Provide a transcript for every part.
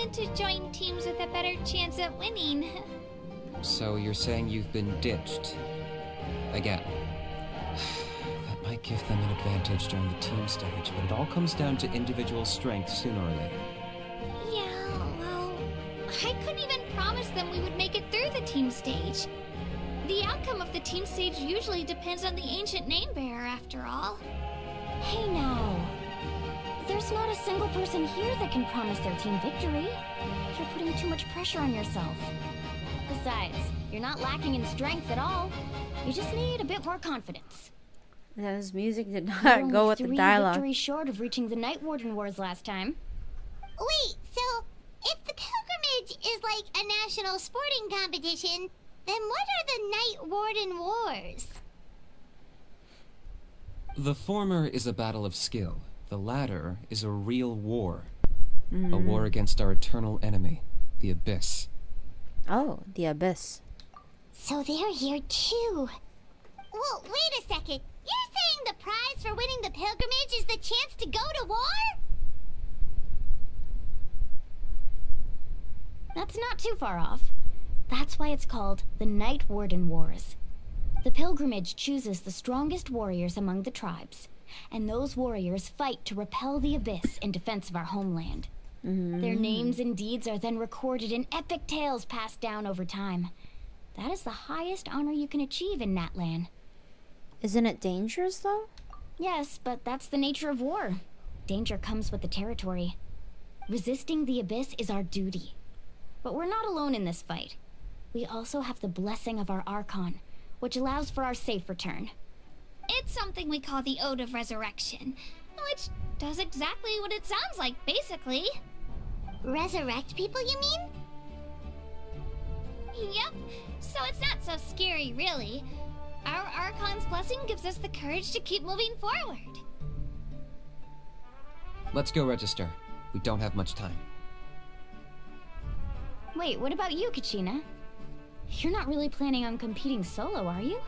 tend to join teams with a better chance at winning. So you're saying you've been ditched? Again. That might give them an advantage during the team stage, but it all comes down to individual strength sooner or later. Yeah, well, I couldn't even promise them we would make it through the team stage. The outcome of the team stage usually depends on the ancient name bearer, after all. Hey now. There's not a single person here that can promise their team victory. You're putting too much pressure on yourself. Besides, you're not lacking in strength at all. You just need a bit more confidence. This music did not go with the dialogue. You're 3 victories short of reaching the Night Warden Wars last time. Wait, so if the pilgrimage is like a national sporting competition, then what are the Night Warden Wars? The former is a battle of skill. The latter is a real war. A war against our eternal enemy, the Abyss. Oh, the Abyss. So they're here too. Well, wait a second. You're saying the prize for winning the pilgrimage is the chance to go to war? That's not too far off. That's why it's called the Night Warden Wars. The pilgrimage chooses the strongest warriors among the tribes, and those warriors fight to repel the Abyss in defense of our homeland. Their names and deeds are then recorded in epic tales passed down over time. That is the highest honor you can achieve in Natlan. Isn't it dangerous, though? Yes, but that's the nature of war. Danger comes with the territory. Resisting the Abyss is our duty. But we're not alone in this fight. We also have the blessing of our Archon, which allows for our safe return. It's something we call the Ode of Resurrection, which does exactly what it sounds like, basically. Resurrect people, you mean? Yep, so it's not so scary, really. Our Archon's blessing gives us the courage to keep moving forward. Let's go register. We don't have much time. Wait, what about you, Kachina? You're not really planning on competing solo, are you?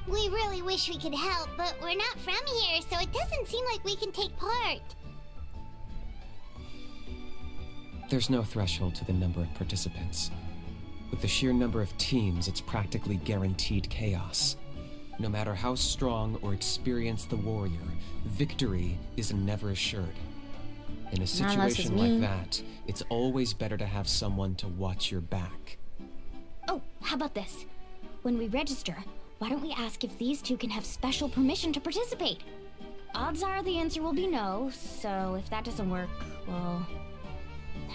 We really wish we could help, but we're not from here, so it doesn't seem like we can take part. There's no threshold to the number of participants. With the sheer number of teams, it's practically guaranteed chaos. No matter how strong or experienced the warrior, victory is never assured. In a situation like that, it's always better to have someone to watch your back. Oh, how about this? When we register, why don't we ask if these two can have special permission to participate? Odds are the answer will be no, so if that doesn't work, well...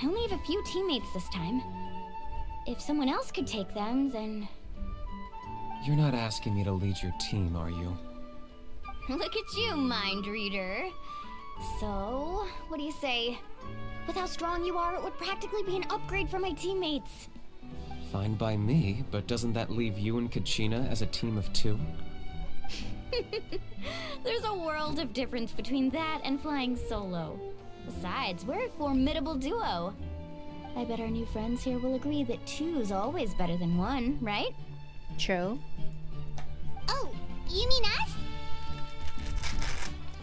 I only have a few teammates this time. If someone else could take them, then... You're not asking me to lead your team, are you? Look at you, mind reader. So, what do you say? With how strong you are, it would practically be an upgrade for my teammates. Fine by me, but doesn't that leave you and Kachina as a team of 2? There's a world of difference between that and flying solo. Besides, we're a formidable duo. I bet our new friends here will agree that 2's always better than 1, right? True. Oh, you mean us?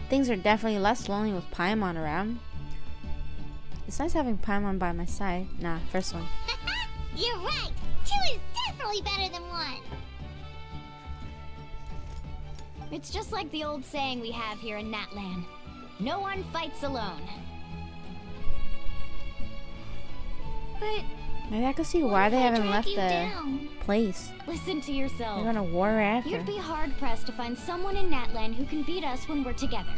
Things are definitely less lonely with Paimon around. It's nice having Paimon by my side. Nah, first one. You're right. 2 is definitely better than 1. It's just like the old saying we have here in Natlan. No one fights alone. But Maybe I could see why they haven't left the place. Listen to yourself. They're gonna war after. You'd be hard-pressed to find someone in Natlan who can beat us when we're together.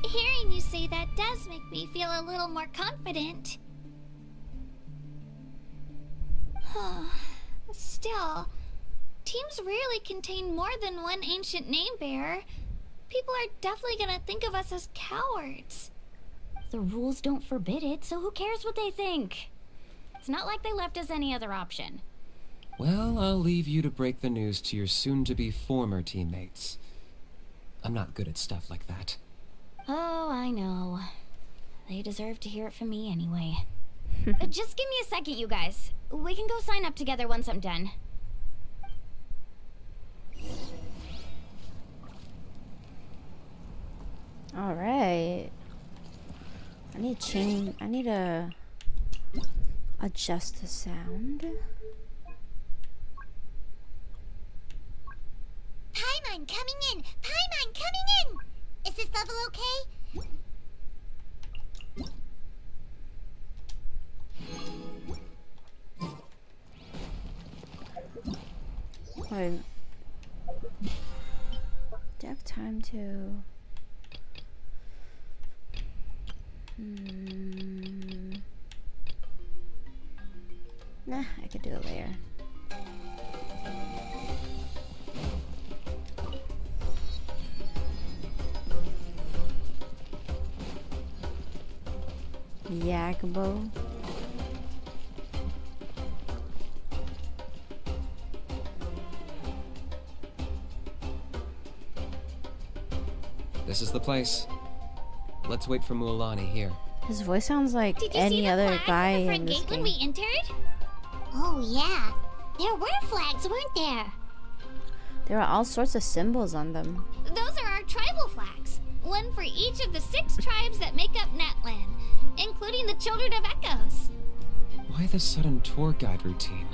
Hearing you say that does make me feel a little more confident. Still, teams rarely contain more than one ancient name bearer. People are definitely gonna think of us as cowards. The rules don't forbid it, so who cares what they think? It's not like they left us any other option. Well, I'll leave you to break the news to your soon-to-be former teammates. I'm not good at stuff like that. Oh, I know. They deserve to hear it from me anyway. Just give me a second, you guys. We can go sign up together once I'm done. Alright. I need need to change. I need to adjust the sound. Paimon coming in! Paimon coming in! Is this level okay? Wait. Do I have time to... Nah, I could do it later. Yakbo. This is the place. Let's wait for Mualani here. His voice sounds like Did you see any the other flags guy at the in front this gate game. when we entered? Oh yeah, there were flags, weren't there? There are all sorts of symbols on them. Those are our tribal flags. One for each of the 6 tribes that make up Natlan, including the Children of Echoes. Why the sudden tour guide routine?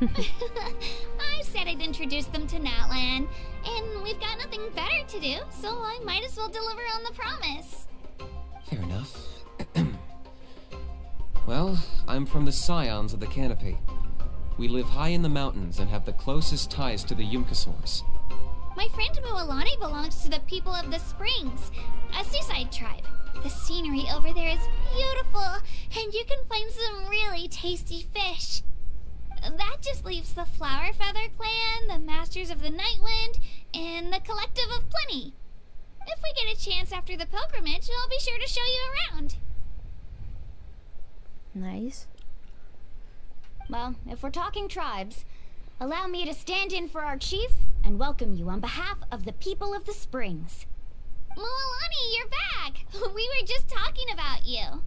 I said I'd introduce them to Natlan, and we've got nothing better to do, so I might as well deliver on the promise. Fair enough. Well, I'm from the Scions of the Canopy. We live high in the mountains and have the closest ties to the Yumkasaurs. My friend Mualani belongs to the people of the Springs, a seaside tribe. The scenery over there is beautiful, and you can find some really tasty fish. That just leaves the Flower Feather Clan, the Masters of the Nightwind, and the Collective of Plenty. If we get a chance after the pilgrimage, I'll be sure to show you around. Nice. Well, if we're talking tribes, allow me to stand in for our chief and welcome you on behalf of the people of the Springs. Mualani, you're back! We were just talking about you.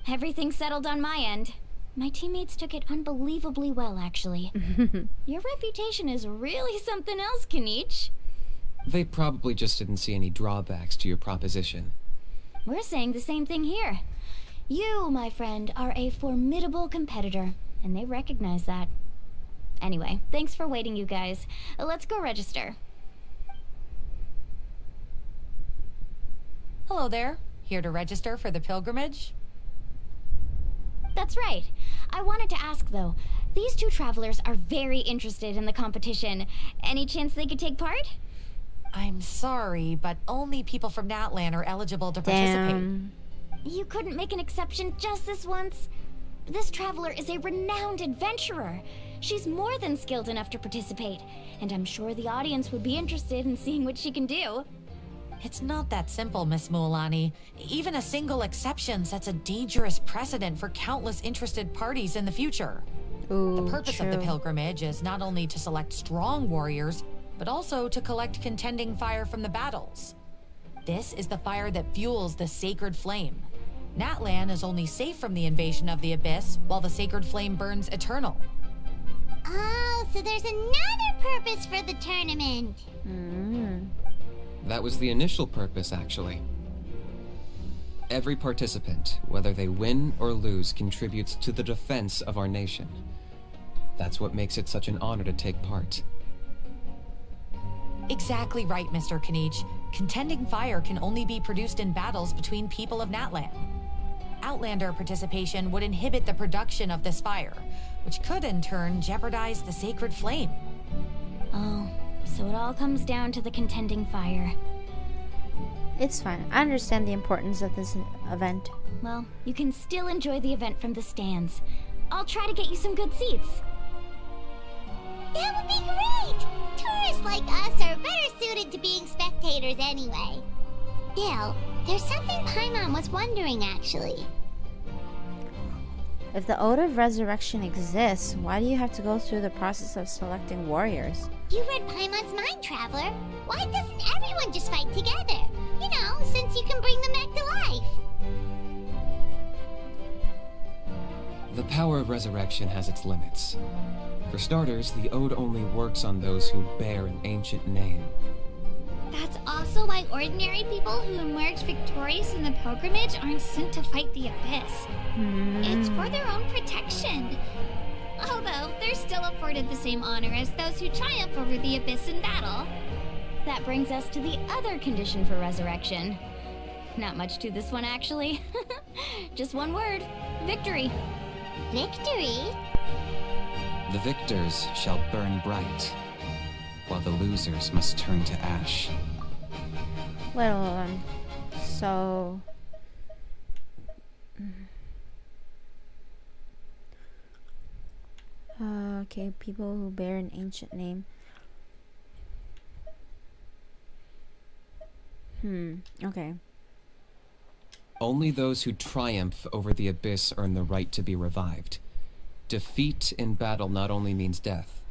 Everything's settled on my end. My teammates took it unbelievably well, actually. Your reputation is really something else, Kanich. They probably just didn't see any drawbacks to your proposition. We're saying the same thing here. You, my friend, are a formidable competitor, and they recognize that. Anyway, thanks for waiting, you guys. Let's go register. Hello there. Here to register for the pilgrimage? That's right. I wanted to ask, though. These 2 travelers are very interested in the competition. Any chance they could take part? I'm sorry, but only people from Natlan are eligible to participate. Damn. You couldn't make an exception just this once? This traveler is a renowned adventurer. She's more than skilled enough to participate, and I'm sure the audience would be interested in seeing what she can do. It's not that simple, Miss Mualani. Even a single exception sets a dangerous precedent for countless interested parties in the future. Ooh, The purpose of the true. pilgrimage is not only to select strong warriors, but also to collect contending fire from the battles. This is the fire that fuels the sacred flame. Natlan is only safe from the invasion of the Abyss, while the sacred flame burns eternal. Oh, so there's another purpose for the tournament. That was the initial purpose, actually. Every participant, whether they win or lose, contributes to the defense of our nation. That's what makes it such an honor to take part. Exactly right, Mr. Kanich. Contending fire can only be produced in battles between people of Natlan. Outlander participation would inhibit the production of this fire, which could in turn jeopardize the sacred flame. Oh, so it all comes down to the contending fire. It's fine. I understand the importance of this event. Well, you can still enjoy the event from the stands. I'll try to get you some good seats. That would be great! Tourists like us are better suited to being spectators anyway. Still, there's something Paimon was wondering, actually. If the Ode of Resurrection exists, why do you have to go through the process of selecting warriors? You read Paimon's mind, Traveler. Why doesn't everyone just fight together? You know, since you can bring them back to life. The power of resurrection has its limits. For starters, the Ode only works on those who bear an ancient name. That's also why ordinary people who emerge victorious in the pilgrimage aren't sent to fight the Abyss. It's for their own protection. Although, they're still afforded the same honor as those who triumph over the Abyss in battle. That brings us to the other condition for resurrection. Not much to this one, actually. Just one word. Victory. Victory? The victors shall burn bright, while the losers must turn to ash. Wait, hold on. So... okay, people who bear an ancient name. Okay. Only those who triumph over the Abyss earn the right to be revived. Defeat in battle not only means death,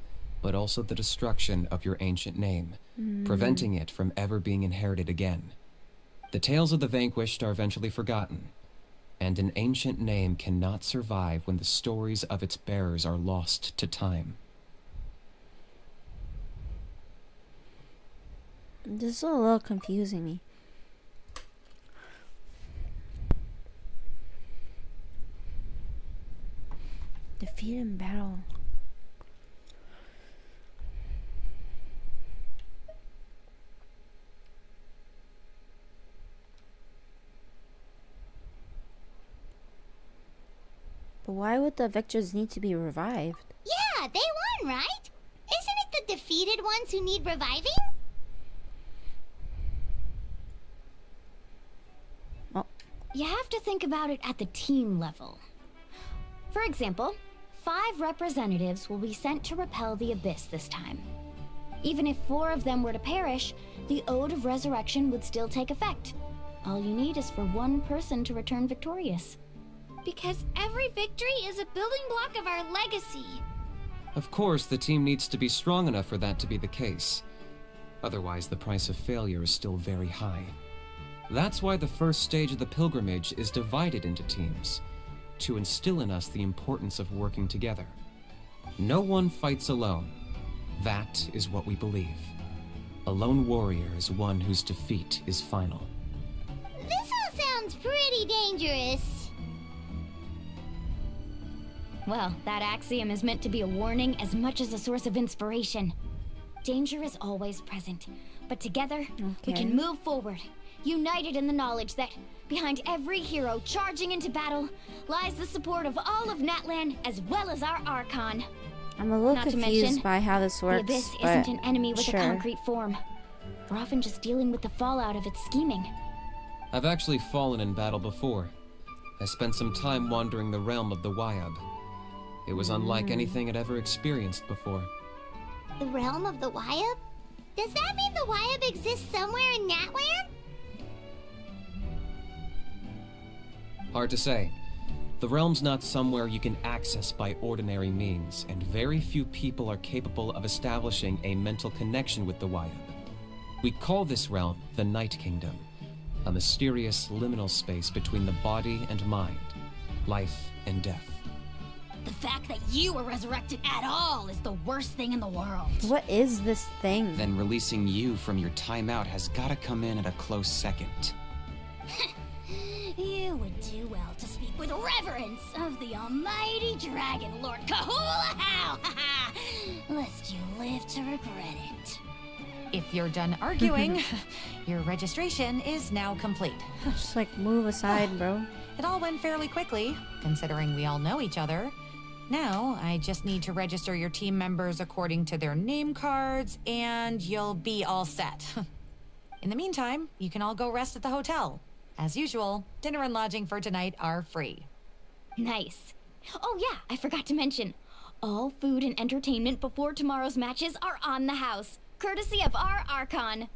but also the destruction of your ancient name, preventing it from ever being inherited again. The tales of the vanquished are eventually forgotten, and an ancient name cannot survive when the stories of its bearers are lost to time. This is a little confusing me. Defeat in battle. But why would the victors need to be revived? Yeah, they won, right? Isn't it the defeated ones who need reviving? You have to think about it at the team level. For example, 5 representatives will be sent to repel the Abyss this time. Even if 4 of them were to perish, the Ode of Resurrection would still take effect. All you need is for 1 person to return victorious. Because every victory is a building block of our legacy. Of course, the team needs to be strong enough for that to be the case. Otherwise, the price of failure is still very high. That's why the first stage of the pilgrimage is divided into teams, to instill in us the importance of working together. No one fights alone. That is what we believe. A lone warrior is one whose defeat is final. This all sounds pretty dangerous. Well, that axiom is meant to be a warning as much as a source of inspiration. Danger is always present, but together, we can move forward, united in the knowledge that behind every hero charging into battle lies the support of all of Natlan as well as our Archon. I'm a little Not to confused mention, by how this works. The Abyss but isn't an enemy with sure. a concrete form. We're often just dealing with the fallout of its scheming. I've actually fallen in battle before. I spent some time wandering the realm of the Wyab. It was unlike anything I'd ever experienced before. The realm of the Wyab? Does that mean the Wyab exists somewhere in Natlan? Hard to say. The realm's not somewhere you can access by ordinary means, and very few people are capable of establishing a mental connection with the Wyab. We call this realm the Night Kingdom, a mysterious liminal space between the body and mind, life and death. The fact that you were resurrected at all is the worst thing in the world. What is this thing? Then releasing you from your timeout has gotta come in at a close second. You would do well to speak with reverence of the almighty Dragon Lord Kahula-How, lest you live to regret it. If you're done arguing, your registration is now complete. Just like move aside, bro. It all went fairly quickly, considering we all know each other. Now, I just need to register your team members according to their name cards, and you'll be all set. In the meantime, you can all go rest at the hotel. As usual, dinner and lodging for tonight are free. Nice. Oh yeah, I forgot to mention. All food and entertainment before tomorrow's matches are on the house, courtesy of our Archon.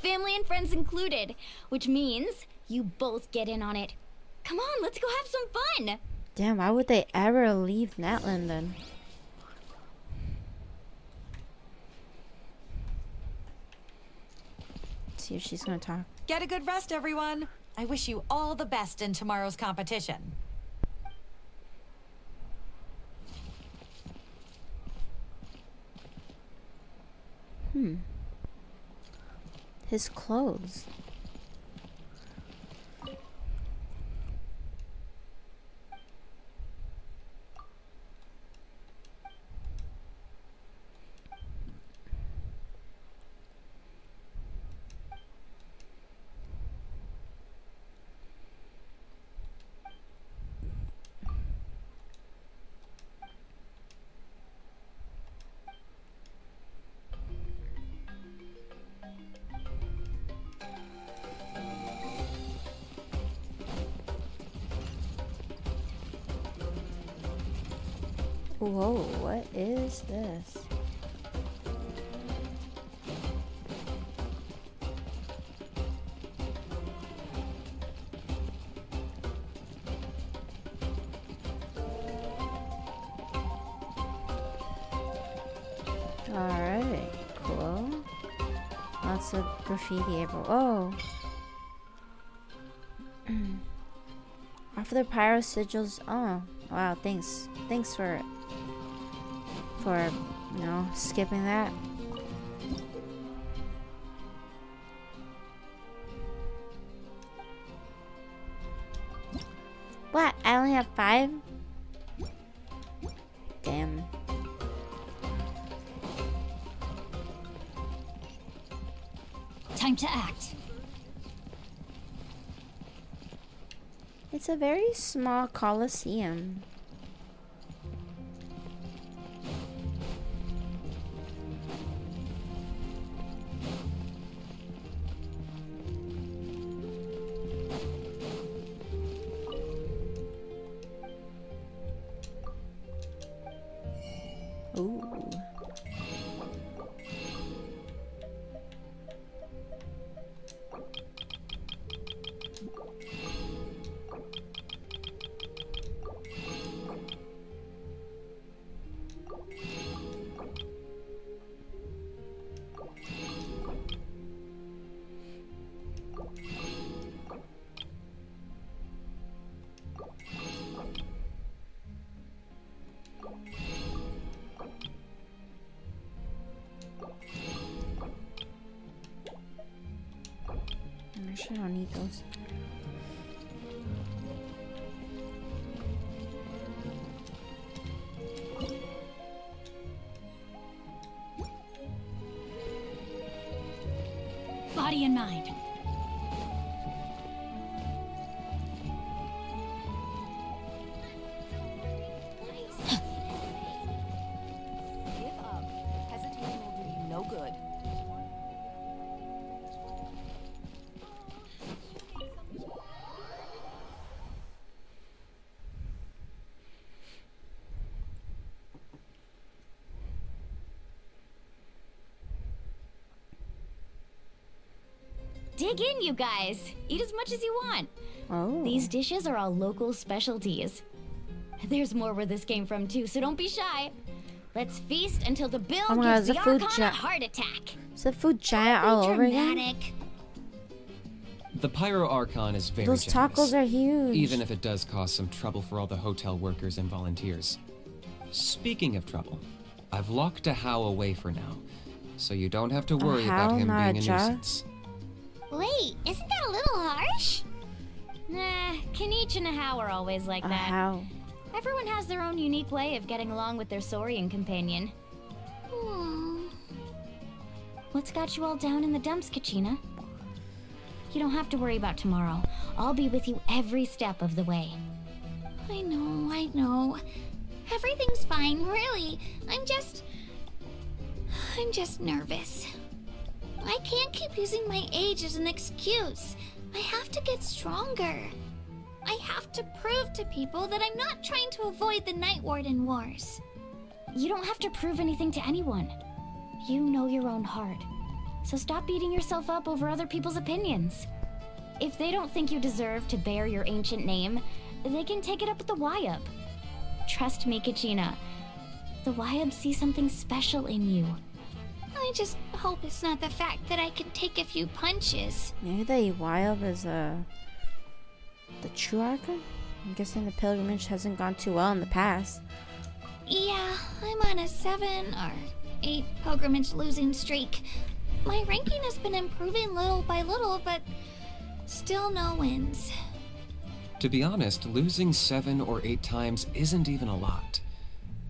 Family and friends included, which means you both get in on it. Come on, let's go have some fun! Damn, why would they ever leave Natlan then? Let's see if she's gonna talk. Get a good rest, everyone. I wish you all the best in tomorrow's competition. his clothes. Whoa, what is this? Alright, cool. Lots of graffiti everywhere. Oh! Offer the pyro sigils. Oh, wow, thanks. Thanks for you know, skipping that. What? I only have 5? Damn. Time to act. It's a very small coliseum. Ooh. Actually, I don't need those. Body and mind. Give up. Hesitating will do you no good. Dig in, you guys. Eat as much as you want. Oh. These dishes are all local specialties. There's more where this came from too, so don't be shy. Let's feast until the bill Oh my God, gives is the the food Archon a heart attack. Is the food giant Be all over again? dramatic. The Pyro Archon is very Those generous, tacos are huge. even if it does cause some trouble for all the hotel workers and volunteers. Speaking of trouble, I've locked a How away for now, so you don't have to worry How, about him not a being a jar? nuisance. Wait, isn't that a little harsh? Nah, Kenichi and How are always like that. How? Everyone has their own unique way of getting along with their Saurian companion. What's got you all down in the dumps, Kachina? You don't have to worry about tomorrow. I'll be with you every step of the way. I know. Everything's fine, really. I'm just nervous. I can't keep using my age as an excuse. I have to get stronger. I have to prove to people that I'm not trying to avoid the Night Warden Wars. You don't have to prove anything to anyone. You know your own heart. So stop beating yourself up over other people's opinions. If they don't think you deserve to bear your ancient name, they can take it up with the Wyub. Trust me, Kachina. The Wyub see something special in you. I just hope it's not the fact that I can take a few punches. Maybe the Wyub is the true Archon? I'm guessing the pilgrimage hasn't gone too well in the past. Yeah, I'm on a 7 or 8 pilgrimage losing streak. My ranking has been improving little by little, but still no wins. To be honest, losing 7 or 8 times isn't even a lot.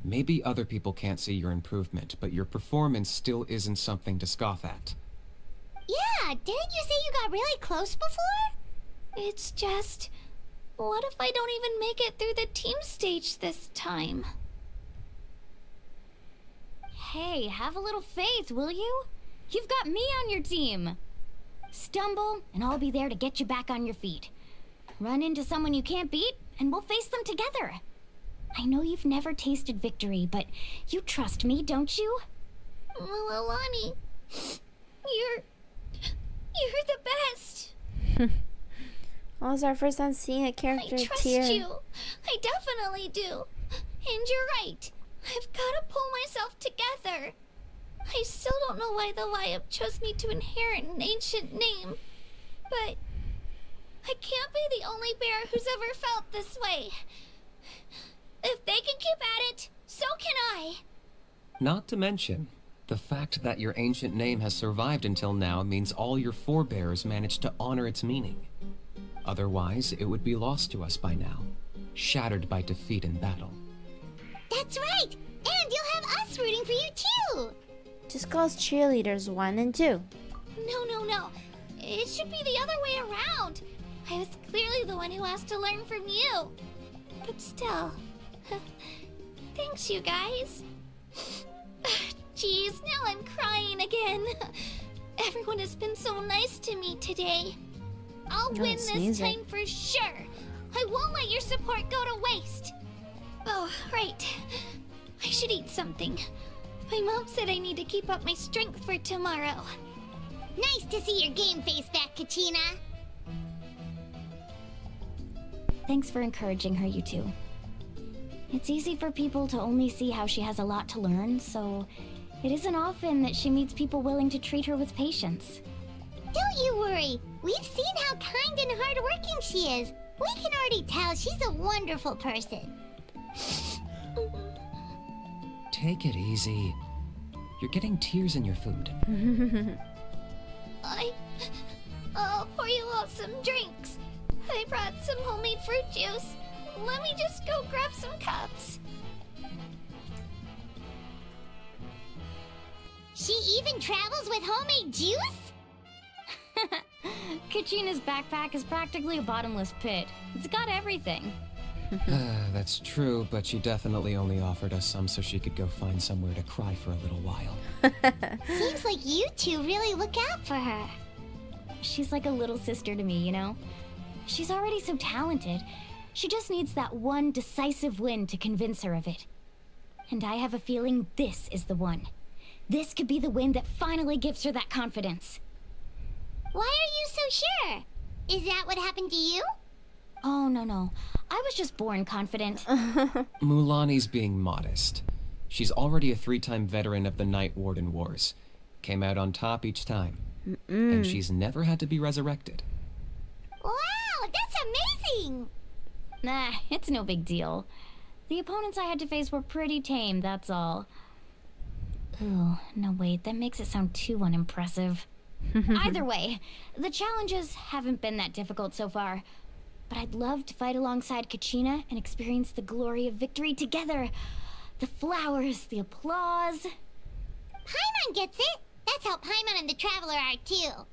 Maybe other people can't see your improvement, but your performance still isn't something to scoff at. Yeah, didn't you say you got really close before? It's just... what if I don't even make it through the team stage this time? Hey, have a little faith, will you? You've got me on your team. Stumble, and I'll be there to get you back on your feet. Run into someone you can't beat, and we'll face them together. I know you've never tasted victory, but you trust me, don't you? Well, Alani, you're the best. Well, it's our first time seeing a character I trust tear. you. I definitely do. And you're right. I've got to pull myself together. I still don't know why the Lyup chose me to inherit an ancient name. But I can't be the only bear who's ever felt this way. If they can keep at it, so can I. Not to mention, the fact that your ancient name has survived until now means all your forebears managed to honor its meaning. Otherwise, it would be lost to us by now, shattered by defeat in battle. That's right! And you'll have us rooting for you too! Just call us cheerleaders 1 and 2. No. It should be the other way around. I was clearly the one who asked to learn from you. But still, thanks you guys. Jeez, now I'm crying again. Everyone has been so nice to me today. I'll win this sneezing. time for sure. I won't let your support go to waste. Oh, right. I should eat something. My mom said I need to keep up my strength for tomorrow. Nice to see your game face back, Kachina. Thanks for encouraging her, you two. It's easy for people to only see how she has a lot to learn, so it isn't often that she meets people willing to treat her with patience. Don't you worry. We've seen how kind and hardworking she is. We can already tell she's a wonderful person. Take it easy. You're getting tears in your food. I'll pour you all some drinks. I brought some homemade fruit juice. Let me just go grab some cups. She even travels with homemade juice? Kachina's backpack is practically a bottomless pit. It's got everything. That's true, but she definitely only offered us some so she could go find somewhere to cry for a little while. Seems like you two really look out for her. She's like a little sister to me, you know? She's already so talented. She just needs that one decisive win to convince her of it. And I have a feeling this is the one. This could be the win that finally gives her that confidence. Why are you so sure? Is that what happened to you? Oh, no. I was just born confident. Mulani's being modest. She's already a 3-time veteran of the Night Warden Wars. Came out on top each time. And she's never had to be resurrected. Wow, that's amazing! Nah, it's no big deal. The opponents I had to face were pretty tame, that's all. Ooh, no wait, that makes it sound too unimpressive. Either way, the challenges haven't been that difficult so far. But I'd love to fight alongside Kachina and experience the glory of victory together. The flowers, the applause. Paimon gets it! That's how Paimon and the Traveler are too.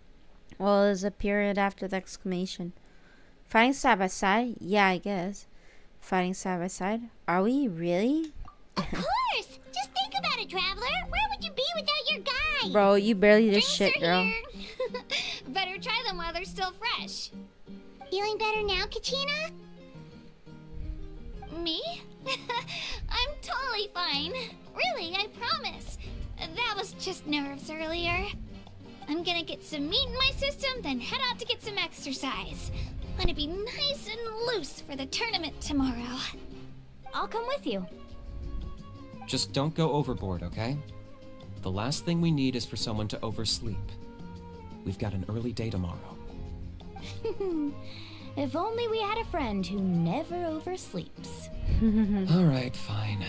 Well, there's a period after the exclamation. Fighting side by side? Yeah, I guess. Fighting side by side? Are we really? Of course! Just think about it, Traveler. Where would you be without your guy? Bro, you barely did Drinks shit, are girl. here. Better try them while they're still fresh. Feeling better now, Kachina? Me? I'm totally fine. Really, I promise. That was just nerves earlier. I'm gonna get some meat in my system, then head out to get some exercise. Wanna be nice and loose for the tournament tomorrow. I'll come with you. Just don't go overboard, okay? The last thing we need is for someone to oversleep. We've got an early day tomorrow. If only we had a friend who never oversleeps. All right, fine.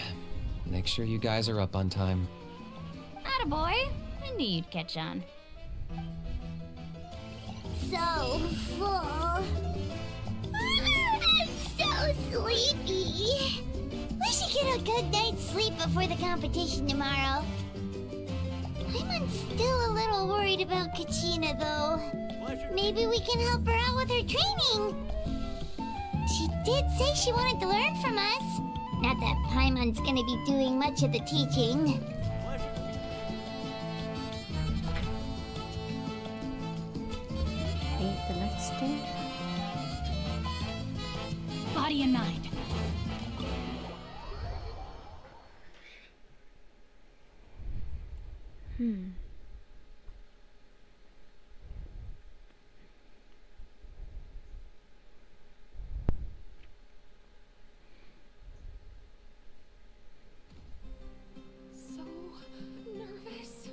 Make sure you guys are up on time. Attaboy. I knew you'd catch on. So full. I'm so sleepy. We should get a good night's sleep before the competition tomorrow. I'm still a little worried about Kachina, though. Maybe we can help her out with her training. She did say she wanted to learn from us. Not that Paimon's gonna be doing much of the teaching. Wait, the next day? Body and mind. So nervous.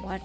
What?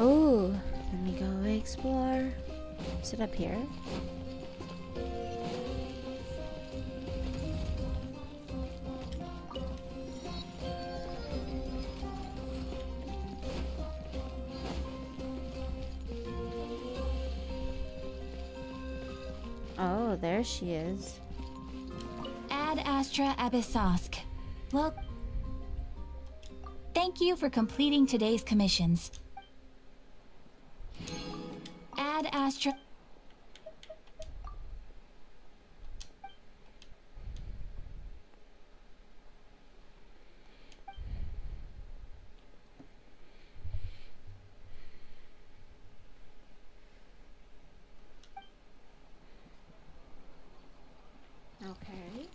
Oh, let me go explore. Is it up here? Oh, there she is. Ad Astra Abyssosk. Well, thank you for completing today's commissions. Ad Astra... Okay.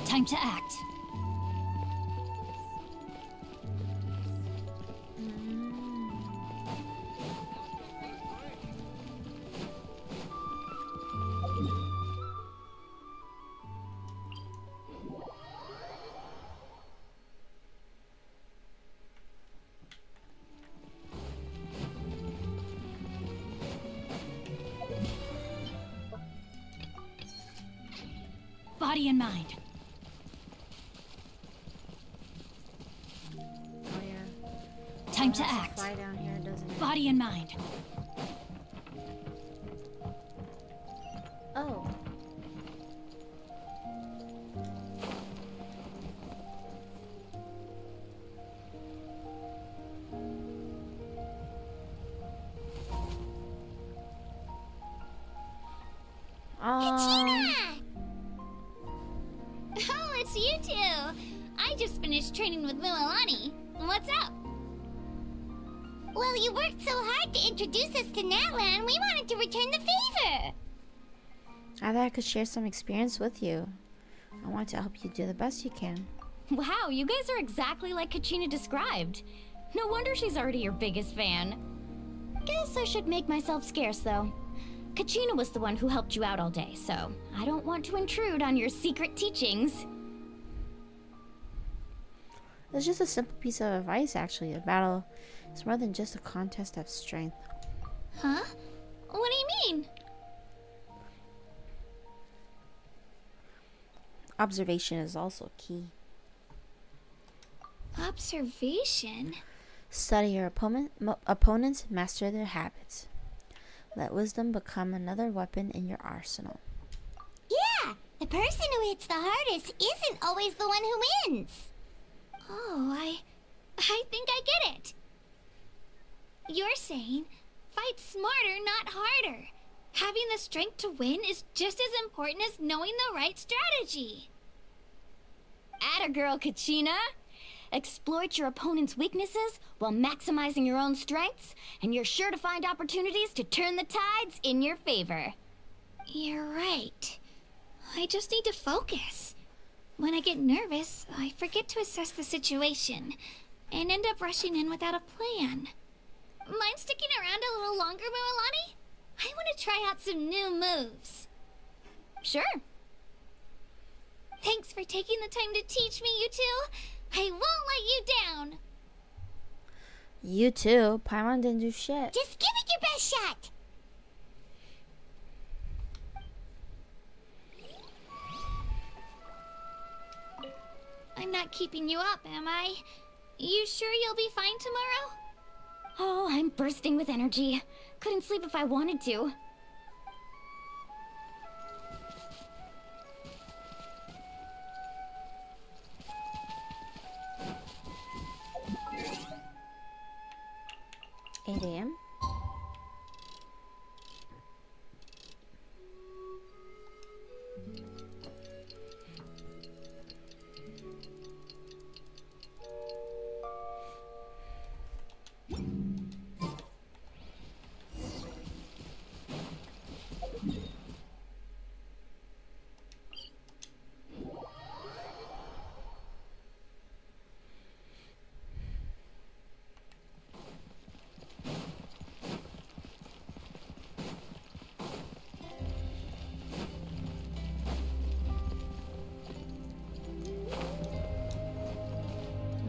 Time to act. Body and mind. Oh yeah. Time It to has act. fly down here, doesn't it? Body and mind. Oh. Kachina! Oh, it's you two. I just finished training with Mualani. What's up? Well, you worked so hard to introduce us to Natlan, we wanted to return the favor. I thought I could share some experience with you. I want to help you do the best you can. Wow, you guys are exactly like Kachina described. No wonder she's already your biggest fan. Guess I should make myself scarce, though. Kachina was the one who helped you out all day, so I don't want to intrude on your secret teachings. It's just a simple piece of advice, actually. A battle is more than just a contest of strength. Huh? What do you mean? Observation is also key. Observation? Study your opponents, master their habits. Let wisdom become another weapon in your arsenal. Yeah, the person who hits the hardest isn't always the one who wins. Oh, I think I get it. You're saying fight smarter, not harder. Having the strength to win is just as important as knowing the right strategy. Atta girl, Kachina! Exploit your opponent's weaknesses while maximizing your own strengths, and you're sure to find opportunities to turn the tides in your favor. You're right. I just need to focus. When I get nervous, I forget to assess the situation and end up rushing in without a plan. Mind sticking around a little longer, Mualani? I want to try out some new moves. Sure. Thanks for taking the time to teach me, you two. I won't let you down. You too. Paimon didn't do shit. Just give it your best shot. I'm not keeping you up, am I? You sure you'll be fine tomorrow? Oh, I'm bursting with energy. Couldn't sleep if I wanted to. AM.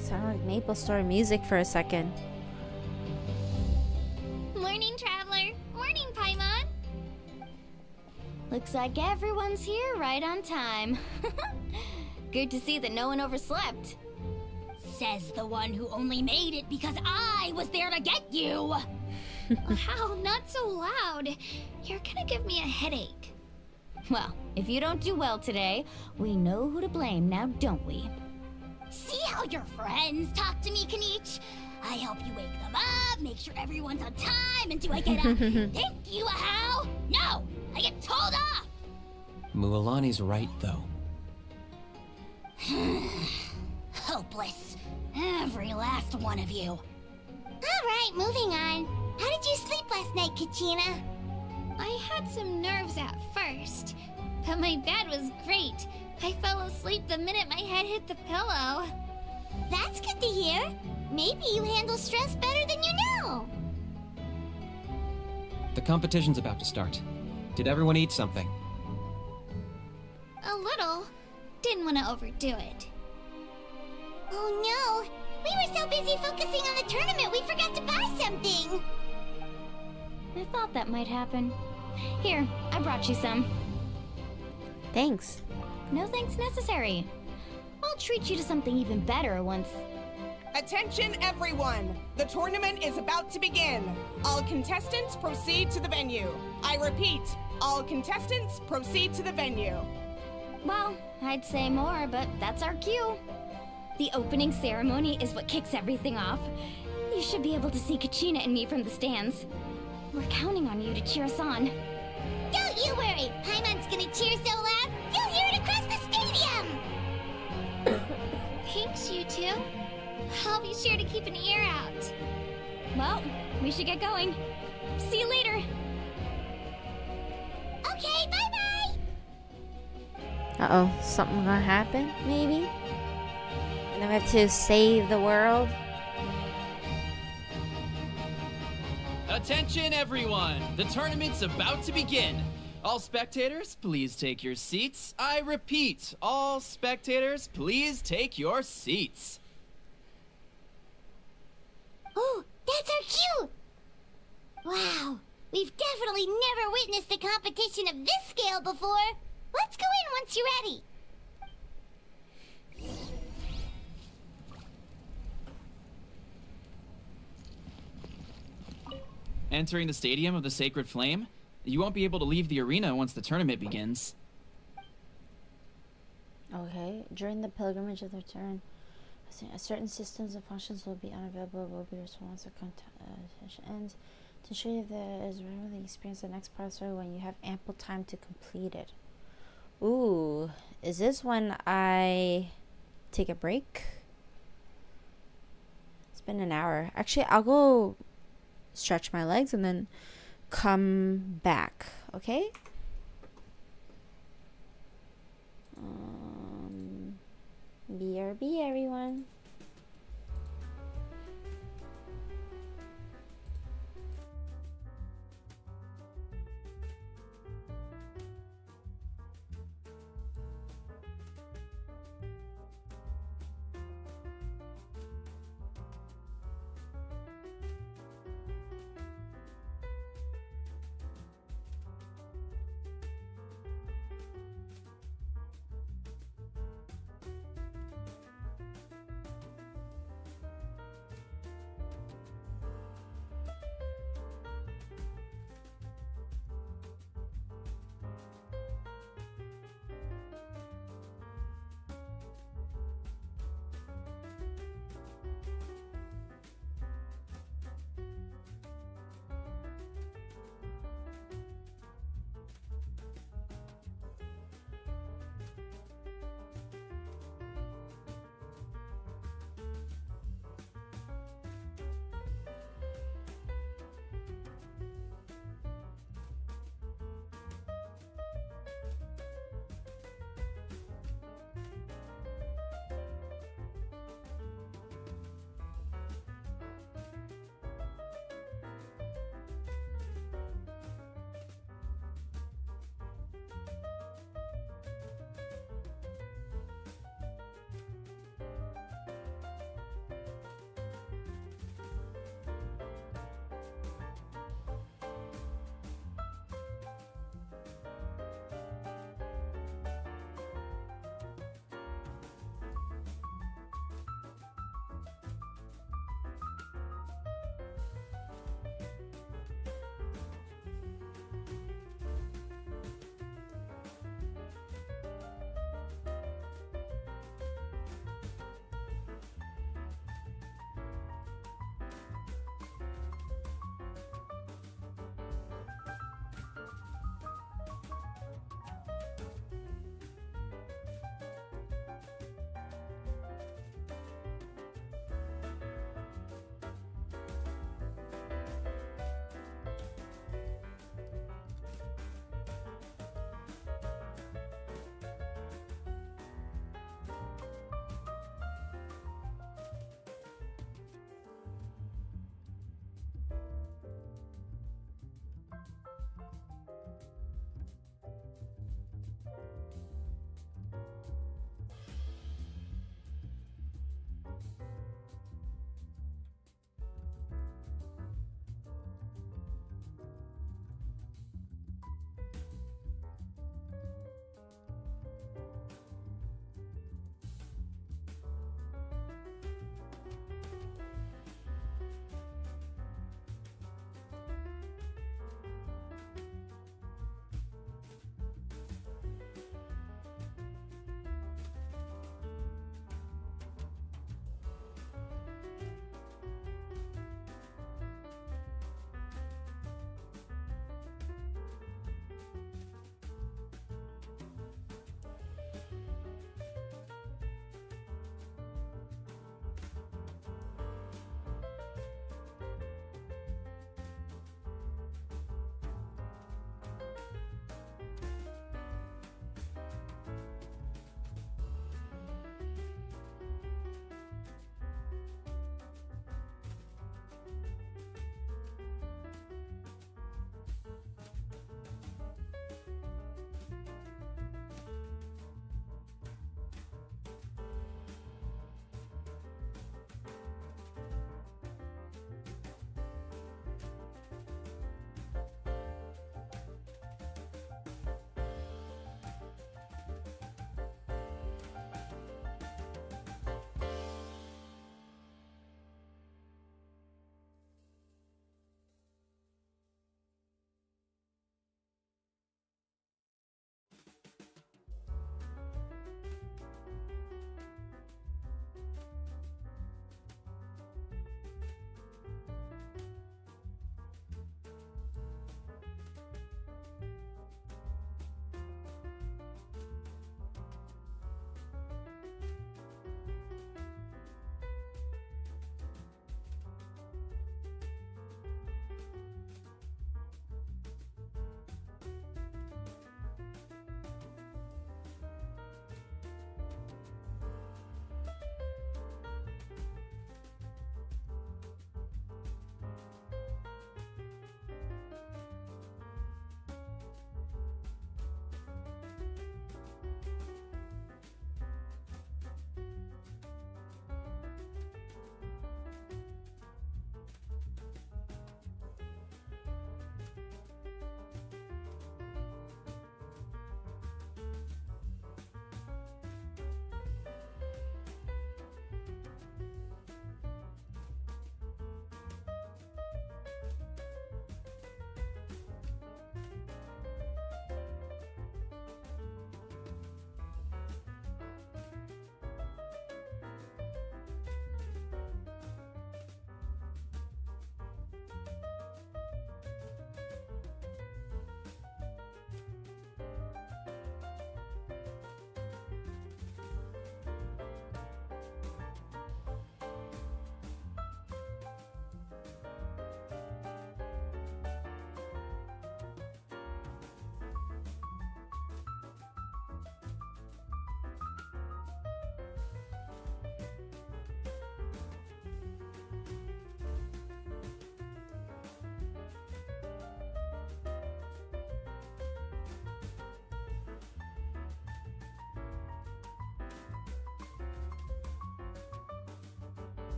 Sound like Maple Story music for a second. Morning, Traveler. Morning, Paimon. Looks like everyone's here right on time. Good to see that no one overslept. Says the one who only made it because I was there to get you. Wow, not so loud. You're gonna give me a headache. Well, if you don't do well today, we know who to blame now, don't we? See how your friends talk to me, Kanich? I help you wake them up, make sure everyone's on time, and do I get a thank you, a how? No, I get told off. Mualani's right, though. Hopeless. Every last one of you. Alright, moving on. How did you sleep last night, Kachina? I had some nerves at first, but my bed was great. I fell asleep the minute my head hit the pillow. That's good to hear. Maybe you handle stress better than you know. The competition's about to start. Did everyone eat something? A little. Didn't want to overdo it. Oh no! We were so busy focusing on the tournament we forgot to buy something! I thought that might happen. Here, I brought you some. Thanks. No thanks necessary. I'll treat you to something even better once. Attention everyone! The tournament is about to begin. All contestants proceed to the venue. I repeat, all contestants proceed to the venue. Well, I'd say more, but that's our cue. The opening ceremony is what kicks everything off. You should be able to see Kachina and me from the stands. We're counting on you to cheer us on. Don't you worry! Paimon's gonna cheer so loud, you'll hear it across the stadium! Thanks, you two. I'll be sure to keep an ear out. Well, we should get going. See you later. Okay, bye-bye! Uh-oh, something gonna happen, maybe? And then we have to save the world? Attention everyone! The tournament's about to begin. All spectators, please take your seats. I repeat, all spectators, please take your seats. Oh, that's our cue! Wow, we've definitely never witnessed a competition of this scale before. Let's go in once you're ready. Entering the stadium of the Sacred Flame, you won't be able to leave the arena once the tournament begins. Okay. During the pilgrimage of the return, certain systems and functions will be unavailable. Will be restored once the competition ends. To show you that is really experience the next part of the story when you have ample time to complete it. Ooh, is this when I take a break? It's been an hour. Actually, I'll go stretch my legs and then come back. Okay. BRB, everyone.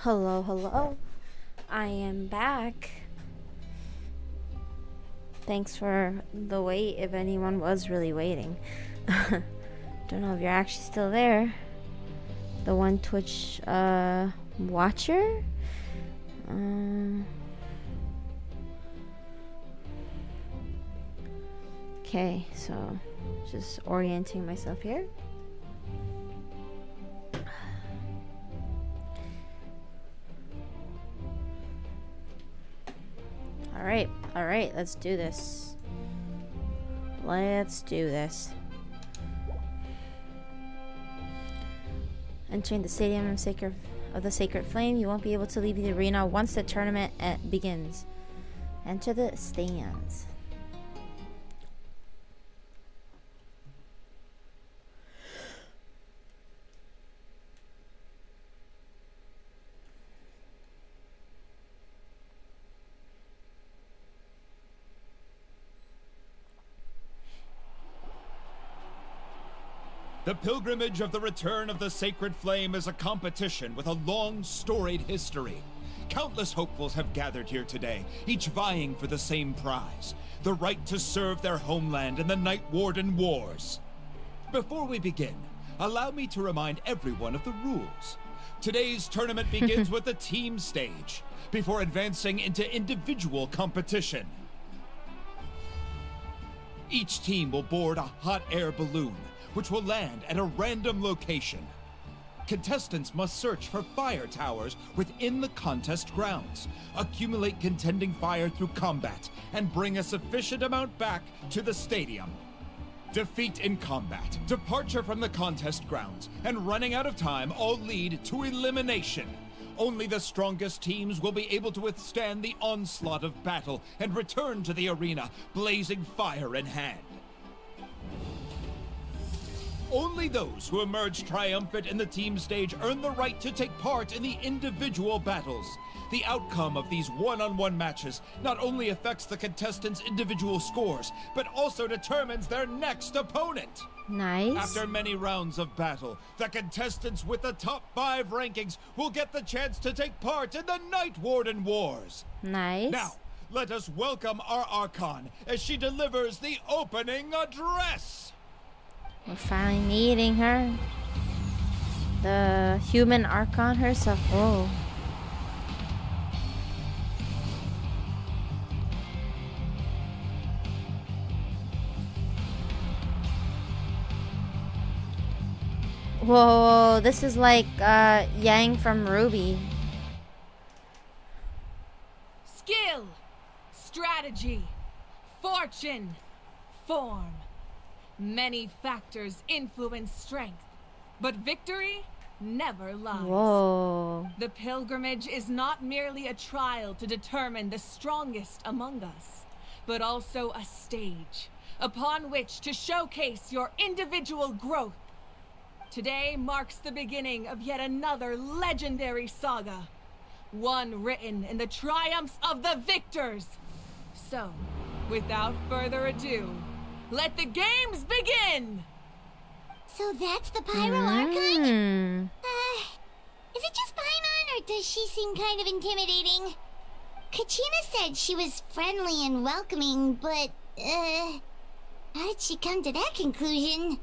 Hello, hello. I am back. Thanks for the wait, if anyone was really waiting. Don't know if you're actually still there. The one Twitch watcher? Okay, so just orienting myself here. All right, let's do this. Let's do this. Entering the Stadium of the Sacred Flame, you won't be able to leave the arena once the tournament begins. Enter the stands. The pilgrimage of the return of the Sacred Flame is a competition with a long, storied history. Countless hopefuls have gathered here today, each vying for the same prize, the right to serve their homeland in the Night Warden Wars. Before we begin, allow me to remind everyone of the rules. Today's tournament begins with the team stage, before advancing into individual competition. Each team will board a hot air balloon, which will land at a random location. Contestants must search for fire towers within the contest grounds, accumulate contending fire through combat, and bring a sufficient amount back to the stadium. Defeat in combat, departure from the contest grounds, and running out of time all lead to elimination. Only the strongest teams will be able to withstand the onslaught of battle and return to the arena, blazing fire in hand. Only those who emerge triumphant in the team stage earn the right to take part in the individual battles. The outcome of these one-on-one matches not only affects the contestants' individual scores, but also determines their next opponent. Nice. After many rounds of battle, the contestants with the top 5 rankings will get the chance to take part in the Night Warden Wars. Nice. Now, let us welcome our Archon as she delivers the opening address. We're finally meeting her. The human Archon herself. Oh. Whoa, this is like Yang from Ruby. Skill, strategy, fortune, form. Many factors influence strength, but victory never lies. Whoa. The pilgrimage is not merely a trial to determine the strongest among us, but also a stage upon which to showcase your individual growth. Today marks the beginning of yet another legendary saga, one written in the triumphs of the victors. So, without further ado, let the games begin! So that's the Pyro Archon? Is it just Paimon, or does she seem kind of intimidating? Kachina said she was friendly and welcoming, but, how did she come to that conclusion?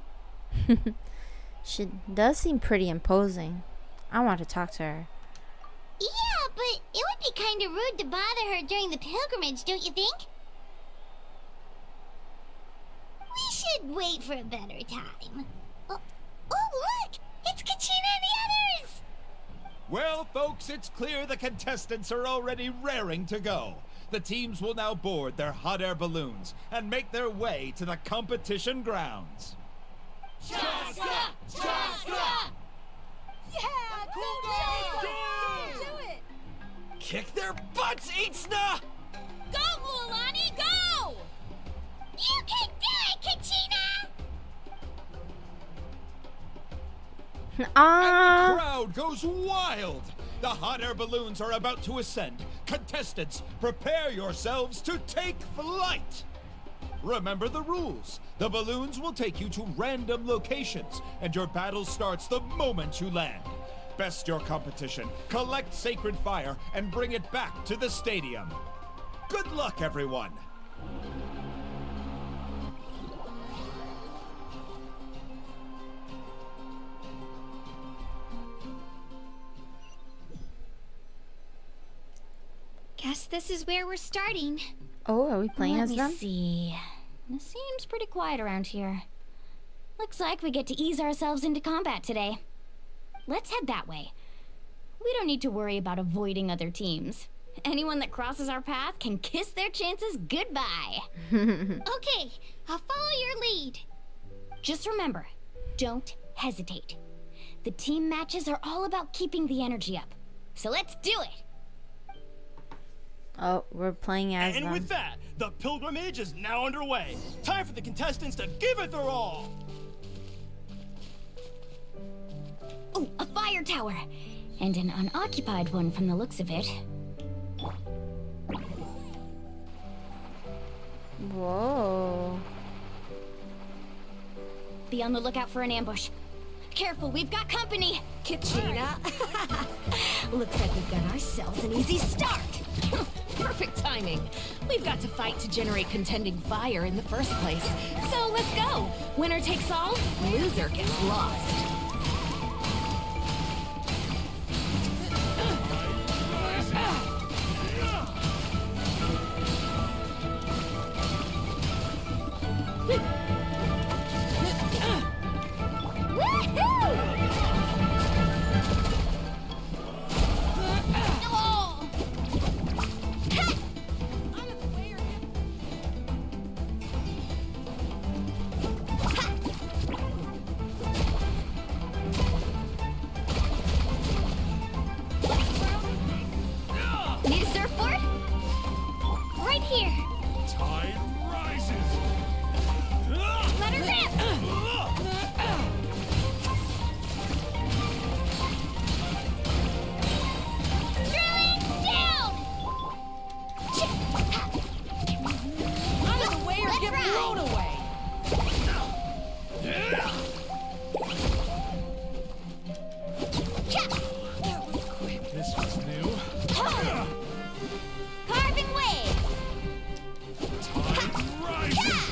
She does seem pretty imposing. I want to talk to her. Yeah, but it would be kind of rude to bother her during the pilgrimage, don't you think? We should wait for a better time. Oh, look! It's Kachina and the others! Well, folks, it's clear the contestants are already raring to go. The teams will now board their hot air balloons and make their way to the competition grounds. Chaska! Chaska! Yeah! Cool girl! Do it! Kick their butts, Itzna! Go, Mualani, go! You can do it, Kachina! And the crowd goes wild! The hot air balloons are about to ascend. Contestants, prepare yourselves to take flight! Remember the rules. The balloons will take you to random locations, and your battle starts the moment you land. best your competition, collect sacred fire, and bring it back to the stadium. Good luck, everyone! Guess this is where we're starting. Oh, are we playing as them? Let me see. It seems pretty quiet around here. Looks like we get to ease ourselves into combat today. Let's head that way. We don't need to worry about avoiding other teams. Anyone that crosses our path can kiss their chances goodbye. Okay, I'll follow your lead. Just remember, don't hesitate. The team matches are all about keeping the energy up. So let's do it! Oh, we're playing as And them. with that, the pilgrimage is now underway. Time for the contestants to give it their all. Oh, a fire tower! And an unoccupied one from the looks of it. Whoa. Be on the lookout for an ambush. Careful, we've got company! Kachina. Looks like we've got ourselves an easy start. Perfect timing. We've got to fight to generate contending fire in the first place. So let's go. Winner takes all, loser gets lost. Need a surfboard? Right here. Tide rises! Let her rip! Drilling down! Out of the way or Let's get ride. blown away. This was new. Carving waves! Tide rises!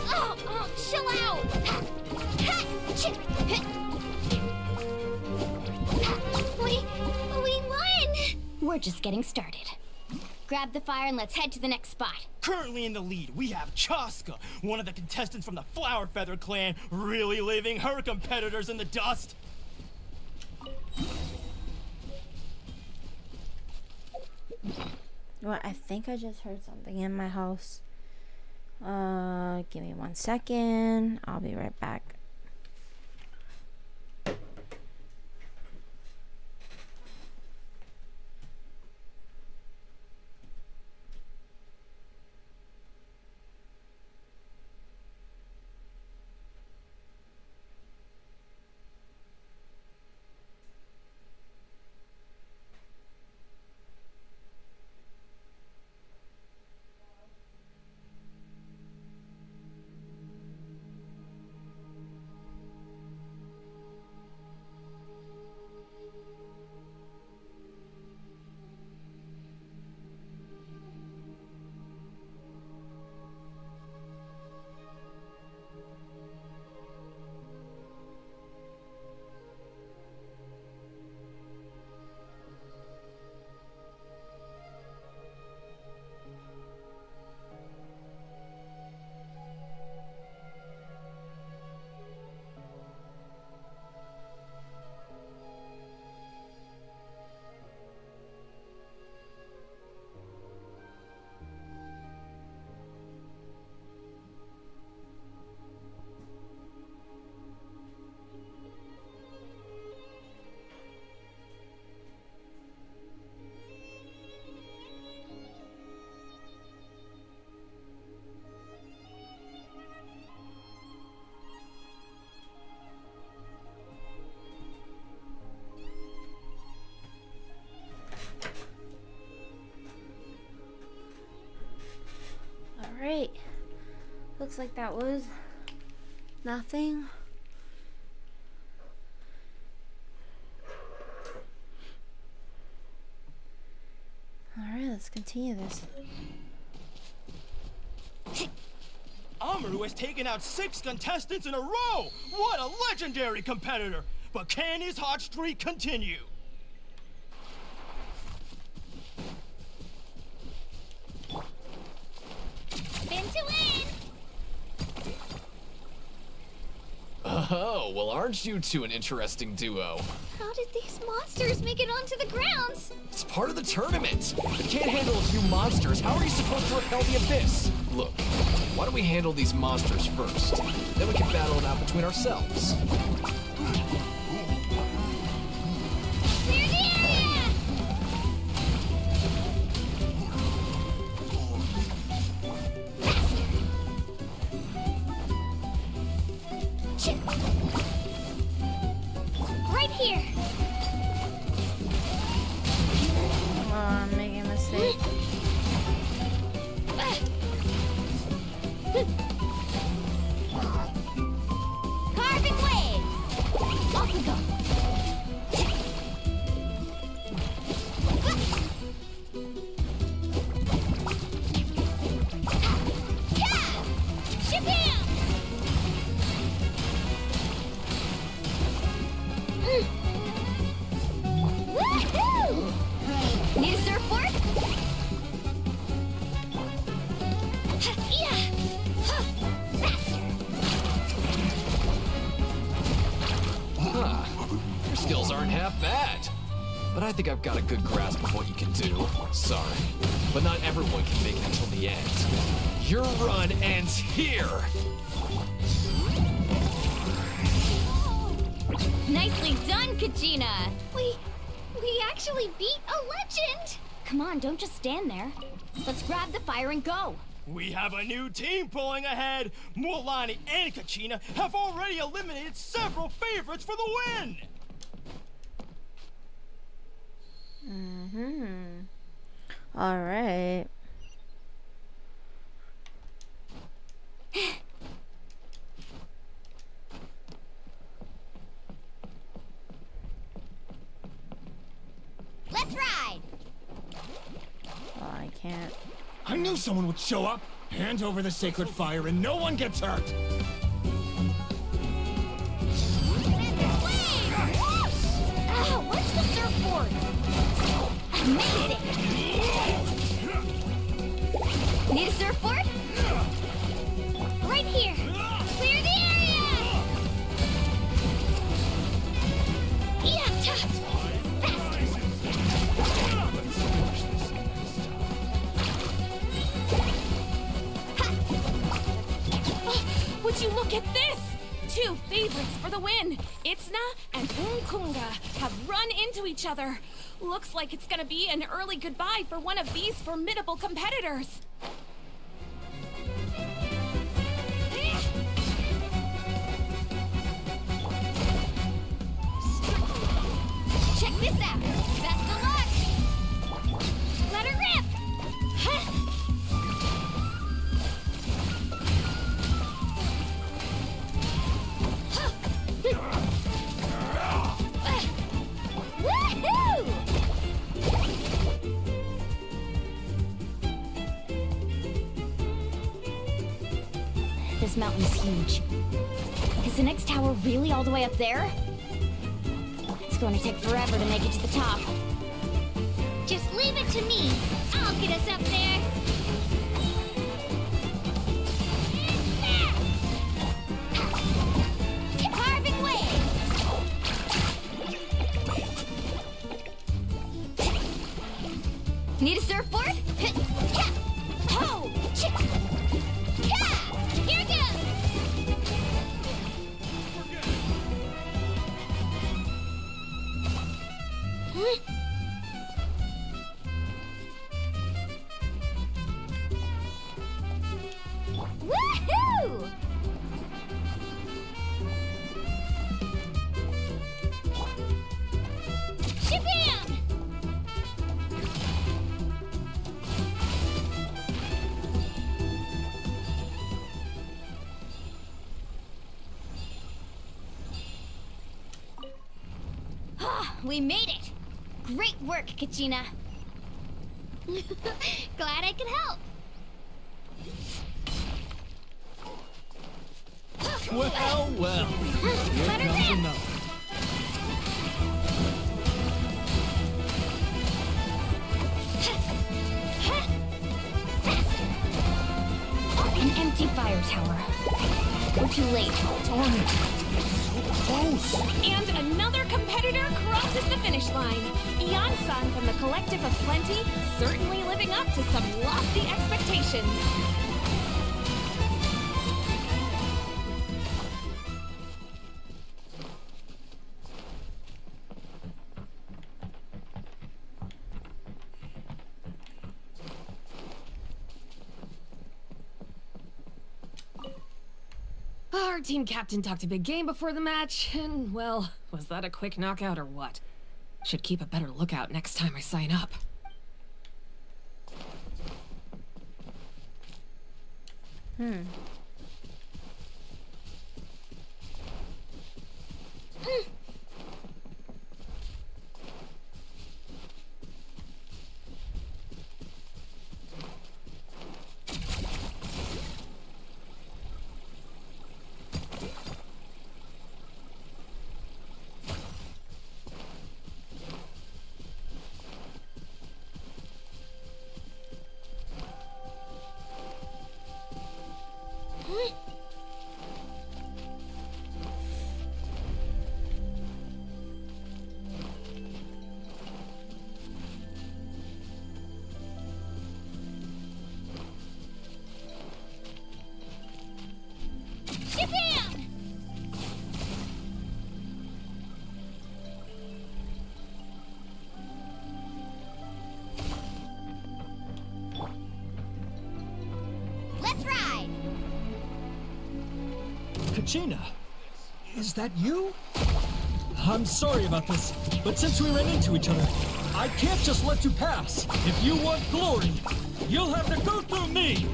Oh, chill out! We won! We're just getting started. Grab the fire and let's head to the next spot. Currently in the lead, we have Chaska, one of the contestants from the Flower Feather clan, really leaving her competitors in the dust. What? I think I just heard something in my house. Give me 1 second. I'll be right back. Alright. Looks like that was nothing. let's continue this. Amaru has taken out 6 contestants in a row! What a legendary competitor! But can his hot streak continue? Spin to win! Oh, well, aren't you two an interesting duo? How did these monsters make it onto the grounds? It's part of the tournament. If you can't handle a few monsters, how are you supposed to repel the abyss? Look, why don't we handle these monsters first? Then we can battle it out between ourselves. Clear the area! Right here. Oh, I'm making a mistake. Carving waves. Off we go. Shabam! Woohoo! Need a surfboard? Yeah! Faster! Huh. Your skills aren't half bad. But I think I've got a good grasp of what you can do. Sorry, but not everyone can make it until the end. Your run ends here! Nicely done, Kachina! We actually beat a legend! Come on, don't just stand there. Let's grab the fire and go. We have a new team pulling ahead. Mualani and Kachina have already eliminated several favorites for the win. All right. Let's ride! Oh, I can't. I knew someone would show up. Hand over the sacred fire and no one gets hurt. Oh, where's the surfboard? Amazing! Need a surfboard? Right here! Clear the area! Yeah, tough! Faster! Would you look at this? 2 favorites for the win. Itzna and Unkunga have run into each other. Looks like it's gonna be an early goodbye for one of these formidable competitors. Check this out! Best of luck! Let her rip! Woohoo! This mountain's huge. Is the next tower really all the way up there? It's going to take forever to make it to the top. Just leave it to me. I'll get us up there. Carving waves. Need a surfboard? Oh! Here goes! Woohoo! Shabam! We made it! Great work, Kachina. Glad I could help. Well, well. Here Let her comes rip. another. An empty fire tower. We're too late. Darn it! So close! And another competitor crosses the finish line. Eon-san from the Collective of Plenty, certainly living up to some lofty expectations. Our team captain talked a big game before the match, and, well, was that a quick knockout or what? Should keep a better lookout next time I sign up. Japan! Let's ride! Kachina, is that you? I'm sorry about this, but since we ran into each other, I can't just let you pass. If you want glory, you'll have to go through me!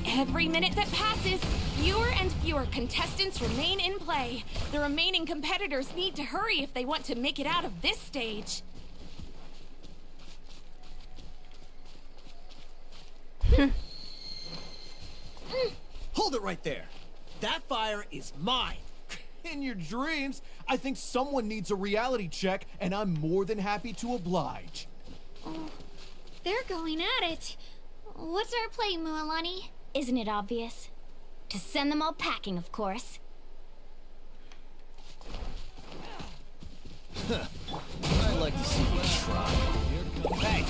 Every minute that passes, fewer and fewer contestants remain in play. The remaining competitors need to hurry if they want to make it out of this stage. Hold it right there. That fire is mine. In your dreams, I think someone needs a reality check, and I'm more than happy to oblige. Oh, they're going at it. What's our play, Mualani? Isn't it obvious? To send them all packing, of course. I'd like to see you try. Hey,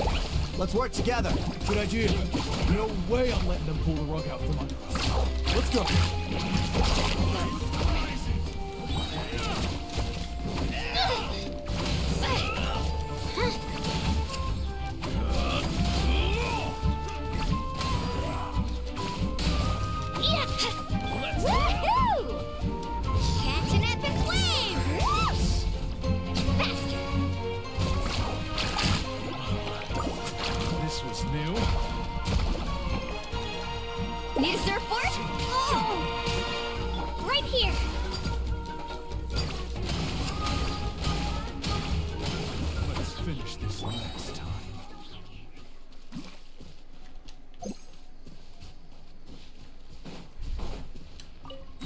let's work together. Good idea. No way I'm letting them pull the rug out from under us. Let's go. Woohoo! Catching up in flame! Whoosh! Faster! This was new. Need a surfboard? Oh! Right here. Let's finish this next time.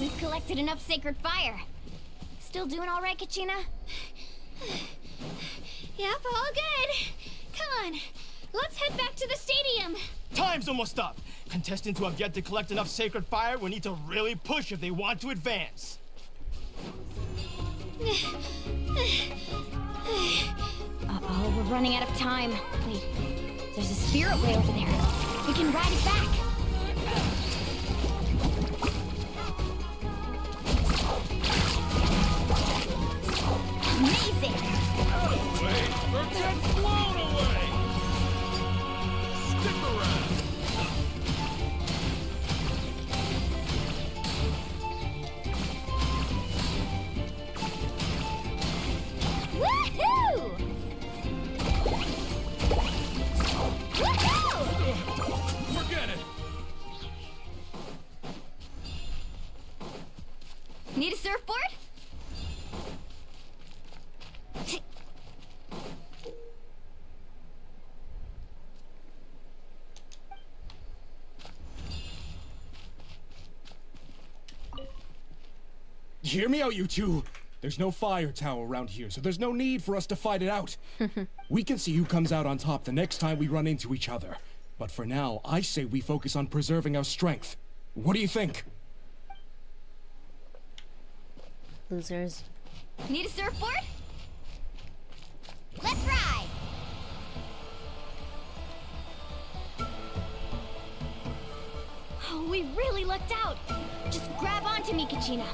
We've collected enough sacred fire. Still doing all right, Kachina? Yep, all good. Come on, let's head back to the stadium. Time's almost up. Contestants who have yet to collect enough sacred fire will need to really push if they want to advance. Uh-oh, we're running out of time. Wait, there's a spirit way over there. We can ride it back. Amazing! Or get blown away! Stick around! Woohoo! Woohoo! Forget it! Need a surfboard? Hear me out, you two. There's no fire tower around here, so there's no need for us to fight it out. We can see who comes out on top the next time we run into each other. But for now, I say we focus on preserving our strength. What do you think? Losers. Need a surfboard? Let's ride! Oh, we really lucked out. Just grab onto me, Kachina.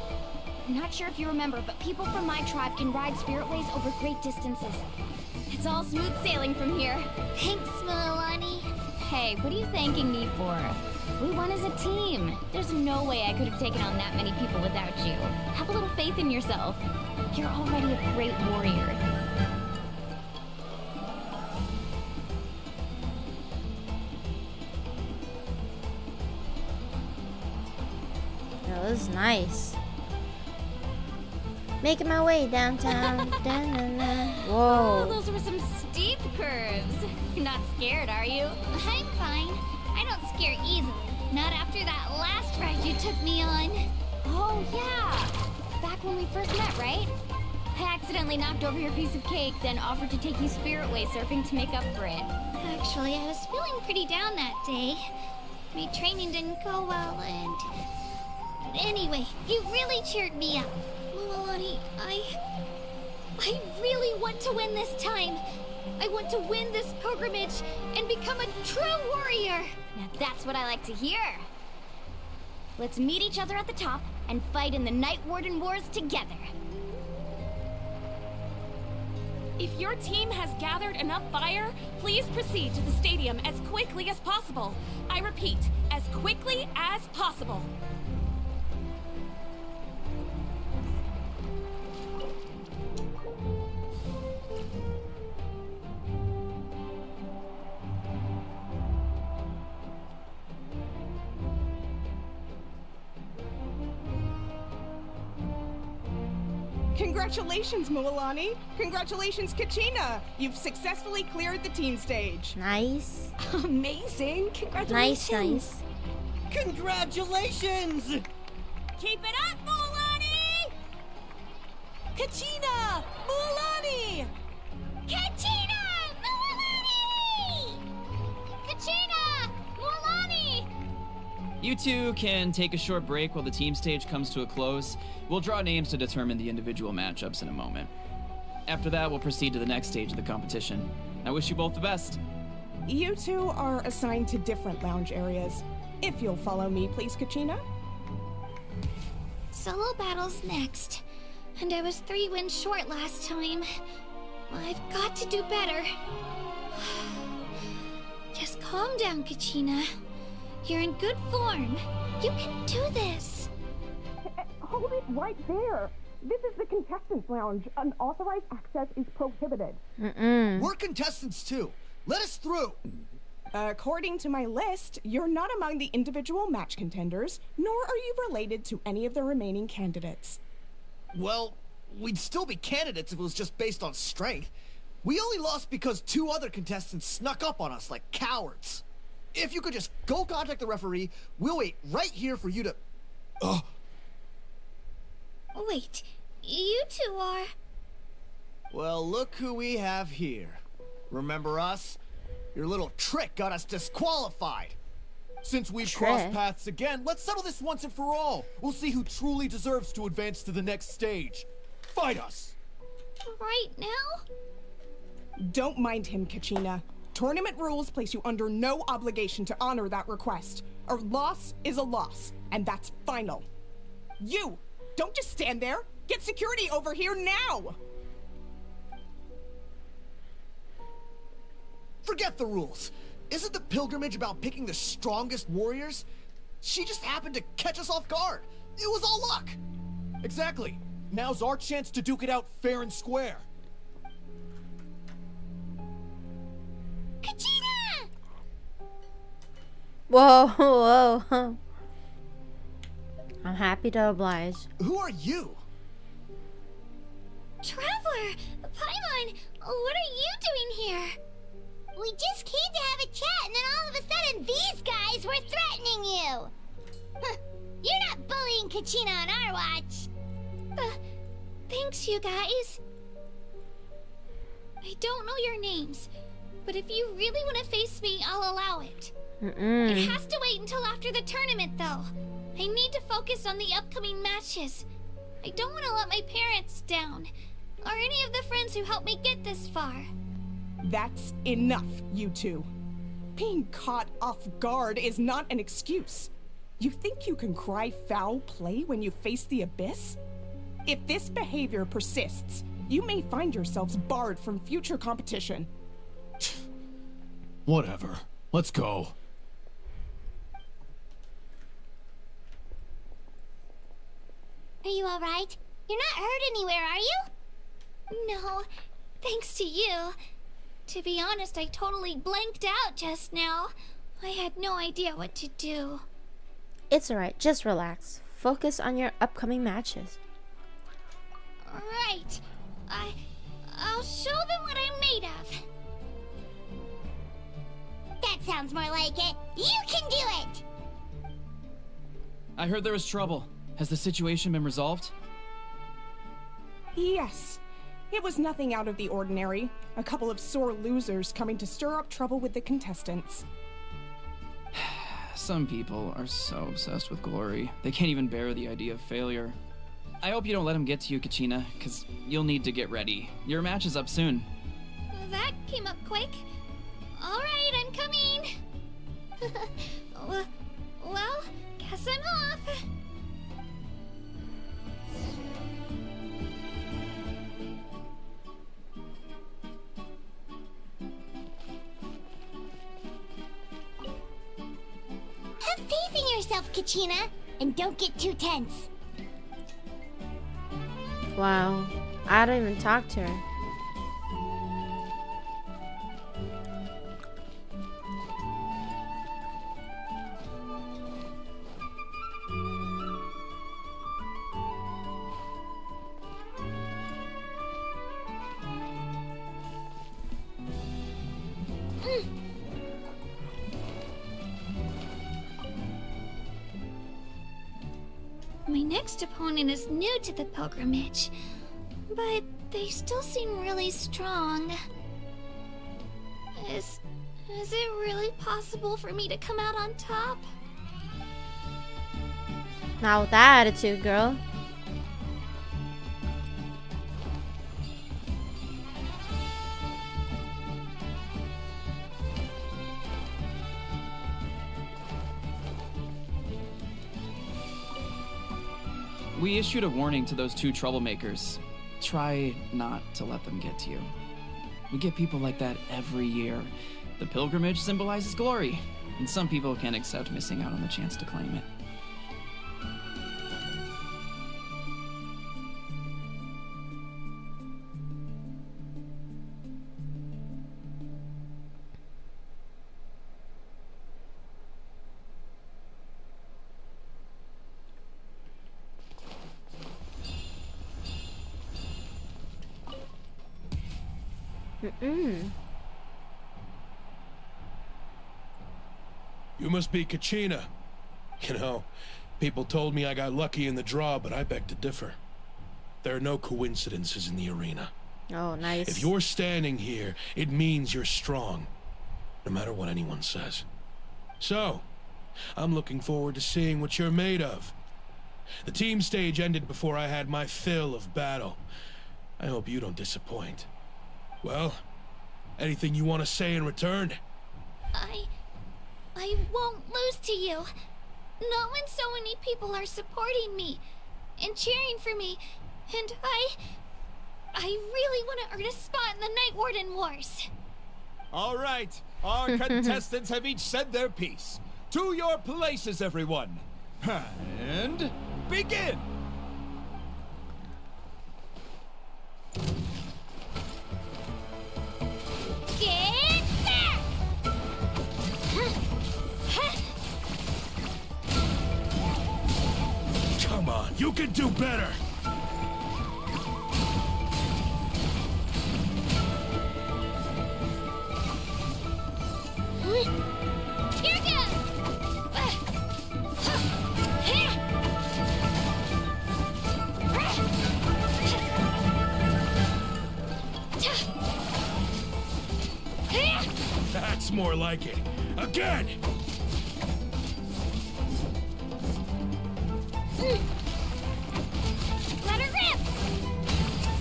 I'm not sure if you remember, but people from my tribe can ride spiritways over great distances. It's all smooth sailing from here. Thanks, Mualani. Hey, what are you thanking me for? We won as a team. There's no way I could have taken on that many people without you. Have a little faith in yourself. You're already a great warrior. That was nice. Making my way downtown. Whoa. Oh, those were some steep curves. You're not scared, are you? I'm fine. I don't scare easily. Not after that last ride you took me on. Oh, yeah. Back when we first met, right? I accidentally knocked over your piece of cake, then offered to take you spiritway surfing to make up for it. Actually, I was feeling pretty down that day. My training didn't go well, and... Anyway, you really cheered me up. Mualani, I really want to win this time. I want to win this pilgrimage and become a true warrior. Now that's what I like to hear. Let's meet each other at the top and fight in the Night Warden Wars together. If your team has gathered enough fire, please proceed to the stadium as quickly as possible. I repeat, as quickly as possible. Congratulations, Mualani. Congratulations, Kachina. You've successfully cleared the team stage. Nice. Amazing. Congratulations. Nice. Congratulations! Keep it up, Mualani! Kachina! Mualani! Kachina! Mualani! Kachina! Mualani! You two can take a short break while the team stage comes to a close. We'll draw names to determine the individual matchups in a moment. After that, we'll proceed to the next stage of the competition. I wish you both the best. You two are assigned to different lounge areas. If you'll follow me, please, Kachina. Solo battle's next. And I was 3 wins short last time. I've got to do better. Just calm down, Kachina. You're in good form. You can do this. Hold it right there. This is the contestants' lounge. Unauthorized access is prohibited. We're contestants too. Let us through. According to my list, you're not among the individual match contenders, nor are you related to any of the remaining candidates. Well, we'd still be candidates if it was just based on strength. We only lost because 2 other contestants snuck up on us like cowards. If you could just go contact the referee, we'll wait right here for you to... Wait, you two are... Well, look who we have here. Remember us? Your little trick got us disqualified. Since we've crossed paths again, let's settle this once and for all. We'll see who truly deserves to advance to the next stage. Fight us! Right now? Don't mind him, Kachina. Tournament rules place you under no obligation to honor that request. A loss is a loss, and that's final. You! Don't just stand there! Get security over here now! Forget the rules. Isn't the pilgrimage about picking the strongest warriors? She just happened to catch us off guard. It was all luck. Exactly. Now's our chance to duke it out fair and square. Kachina! Whoa. I'm happy to oblige. Who are you? Traveler! Paimon! What are you doing here? We just came to have a chat, and then all of a sudden, these guys were threatening you! Huh. You're not bullying Kachina on our watch! Thanks, you guys. I don't know your names, but if you really want to face me, I'll allow it. It has to wait until after the tournament, though. I need to focus on the upcoming matches. I don't want to let my parents down, or any of the friends who helped me get this far. That's enough, you two. Being caught off guard is not an excuse. You think you can cry foul play when you face the abyss? If this behavior persists, you may find yourselves barred from future competition. Whatever. Let's go. Are you alright? You're not hurt anywhere, are you? No, thanks to you. To be honest, I totally blanked out just now. I had no idea what to do. It's alright, just relax. Focus on your upcoming matches. Right. I'll show them what I'm made of. That sounds more like it. You can do it! I heard there was trouble. Has the situation been resolved? Yes. It was nothing out of the ordinary. A couple of sore losers coming to stir up trouble with the contestants. Some people are so obsessed with glory, they can't even bear the idea of failure. I hope you don't let him get to you, Kachina, because you'll need to get ready. Your match is up soon. That came up quick. Alright, I'm coming. Well, guess I'm off. Have faith in yourself, Kachina, and don't get too tense. Wow, I don't even talk to her. My next opponent is new to the pilgrimage, but they still seem really strong. Is it really possible for me to come out on top? Not with that attitude, girl. We issued a warning to those two troublemakers. Try not to let them get to you. We get people like that every year. The pilgrimage symbolizes glory, and some people can't accept missing out on the chance to claim it. You must be Kachina. You know, people told me I got lucky in the draw, but I beg to differ. There are no coincidences in the arena. Oh, nice. If you're standing here, it means you're strong, no matter what anyone says. So, I'm looking forward to seeing what you're made of. The team stage ended before I had my fill of battle. I hope you don't disappoint. Well, anything you want to say in return? I won't lose to you. Not when so many people are supporting me and cheering for me, and I really want to earn a spot in the Night Warden Wars. All right, our contestants have each said their piece. To your places, everyone. And begin! Get back! Come on, you can do better! Here goes! That's more like it. Again! Let her rip!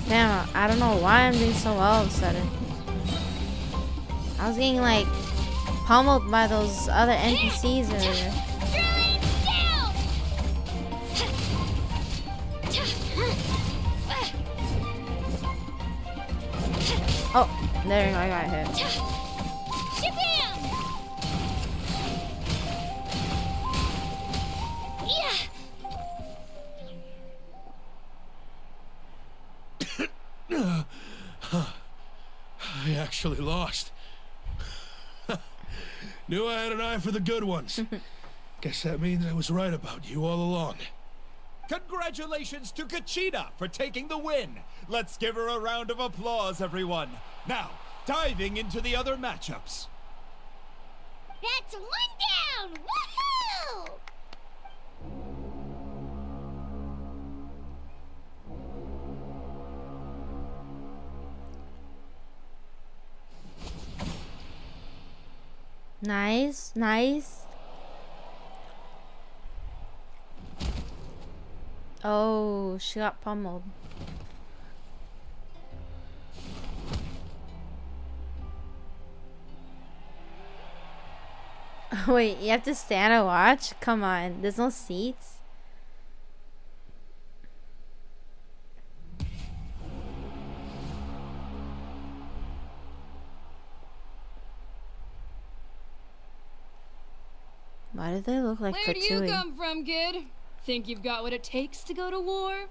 Damn, I don't know why I'm doing so well all of a sudden. I was getting like pummeled by those other NPCs earlier. Oh, there we go, I got hit. I actually lost. Knew I had an eye for the good ones. Guess that means I was right about you all along. Congratulations to Kachina for taking the win. Let's give her a round of applause, everyone. Now, diving into the other matchups. That's one down! Woohoo! Nice, nice. Oh, she got pummeled. Wait, you have to stand and watch? Come on, there's no seats. Why do they look like Where do you Fatui? come from, kid? Think you've got what it takes to go to war?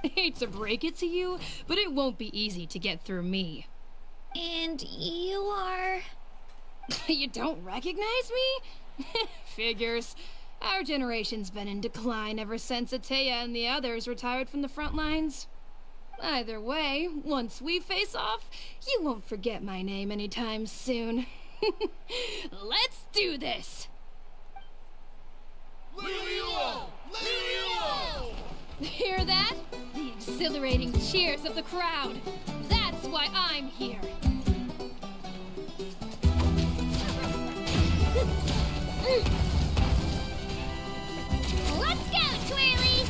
Hate to break it to you, but it won't be easy to get through me. And you are... You don't recognize me? Figures. Our generation's been in decline ever since Ateya and the others retired from the front lines. Either way, once we face off, you won't forget my name anytime soon. Let's do this! Hear that? The exhilarating cheers of the crowd. That's why I'm here. Let's go, Twirly!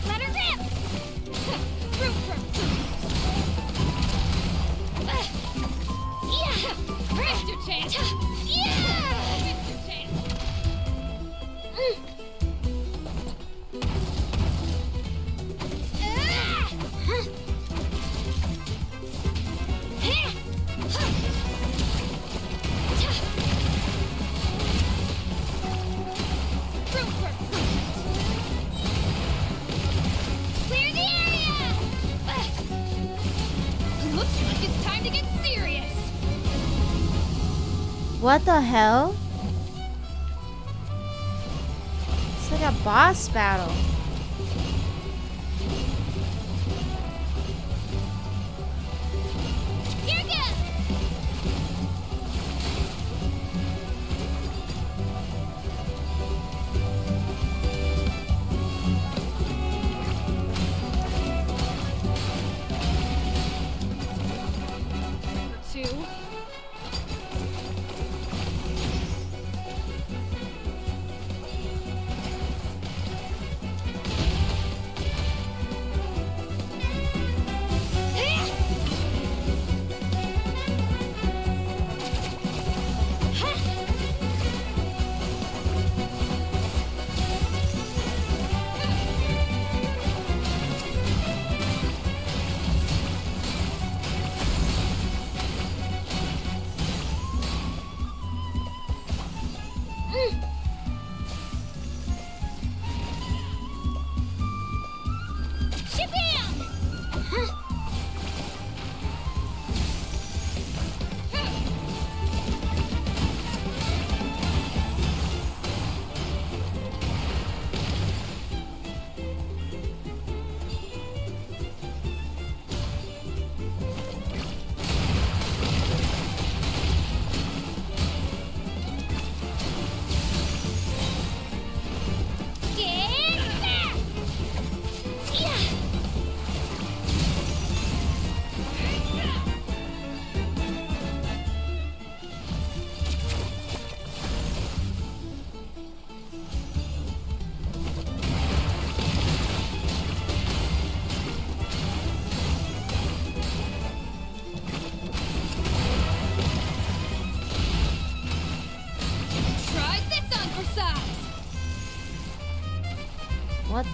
Let her rip! Rest your chance! Rest your chance! Clear the area! Looks like it's time to get serious! What the hell? It's like a boss battle. Here goes! Two.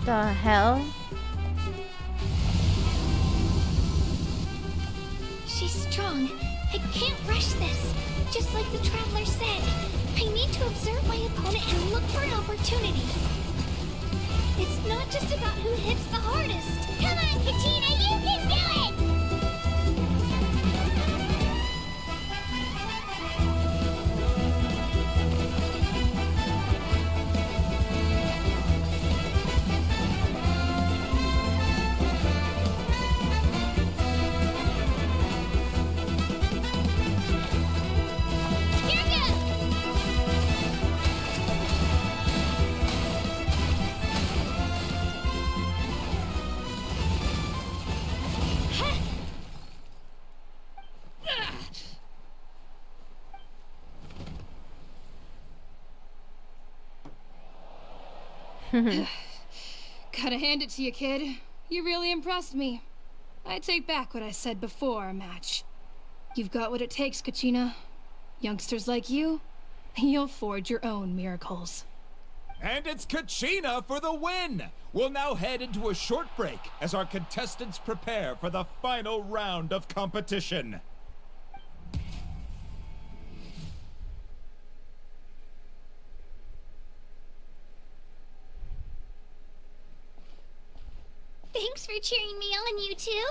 The hell? She's strong. I can't rush this. Just like the Traveler said, I need to observe my opponent and look for an opportunity. It's not just about who hits the hardest. Come on, Kachina, you can do it! Gotta hand it to you, kid. You really impressed me. I take back what I said before our match. You've got what it takes, Kachina. Youngsters like you, you'll forge your own miracles. And it's Kachina for the win! We'll now head into a short break as our contestants prepare for the final round of competition. Thanks for cheering me on, you two. You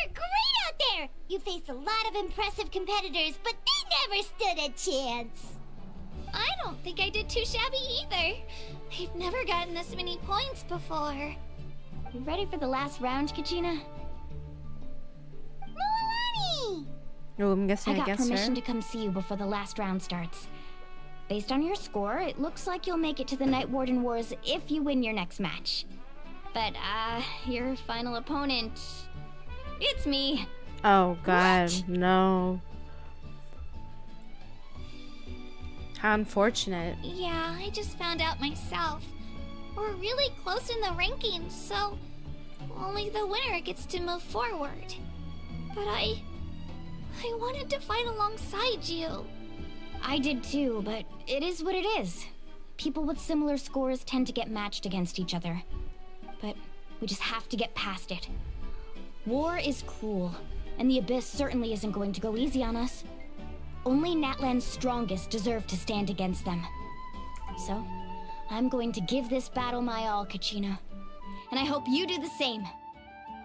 were great out there! You faced a lot of impressive competitors, but they never stood a chance. I don't think I did too shabby either. I've never gotten this many points before. You ready for the last round, Kachina? Milani! Oh, I'm guessing I got permission her. to come see you before the last round starts. Based on your score, it looks like you'll make it to the Night Warden Wars if you win your next match. But, your final opponent... It's me. Oh, God, What? no. How unfortunate. Yeah, I just found out myself. We're really close in the rankings, so only the winner gets to move forward. But I wanted to fight alongside you. I did too, but it is what it is. People with similar scores tend to get matched against each other. But we just have to get past it. War is cruel, and the Abyss certainly isn't going to go easy on us. Only Natlan's strongest deserve to stand against them. So, I'm going to give this battle my all, Kachina. And I hope you do the same.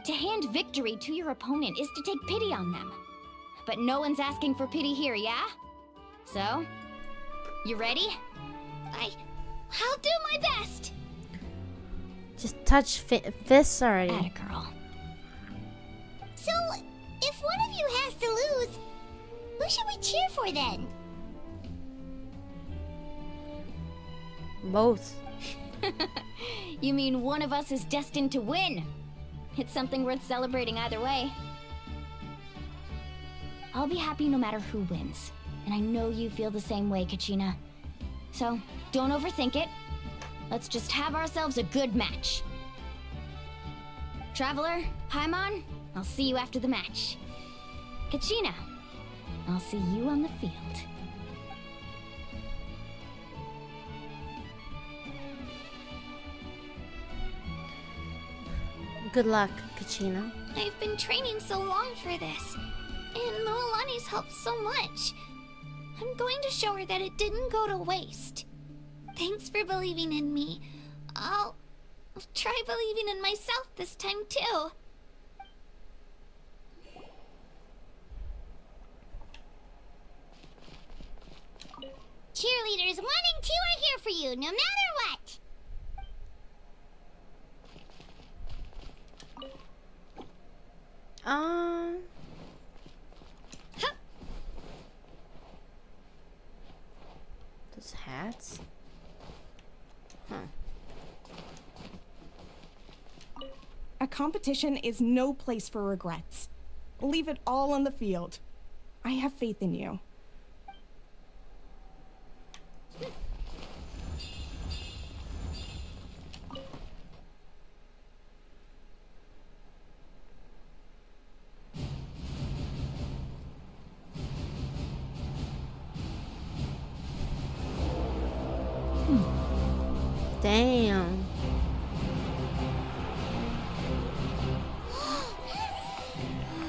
To hand victory to your opponent is to take pity on them. But no one's asking for pity here, yeah? So, you ready? I'll do my best. Just touch fists already. Atta girl. So, if one of you has to lose, who should we cheer for then? Both. You mean one of us is destined to win? It's something worth celebrating either way. I'll be happy no matter who wins. And I know you feel the same way, Kachina. So, don't overthink it. Let's just have ourselves a good match. Traveler, Paimon, I'll see you after the match. Kachina, I'll see you on the field. Good luck, Kachina. I've been training so long for this, and Moalani's helped so much. I'm going to show her that it didn't go to waste. Thanks for believing in me. I'll try believing in myself this time too. Cheerleaders 1 and 2 are here for you, no matter what. Those hats? Huh. A competition is no place for regrets. Leave it all on the field. I have faith in you. Damn.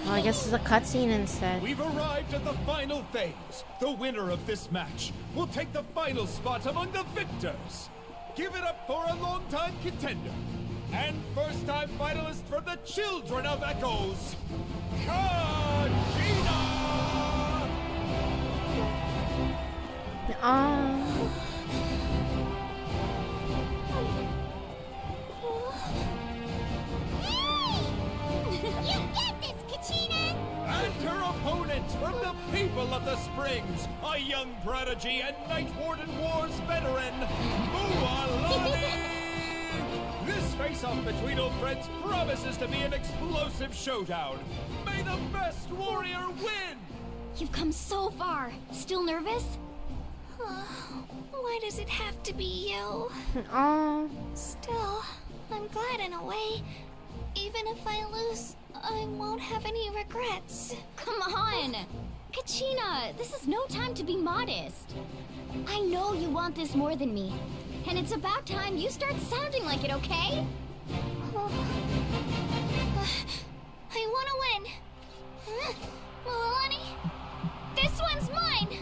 Well, I guess it's a cutscene instead. We've arrived at the final phase. The winner of this match will take the final spot among the victors. Give it up for a long-time contender and first-time finalist for the Children of Echoes, Kachina! You get this, Kachina! And her opponent from the people of the Springs, a young prodigy and Night Warden Wars veteran, Mualani! This face-off between old friends promises to be an explosive showdown. May the best warrior win! You've come so far. Still nervous? Why does it have to be you? Oh. Still, I'm glad in a way. Even if I lose, I won't have any regrets. Come on! Kachina, this is no time to be modest. I know you want this more than me. And it's about time you start sounding like it, okay? I want to win. Mualani, this one's mine.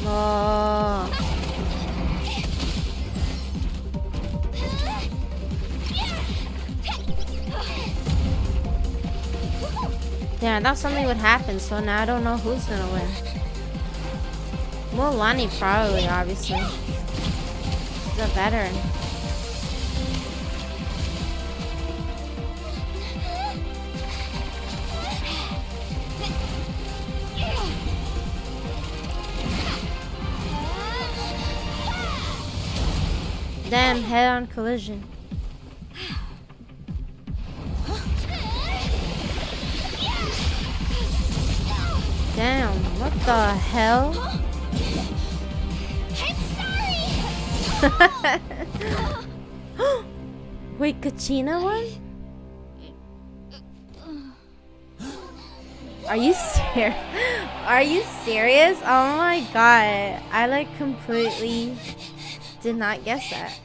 Oh. Yeah, I thought something would happen, so now I don't know who's gonna win. Mualani probably, obviously. She's a veteran. Damn, head-on collision. Damn, what the hell? I'm sorry. Wait, Kachina won? Are you serious? Are you serious? Oh my god. I like completely did not guess that.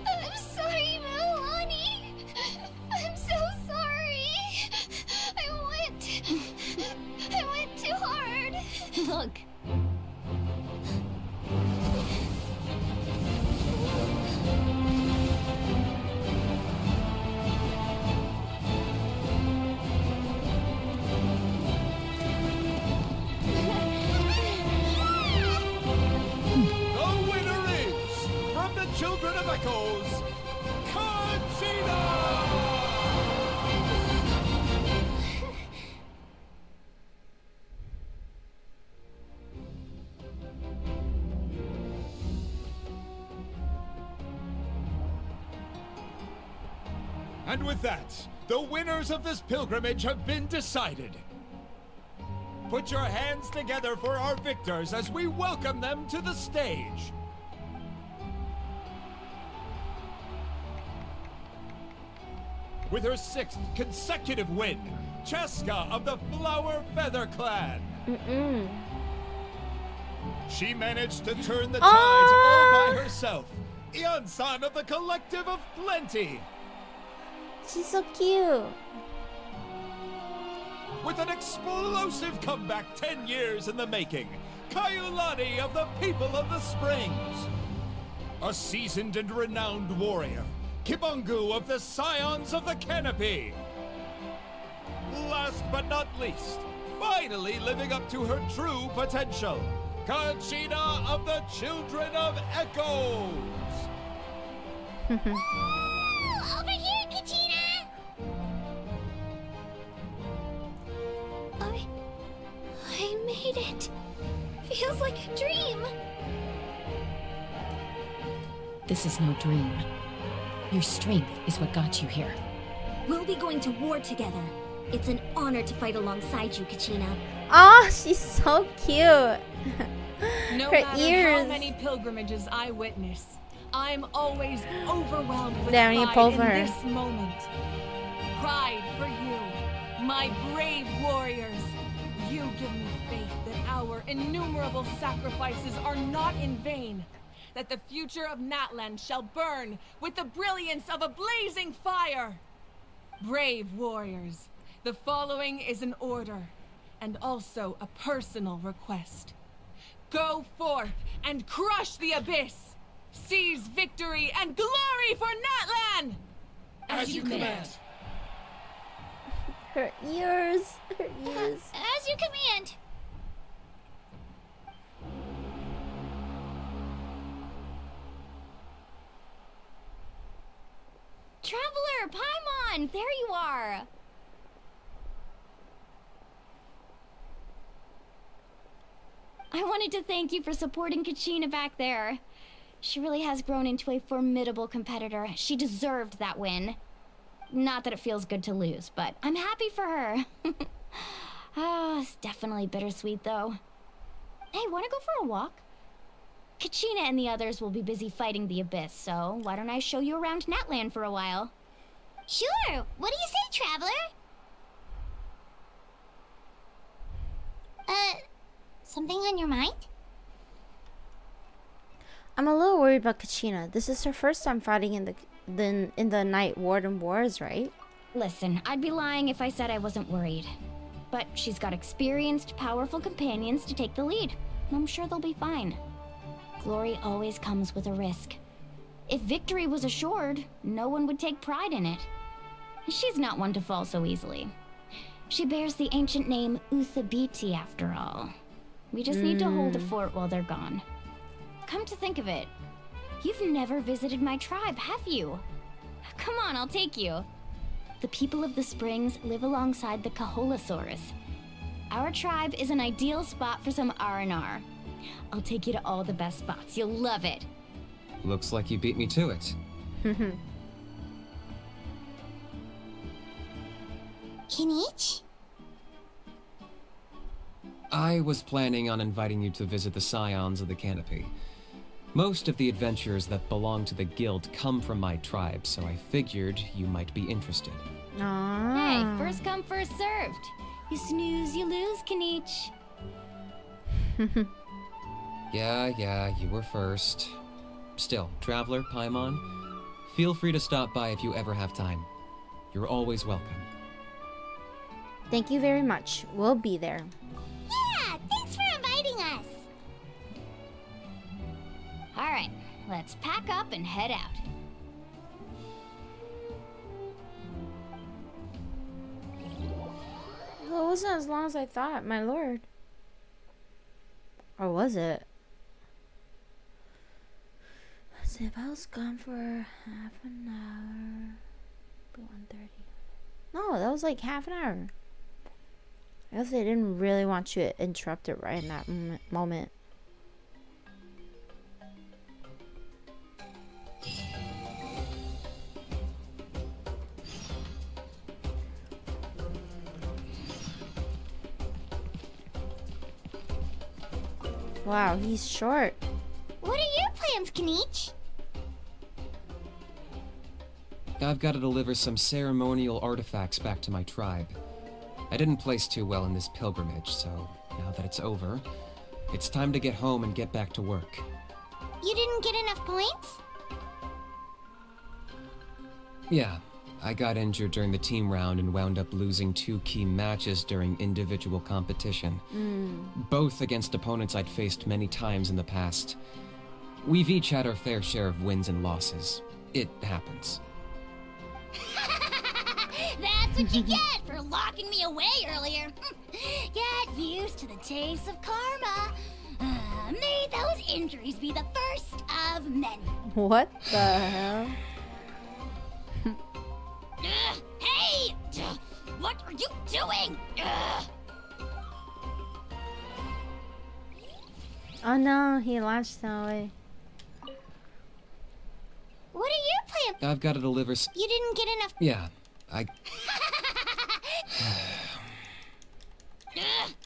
I'm sorry, Mualani. I'm so sorry. I went too hard. Look. The winner is, from the Children of Echoes, Kachina! And with that, the winners of this pilgrimage have been decided. Put your hands together for our victors as we welcome them to the stage. With her 6th consecutive win, Cheska of the Flower Feather Clan. She managed to turn the tides all by herself. Ian-san of the Collective of Plenty. She's so cute. With an explosive comeback 10 years in the making, Kayulani of the People of the Springs. A seasoned and renowned warrior, Kibungu of the Scions of the Canopy. Last but not least, finally living up to her true potential, Kachina of the Children of Echoes. Over here, Kachina! I made it. Feels like a dream. This is no dream. Your strength is what got you here. We'll be going to war together. It's an honor to fight alongside you, Kachina. Oh, she's so cute. No Her matter ears. how many pilgrimages I witness, I'm always overwhelmed with There, you pride pull in for her. this moment. Pride for you, my brave warriors. You give me faith that our innumerable sacrifices are not in vain, that the future of Natlan shall burn with the brilliance of a blazing fire. Brave warriors, the following is an order, and also a personal request. Go forth and crush the abyss! Seize victory and glory for Natlan! As you command. Her ears. Her ears. As you command. Traveler, Paimon, there you are. I wanted to thank you for supporting Kachina back there. She really has grown into a formidable competitor. She deserved that win. Not that it feels good to lose, but I'm happy for her. It's definitely bittersweet, though. Hey, wanna go for a walk? Kachina and the others will be busy fighting the Abyss, so why don't I show you around Natlan for a while? Sure. What do you say, traveler? Something on your mind? I'm a little worried about Kachina. This is her first time fighting in the Night Warden Wars, right? Listen, I'd be lying if I said I wasn't worried. But she's got experienced, powerful companions to take the lead. I'm sure they'll be fine. Glory always comes with a risk. If victory was assured, no one would take pride in it. She's not one to fall so easily. She bears the ancient name Uthabiti, after all. We just need to hold the fort while they're gone. Come to think of it, you've never visited my tribe, have you? Come on, I'll take you. The people of the Springs live alongside the Kaholasaurus. Our tribe is an ideal spot for some R&R. I'll take you to all the best spots. You'll love it. Looks like you beat me to it. Kinich? I was planning on inviting you to visit the Scions of the Canopy. Most of the adventurers that belong to the guild come from my tribe, so I figured you might be interested. Hey, first come, first served. You snooze, you lose, Kinich. Yeah, you were first. Still, Traveler, Paimon, feel free to stop by if you ever have time. You're always welcome. Thank you very much. We'll be there. Yeah, thanks for inviting us. All right, let's pack up and head out. Well, it wasn't as long as I thought, my lord. Or was it? Let's see, if I was gone for half an hour, 1:30. No, that was like half an hour. I guess they didn't really want you to interrupt it right in that moment. Wow, he's short. What are your plans, Kinich? I've got to deliver some ceremonial artifacts back to my tribe. I didn't place too well in this pilgrimage, so now that it's over, it's time to get home and get back to work. You didn't get enough points? Yeah, I got injured during the team round and wound up losing 2 key matches during individual competition. Both against opponents I'd faced many times in the past. We've each had our fair share of wins and losses. It happens. That's what you get for locking me away earlier. Get used to the taste of karma. May those injuries be the first of many. What the hell? Hey! What are you doing? Oh no, he latched away. What are your plans? I've got to deliver You didn't get enough. Yeah,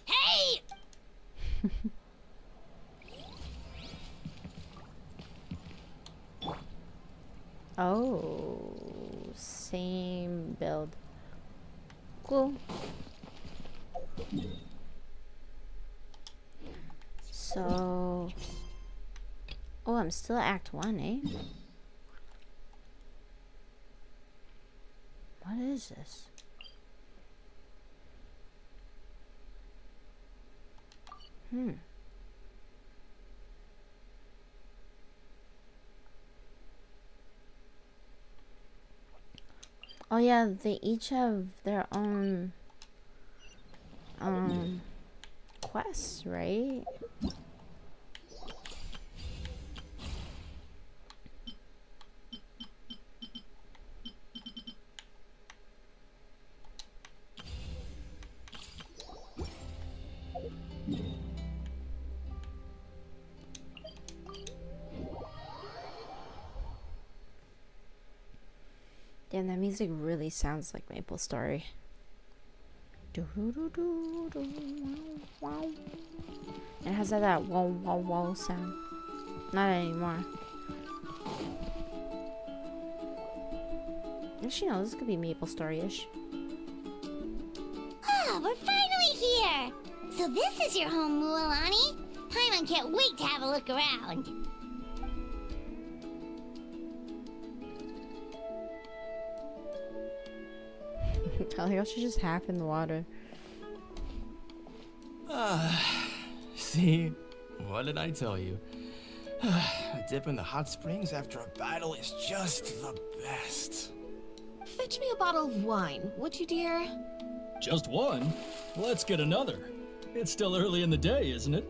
Hey! Oh, same build. Cool. So, oh, I'm still at Act 1, eh? What is this? Oh yeah, they each have their own quests, right? Damn, that music really sounds like Maple Story. It has that wow wow wow sound. Not anymore. Actually, no, this could be Maple Story-ish. Ah, we're finally here! So this is your home, Mualani? Paimon can't wait to have a look around. I like how she's just half in the water. See? What did I tell you? A dip in the hot springs after a battle is just the best. Fetch me a bottle of wine, would you, dear? Just one? Let's get another. It's still early in the day, isn't it?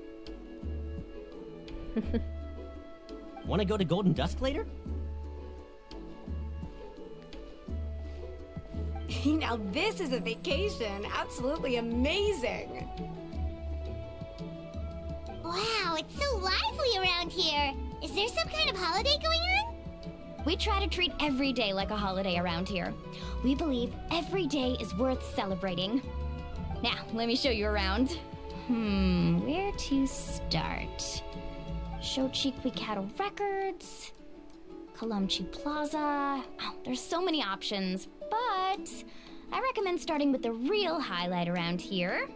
Want to go to Golden Dusk later? Now this is a vacation. Absolutely amazing. Wow, it's so lively around here. Is there some kind of holiday going on? We try to treat every day like a holiday around here. We believe every day is worth celebrating. Now, let me show you around. Where to start? Shochiqui Cattle Records, Kalamchi Plaza. Oh, there's so many options, but I recommend starting with the real highlight around here.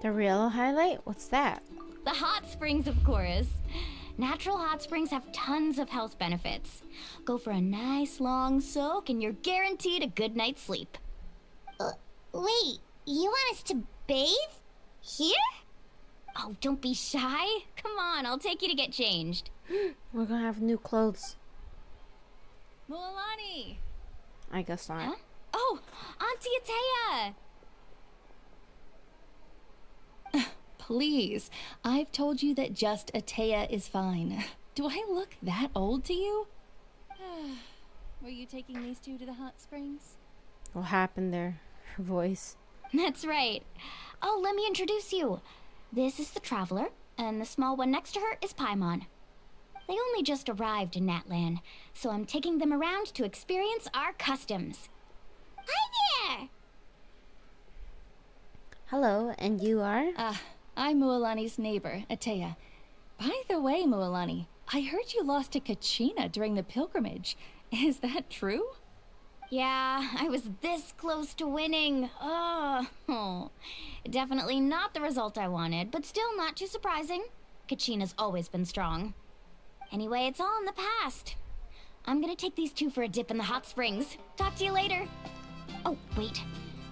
The real highlight? What's that? The hot springs, of course. Natural hot springs have tons of health benefits. Go for a nice long soak and you're guaranteed a good night's sleep. Wait, you want us to bathe? Here? Oh, don't be shy. Come on, I'll take you to get changed. We're gonna have new clothes. Mualani! I guess not. Huh? Oh, Auntie Atea! Please, I've told you that just Atea is fine. Do I look that old to you? Were you taking these two to the hot springs? What happened there? Her voice. That's right. Oh, let me introduce you. This is the Traveler, and the small one next to her is Paimon. They only just arrived in Natlan, so I'm taking them around to experience our customs. Hi there! Hello, and you are? I'm Mualani's neighbor, Atea. By the way, Mualani, I heard you lost to Kachina during the pilgrimage. Is that true? Yeah, I was this close to winning. Oh, definitely not the result I wanted, but still not too surprising. Kachina's always been strong. Anyway, it's all in the past. I'm gonna take these two for a dip in the hot springs. Talk to you later. Oh, wait.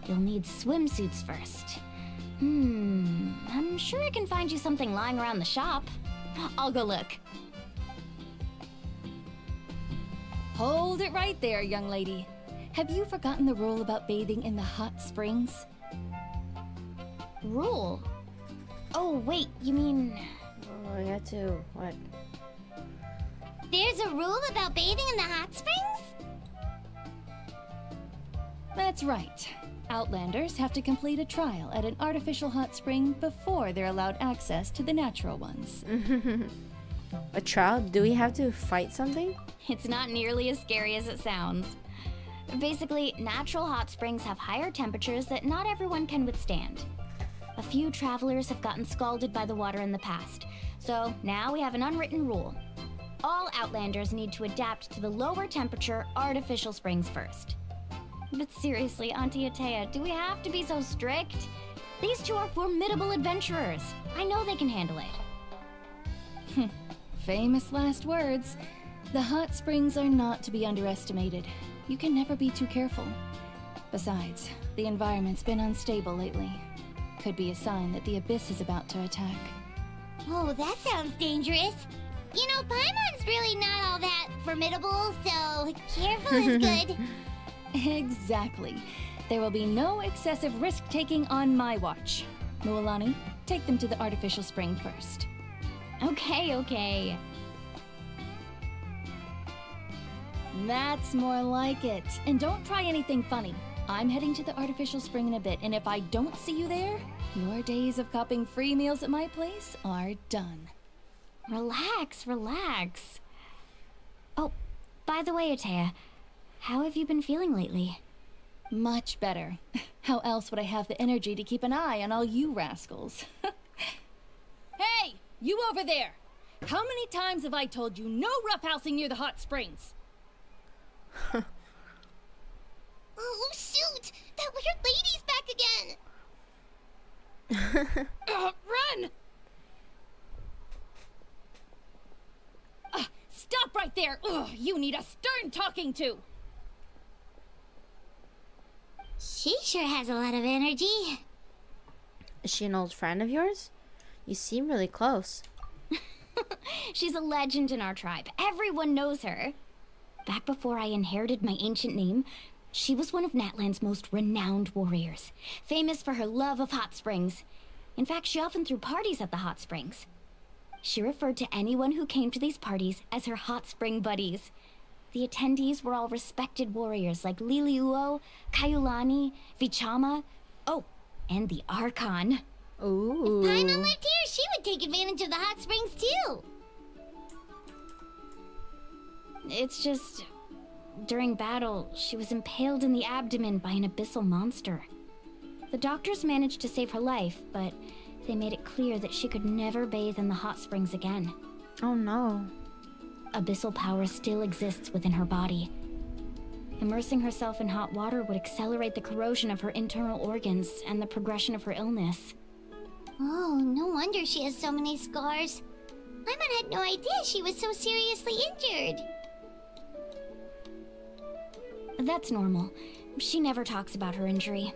You'll need swimsuits first. I'm sure I can find you something lying around the shop. I'll go look. Hold it right there, young lady. Have you forgotten the rule about bathing in the hot springs? Rule? Oh, wait, you mean... Oh, yeah, too. What? There's a rule about bathing in the hot springs? That's right. Outlanders have to complete a trial at an artificial hot spring before they're allowed access to the natural ones. A trial? Do we have to fight something? It's not nearly as scary as it sounds. Basically, natural hot springs have higher temperatures that not everyone can withstand. A few travelers have gotten scalded by the water in the past, so now we have an unwritten rule. All Outlanders need to adapt to the lower temperature artificial springs first. But seriously, Auntie Atea, do we have to be so strict? These two are formidable adventurers. I know they can handle it. Famous last words. The hot springs are not to be underestimated. You can never be too careful. Besides, the environment's been unstable lately. Could be a sign that the abyss is about to attack. Oh, that sounds dangerous. You know, Paimon's really not all that formidable, so careful is good. Exactly. There will be no excessive risk-taking on my watch. Mualani, take them to the artificial spring first. Okay. That's more like it. And don't try anything funny. I'm heading to the artificial spring in a bit, and if I don't see you there, your days of copping free meals at my place are done. Relax. Oh, by the way, Atea, how have you been feeling lately? Much better. How else would I have the energy to keep an eye on all you rascals? Hey, you over there! How many times have I told you no roughhousing near the hot springs? Oh, shoot! That weird lady's back again! Run! Stop right there! Ugh, you need a stern talking to! She sure has a lot of energy. Is she an old friend of yours? You seem really close. She's a legend in our tribe. Everyone knows her. Back before I inherited my ancient name, she was one of Natlan's most renowned warriors, famous for her love of hot springs. In fact, she often threw parties at the hot springs. She referred to anyone who came to these parties as her hot spring buddies. The attendees were all respected warriors like Liliuo, Kaiulani, Vichama, oh, and the Archon. Ooh. If Paimon lived here, she would take advantage of the hot springs too. It's just, during battle, she was impaled in the abdomen by an abyssal monster. The doctors managed to save her life, but they made it clear that she could never bathe in the hot springs again. Oh no. Abyssal power still exists within her body. Immersing herself in hot water would accelerate the corrosion of her internal organs and the progression of her illness. Oh, no wonder she has so many scars. Paimon had no idea she was so seriously injured. That's normal. She never talks about her injury.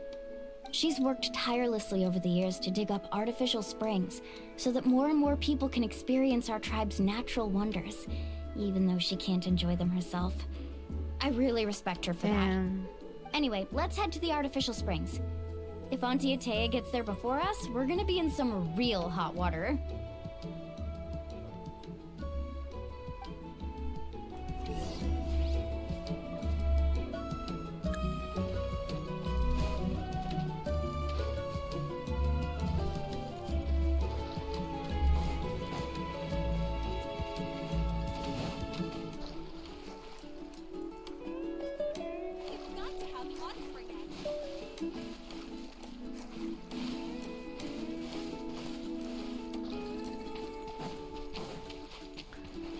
She's worked tirelessly over the years to dig up artificial springs so that more and more people can experience our tribe's natural wonders, even though she can't enjoy them herself. I really respect her for that. Anyway, let's head to the artificial springs. If Auntie Atea gets there before us, we're gonna be in some real hot water.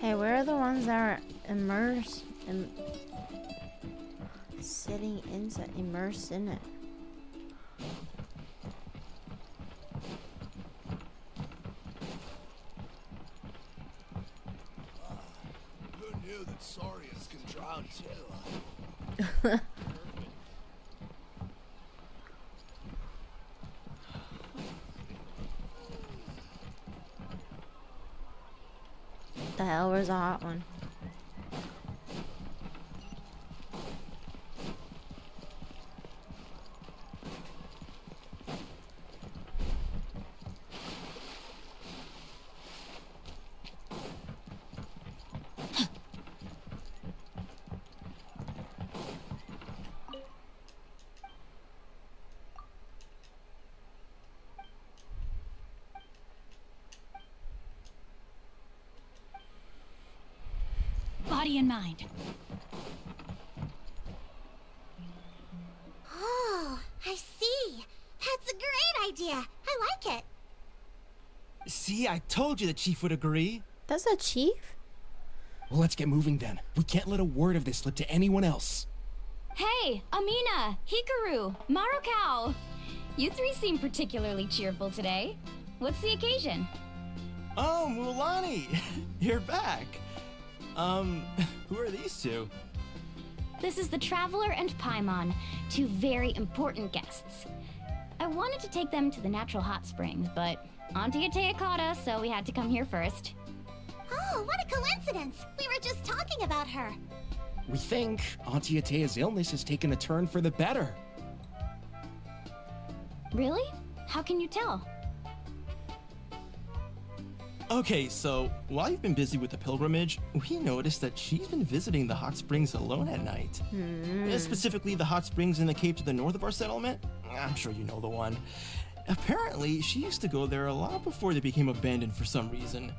Hey, where are the ones that are immersed in sitting inside, immersed in it? Who knew that Saurians can drown too? The hell, where's the hot one? Body and mind. Oh, I see. That's a great idea. I like it. See, I told you the chief would agree. That's a chief? Well, let's get moving then. We can't let a word of this slip to anyone else. Hey, Amina, Hikaru, Marukau. You three seem particularly cheerful today. What's the occasion? Oh, Mulani, you're back. Who are these two? This is the Traveler and Paimon, two very important guests. I wanted to take them to the natural hot springs, but Auntie Atea caught us, so we had to come here first. Oh, what a coincidence! We were just talking about her. We think Auntie Atea's illness has taken a turn for the better. Really? How can you tell? Okay, so while you've been busy with the pilgrimage, we noticed that she's been visiting the hot springs alone at night. Specifically, the hot springs in the cave to the north of our settlement. I'm sure you know the one. Apparently, she used to go there a lot before they became abandoned for some reason.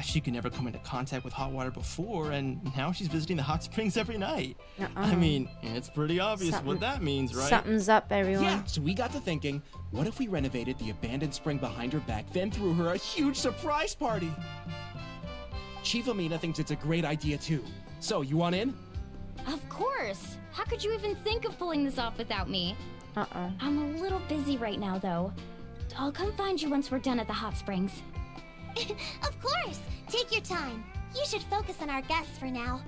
She could never come into contact with hot water before, and now she's visiting the hot springs every night. I mean, it's pretty obvious what that means, right? Something's up, everyone. Yeah, so we got to thinking, what if we renovated the abandoned spring behind her back, then threw her a huge surprise party? Chief Amina thinks it's a great idea too. So, you want in? Of course! How could you even think of pulling this off without me? I'm a little busy right now, though. I'll come find you once we're done at the hot springs. Of course! Take your time. You should focus on our guests for now.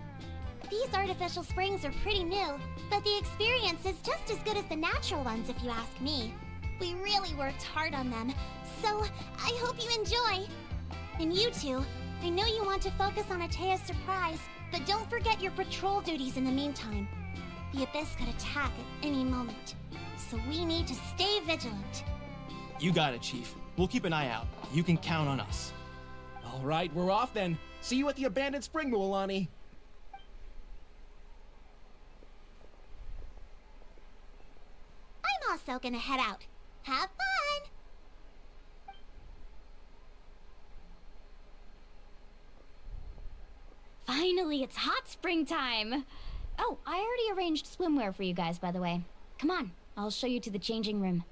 These artificial springs are pretty new, but the experience is just as good as the natural ones if you ask me. We really worked hard on them, so I hope you enjoy. And you two, I know you want to focus on Atea's surprise, but don't forget your patrol duties in the meantime. The Abyss could attack at any moment, so we need to stay vigilant. You got it, Chief. We'll keep an eye out. You can count on us. All right, we're off then. See you at the abandoned spring, Mulani. I'm also gonna head out. Have fun! Finally, it's hot spring time! Oh, I already arranged swimwear for you guys, by the way. Come on, I'll show you to the changing room.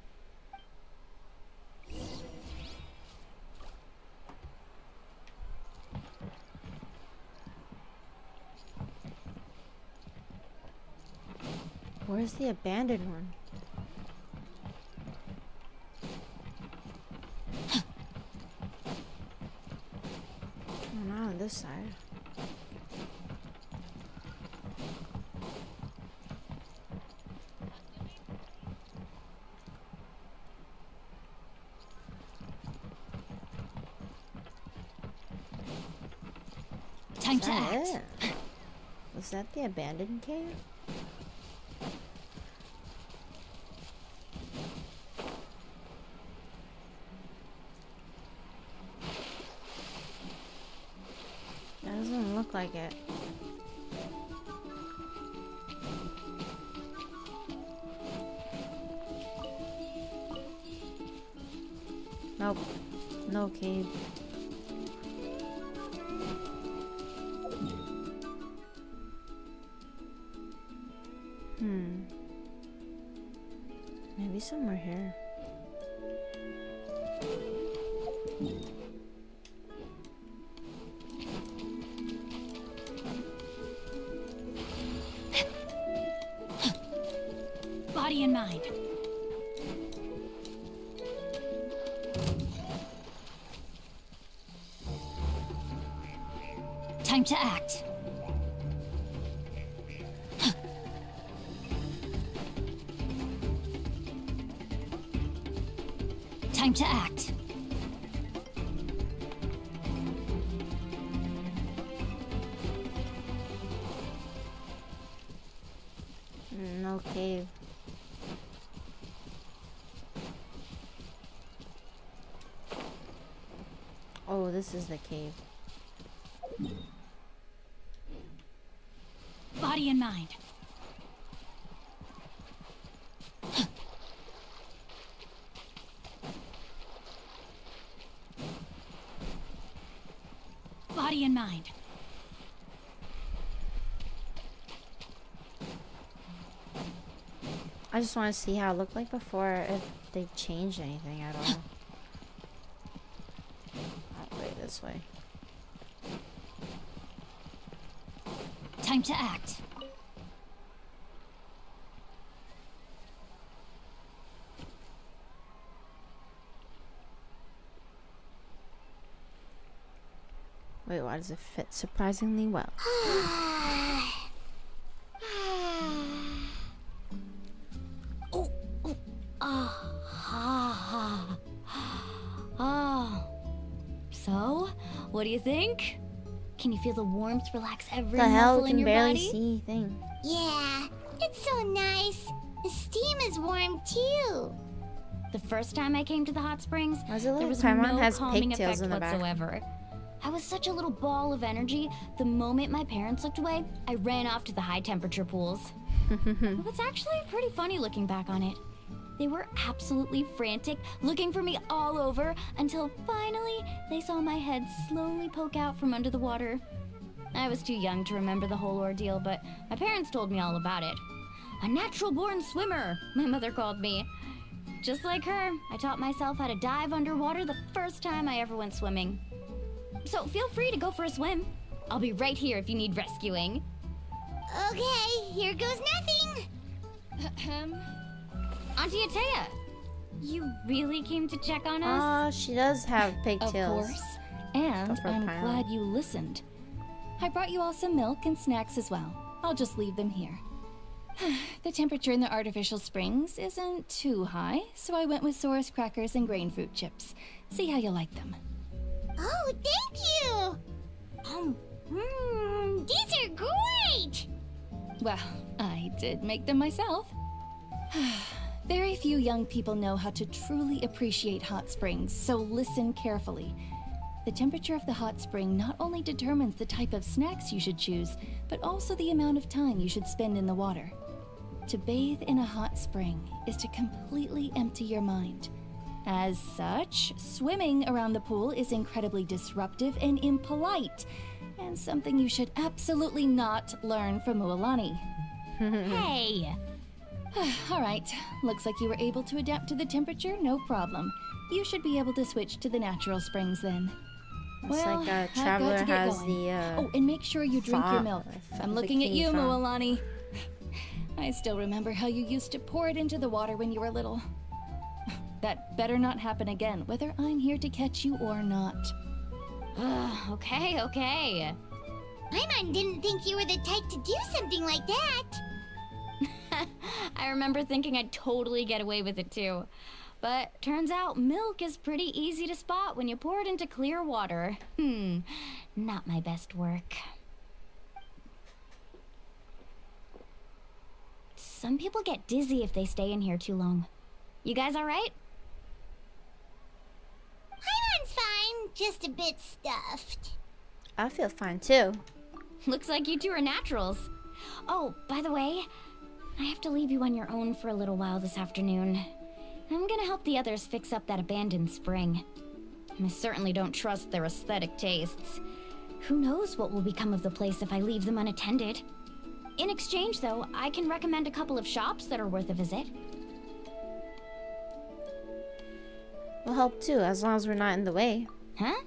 Where's the abandoned one? Oh, not on this side. Time to act. Was that the abandoned cave? That doesn't look like it. Nope. No cave. Maybe somewhere here. Body and mind. Time to act. Time to act. No cave. Oh, this is the cave. Body and mind. Body and mind. I just want to see how it looked like before, if they changed anything at all. Oh, wait, this way. Time to act. Wait, why does it fit surprisingly well? So, what do you think? Can you feel the warmth relax every The hell, muscle we in can your barely body? see anything. Yeah, it's so nice. The steam is warm too. The first time I came to the hot springs, Why is it there like was Paimon no has calming pigtails effect in the back? whatsoever. I was such a little ball of energy. The moment my parents looked away, I ran off to the high temperature pools. It was actually pretty funny looking back on it. They were absolutely frantic, looking for me all over, until finally they saw my head slowly poke out from under the water. I was too young to remember the whole ordeal, but my parents told me all about it. A natural-born swimmer, my mother called me. Just like her, I taught myself how to dive underwater the first time I ever went swimming. So feel free to go for a swim. I'll be right here if you need rescuing. Okay, here goes nothing. Auntie Atea, you really came to check on us? She does have pigtails. Of course. And For I'm Paimon. glad you listened. I brought you all some milk and snacks as well. I'll just leave them here. The temperature in the artificial springs isn't too high, so I went with Saurus crackers and grain fruit chips. See how you like them. Oh, thank you. These are great. Well, I did make them myself. Very few young people know how to truly appreciate hot springs, so listen carefully. The temperature of the hot spring not only determines the type of snacks you should choose, but also the amount of time you should spend in the water. To bathe in a hot spring is to completely empty your mind. As such, swimming around the pool is incredibly disruptive and impolite, and something you should absolutely not learn from Mualani. Hey! All right, looks like you were able to adapt to the temperature, no problem. You should be able to switch to the natural springs then. It's Well, like I've got Traveler to get has going. the, Oh, and make sure you drink your font, milk. the I'm looking at you, bikini font. Mualani. I still remember how you used to pour it into the water when you were little. That better not happen again, whether I'm here to catch you or not. Okay. Paimon didn't think you were the type to do something like that. I remember thinking I'd totally get away with it too. But turns out milk is pretty easy to spot when you pour it into clear water. Not my best work. Some people get dizzy if they stay in here too long. You guys all right? Paimon's fine, just a bit stuffed. I feel fine too. Looks like you two are naturals. Oh, by the way, I have to leave you on your own for a little while this afternoon. I'm gonna help the others fix up that abandoned spring. I certainly don't trust their aesthetic tastes. Who knows what will become of the place if I leave them unattended. In exchange, though, I can recommend a couple of shops that are worth a visit. We'll help too, as long as we're not in the way. Huh?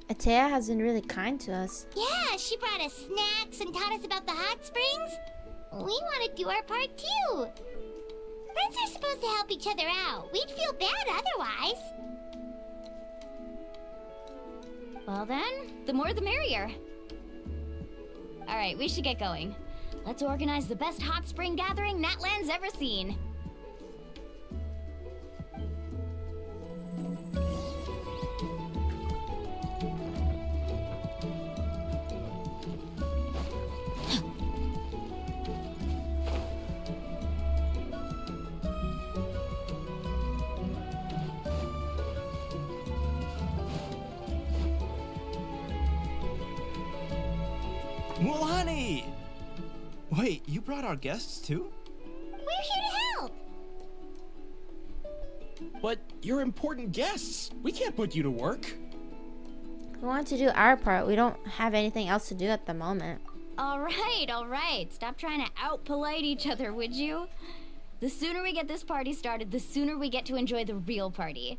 Atea has been really kind to us. Yeah, she brought us snacks and taught us about the hot springs. We want to do our part too. Friends are supposed to help each other out. We'd feel bad otherwise. Well then, the more the merrier. Alright, we should get going. Let's organize the best hot spring gathering Natlan's ever seen. Mualani! Wait, you brought our guests too? We're here to help. But you're important guests. We can't put you to work. We want to do our part. We don't have anything else to do at the moment. Alright. Stop trying to out-polite each other, would you? The sooner we get this party started, the sooner we get to enjoy the real party.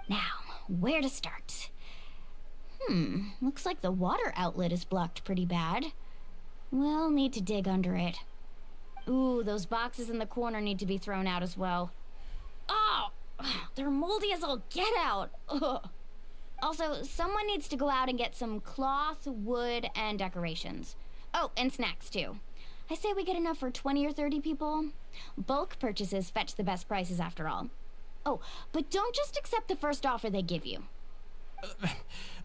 Now, where to start? Looks like the water outlet is blocked pretty bad. We'll need to dig under it. Ooh, those boxes in the corner need to be thrown out as well. Oh! They're moldy as all get out! Ugh. Also, someone needs to go out and get some cloth, wood, and decorations. Oh, and snacks too. I say we get enough for 20 or 30 people. Bulk purchases fetch the best prices after all. Oh, but don't just accept the first offer they give you.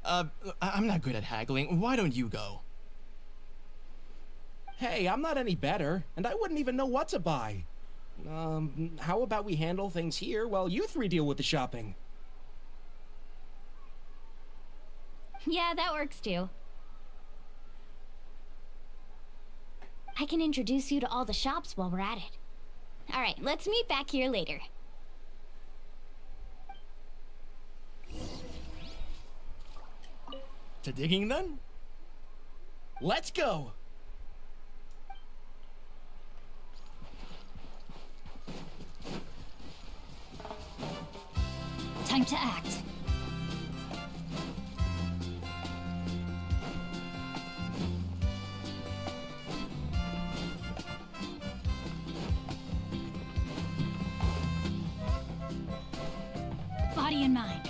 I'm not good at haggling. Why don't you go? Hey, I'm not any better, and I wouldn't even know what to buy. How about we handle things here while you three deal with the shopping? Yeah, that works too. I can introduce you to all the shops while we're at it. Alright, let's meet back here later. To digging then? Let's go! Time to act. Body and mind.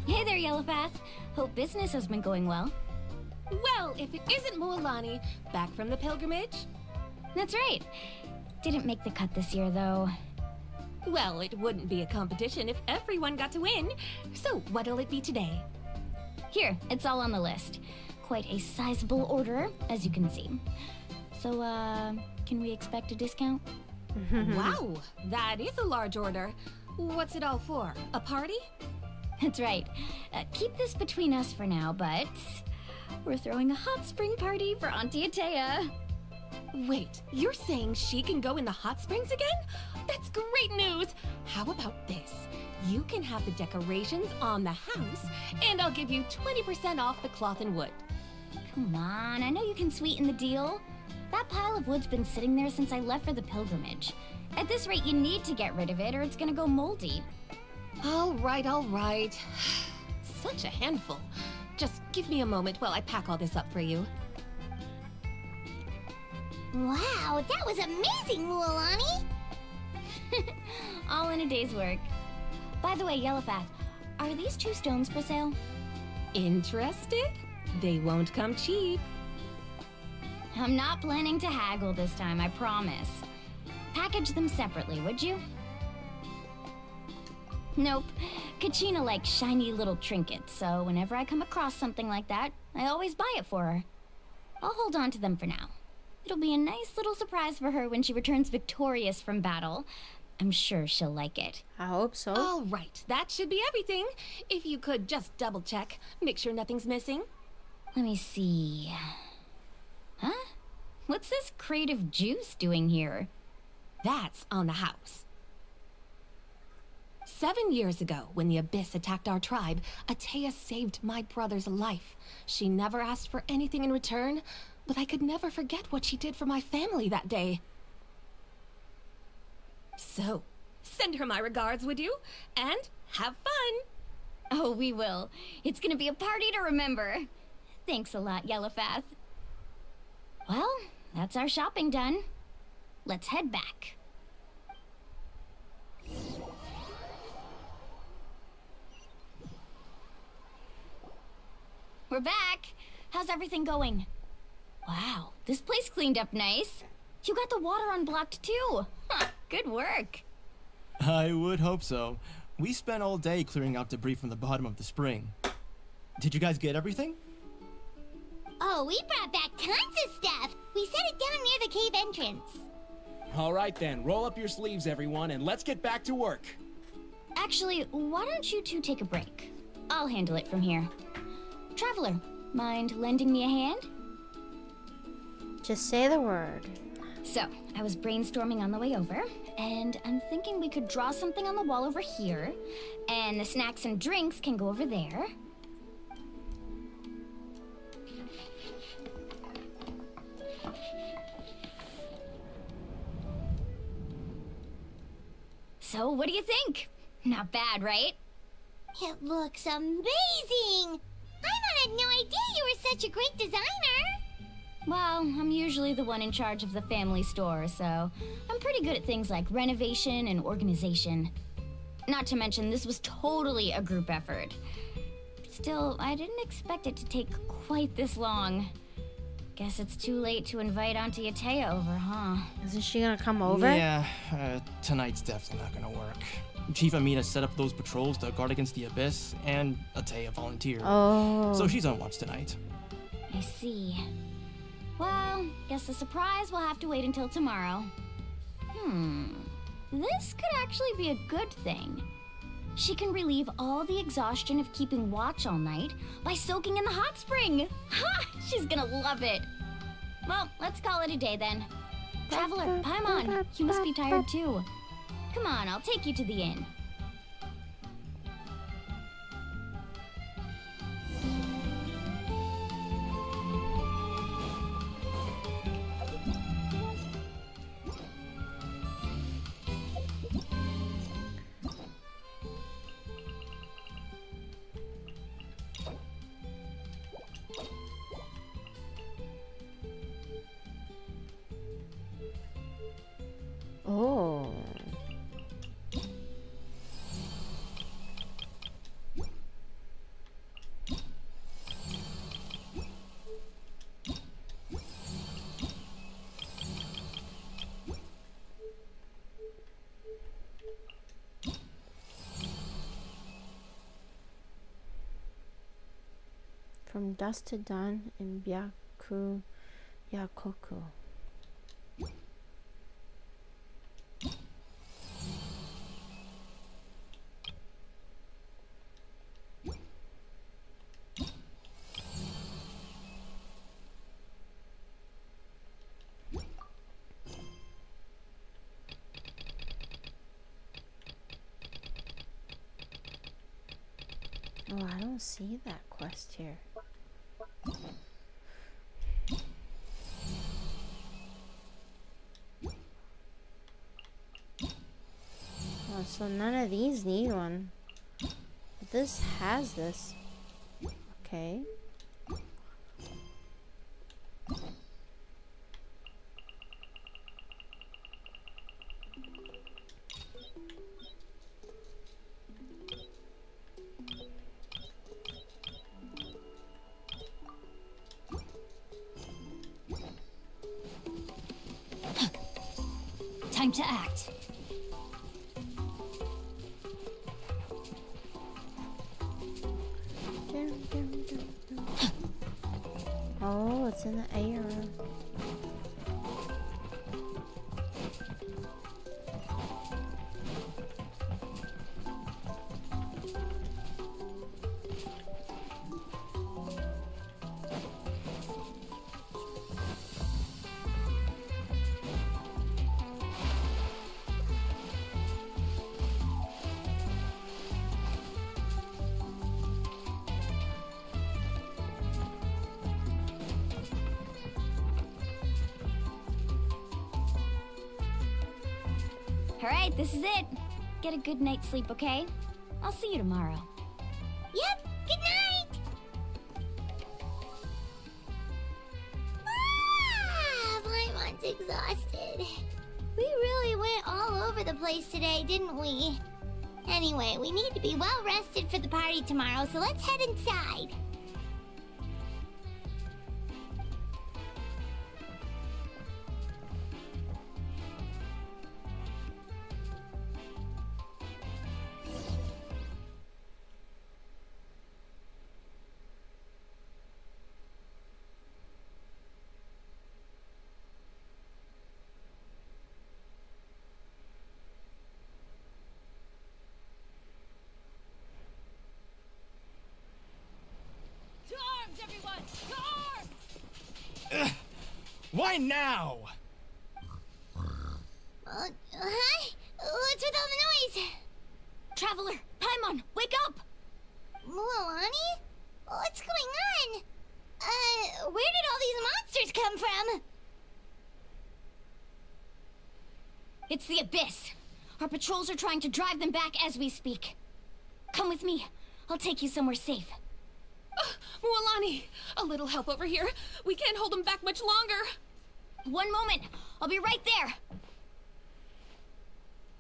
Hey there, Yellowpath. Hope business has been going well. Well, if it isn't Mualani, back from the pilgrimage? That's right. Didn't make the cut this year, though. Well, it wouldn't be a competition if everyone got to win. So, what'll it be today? Here, it's all on the list. Quite a sizable order, as you can see. So, can we expect a discount? Wow, that is a large order. What's it all for? A party? That's right. Keep this between us for now, but we're throwing a hot spring party for Auntie Atea. Wait, you're saying she can go in the hot springs again? That's great news! How about this? You can have the decorations on the house, and I'll give you 20% off the cloth and wood. Come on, I know you can sweeten the deal. That pile of wood's been sitting there since I left for the pilgrimage. At this rate, you need to get rid of it or it's gonna go moldy. All right, all right. Such a handful. Just give me a moment while I pack all this up for you. Wow, that was amazing, Mualani! All in a day's work. By the way, Yellowpath, are these 2 stones for sale? Interested? They won't come cheap. I'm not planning to haggle this time, I promise. Package them separately, would you? Nope. Kachina likes shiny little trinkets, so whenever I come across something like that, I always buy it for her. I'll hold on to them for now. It'll be a nice little surprise for her when she returns victorious from battle. I'm sure she'll like it. I hope so. All right, that should be everything. If you could just double check, make sure nothing's missing. Let me see. Huh? What's this crate of juice doing here? That's on the house. 7 years ago, when the Abyss attacked our tribe, Atea saved my brother's life. She never asked for anything in return, but I could never forget what she did for my family that day. So, send her my regards, would you? And have fun! Oh, we will. It's gonna be a party to remember. Thanks a lot, Yellowpath. Well, that's our shopping done. Let's head back. We're back. How's everything going? Wow, this place cleaned up nice. You got the water unblocked too. Huh, good work. I would hope so. We spent all day clearing out debris from the bottom of the spring. Did you guys get everything? Oh, we brought back tons of stuff. We set it down near the cave entrance. All right then, roll up your sleeves, everyone, and let's get back to work. Actually, why don't you two take a break? I'll handle it from here. Traveler, mind lending me a hand? Just say the word. So, I was brainstorming on the way over, and I'm thinking we could draw something on the wall over here, and the snacks and drinks can go over there. So, what do you think? Not bad, right? It looks amazing! I'm on a had no idea you were such a great designer. Well, I'm usually the one in charge of the family store, so I'm pretty good at things like renovation and organization. Not to mention, this was totally a group effort. Still, I didn't expect it to take quite this long. Guess it's too late to invite Auntie Atea over, huh? Isn't she gonna come over? Yeah, tonight's definitely not gonna work. Chief Amina set up those patrols to guard against the Abyss, and Atea volunteered. Oh. So she's on watch tonight. I see. Well, guess the surprise will have to wait until tomorrow. This could actually be a good thing. She can relieve all the exhaustion of keeping watch all night by soaking in the hot spring. Ha! She's gonna love it. Well, let's call it a day then. Traveler, Paimon, you must be tired too. Come on, I'll take you to the inn. Oh. From dusk to dawn in Byaku Yakoku. Oh, I don't see that quest here. Oh, so none of these need one. But this has this. Okay. Time to act. Oh, it's in the air. Alright, this is it. Get a good night's sleep, okay? I'll see you tomorrow. Yep, good night! Paimon's exhausted. We really went all over the place today, didn't we? Anyway, we need to be well rested for the party tomorrow, so let's head inside. Why now? Hi? What's with all the noise? Traveler, Paimon, wake up! Mualani? What's going on? Where did all these monsters come from? It's the Abyss. Our patrols are trying to drive them back as we speak. Come with me. I'll take you somewhere safe. Mualani! A little help over here. We can't hold them back much longer. One moment. I'll be right there.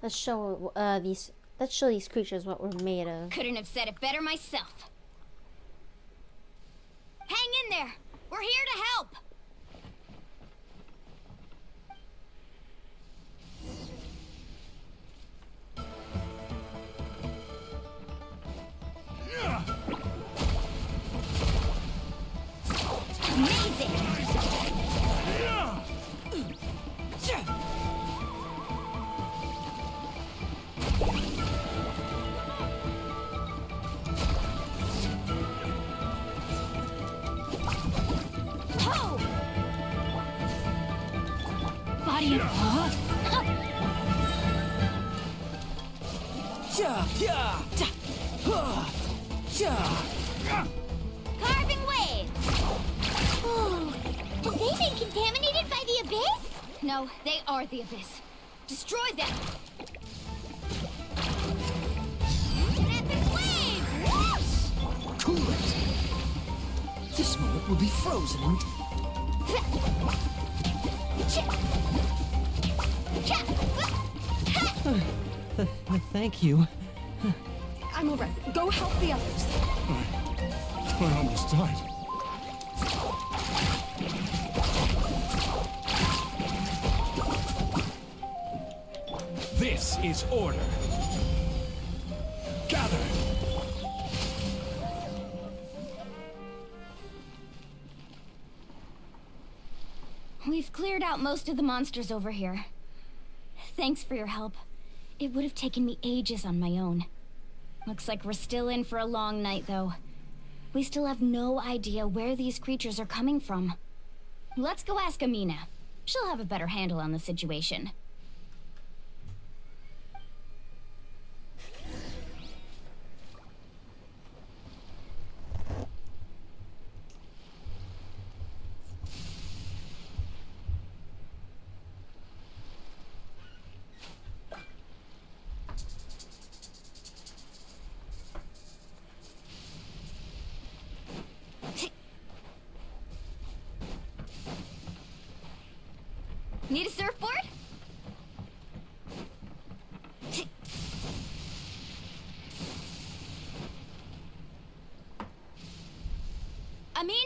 Let's show these creatures what we're made of. Couldn't have said it better myself. Hang in there. We're here to help. Amazing! Body of Carving waves! Oh, have they been contaminated by the abyss? No, they are the abyss. Destroy them! Epic wave! Whoosh! Cool it. This moment will be frozen in... Thank you. I'm alright. Go help the others. I almost died. This is order. Gather. We've cleared out most of the monsters over here. Thanks for your help. It would have taken me ages on my own. Looks like we're still in for a long night, though. We still have no idea where these creatures are coming from. Let's go ask Amina. She'll have a better handle on the situation. Need a surfboard? Amina!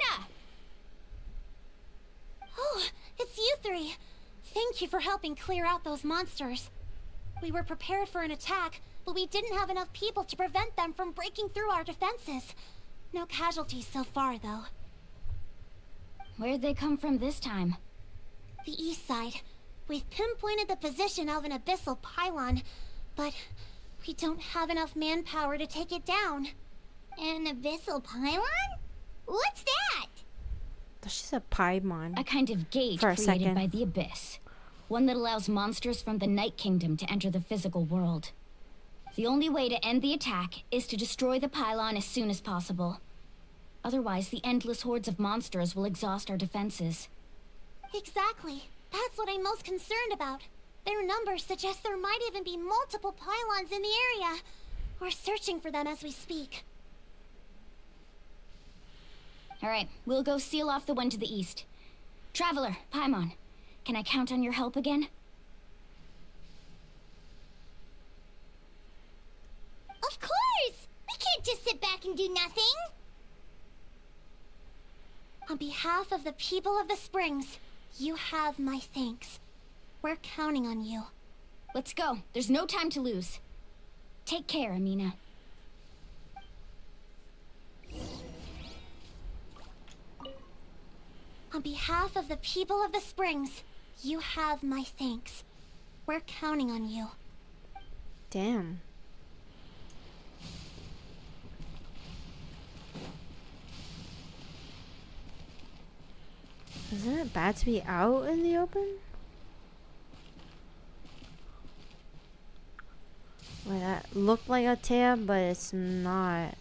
Oh, it's you three. Thank you for helping clear out those monsters. We were prepared for an attack, but we didn't have enough people to prevent them from breaking through our defenses. No casualties so far, though. Where'd they come from this time? The east side. We've pinpointed the position of an abyssal pylon, but we don't have enough manpower to take it down. An abyssal pylon? What's that? She said Paimon. A kind of gate for a created second. by the abyss. One that allows monsters from the Night Kingdom to enter the physical world. The only way to end the attack is to destroy the pylon as soon as possible. Otherwise, the endless hordes of monsters will exhaust our defenses. Exactly. That's what I'm most concerned about. Their numbers suggest there might even be multiple pylons in the area. We're searching for them as we speak. Alright, we'll go seal off the one to the east. Traveler, Paimon, can I count on your help again? Of course! We can't just sit back and do nothing! On behalf of the people of the Springs, you have my thanks. We're counting on you. Let's go. There's no time to lose. Take care, Amina. On behalf of the people of the Springs, you have my thanks. We're counting on you. Damn. Isn't it bad to be out in the open? Well, that looked like a tab, but it's not.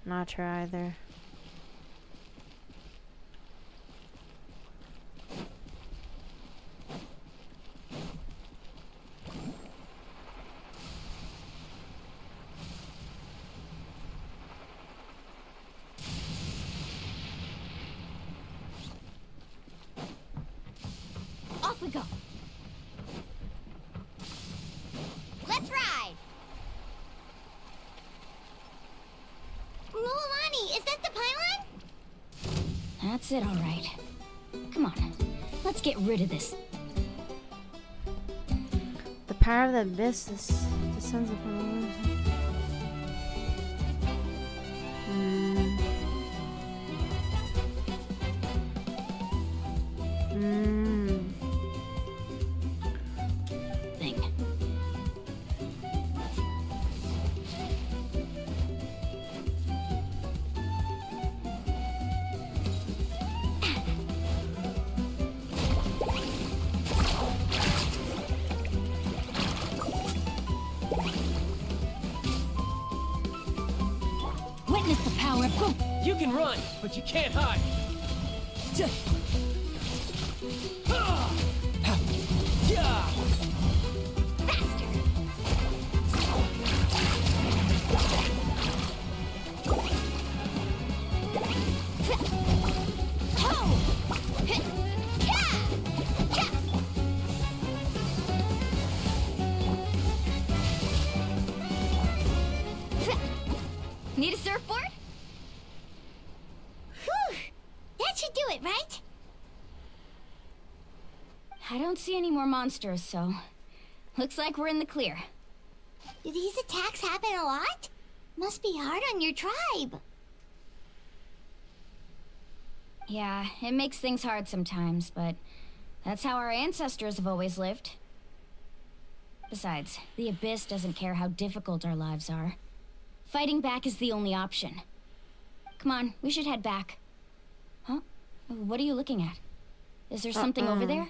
Not true either. That's it, all right. Come on, let's get rid of this. The power of the abyss descends upon the Thing. Witness the power of Go. You can run, but you can't hide. Need a surfboard? Whew! That should do it, right? I don't see any more monsters, so looks like we're in the clear. Do these attacks happen a lot? Must be hard on your tribe. Yeah, it makes things hard sometimes, but that's how our ancestors have always lived. Besides, the Abyss doesn't care how difficult our lives are. Fighting back is the only option. Come on, we should head back. Huh? What are you looking at? Is there something over there?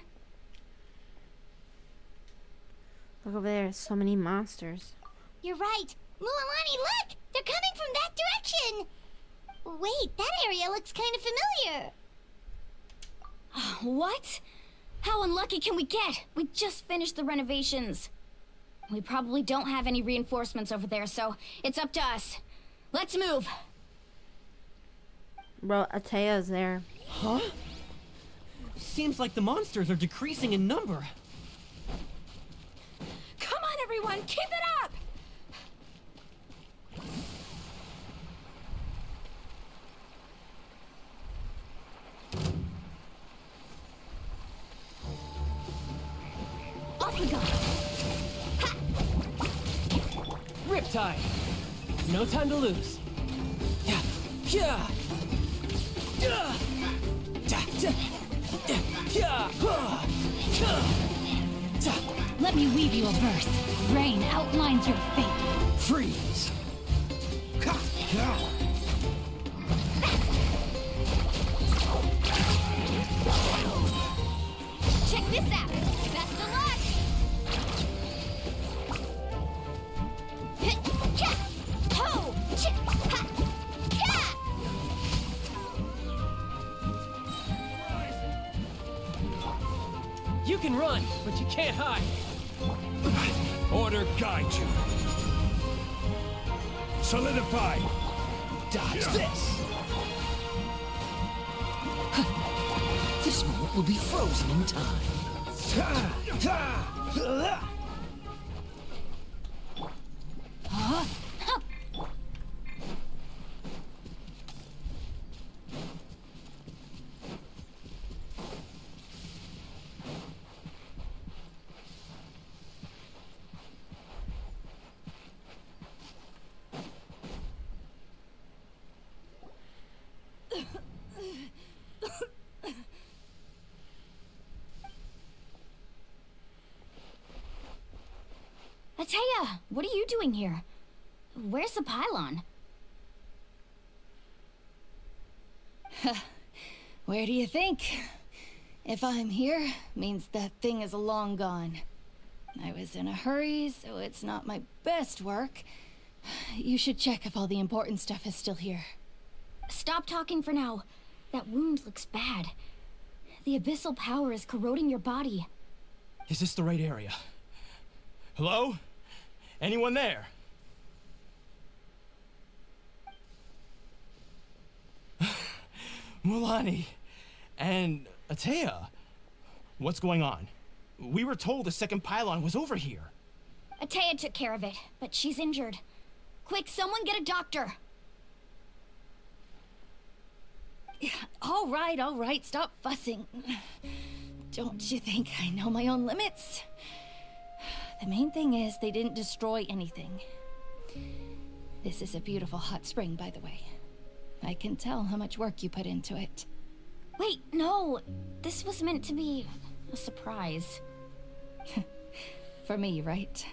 Look over there, so many monsters. You're right. Mualani, look! They're coming from that direction! Wait, that area looks kind of familiar. What? How unlucky can we get? We just finished the renovations. We probably don't have any reinforcements over there, so it's up to us. Let's move. Bro, Atea's there. Huh? Seems like the monsters are decreasing in number. Come on, everyone, keep it up! Off we go. Riptide. No time to lose. Yeah. Yeah. Yeah. Let me weave you a verse. Rain outlines your fate. Freeze. Check this out. Best of luck. Ho! Ha! You can run, but you can't hide. Order guide you. Solidify. Dodge this. This moment will be frozen in time. Huh? Atea, what are you doing here? Where's the pylon? Where do you think? If I'm here, means that thing is long gone. I was in a hurry, so it's not my best work. You should check if all the important stuff is still here. Stop talking for now. That wound looks bad. The abyssal power is corroding your body. Is this the right area? Hello? Anyone there? Mualani and Atea. What's going on? We were told the second pylon was over here. Atea took care of it, but she's injured. Quick, someone get a doctor. All right, stop fussing. Don't you think I know my own limits? The main thing is they didn't destroy anything. This is a beautiful hot spring, by the way. I can tell how much work you put into it. Wait, no. This was meant to be a surprise. For me, right?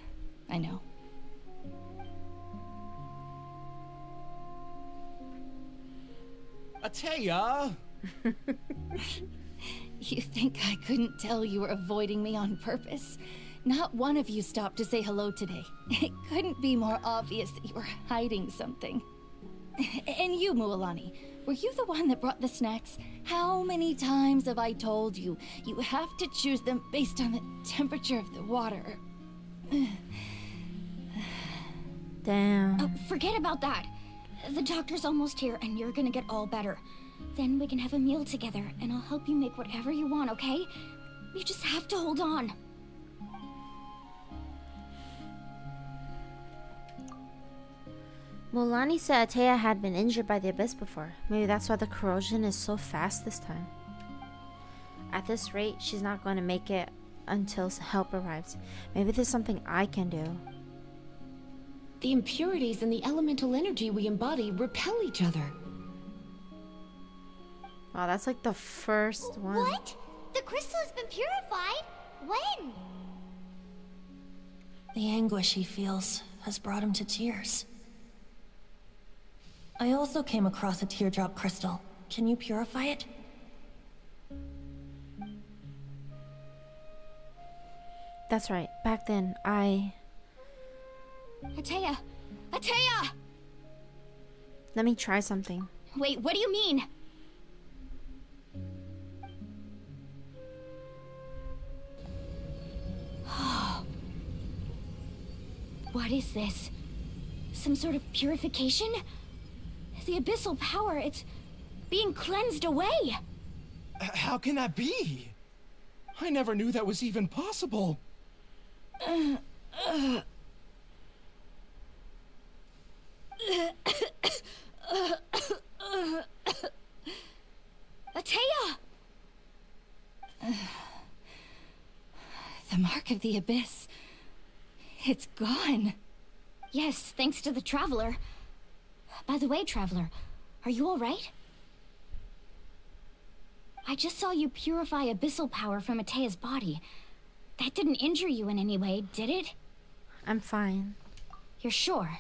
I know. Ateya! You think I couldn't tell you were avoiding me on purpose? Not one of you stopped to say hello today. It couldn't be more obvious that you were hiding something. And you, Mualani, were you the one that brought the snacks? How many times have I told you, you have to choose them based on the temperature of the water? Damn. Oh, forget about that. The doctor's almost here and you're gonna get all better. Then we can have a meal together and I'll help you make whatever you want, okay? You just have to hold on. Mualani said Ateya had been injured by the abyss before. Maybe that's why the corrosion is so fast this time. At this rate, she's not going to make it until help arrives. Maybe there's something I can do. The impurities and the elemental energy we embody repel each other. Wow, that's like the first one. What? The crystal has been purified? When? The anguish he feels has brought him to tears. I also came across a teardrop crystal. Can you purify it? That's right. Back then, I... Ateya! Ateya! Let me try something. Wait, what do you mean? What is this? Some sort of purification? The abyssal power, it's being cleansed away. How can that be? I never knew that was even possible. Ateya! The mark of the abyss. It's gone. Yes, thanks to the Traveler. By the way, Traveler, are you alright? I just saw you purify abyssal power from Ateya's body. That didn't injure you in any way, did it? I'm fine. You're sure?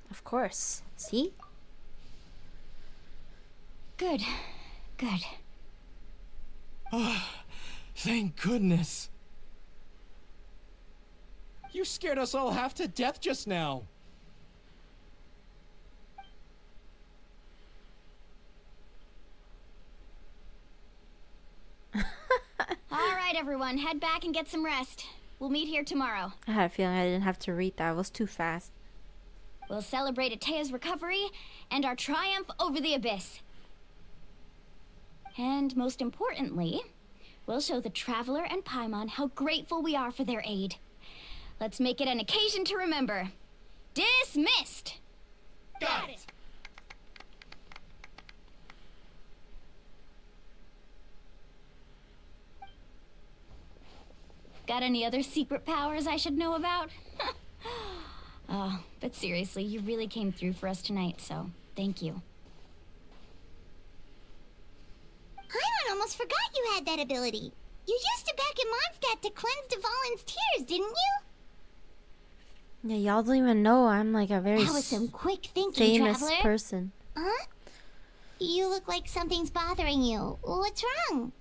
Of course. See? Good. Good. Oh, thank goodness. You scared us all half to death just now. Alright, everyone, head back and get some rest. We'll meet here tomorrow. I had a feeling I didn't have to read that. It was too fast. We'll celebrate Ateya's recovery and our triumph over the abyss. And most importantly, we'll show the Traveler and Paimon how grateful we are for their aid. Let's make it an occasion to remember. Dismissed! Got it! Got any other secret powers I should know about? Oh, but seriously, you really came through for us tonight, so thank you. Paimon almost forgot you had that ability. You used it back in Mondstadt to cleanse Dvalin's tears, didn't you? Yeah, y'all don't even know I'm like a very That was some quick thinking, famous Traveler. person. Huh? You look like something's bothering you. What's wrong?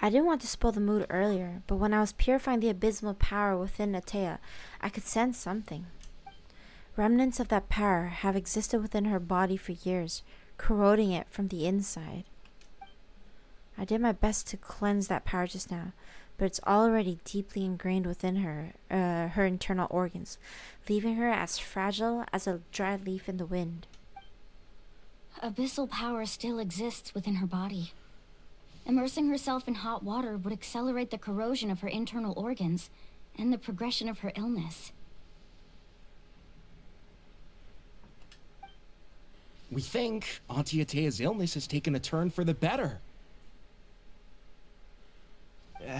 I didn't want to spoil the mood earlier, but when I was purifying the abysmal power within Ateya, I could sense something. Remnants of that power have existed within her body for years, corroding it from the inside. I did my best to cleanse that power just now, but it's already deeply ingrained within her internal organs, leaving her as fragile as a dry leaf in the wind. Abyssal power still exists within her body. Immersing herself in hot water would accelerate the corrosion of her internal organs and the progression of her illness. We think Auntie Atea's illness has taken a turn for the better.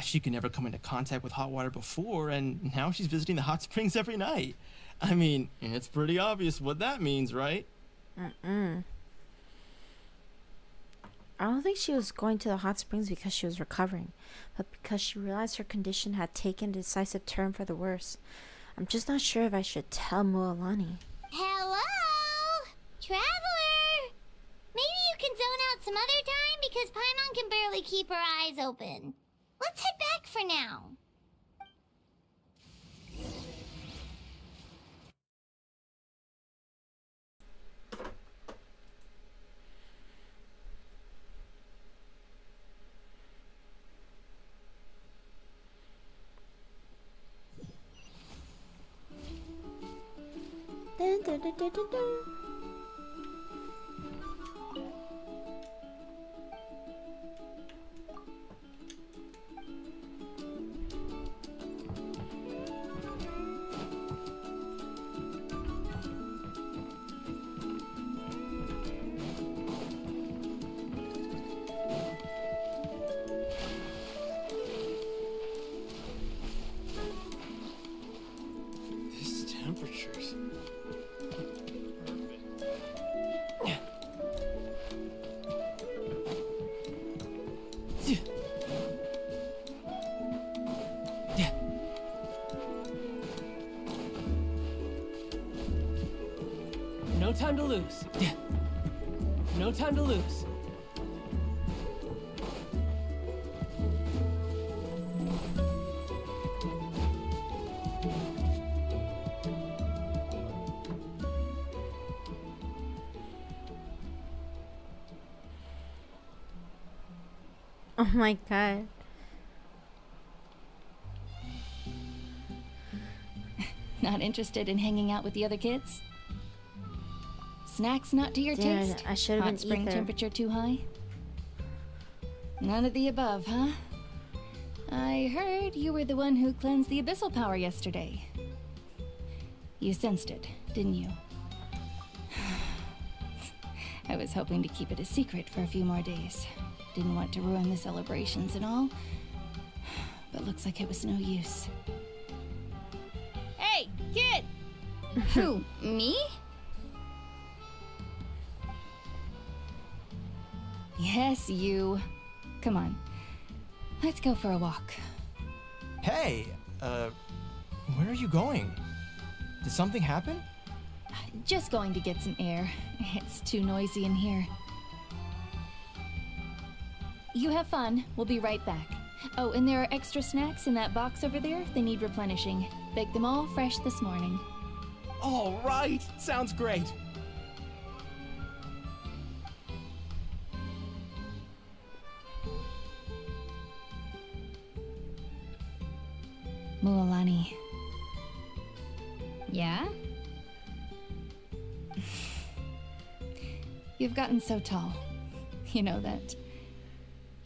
She could never come into contact with hot water before, and now she's visiting the hot springs every night. I mean, it's pretty obvious what that means, right? I don't think she was going to the hot springs because she was recovering, but because she realized her condition had taken a decisive turn for the worse. I'm just not sure if I should tell Mualani. Hello? Traveler! Maybe you can zone out some other time because Paimon can barely keep her eyes open. Let's head back for now. Dun, dun, dun, dun, dun, dun. This temperature's No time to lose. No time to lose. Oh my god. Not interested in hanging out with the other kids? Snacks not to your Damn, taste? I should have Hot been spring ether. temperature too high? None of the above, huh? I heard you were the one who cleansed the abyssal power yesterday. You sensed it, didn't you? I was hoping to keep it a secret for a few more days. Didn't want to ruin the celebrations and all. But looks like it was no use. Hey, kid! Who, me? Yes, you. Come on. Let's go for a walk. Hey, where are you going? Did something happen? Just going to get some air. It's too noisy in here. You have fun. We'll be right back. Oh, and there are extra snacks in that box over there. They need replenishing. Baked them all fresh this morning. All right, sounds great. Mualani. Yeah? You've gotten so tall. You know that.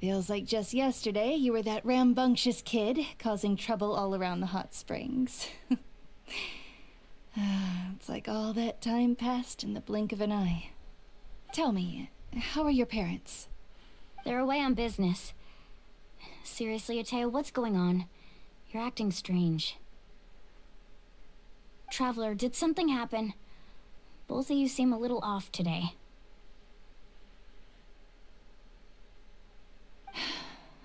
Feels like just yesterday you were that rambunctious kid causing trouble all around the hot springs. It's like all that time passed in the blink of an eye. Tell me, how are your parents? They're away on business. Seriously, Atea, what's going on? You're acting strange. Traveler, did something happen? Both of you seem a little off today.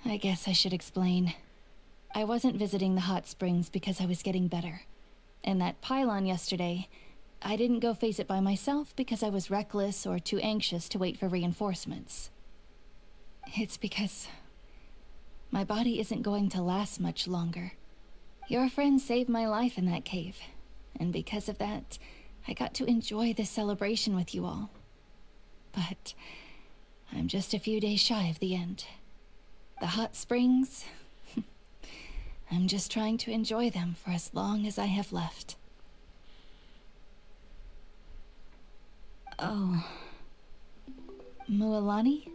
I guess I should explain. I wasn't visiting the hot springs because I was getting better. And that pylon yesterday, I didn't go face it by myself because I was reckless or too anxious to wait for reinforcements. It's because my body isn't going to last much longer. Your friend saved my life in that cave, and because of that, I got to enjoy this celebration with you all. But I'm just a few days shy of the end. The hot springs, I'm just trying to enjoy them for as long as I have left. Oh. Mualani?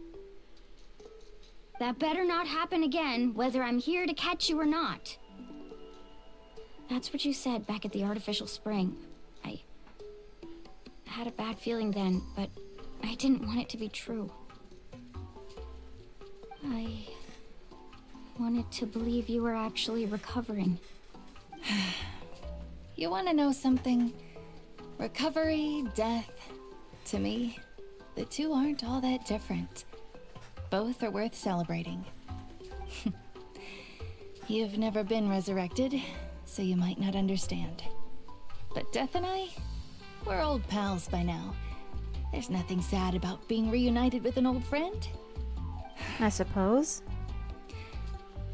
That better not happen again, whether I'm here to catch you or not. That's what you said back at the artificial spring. I had a bad feeling then, but I didn't want it to be true. I wanted to believe you were actually recovering. You want to know something? Recovery, death, to me, the two aren't all that different. Both are worth celebrating. You've never been resurrected, so you might not understand. But Death and I, we're old pals by now. There's nothing sad about being reunited with an old friend. I suppose.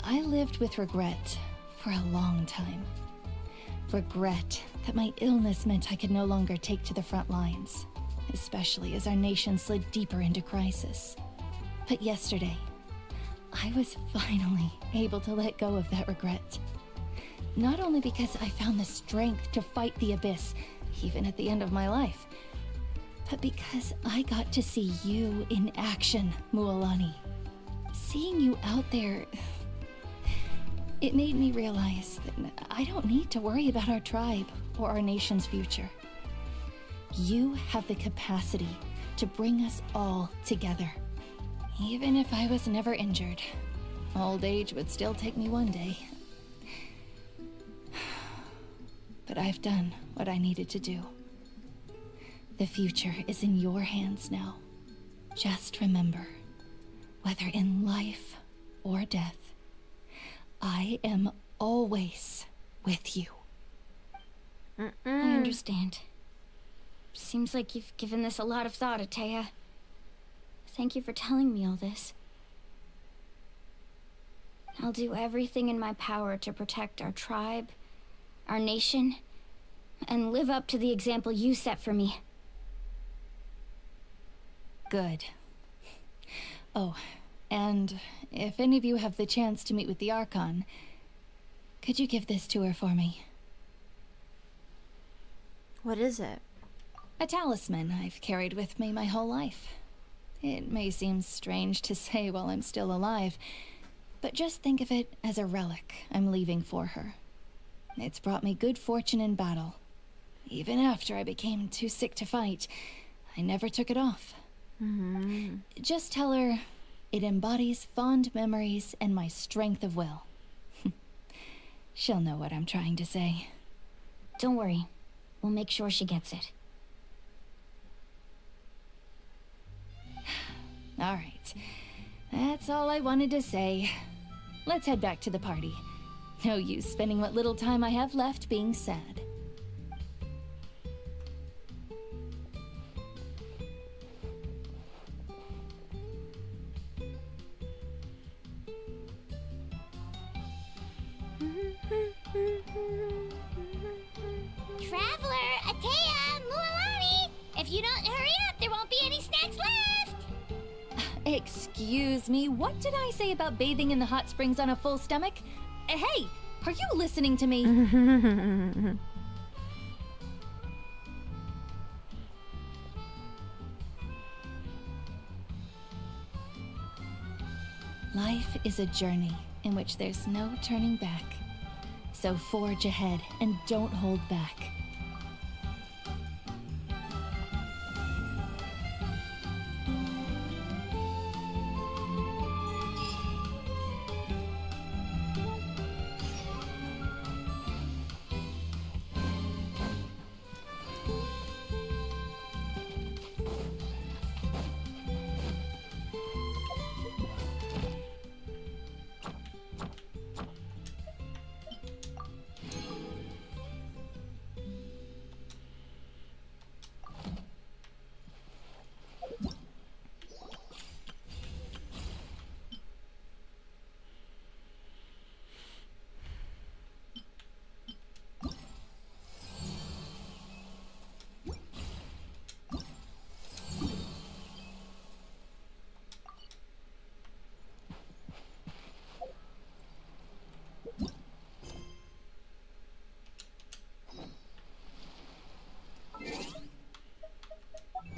I lived with regret for a long time. Regret that my illness meant I could no longer take to the front lines, especially as our nation slid deeper into crisis. But yesterday, I was finally able to let go of that regret. Not only because I found the strength to fight the abyss, even at the end of my life, but because I got to see you in action, Mualani. Seeing you out there, it made me realize that I don't need to worry about our tribe or our nation's future. You have the capacity to bring us all together. Even if I was never injured, old age would still take me one day. But I've done what I needed to do. The future is in your hands now. Just remember, whether in life or death, I am always with you. I understand. Seems like you've given this a lot of thought, Atea. Thank you for telling me all this. I'll do everything in my power to protect our tribe, our nation, and live up to the example you set for me. Good. Oh, and if any of you have the chance to meet with the Archon, could you give this to her for me? What is it? A talisman I've carried with me my whole life. It may seem strange to say while I'm still alive, but just think of it as a relic I'm leaving for her. It's brought me good fortune in battle. Even after I became too sick to fight, I never took it off. Just tell her it embodies fond memories and my strength of will. She'll know what I'm trying to say. Don't worry. We'll make sure she gets it. All right. That's all I wanted to say. Let's head back to the party. No use spending what little time I have left being sad. Traveler, Atea, Mualani! If you don't hurry up, there won't be any snacks left! Excuse me, what did I say about bathing in the hot springs on a full stomach? Hey, are you listening to me? Life is a journey in which there's no turning back. So forge ahead and don't hold back.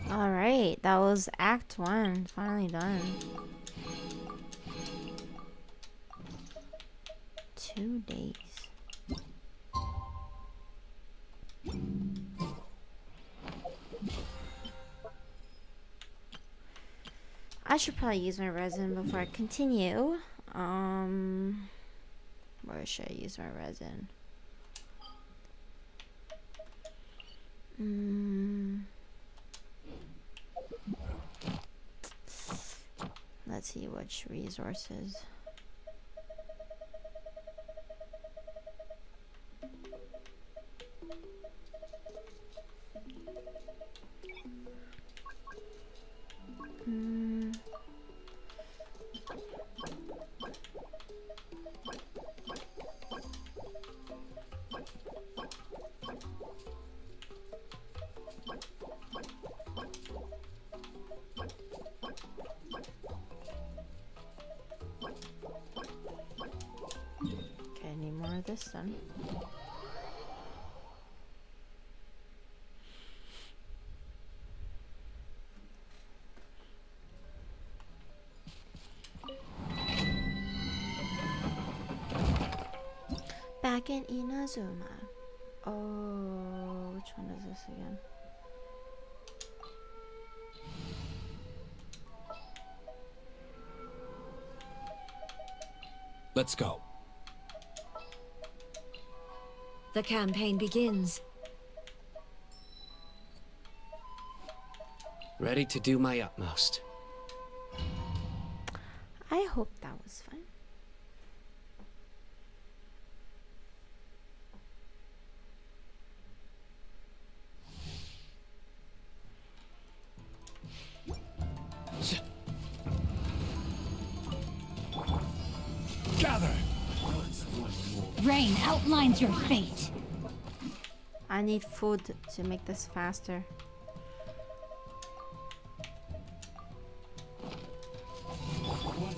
Alright, that was Act 1. Finally done. 2 days. I should probably use my resin before I continue. Where should I use my resin? Let's see which resources. Okay, I need more of this then. Back in Inazuma. Oh, which one is this again? Let's go. The campaign begins. Ready to do my utmost. I hope that was fun. Gather! Rain outlines your fate. I need food to make this faster.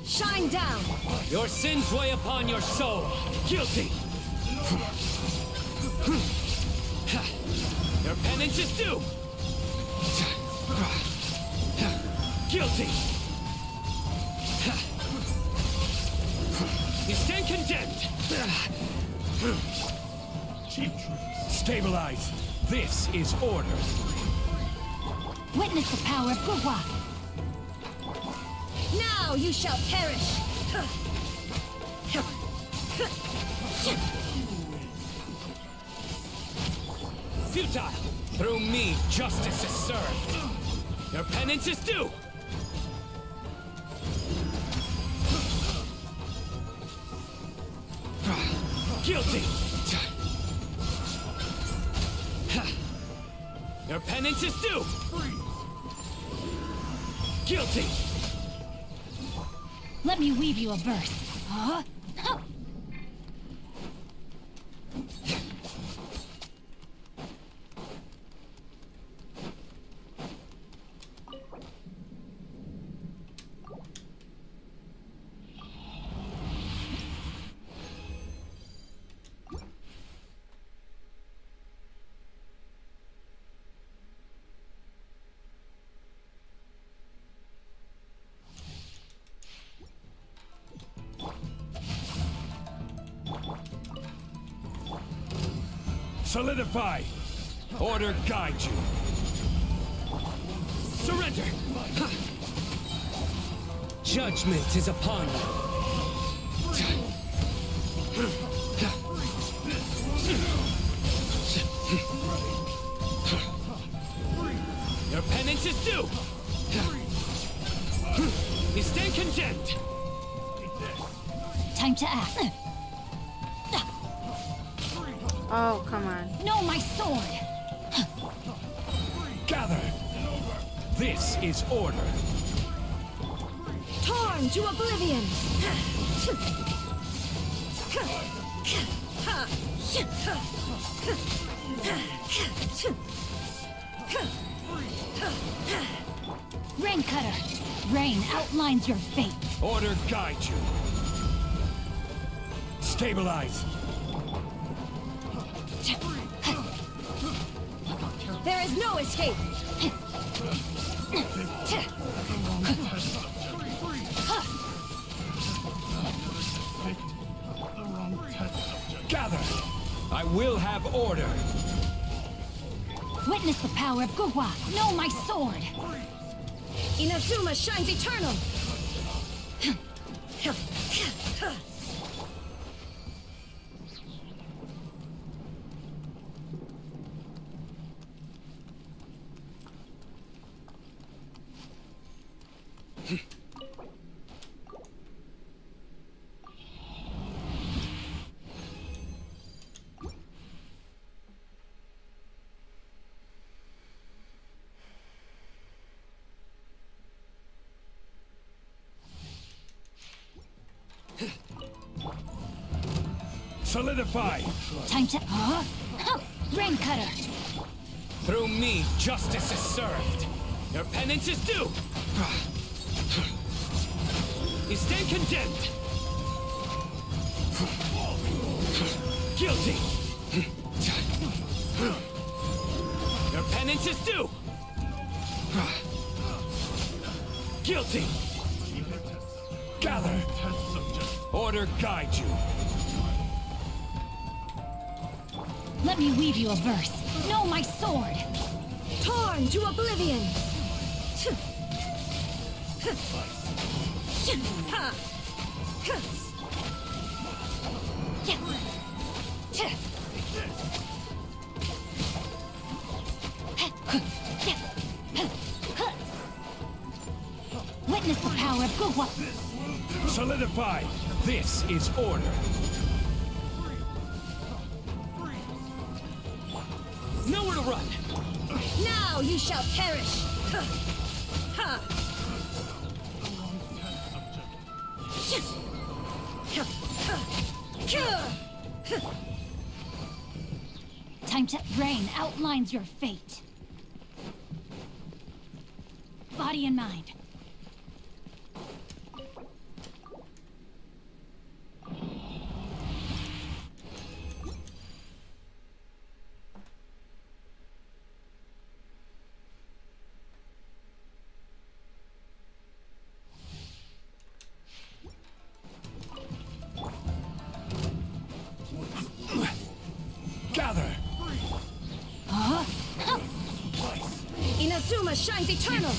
Shine down! Your sins weigh upon your soul. Guilty! Your penance is due! Guilty! You stand condemned! Stabilize! This is order! Witness the power of Gugwa! Now you shall perish! Futile! Through me, justice is served! Your penance is due! Guilty! Your penance is due! Guilty! Let me weave you a verse. Huh? Solidify! Order guide you! Surrender! Judgment is upon you! Your penance is due! You stand condemned! Time to act. Oh, come on. No, my sword! Gather! This is order! Torn to oblivion! Rain Cutter! Rain outlines your fate! Order guide you! Stabilize! There is no escape! Gather! I will have order! Witness the power of Gugwa! Know my sword! Inazuma shines eternal! Solidify! Time to... Rain Cutter! Through me, justice is served. Your penance is due! You stand condemned! Guilty! Your penance is due! Guilty! Gather! Order guide you! Let me weave you a verse. Know my sword! Torn to oblivion! Witness the power of Gugwa! Solidify! This is order! Nowhere to run! Now you shall perish! Time to... Rain outlines your fate. Body and mind. Gather! Inazuma shines eternal!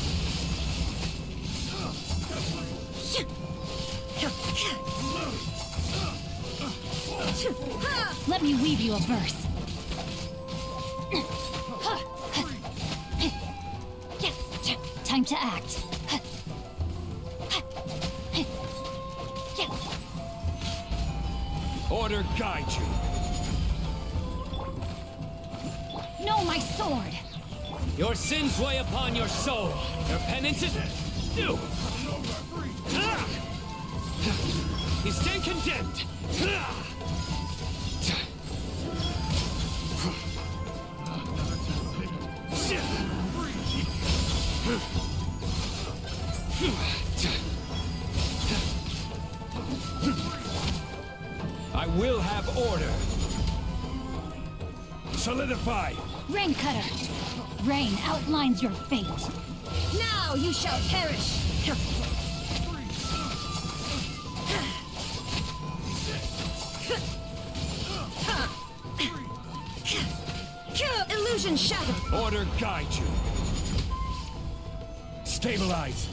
Let me weave you a verse. Time to act. Order guide you. Know my sword. Your sins weigh upon your soul. Your penance is due. You stand condemned. I will have order. Solidify. Rain Cutter. Rain outlines your fate. Now you shall perish! Illusion shadow! Order guide you. Stabilize.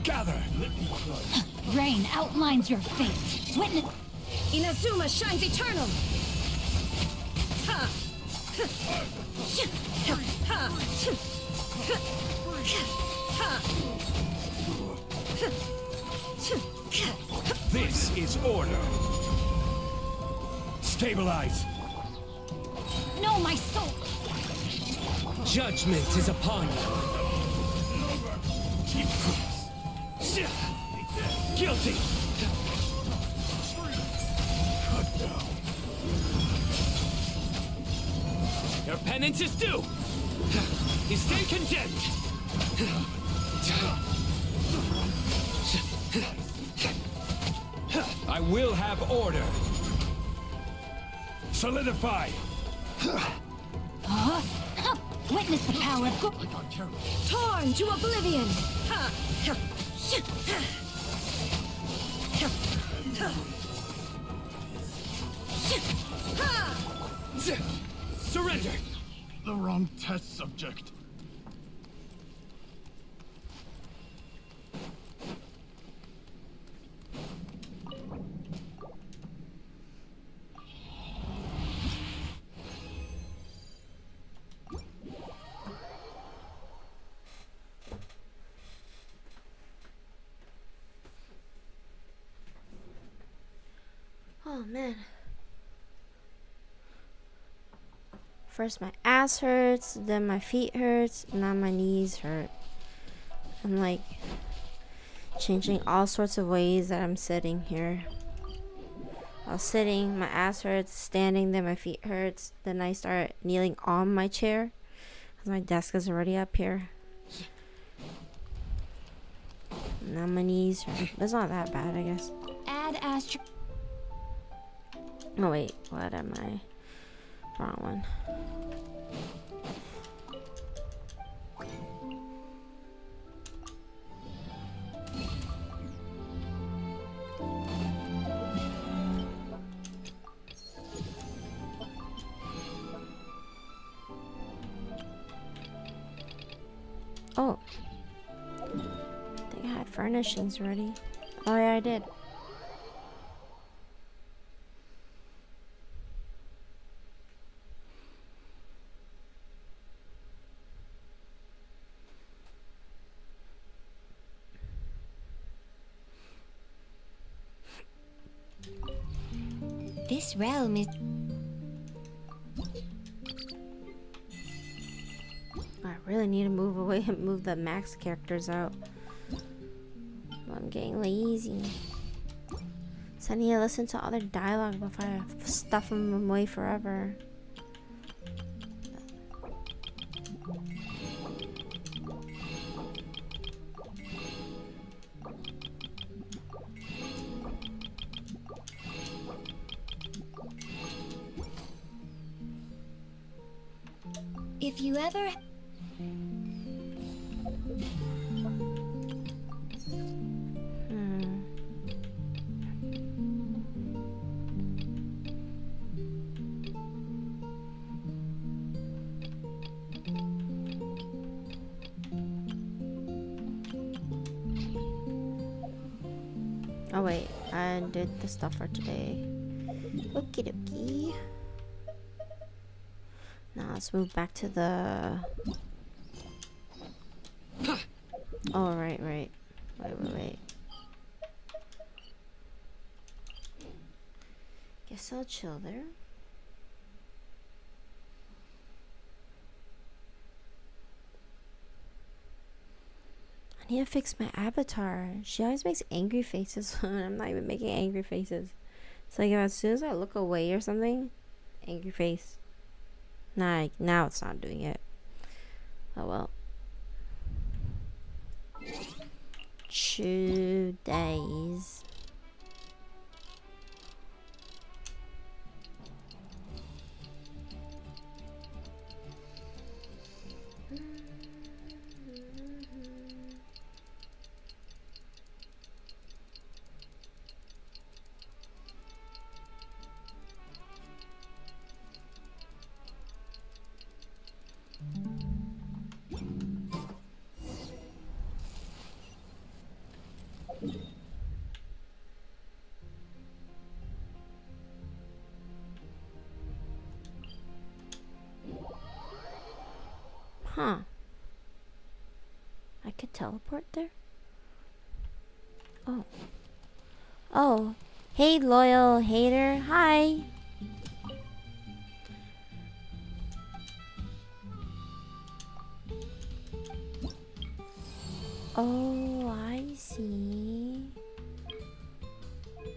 Gather! Rain outlines your fate. Witness... Inazuma shines eternal! This is order. Stabilize. Know my soul. Judgment is upon you. Guilty. penance is due! You stay condemned! I will have order! Solidify! Huh? Witness the power of torn to oblivion! Surrender! The wrong test subject. Oh man. First my ass hurts, then my feet hurts, now my knees hurt. I'm like changing all sorts of ways that I'm sitting here. While sitting, my ass hurts, standing, then my feet hurts, then I start kneeling on my chair because my desk is already up here. Now my knees hurt. It's not that bad, I guess. Add astro. Oh wait, what am I? Wrong one. Oh, I think I had furnishings ready. Oh yeah, I did. This realm is... I really need to move away and move the max characters out. I'm getting lazy. So I need to listen to other dialogue before I stuff them away forever. If you ever... Oh wait, I did the stuff for today. Okie dokie. Now let's move back to the... Oh, right. Wait. Guess I'll chill there. I need to fix my avatar. She always makes angry faces when I'm not even making angry faces. It's like as soon as I look away or something, angry face. Nah, now it's not doing it. Oh well. 2 days. Huh. I could teleport there? Oh. Oh. Hey, loyal hater. Hi. Oh, I see.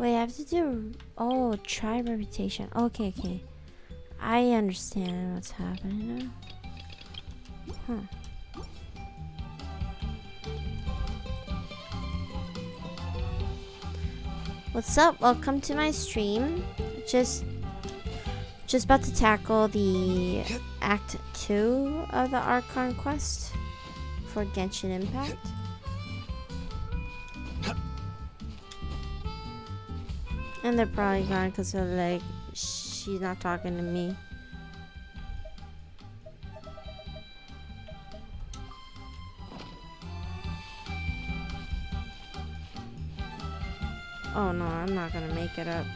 Wait, I have to do... Oh, tribe reputation. Okay. I understand what's happening now. Huh. What's up? Welcome to my stream. Just about to tackle the Act 2 of the Archon quest for Genshin Impact. And they're probably gone because they're like, she's not talking to me. Oh no, I'm not gonna make it up.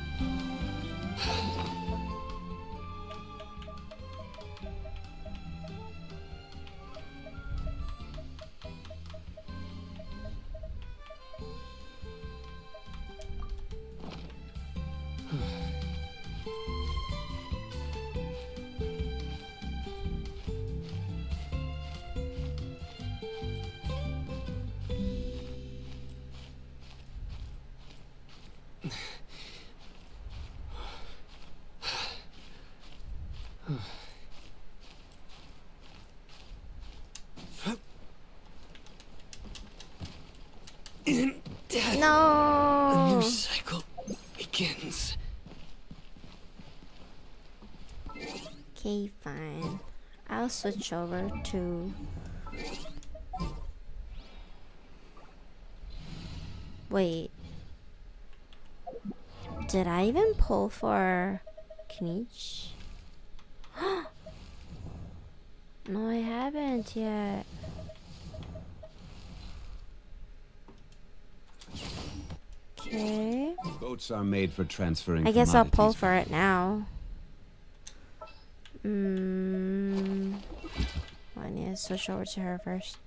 No. A new cycle begins. Okay, fine. I'll switch over to... Wait. Did I even pull for Kniech? No, I haven't yet. Okay. Boats are made for transferring. I guess I'll pull commodities. for it now. I need to switch over to her first.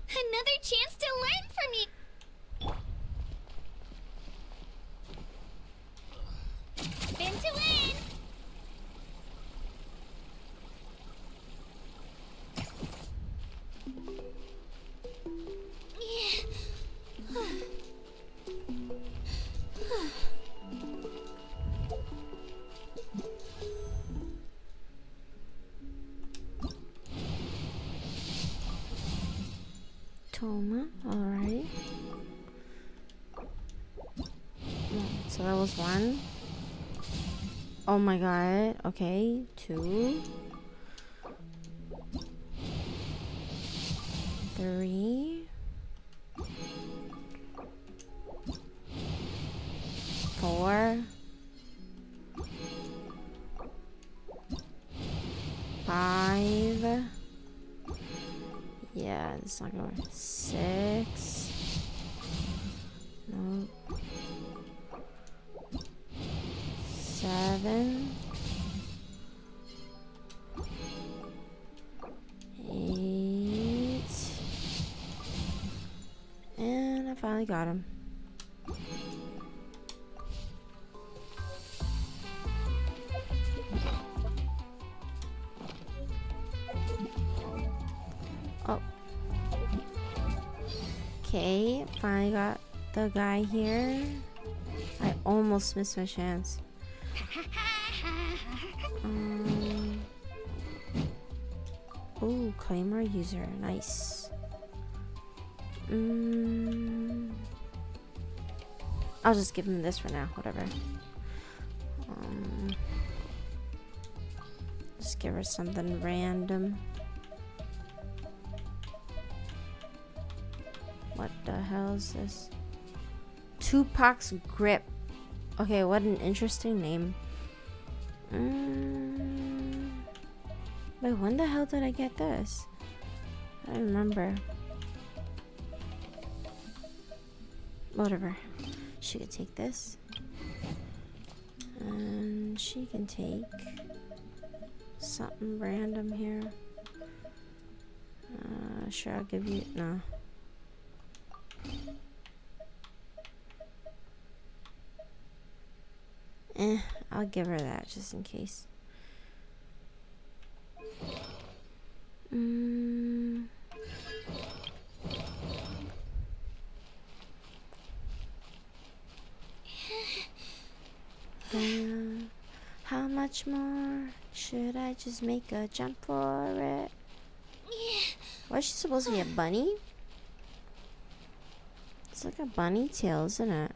Another chance to learn from you. Spin to win. Toma, alright. So that was one. Oh my god, okay, 2. 3. 4. 5. Yeah, it's not going. 6. Nope. 7. 8. And I finally got him. Oh. Okay, finally got the guy here. I almost missed my chance. Oh, claimer user, nice. I'll just give him this for now, whatever. Just give her something random. What the hell is this? Tupac's Grip. Okay, what an interesting name. Wait, when the hell did I get this? I don't remember. Whatever. She could take this. And she can take something random here. Sure, I'll give you... No. I'll give her that just in case. How much more? Should I just make a jump for it? Why is she supposed to be a bunny? It's like a bunny tail, isn't it?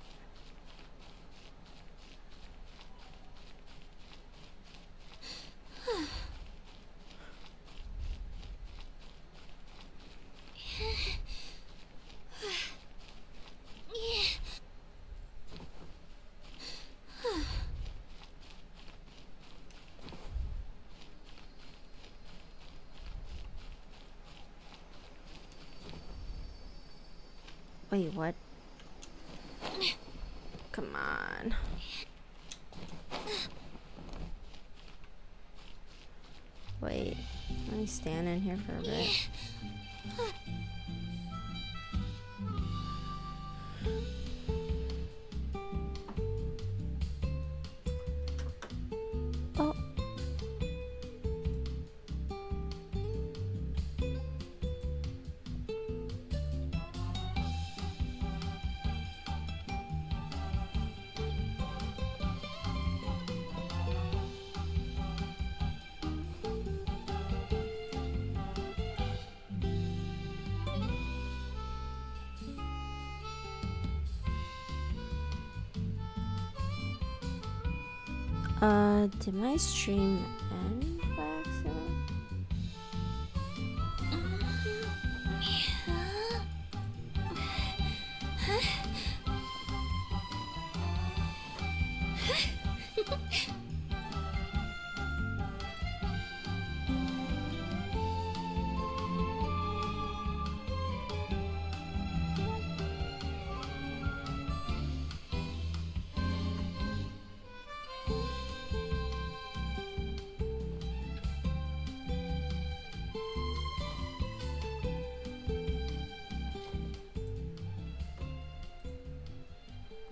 Wait, what? Come on. Wait, let me stand in here for a bit. Oh. Did my stream end by accident?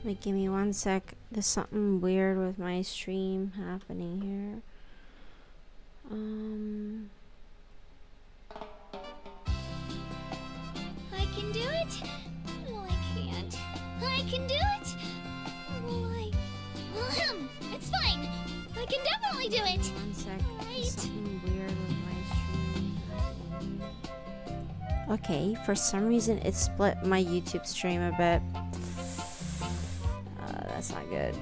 Wait, give me one sec. There's something weird with my stream happening here. I can do it. No, I can't. I can do it. It's fine. I can definitely do it. One sec. Right. There's something weird with my stream happening. Okay, for some reason it split my YouTube stream a bit. That's not good.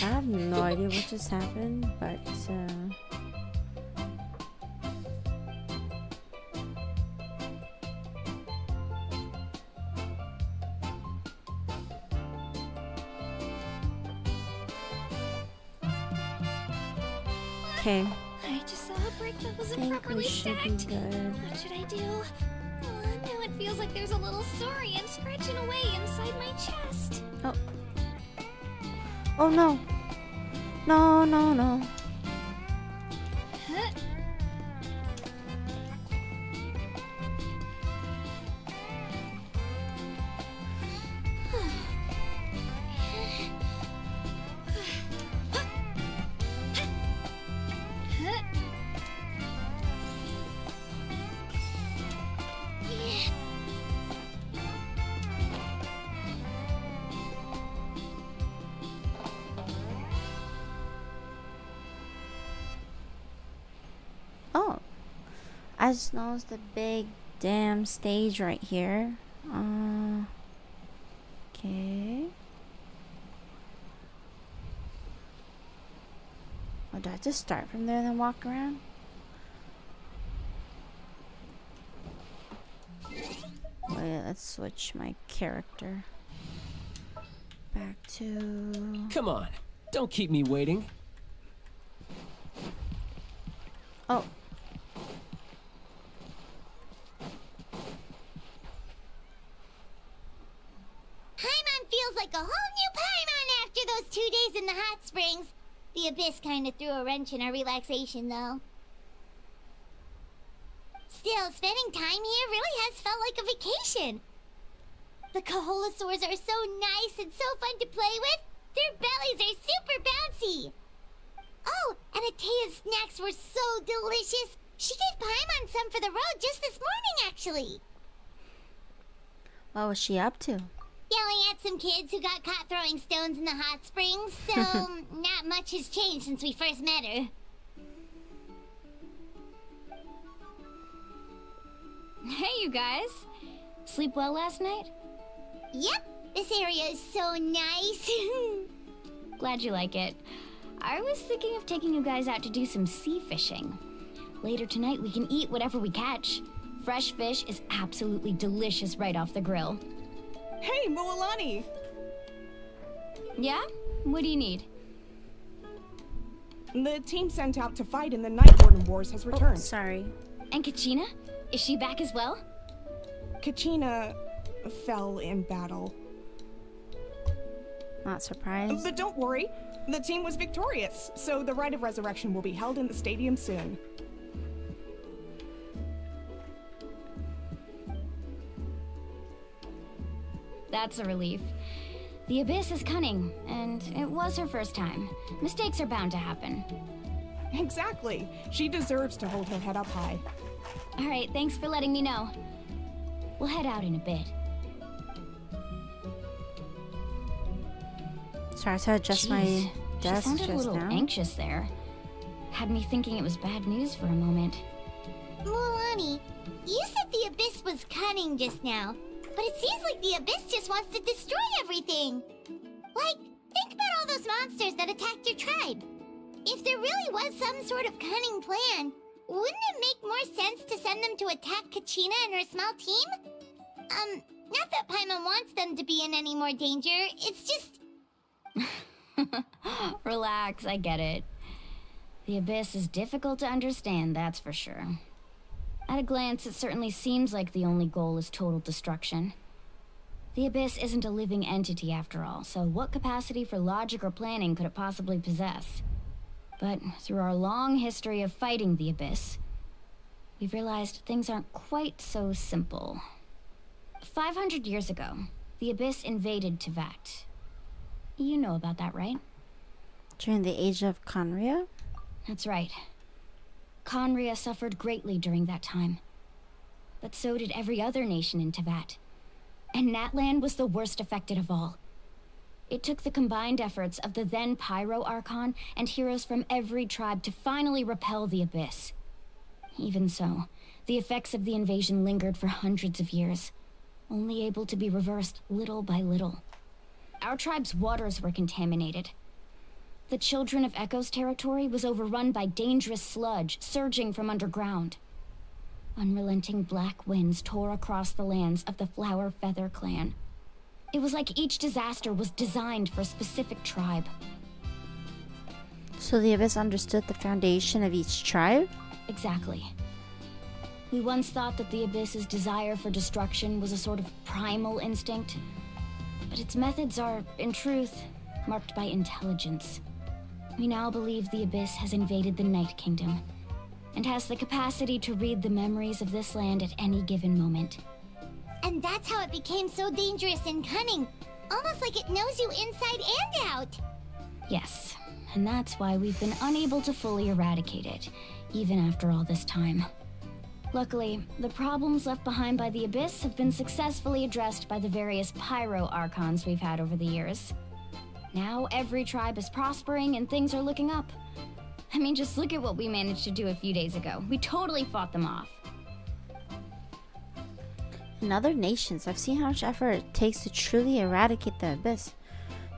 I have no idea what just happened, but okay. I just saw a brick that wasn't properly stacked. What should I do? Now it feels like there's a little saurian scratching away inside my chest. Oh. Oh no. No, no, no. Huh? Oh. I just noticed the big damn stage right here. Okay. Oh, do I just start from there and then walk around? Wait, let's switch my character back to... Come on, don't keep me waiting. Oh. Paimon feels like a whole new Paimon after those 2 days in the hot springs. The Abyss kind of threw a wrench in our relaxation, though. Still, spending time here really has felt like a vacation. The Koholosaurs are so nice and so fun to play with. Their bellies are super bouncy. Oh, and Atea's snacks were so delicious. She gave Paimon some for the road just this morning, actually. What was she up to? Yelling at some kids who got caught throwing stones in the hot springs, so not much has changed since we first met her. Hey, you guys. Sleep well last night? Yep, this area is so nice. Glad you like it. I was thinking of taking you guys out to do some sea fishing. Later tonight, we can eat whatever we catch. Fresh fish is absolutely delicious right off the grill. Hey, Mualani! Yeah? What do you need? The team sent out to fight in the Night Warden Wars has returned. Oh, sorry. And Kachina? Is she back as well? Kachina fell in battle. Not surprised. But don't worry, the team was victorious, so the Rite of Resurrection will be held in the stadium soon. That's a relief. The Abyss is cunning, and it was her first time. Mistakes are bound to happen. Exactly. She deserves to hold her head up high. All right, thanks for letting me know. We'll head out in a bit. Sorry, I had to adjust my desk she sounded just a little now. anxious there. Had me thinking it was bad news for a moment. Mualani, you said the Abyss was cunning just now, but it seems like the Abyss just wants to destroy everything. Like, think about all those monsters that attacked your tribe. If there really was some sort of cunning plan, wouldn't it make more sense to send them to attack Kachina and her small team? Not that Paimon wants them to be in any more danger, it's just... Relax, I get it. The Abyss is difficult to understand, that's for sure. At a glance, it certainly seems like the only goal is total destruction. The Abyss isn't a living entity after all, so what capacity for logic or planning could it possibly possess? But through our long history of fighting the Abyss, we've realized things aren't quite so simple. 500 years ago, the Abyss invaded Tevat. You know about that, right? During the age of Conria? That's right. Conria suffered greatly during that time. But so did every other nation in Tevat. And Natlan was the worst affected of all. It took the combined efforts of the then Pyro Archon and heroes from every tribe to finally repel the Abyss. Even so, the effects of the invasion lingered for hundreds of years, only able to be reversed little by little. Our tribe's waters were contaminated. The Children of Echo's territory was overrun by dangerous sludge surging from underground. Unrelenting black winds tore across the lands of the Flower Feather clan. It was like each disaster was designed for a specific tribe. So the Abyss understood the foundation of each tribe? Exactly. We once thought that the Abyss's desire for destruction was a sort of primal instinct, but its methods are, in truth, marked by intelligence. We now believe the Abyss has invaded the Night Kingdom, and has the capacity to read the memories of this land at any given moment. And that's how it became so dangerous and cunning, almost like it knows you inside and out. Yes, and that's why we've been unable to fully eradicate it, even after all this time. Luckily, the problems left behind by the Abyss have been successfully addressed by the various Pyro Archons we've had over the years. Now every tribe is prospering and things are looking up. I mean, just look at what we managed to do a few days ago. We totally fought them off. In other nations, I've seen how much effort it takes to truly eradicate the Abyss.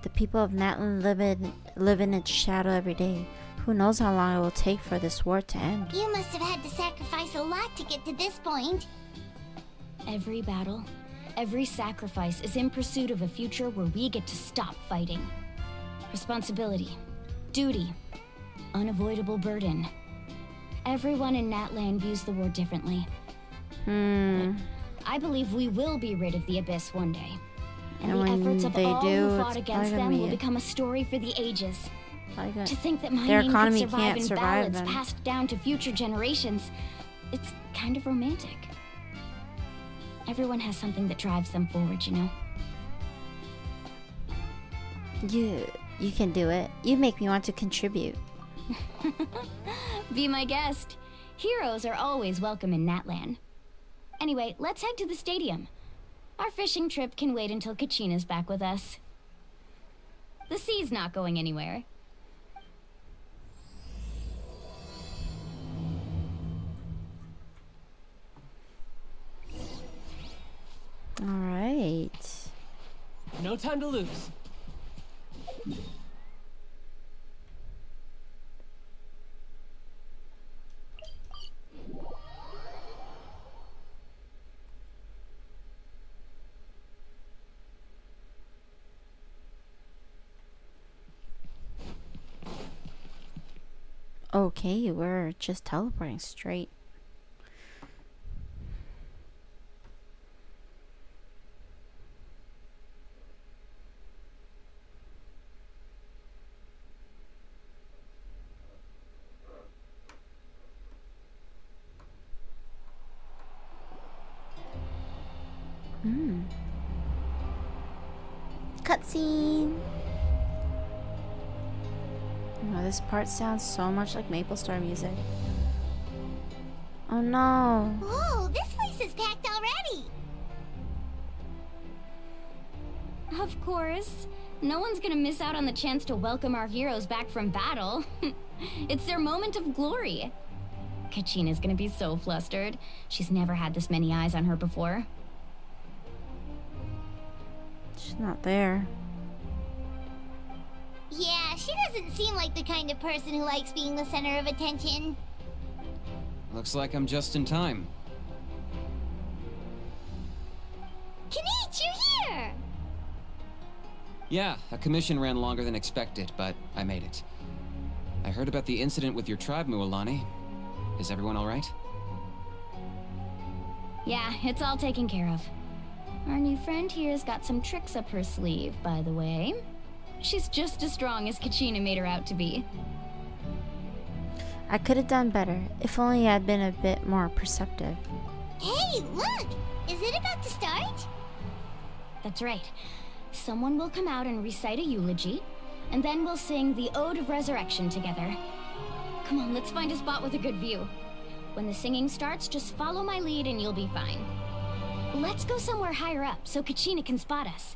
The people of Natlan live in its shadow every day. Who knows how long it will take for this war to end? You must have had to sacrifice a lot to get to this point. Every battle, every sacrifice is in pursuit of a future where we get to stop fighting. Responsibility, duty, unavoidable burden. Everyone in Natlan views the war differently. But I believe we will be rid of the Abyss one day. And the efforts of all who fought against them will become a story for the ages. To think that my name could survive in ballads passed down to future generations, It's kind of romantic. Everyone has something that drives them forward, you know? You can do it. You make me want to contribute. Be my guest. Heroes are always welcome in Natlan. Anyway, let's head to the stadium. Our fishing trip can wait until Kachina's back with us. The sea's not going anywhere. All right. No time to lose. Okay, we're just teleporting straight. Cutscene. Oh, this part sounds so much like MapleStar music. Oh no. Whoa, this place is packed already. Of course. No one's gonna miss out on the chance to welcome our heroes back from battle. It's their moment of glory. Kachina's gonna be so flustered. She's never had this many eyes on her before. She's not there. Yeah, she doesn't seem like the kind of person who likes being the center of attention. Looks like I'm just in time. Kanich, you're here! Yeah, a commission ran longer than expected, but I made it. I heard about the incident with your tribe, Mualani. Is everyone alright? Yeah, it's all taken care of. Our new friend here's got some tricks up her sleeve, by the way. She's just as strong as Kachina made her out to be. I could have done better, if only I'd been a bit more perceptive. Hey, look! Is it about to start? That's right. Someone will come out and recite a eulogy, and then we'll sing the Ode of Resurrection together. Come on, let's find a spot with a good view. When the singing starts, just follow my lead and you'll be fine. Let's go somewhere higher up so Kachina can spot us.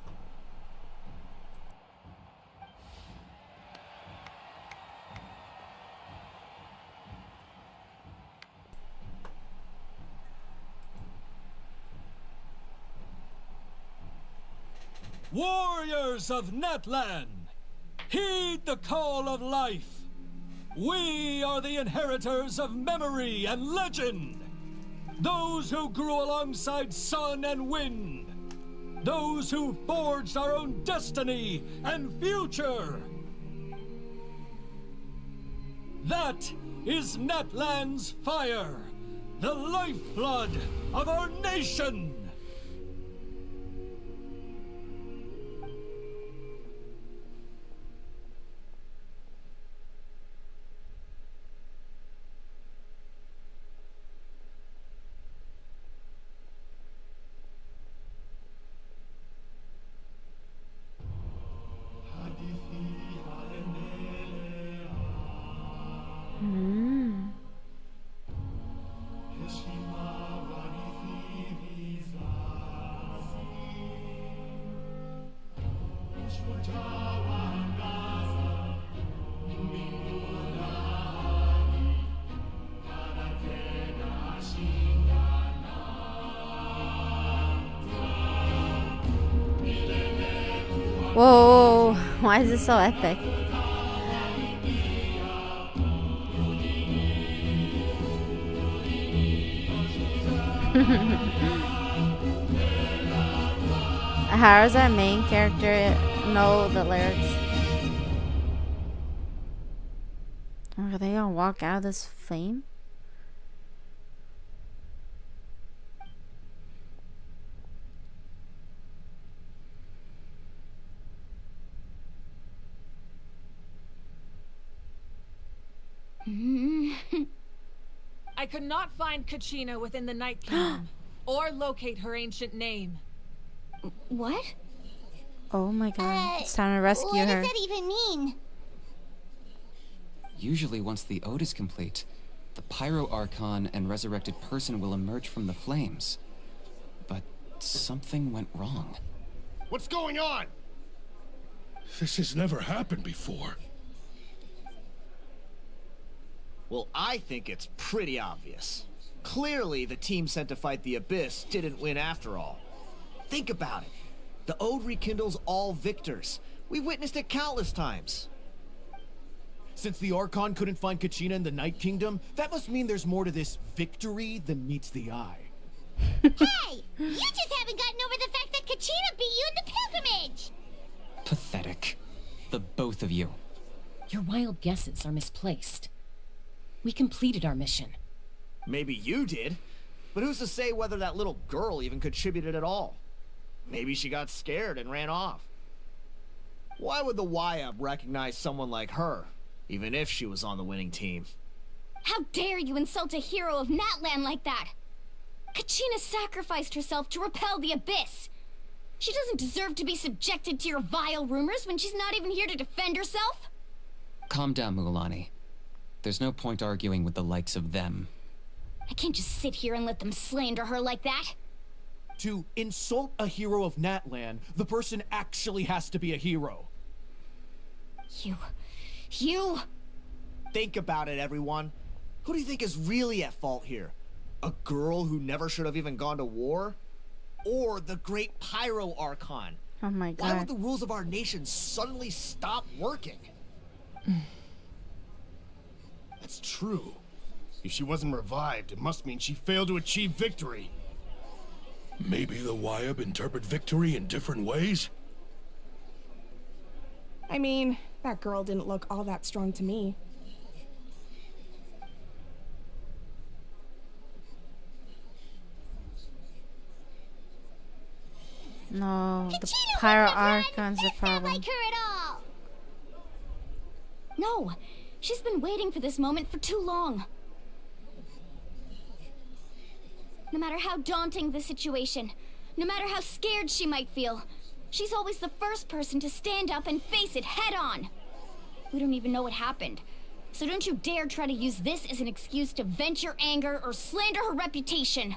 Warriors of Natlan, heed the call of life. We are the inheritors of memory and legend. Those who grew alongside sun and wind. Those who forged our own destiny and future. That is Natlan's fire, the lifeblood of our nation. Whoa, why is it so epic? How does our main character know the lyrics? Are they gonna walk out of this flame? I could not find Kachina within the Night Kingdom, or locate her ancient name. What? Oh my god, it's time to rescue what her. does that even mean? Usually once the ode is complete, the Pyro Archon and resurrected person will emerge from the flames. But something went wrong. What's going on? This has never happened before. Well, I think it's pretty obvious. Clearly, the team sent to fight the Abyss didn't win after all. Think about it. The Ode rekindles all victors. We've witnessed it countless times. Since the Archon couldn't find Kachina in the Night Kingdom, that must mean there's more to this victory than meets the eye. Hey! You just haven't gotten over the fact that Kachina beat you in the pilgrimage! Pathetic. The both of you. Your wild guesses are misplaced. We completed our mission. Maybe you did, but who's to say whether that little girl even contributed at all? Maybe she got scared and ran off. Why would the YUP recognize someone like her, even if she was on the winning team? How dare you insult a hero of Natlan like that? Kachina sacrificed herself to repel the Abyss. She doesn't deserve to be subjected to your vile rumors when she's not even here to defend herself. Calm down, Mualani. There's no point arguing with the likes of them. I can't just sit here and let them slander her like that. To insult a hero of Natlan, the person actually has to be a hero. You... Think about it, everyone. Who do you think is really at fault here? A girl who never should have even gone to war? Or the great Pyro Archon? Oh my god. Why would the rules of our nation suddenly stop working? That's true. If she wasn't revived, it must mean she failed to achieve victory. Maybe the YUP interpret victory in different ways? I mean, that girl didn't look all that strong to me. No, the Pyro Archon's the problem. Like her at all. No, she's been waiting for this moment for too long. No matter how daunting the situation, no matter how scared she might feel, she's always the first person to stand up and face it head on. We don't even know what happened, so don't you dare try to use this as an excuse to vent your anger or slander her reputation.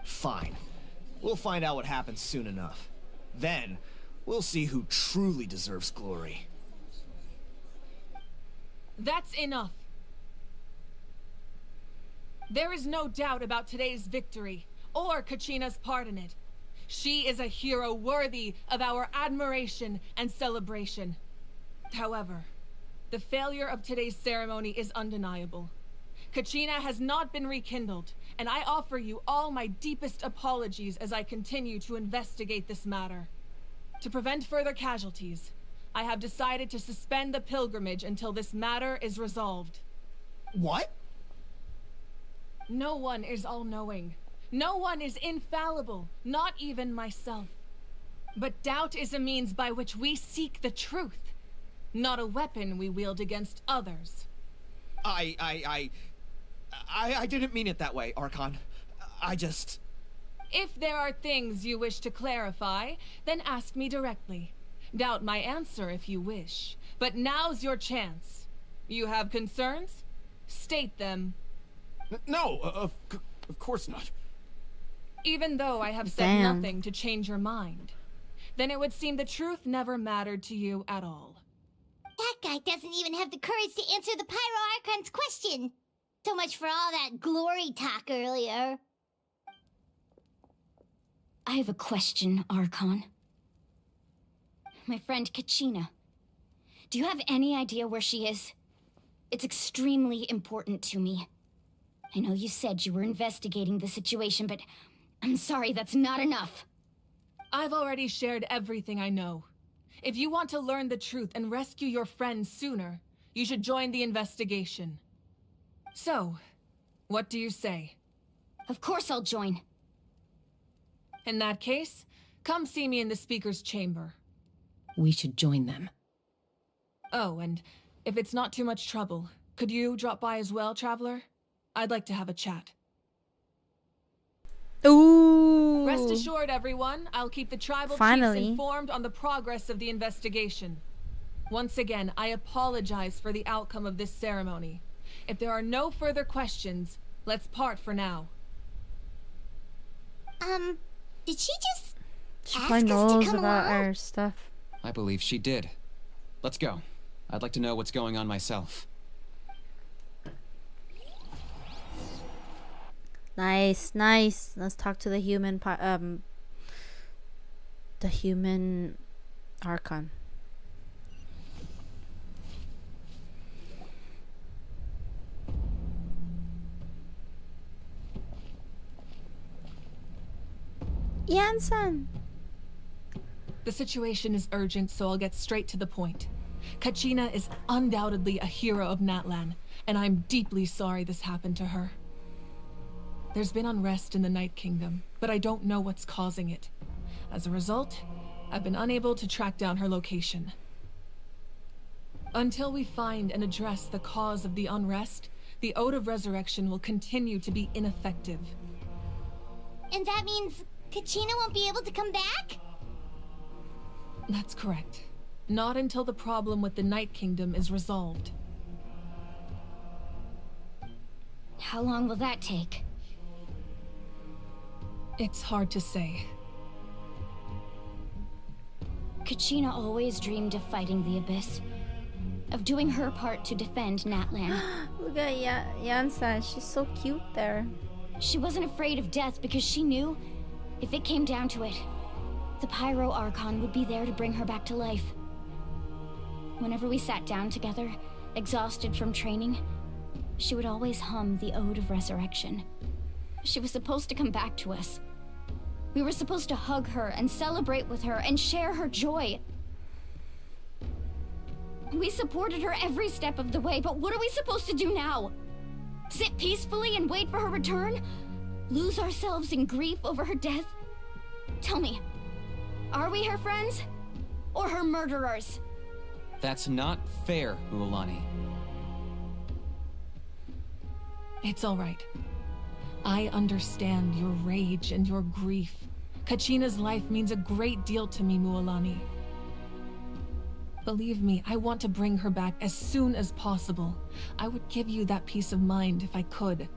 Fine. We'll find out what happens soon enough. Then, we'll see who truly deserves glory. That's enough. There is no doubt about today's victory, or Kachina's part in it. She is a hero worthy of our admiration and celebration. However, the failure of today's ceremony is undeniable. Kachina has not been rekindled, and I offer you all my deepest apologies as I continue to investigate this matter. To prevent further casualties, I have decided to suspend the pilgrimage until this matter is resolved. What? No one is all-knowing. No one is infallible, not even myself. But doubt is a means by which we seek the truth, not a weapon we wield against others. I didn't mean it that way, Archon. I just... If there are things you wish to clarify, then ask me directly. Doubt my answer if you wish. But now's your chance. You have concerns? State them. No, of course not. Even though I have said nothing to change your mind, then it would seem the truth never mattered to you at all. That guy doesn't even have the courage to answer the Pyro Archon's question. So much for all that glory talk earlier. I have a question, Archon. My friend Kachina. Do you have any idea where she is? It's extremely important to me. I know you said you were investigating the situation, but I'm sorry, that's not enough. I've already shared everything I know. If you want to learn the truth and rescue your friend sooner, you should join the investigation. So, what do you say? Of course I'll join. In that case, come see me in the speaker's chamber. We should join them. Oh, and if it's not too much trouble, could you drop by as well, Traveler? I'd like to have a chat. Ooh. Rest assured, everyone, I'll keep the tribal Finally. chiefs informed on the progress of the investigation. Once again, I apologize for the outcome of this ceremony. If there are no further questions, let's part for now. Did she just She ask probably us to knows come about along? our stuff. I believe she did. Let's go. I'd like to know what's going on myself. Nice, nice. Let's talk to the human Archon. Jansen. The situation is urgent, so I'll get straight to the point. Kachina is undoubtedly a hero of Natlan, and I'm deeply sorry this happened to her. There's been unrest in the Night Kingdom, but I don't know what's causing it. As a result, I've been unable to track down her location. Until we find and address the cause of the unrest, the Ode of Resurrection will continue to be ineffective. And that means Kachina won't be able to come back? That's correct. Not until the problem with the Night Kingdom is resolved. How long will that take? It's hard to say. Kachina always dreamed of fighting the Abyss. Of doing her part to defend Natlan. Look at Jansen. She's so cute there. She wasn't afraid of death because she knew, if it came down to it, the Pyro Archon would be there to bring her back to life. Whenever we sat down together, exhausted from training, she would always hum the Ode of Resurrection. She was supposed to come back to us. We were supposed to hug her and celebrate with her and share her joy. We supported her every step of the way, but what are we supposed to do now? Sit peacefully and wait for her return? Lose ourselves in grief over her death? Tell me, are we her friends? Or her murderers? That's not fair, Mualani. It's all right. I understand your rage and your grief. Kachina's life means a great deal to me, Mualani. Believe me, I want to bring her back as soon as possible. I would give you that peace of mind if I could.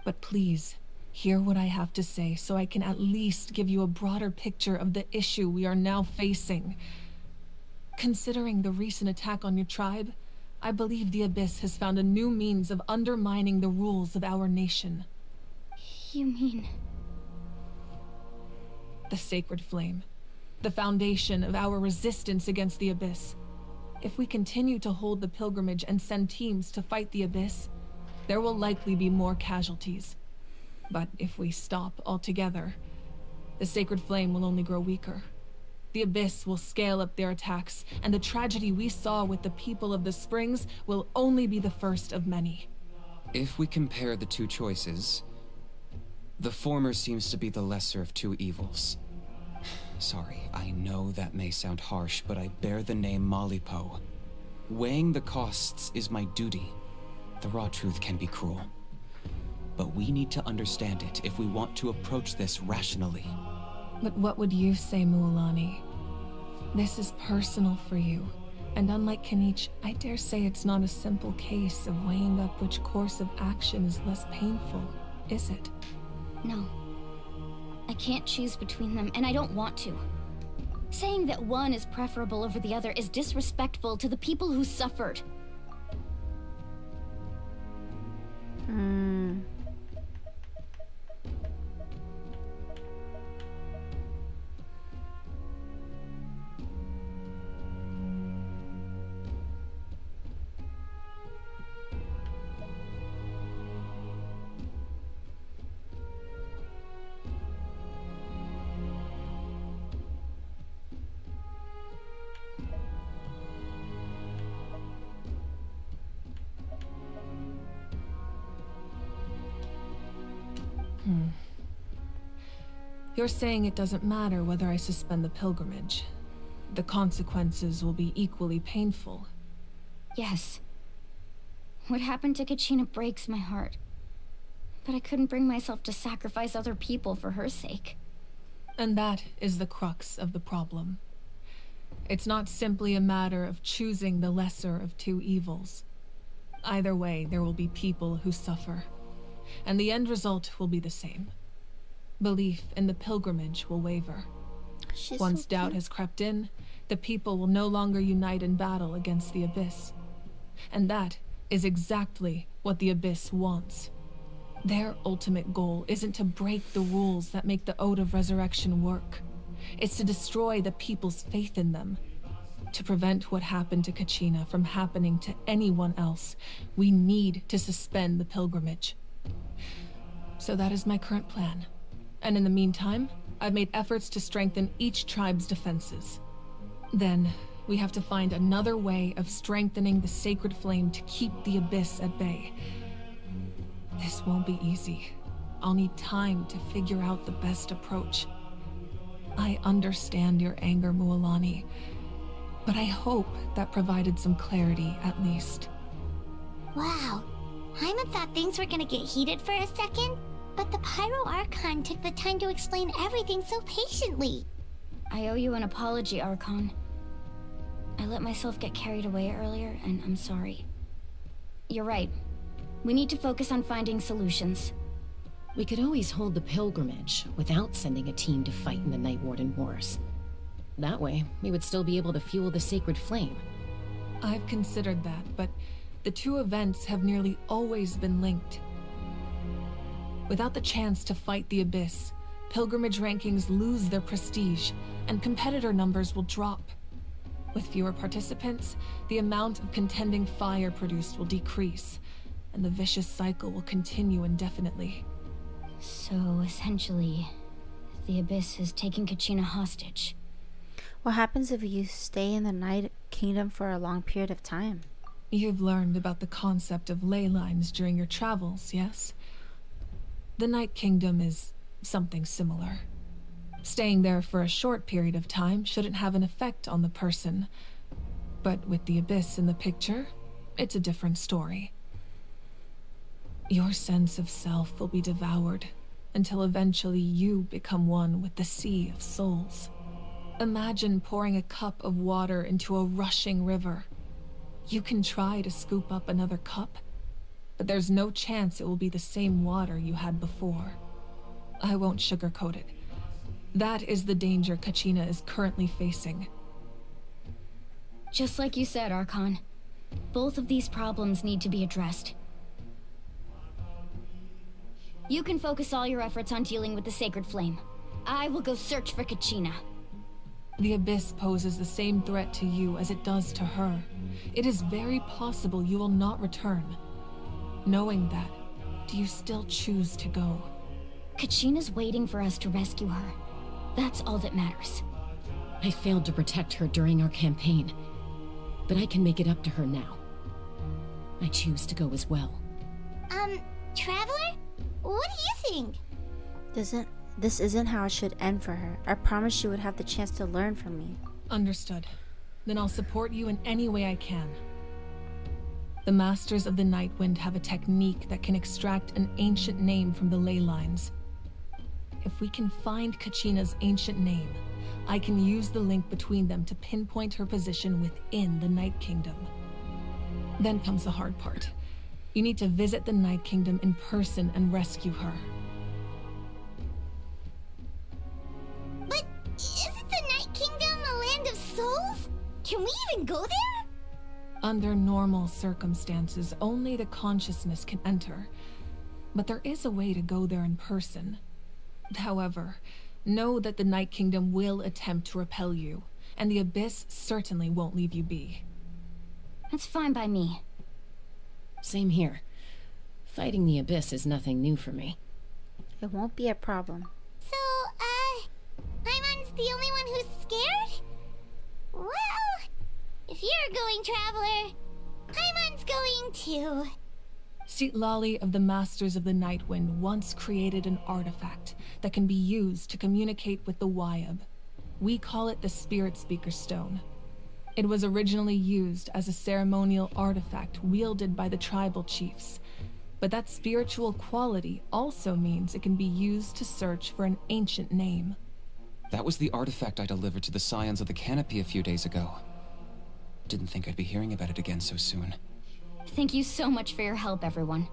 But please, hear what I have to say so I can at least give you a broader picture of the issue we are now facing. Considering the recent attack on your tribe, I believe the Abyss has found a new means of undermining the rules of our nation. You mean... The Sacred Flame. The foundation of our resistance against the Abyss. If we continue to hold the pilgrimage and send teams to fight the Abyss, there will likely be more casualties. But if we stop altogether, the Sacred Flame will only grow weaker. The Abyss will scale up their attacks, and the tragedy we saw with the people of the Springs will only be the first of many. If we compare the two choices, the former seems to be the lesser of two evils. Sorry, I know that may sound harsh, but I bear the name Malipo. Weighing the costs is my duty. The raw truth can be cruel. But we need to understand it if we want to approach this rationally. But what would you say, Mualani? This is personal for you. And unlike Kanich, I dare say it's not a simple case of weighing up which course of action is less painful, is it? No. I can't choose between them, and I don't want to. Saying that one is preferable over the other is disrespectful to the people who suffered. You're saying it doesn't matter whether I suspend the pilgrimage. The consequences will be equally painful. Yes. What happened to Kachina breaks my heart. But I couldn't bring myself to sacrifice other people for her sake. And that is the crux of the problem. It's not simply a matter of choosing the lesser of two evils. Either way, there will be people who suffer. And the end result will be the same. Belief in the pilgrimage will waver. Once doubt has crept in, the people will no longer unite in battle against the Abyss. And that is exactly what the Abyss wants. Their ultimate goal isn't to break the rules that make the Ode of Resurrection work. It's to destroy the people's faith in them. To prevent what happened to Kachina from happening to anyone else, we need to suspend the pilgrimage. So that is my current plan. And in the meantime, I've made efforts to strengthen each tribe's defenses. Then, we have to find another way of strengthening the sacred flame to keep the Abyss at bay. This won't be easy. I'll need time to figure out the best approach. I understand your anger, Mualani, but I hope that provided some clarity at least. Wow. Hyman thought things were gonna get heated for a second, but the Pyro Archon took the time to explain everything so patiently. I owe you an apology, Archon. I let myself get carried away earlier, and I'm sorry. You're right. We need to focus on finding solutions. We could always hold the pilgrimage without sending a team to fight in the Night Warden Wars. That way, we would still be able to fuel the sacred flame. I've considered that, but the two events have nearly always been linked. Without the chance to fight the Abyss, pilgrimage rankings lose their prestige, and competitor numbers will drop. With fewer participants, the amount of contending fire produced will decrease, and the vicious cycle will continue indefinitely. So, essentially, the Abyss is taking Kachina hostage. What happens if you stay in the Night Kingdom for a long period of time? You've learned about the concept of ley lines during your travels, yes? The Night Kingdom is something similar. Staying there for a short period of time shouldn't have an effect on the person. But with the Abyss in the picture, it's a different story. Your sense of self will be devoured, until eventually you become one with the sea of souls. Imagine pouring a cup of water into a rushing river. You can try to scoop up another cup, but there's no chance it will be the same water you had before. I won't sugarcoat it. That is the danger Kachina is currently facing. Just like you said, Archon. Both of these problems need to be addressed. You can focus all your efforts on dealing with the sacred flame. I will go search for Kachina. The Abyss poses the same threat to you as it does to her. It is very possible you will not return. Knowing that, do you still choose to go? Kachina's waiting for us to rescue her. That's all that matters. I failed to protect her during our campaign, but I can make it up to her now. I choose to go as well. Traveler? What do you think? This isn't how it should end for her. I promised she would have the chance to learn from me. Understood. Then I'll support you in any way I can. The Masters of the Nightwind have a technique that can extract an ancient name from the ley lines. If we can find Kachina's ancient name, I can use the link between them to pinpoint her position within the Night Kingdom. Then comes the hard part. You need to visit the Night Kingdom in person and rescue her. But isn't the Night Kingdom a land of souls? Can we even go there? Under normal circumstances, only the consciousness can enter. But there is a way to go there in person. However, know that the Night Kingdom will attempt to repel you, and the Abyss certainly won't leave you be. That's fine by me. Same here. Fighting the Abyss is nothing new for me. It won't be a problem. So, Hyman's the only one who's scared? Well, if you're going, Traveler, Hyman's going too. Citlali of the Masters of the Nightwind once created an artifact that can be used to communicate with the Wyab. We call it the Spirit Speaker Stone. It was originally used as a ceremonial artifact wielded by the tribal chiefs. But that spiritual quality also means it can be used to search for an ancient name. That was the artifact I delivered to the Scions of the Canopy a few days ago. Didn't think I'd be hearing about it again so soon. Thank you so much for your help, everyone.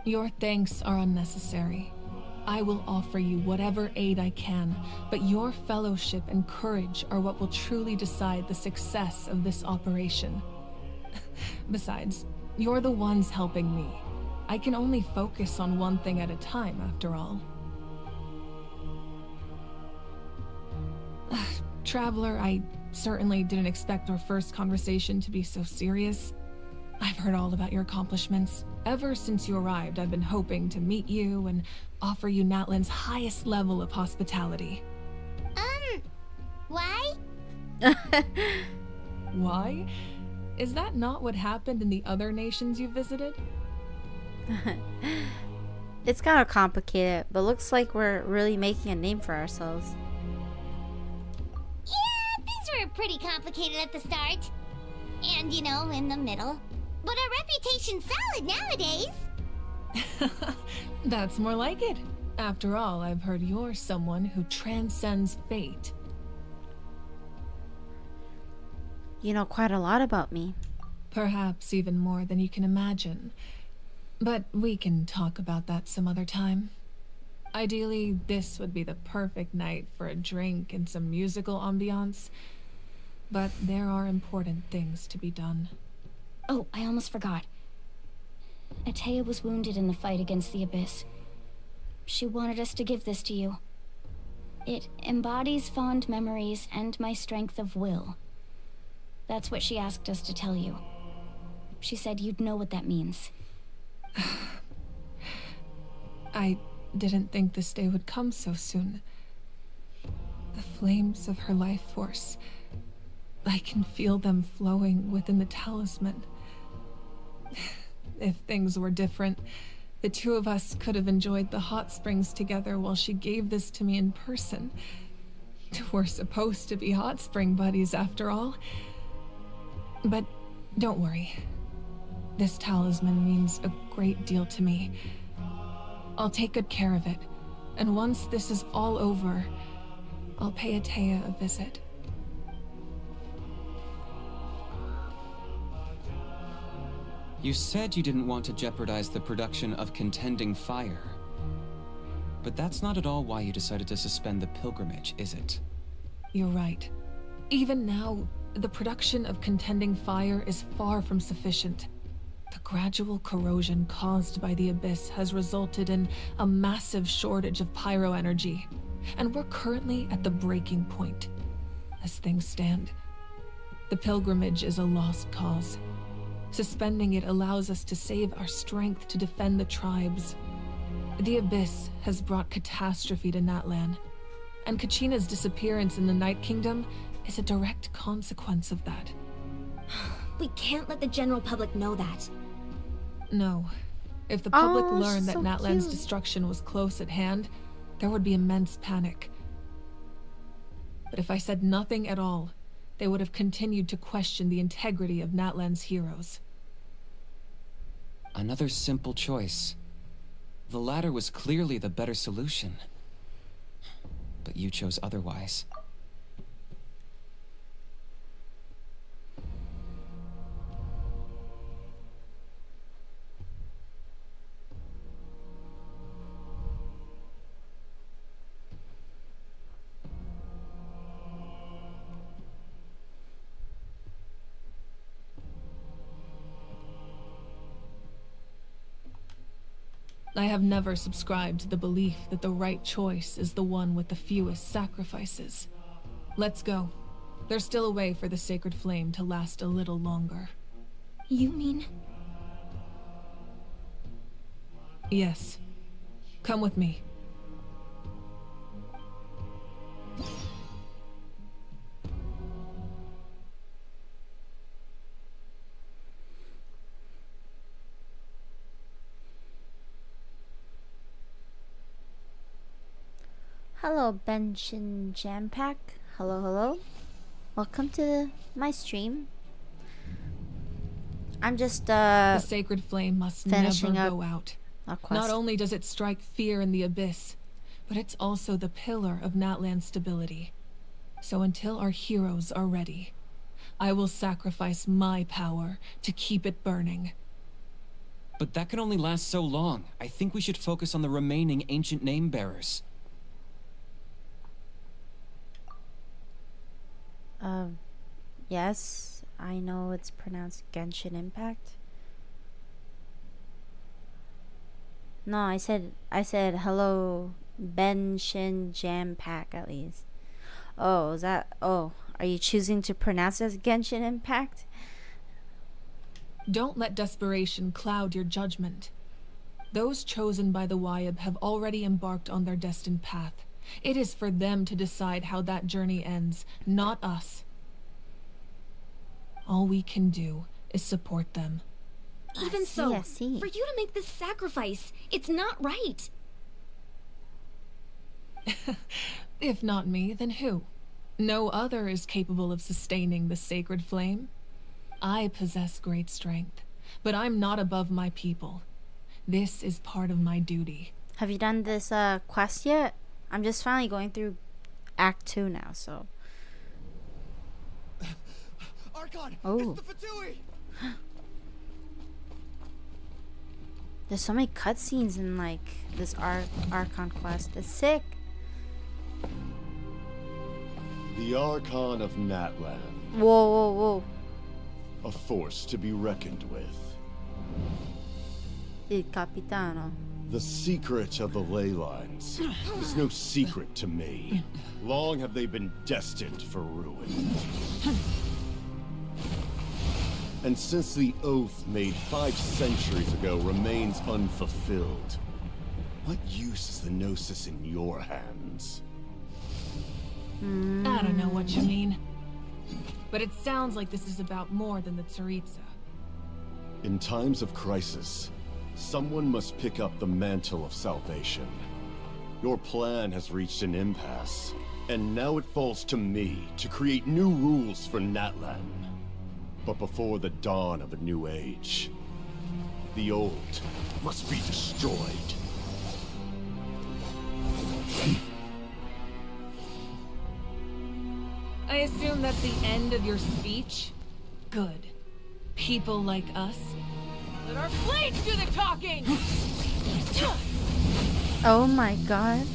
Your thanks are unnecessary. I will offer you whatever aid I can, but your fellowship and courage are what will truly decide the success of this operation. Besides, you're the ones helping me. I can only focus on one thing at a time, after all. Traveler, I certainly didn't expect our first conversation to be so serious. I've heard all about your accomplishments. Ever since you arrived, I've been hoping to meet you and offer you Natlan's highest level of hospitality. Why? Why? Is that not what happened in the other nations you visited? It's kind of complicated, but looks like we're really making a name for ourselves. Yeah, things were pretty complicated at the start. And, you know, in the middle. But our reputation's solid nowadays. That's more like it. After all, I've heard you're someone who transcends fate. You know quite a lot about me. Perhaps even more than you can imagine. But we can talk about that some other time. Ideally, this would be the perfect night for a drink and some musical ambiance. But there are important things to be done. Oh, I almost forgot. Atea was wounded in the fight against the Abyss. She wanted us to give this to you. It embodies fond memories and my strength of will. That's what she asked us to tell you. She said you'd know what that means. I didn't think this day would come so soon. The flames of her life force. I can feel them flowing within the talisman. If things were different, the two of us could have enjoyed the hot springs together while she gave this to me in person. We're supposed to be hot spring buddies after all. But don't worry. This talisman means a great deal to me. I'll take good care of it, and once this is all over, I'll pay Atea a visit. You said you didn't want to jeopardize the production of Contending Fire. But that's not at all why you decided to suspend the pilgrimage, is it? You're right. Even now, the production of Contending Fire is far from sufficient. The gradual corrosion caused by the Abyss has resulted in a massive shortage of pyro energy, and we're currently at the breaking point. As things stand, the pilgrimage is a lost cause. Suspending it allows us to save our strength to defend the tribes. The Abyss has brought catastrophe to Natlan, and Kachina's disappearance in the Night Kingdom is a direct consequence of that. We can't let the general public know that. No. If the public learned that Natlan's destruction was close at hand, there would be immense panic. But if I said nothing at all, they would have continued to question the integrity of Natlan's heroes. Another simple choice. The latter was clearly the better solution. But you chose otherwise. I have never subscribed to the belief that the right choice is the one with the fewest sacrifices. Let's go. There's still a way for the sacred flame to last a little longer. You mean? Yes. Come with me. Hello, Genshin Jam Pack. Hello, hello. Welcome to my stream. I'm just the sacred flame must never finishing up go out. a quest. Not only does it strike fear in the abyss, but it's also the pillar of Natlan's stability. So until our heroes are ready, I will sacrifice my power to keep it burning. But that can only last so long. I think we should focus on the remaining ancient name bearers. Yes, I know it's pronounced Genshin Impact. No, I said hello, Benshin Jam Pack at least. Oh, is that? Oh, are you choosing to pronounce it as Genshin Impact? Don't let desperation cloud your judgment. Those chosen by the Wyab have already embarked on their destined path. It is for them to decide how that journey ends, not us. All we can do is support them. Even so, for you to make this sacrifice, it's not right. If not me, then who? No other is capable of sustaining the sacred flame. I possess great strength, but I'm not above my people. This is part of my duty. Have you done this quest yet? I'm just finally going through Act 2 now, so. Archon, oh. It's the Fatui! There's so many cutscenes in like this Archon quest. It's sick. The Archon of Natlan. Whoa, whoa, whoa. A force to be reckoned with. Il Capitano. The secret of the ley lines is no secret to me. Long have they been destined for ruin. And since the oath made 5 centuries ago remains unfulfilled, what use is the Gnosis in your hands? I don't know what you mean. But it sounds like this is about more than the Tsaritsa. In times of crisis, someone must pick up the mantle of salvation. Your plan has reached an impasse, and now it falls to me to create new rules for Natlan. But before the dawn of a new age, the old must be destroyed. I assume that's the end of your speech? Good. People like us. Let our blades do the talking! Oh my god.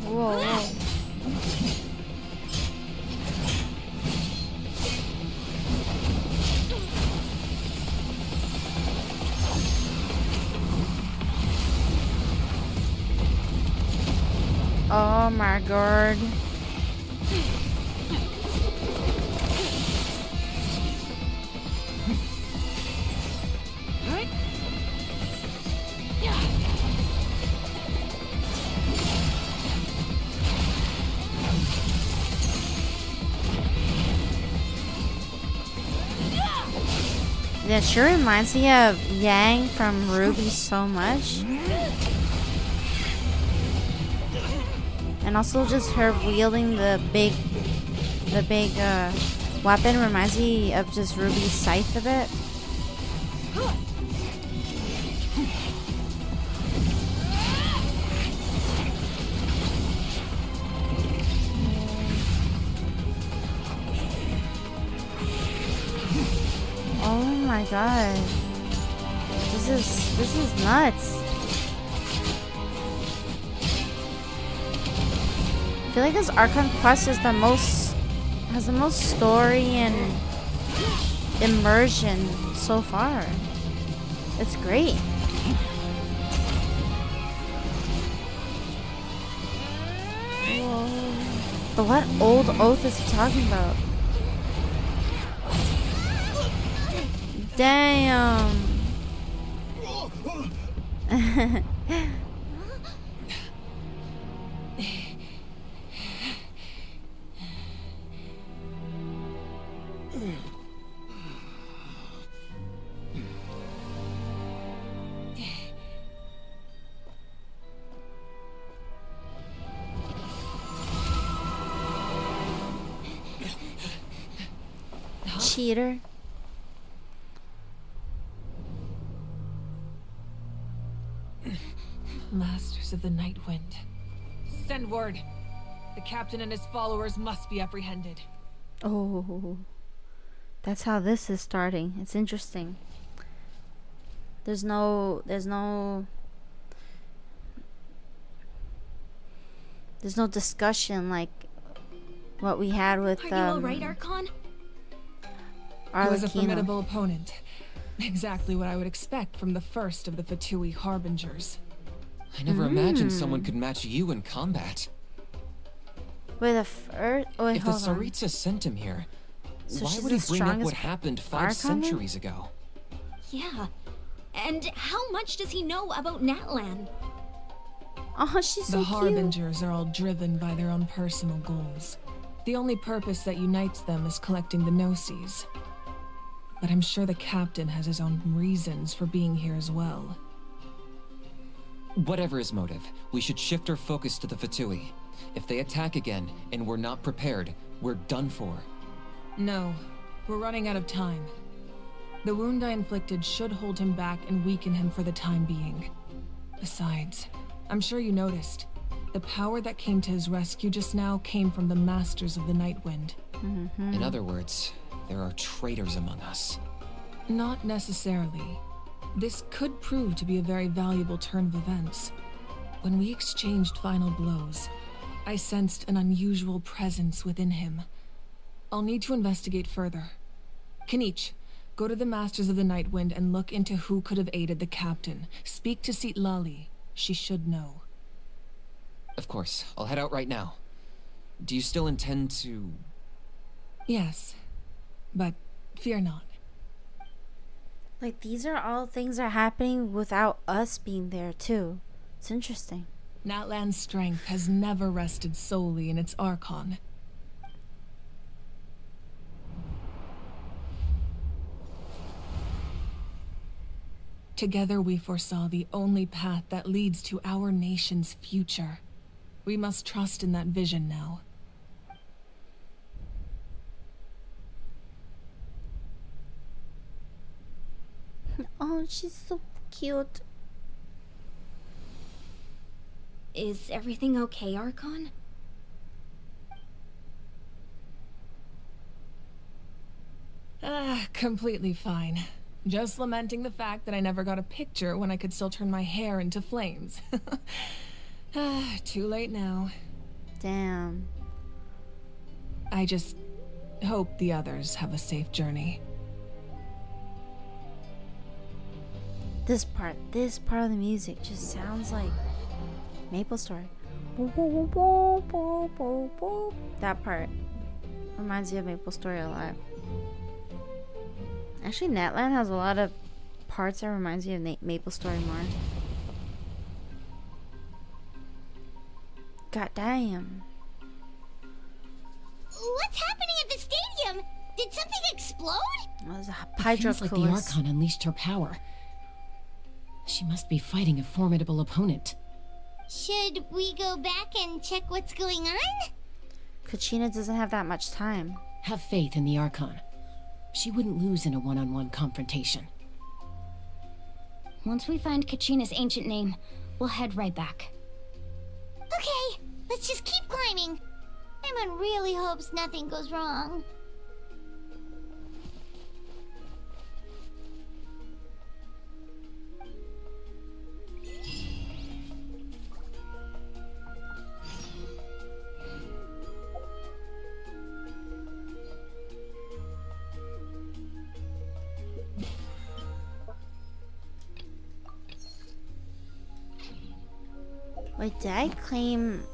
Whoa, whoa. Oh my god. That sure reminds me of Yang from Ruby so much. And also just her wielding the big weapon reminds me of just Ruby's scythe a bit. Oh my god. This is nuts. I feel like this Archon quest is has the most story and immersion so far. It's great. Whoa. But what old oath is he talking about? Damn. Cheater. Masters of the Night Wind. Send word. The captain and his followers must be apprehended. Oh, that's how this is starting. It's interesting. There's no discussion like what we had with Are you alright, Archon? He was a formidable opponent. Exactly what I would expect from the first of the Fatui Harbingers. I never imagined someone could match you in combat. Wait, if the Tsaritsa sent him here, So why she's would the he bring up what strongest happened 5 Archon then? centuries ago? Yeah. And how much does he know about Natlan? Oh, she's so The cute. Harbingers are all driven by their own personal goals. The only purpose that unites them is collecting the Gnosis. But I'm sure the captain has his own reasons for being here as well. Whatever his motive, we should shift our focus to the Fatui. If they attack again and we're not prepared, we're done for. No, we're running out of time. The wound I inflicted should hold him back and weaken him for the time being. Besides, I'm sure you noticed, the power that came to his rescue just now came from the Masters of the Night Wind. In other words, there are traitors among us. Not necessarily. This could prove to be a very valuable turn of events. When we exchanged final blows, I sensed an unusual presence within him. I'll need to investigate further. Kanich, go to the Masters of the Night Wind and look into who could have aided the captain. Speak to Sitlali. She should know. Of course, I'll head out right now. Do you still intend to... Yes, but fear not. Like, these are all things that are happening without us being there too. It's interesting. Natlan's strength has never rested solely in its Archon. Together we foresaw the only path that leads to our nation's future. We must trust in that vision now. Oh, she's so cute. Is everything okay, Archon? Completely fine. Just lamenting the fact that I never got a picture when I could still turn my hair into flames. Too late now. Damn. I just hope the others have a safe journey. This part of the music just sounds like Maple Story. That part reminds me of Maple Story a lot. Actually, Natlan has a lot of parts that reminds me of Maple Story more. God damn. What's happening at the stadium? Did something explode? It was a It feels like the Archon unleashed her power. She must be fighting a formidable opponent. Should we go back and check what's going on? Kachina doesn't have that much time. Have faith in the Archon. She wouldn't lose in a one-on-one confrontation. Once we find Kachina's ancient name, we'll head right back. Okay, let's just keep climbing. Emon really hopes nothing goes wrong. Wait, did I claim...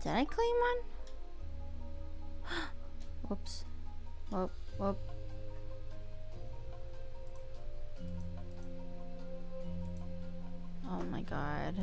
Did I claim one? Whoops. Whoop. Oh my god.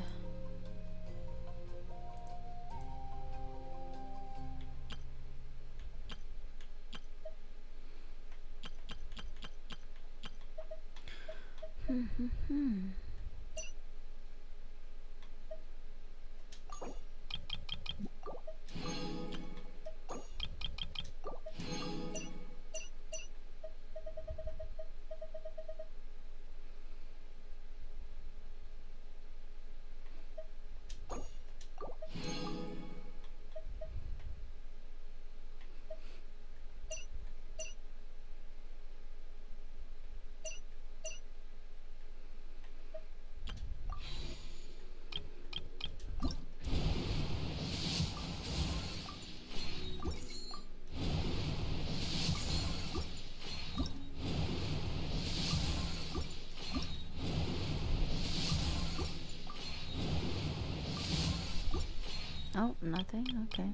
Oh, nothing? Okay.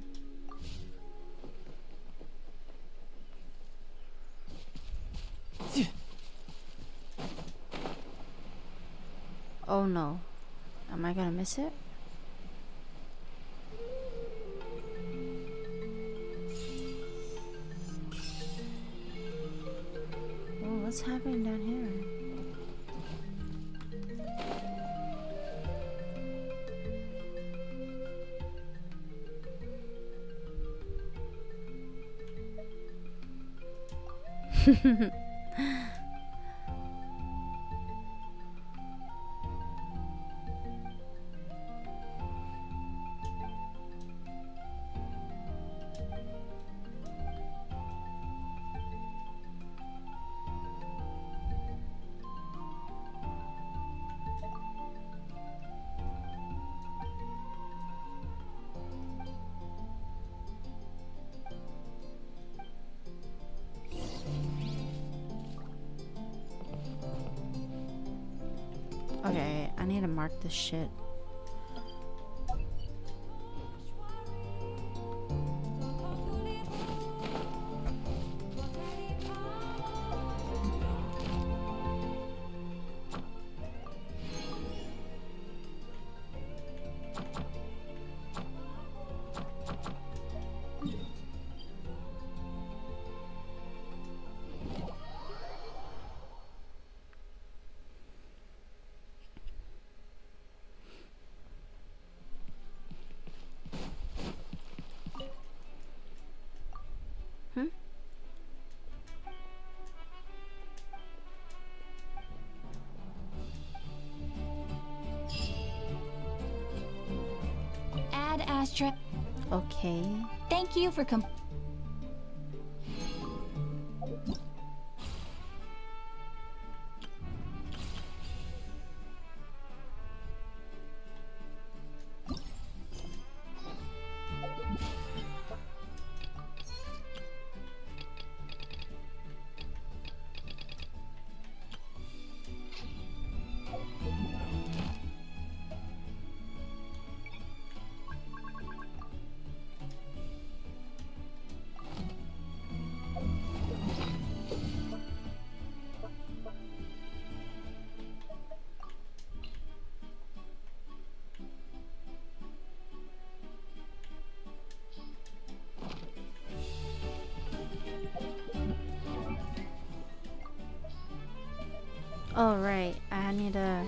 Oh no. Am I gonna miss it? Oh, what's happening down here? Okay, I need to mark this shit. Ad Astra. Okay. Thank you for Oh, right. I need to...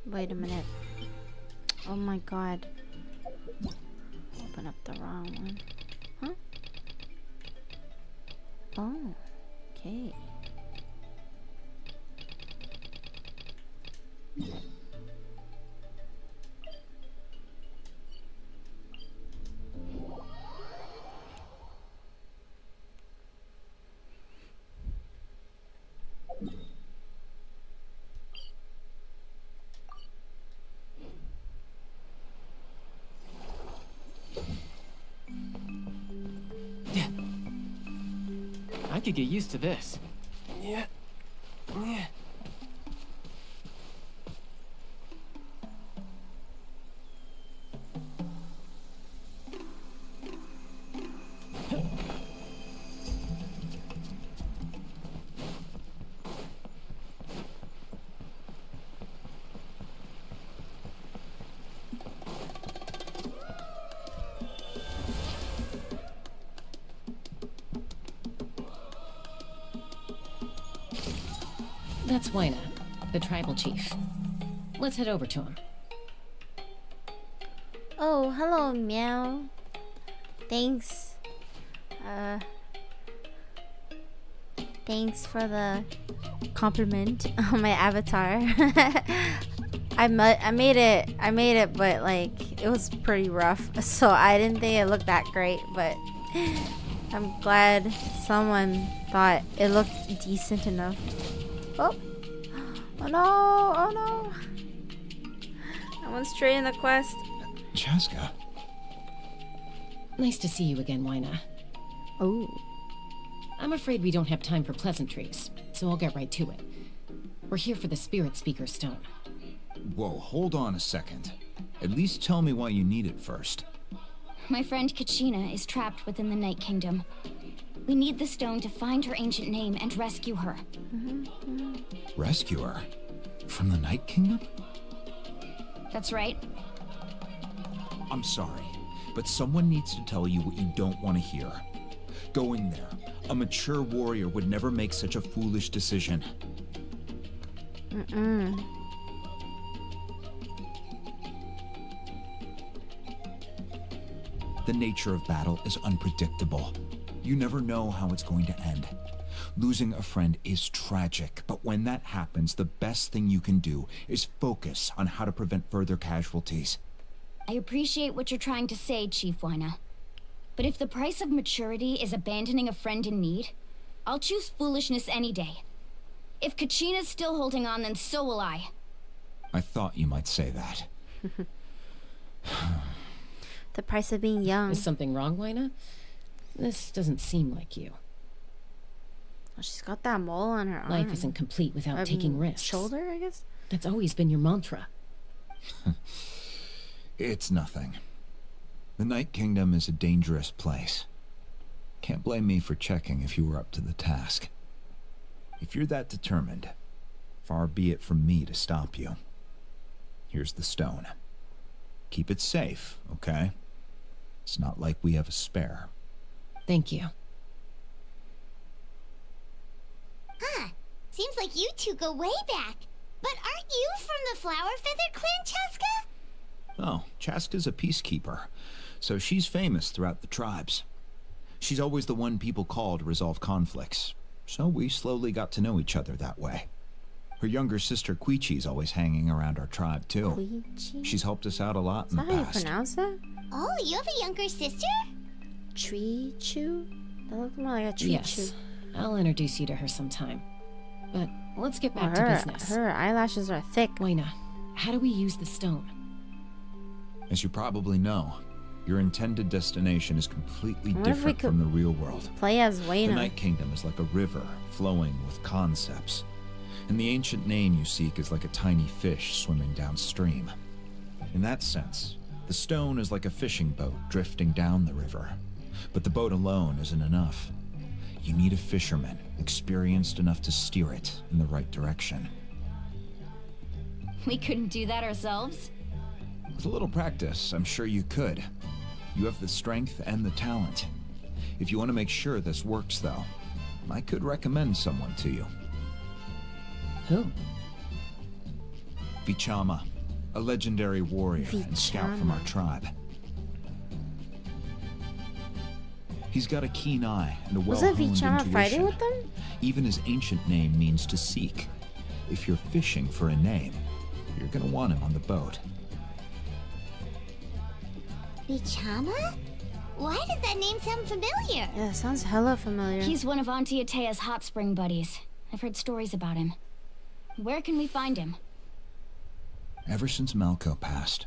Wait a minute. Oh my god. Open up the wrong one. Huh? Oh, okay. I could get used to this. Yeah. Yeah. That's Wyna, the tribal chief. Let's head over to him. Oh, hello, meow. Thanks. Thanks for the compliment on my avatar. I made it, but like it was pretty rough, so I didn't think it looked that great. But I'm glad someone thought it looked decent enough. Oh no! Oh no! I went straight in the quest. Chaska. Nice to see you again, Wyna. Oh. I'm afraid we don't have time for pleasantries, so I'll get right to it. We're here for the Spirit Speaker Stone. Whoa, hold on a second. At least tell me why you need it first. My friend Kachina is trapped within the Night Kingdom. We need the stone to find her ancient name and rescue her. Rescue her? From the Night Kingdom? That's right. I'm sorry, but someone needs to tell you what you don't want to hear. Going there. A mature warrior would never make such a foolish decision. The nature of battle is unpredictable. You never know how it's going to end. Losing a friend is tragic, but when that happens, the best thing you can do is focus on how to prevent further casualties. I appreciate what you're trying to say, Chief Wyna. But if the price of maturity is abandoning a friend in need, I'll choose foolishness any day. If Kachina's still holding on, then so will I. I thought you might say that. The price of being young. Is something wrong, Wyna? This doesn't seem like you. Oh, she's got that mole on her arm. Life isn't complete without taking risks. Shoulder, I guess? That's always been your mantra. It's nothing. The Night Kingdom is a dangerous place. Can't blame me for checking if you were up to the task. If you're that determined, far be it from me to stop you. Here's the stone. Keep it safe, okay? It's not like we have a spare. Thank you. Huh. Seems like you two go way back. But aren't you from the Flower Feather Clan, Chaska? Oh, Chaska's a peacekeeper, so she's famous throughout the tribes. She's always the one people call to resolve conflicts, so we slowly got to know each other that way. Her younger sister Quichi's always hanging around our tribe, too. Quichi? She's helped us out a lot in the Is that how you past. pronounce that? Oh, you have a younger sister? Tree Chew? That looked more like a tree chew. Yes, I'll introduce you to her sometime. But let's get back to business. Her eyelashes are thick. Wyna, how do we use the stone? As you probably know, your intended destination is completely different from the real world. Play as Wyna. The Night Kingdom is like a river flowing with concepts. And the ancient name you seek is like a tiny fish swimming downstream. In that sense, the stone is like a fishing boat drifting down the river. But the boat alone isn't enough. You need a fisherman experienced enough to steer it in the right direction. We couldn't do that ourselves? With a little practice, I'm sure you could. You have the strength and the talent. If you want to make sure this works, though, I could recommend someone to you. Who? Vichama, a legendary warrior and scout from our tribe. He's got a keen eye and a well-honed intuition. Wasn't Vichama fighting with them? Even his ancient name means to seek. If you're fishing for a name, you're gonna want him on the boat. Vichama? Why does that name sound familiar? Yeah, it sounds hella familiar. He's one of Auntie Atea's hot spring buddies. I've heard stories about him. Where can we find him? Ever since Malco passed,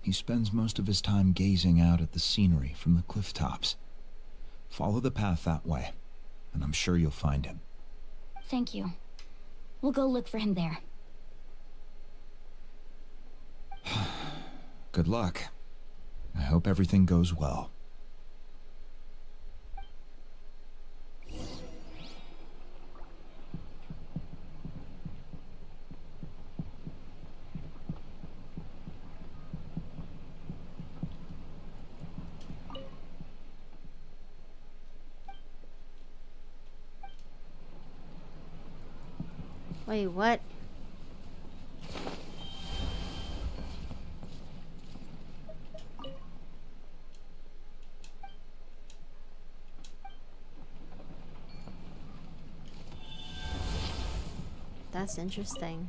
he spends most of his time gazing out at the scenery from the cliff tops. Follow the path that way, and I'm sure you'll find him. Thank you. We'll go look for him there. Good luck. I hope everything goes well. Wait, what? That's interesting.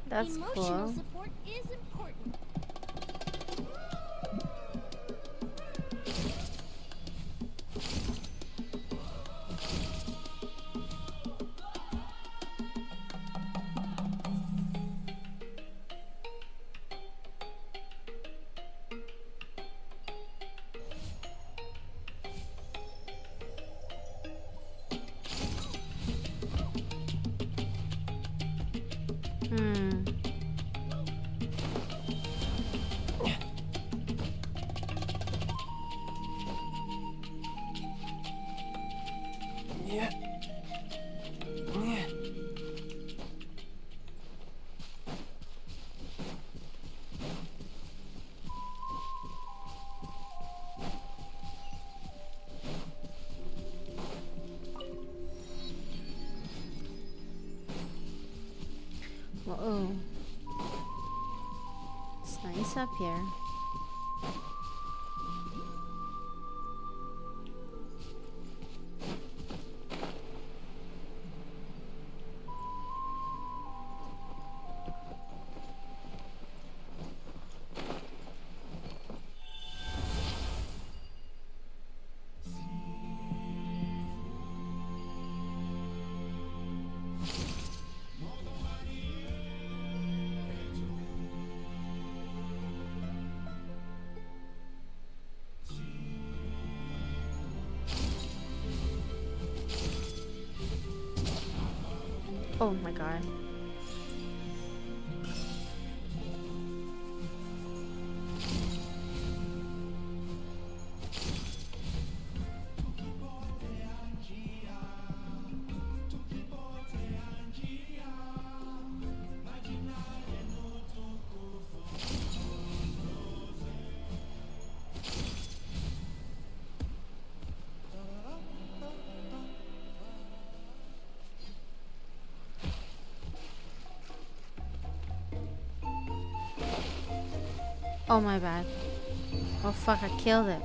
That's Emotional cool. support is important. Whoa. It's nice up here. Oh my god. Oh my bad. Oh fuck, I killed it.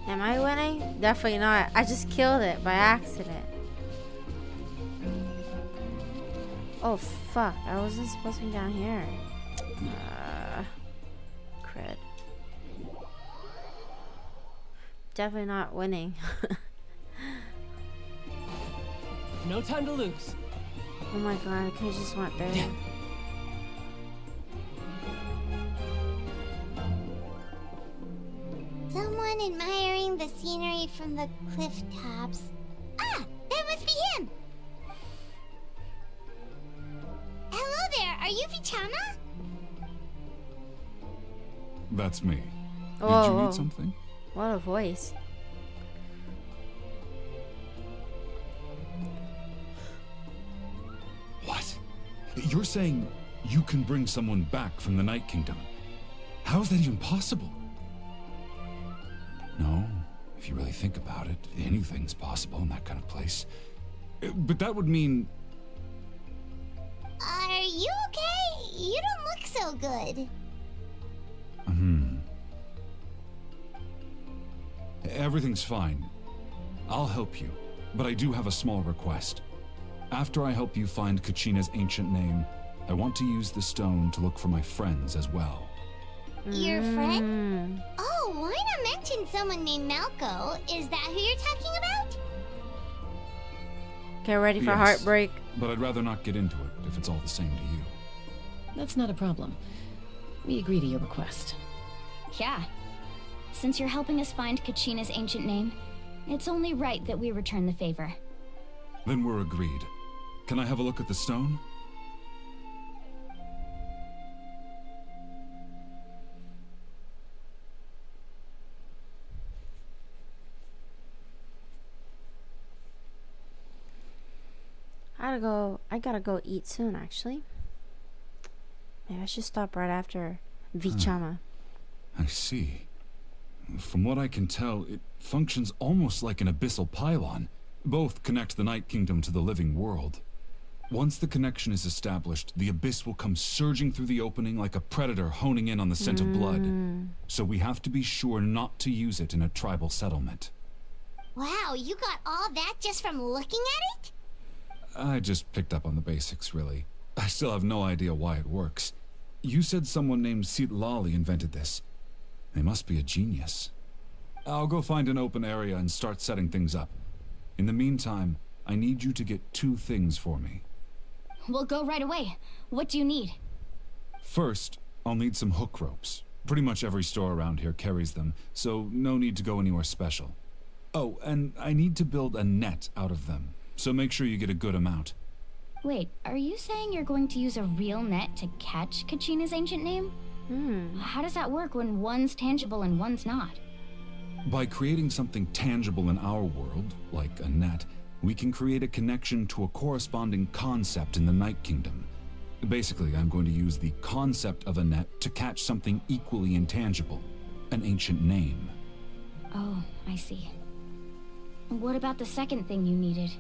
Am I winning? Definitely not. I just killed it by accident. Oh fuck, I wasn't supposed to be down here. Cred. Definitely not winning. No time to lose. Oh my god, I could've just went there. Someone admiring the scenery from the cliff tops. Ah, that must be him. Hello there, are you Vichama? That's me. Oh, Did you need something? What a voice. What? You're saying you can bring someone back from the Night Kingdom? How is that even possible? No, if you really think about it, anything's possible in that kind of place. But that would mean... Are you okay? You don't look so good. Everything's fine. I'll help you, but I do have a small request. After I help you find Kachina's ancient name, I want to use the stone to look for my friends as well. Your friend? Oh, why not mention someone named Malco? Is that who you're talking about? Get ready for Yes, heartbreak. But I'd rather not get into it if it's all the same to you. That's not a problem. We agree to your request. Yeah. Since you're helping us find Kachina's ancient name, it's only right that we return the favor. Then we're agreed. Can I have a look at the stone? I gotta go eat soon, actually. Maybe I should stop right after Vichama. I see. From what I can tell, it functions almost like an abyssal pylon. Both connect the Night Kingdom to the living world. Once the connection is established, the abyss will come surging through the opening like a predator honing in on the scent of blood. So we have to be sure not to use it in a tribal settlement. Wow, you got all that just from looking at it? I just picked up on the basics, really. I still have no idea why it works. You said someone named Lali invented this. They must be a genius. I'll go find an open area and start setting things up. In the meantime, I need you to get 2 things for me. We'll go right away. What do you need? First, I'll need some hook ropes. Pretty much every store around here carries them, so no need to go anywhere special. Oh, and I need to build a net out of them, so make sure you get a good amount. Wait, are you saying you're going to use a real net to catch Kachina's ancient name? How does that work when one's tangible and one's not? By creating something tangible in our world, like a net, we can create a connection to a corresponding concept in the Night Kingdom. Basically, I'm going to use the concept of a net to catch something equally intangible, an ancient name. Oh, I see. What about the second thing you needed?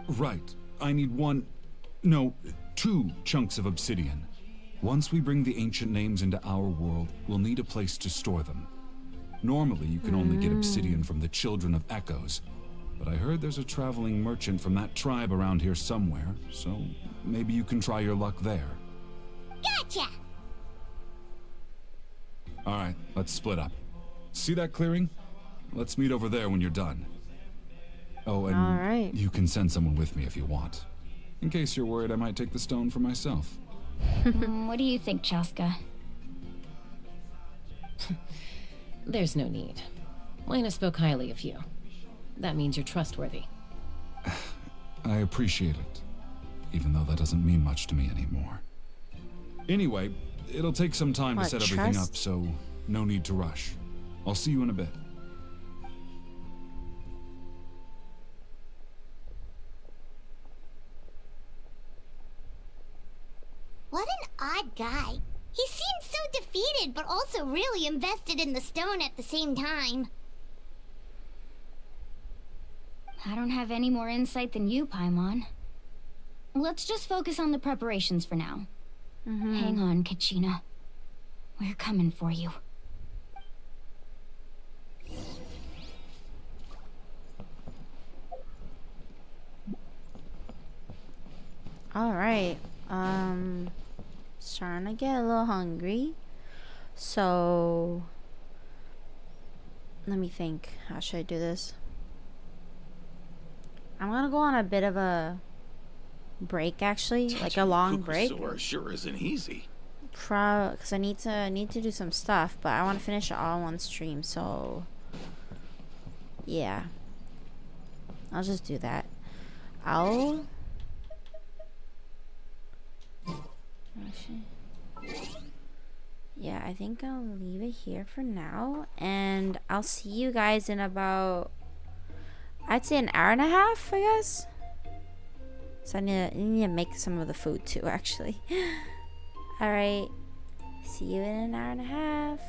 Right. I need 2 chunks of obsidian. Once we bring the ancient names into our world, we'll need a place to store them. Normally, you can only get obsidian from the Children of Echoes, but I heard there's a traveling merchant from that tribe around here somewhere, so maybe you can try your luck there. Gotcha! Alright, let's split up. See that clearing? Let's meet over there when you're done. Oh, and Alright. You can send someone with me if you want. In case you're worried I might take the stone for myself. What do you think, Chaska? There's no need. Lena spoke highly of you. That means you're trustworthy. I appreciate it, even though that doesn't mean much to me anymore. Anyway, it'll take some time to set everything up, so no need to rush. I'll see you in a bit. What an odd guy. He seems so defeated, but also really invested in the stone at the same time. I don't have any more insight than you, Paimon. Let's just focus on the preparations for now. Hang on, Kachina. We're coming for you. Alright. Starting to get a little hungry. So let me think. How should I do this? I'm gonna go on a bit of a break, actually, like a long break. Sure isn't easy. Because I need to do some stuff, but I want to finish it all in one stream. So yeah, I'll just do that. Yeah, I think I'll leave it here for now, and I'll see you guys in about, I'd say, an hour and a half, I guess. So I need to make some of the food too, actually. Alright, see you in an hour and a half.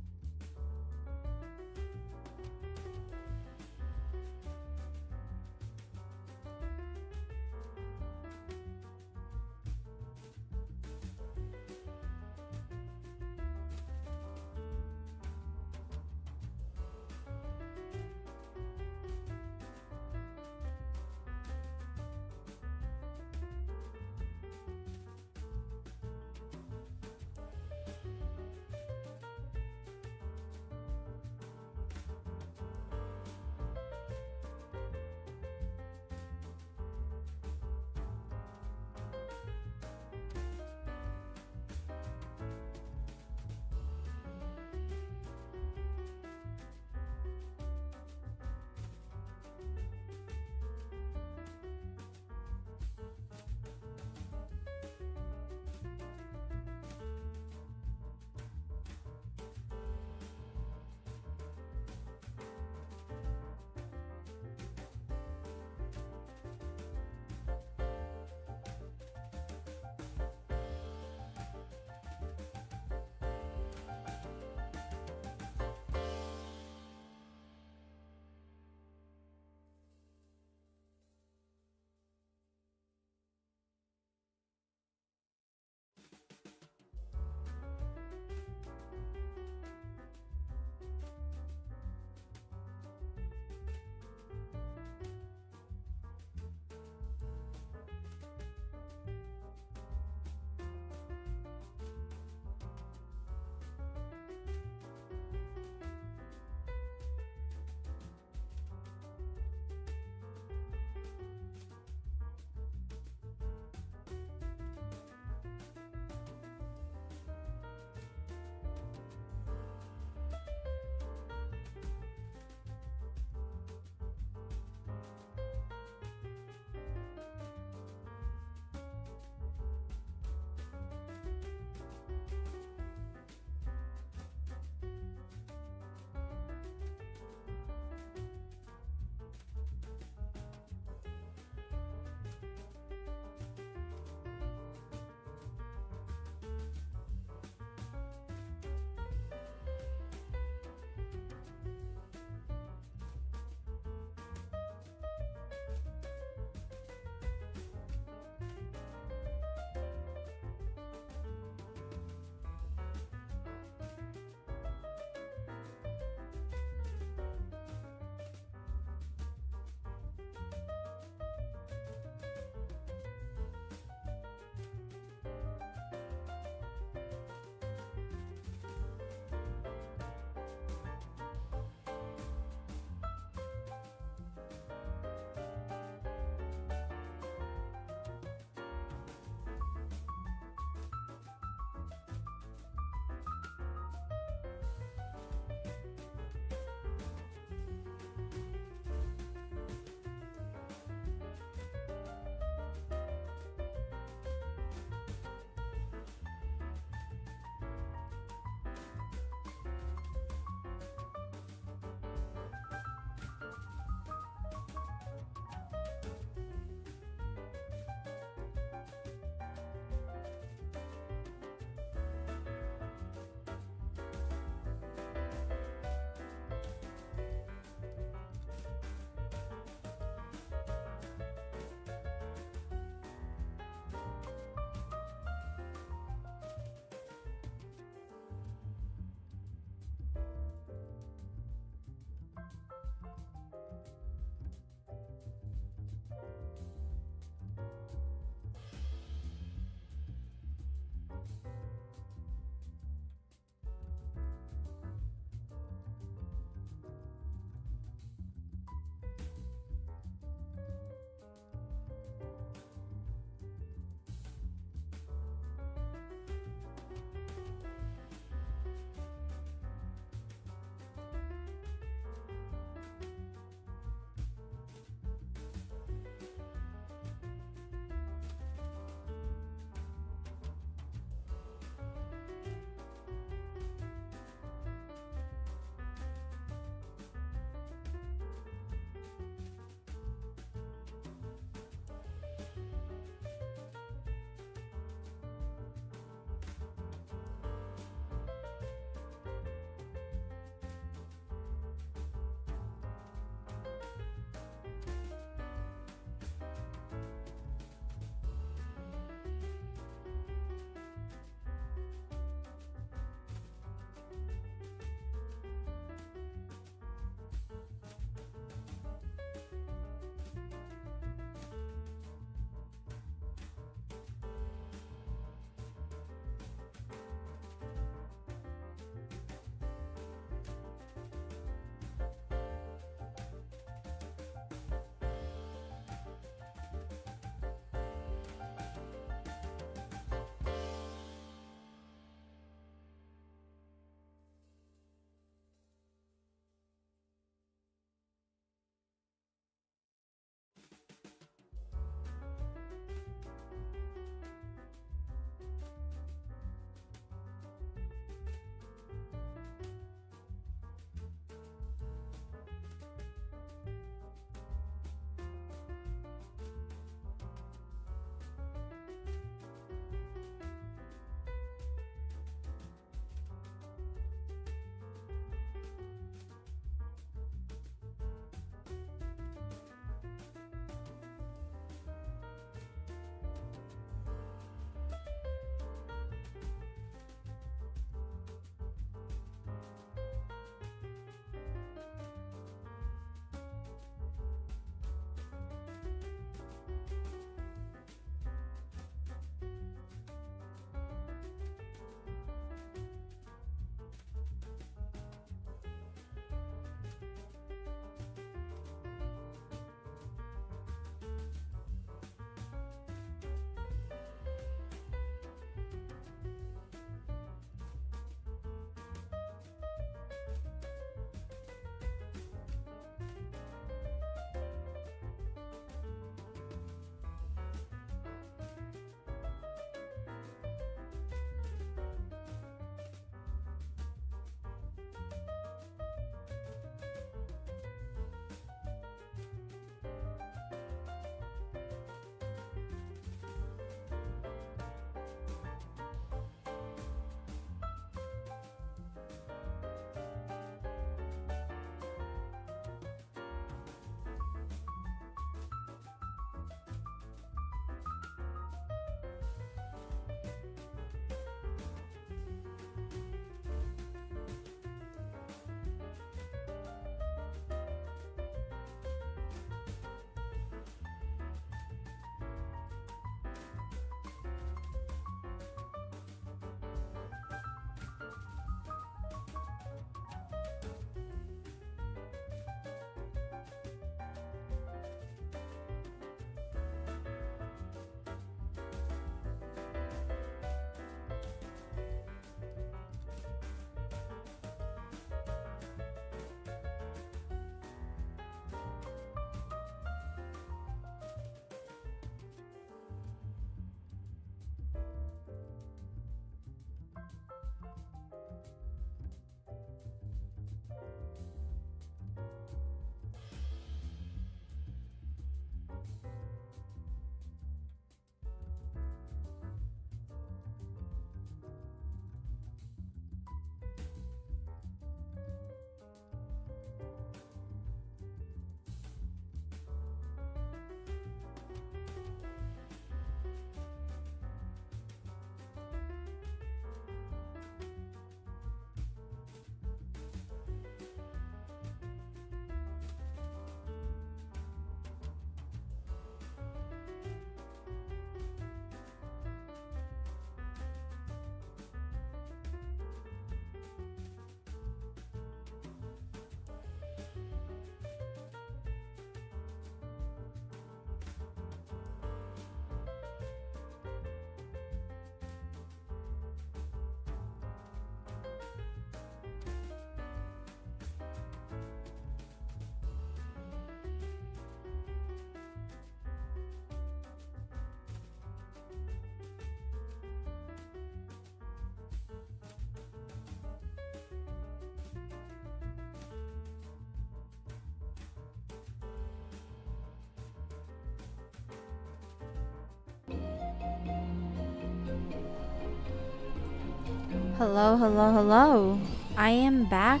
Hello, hello, hello. I am back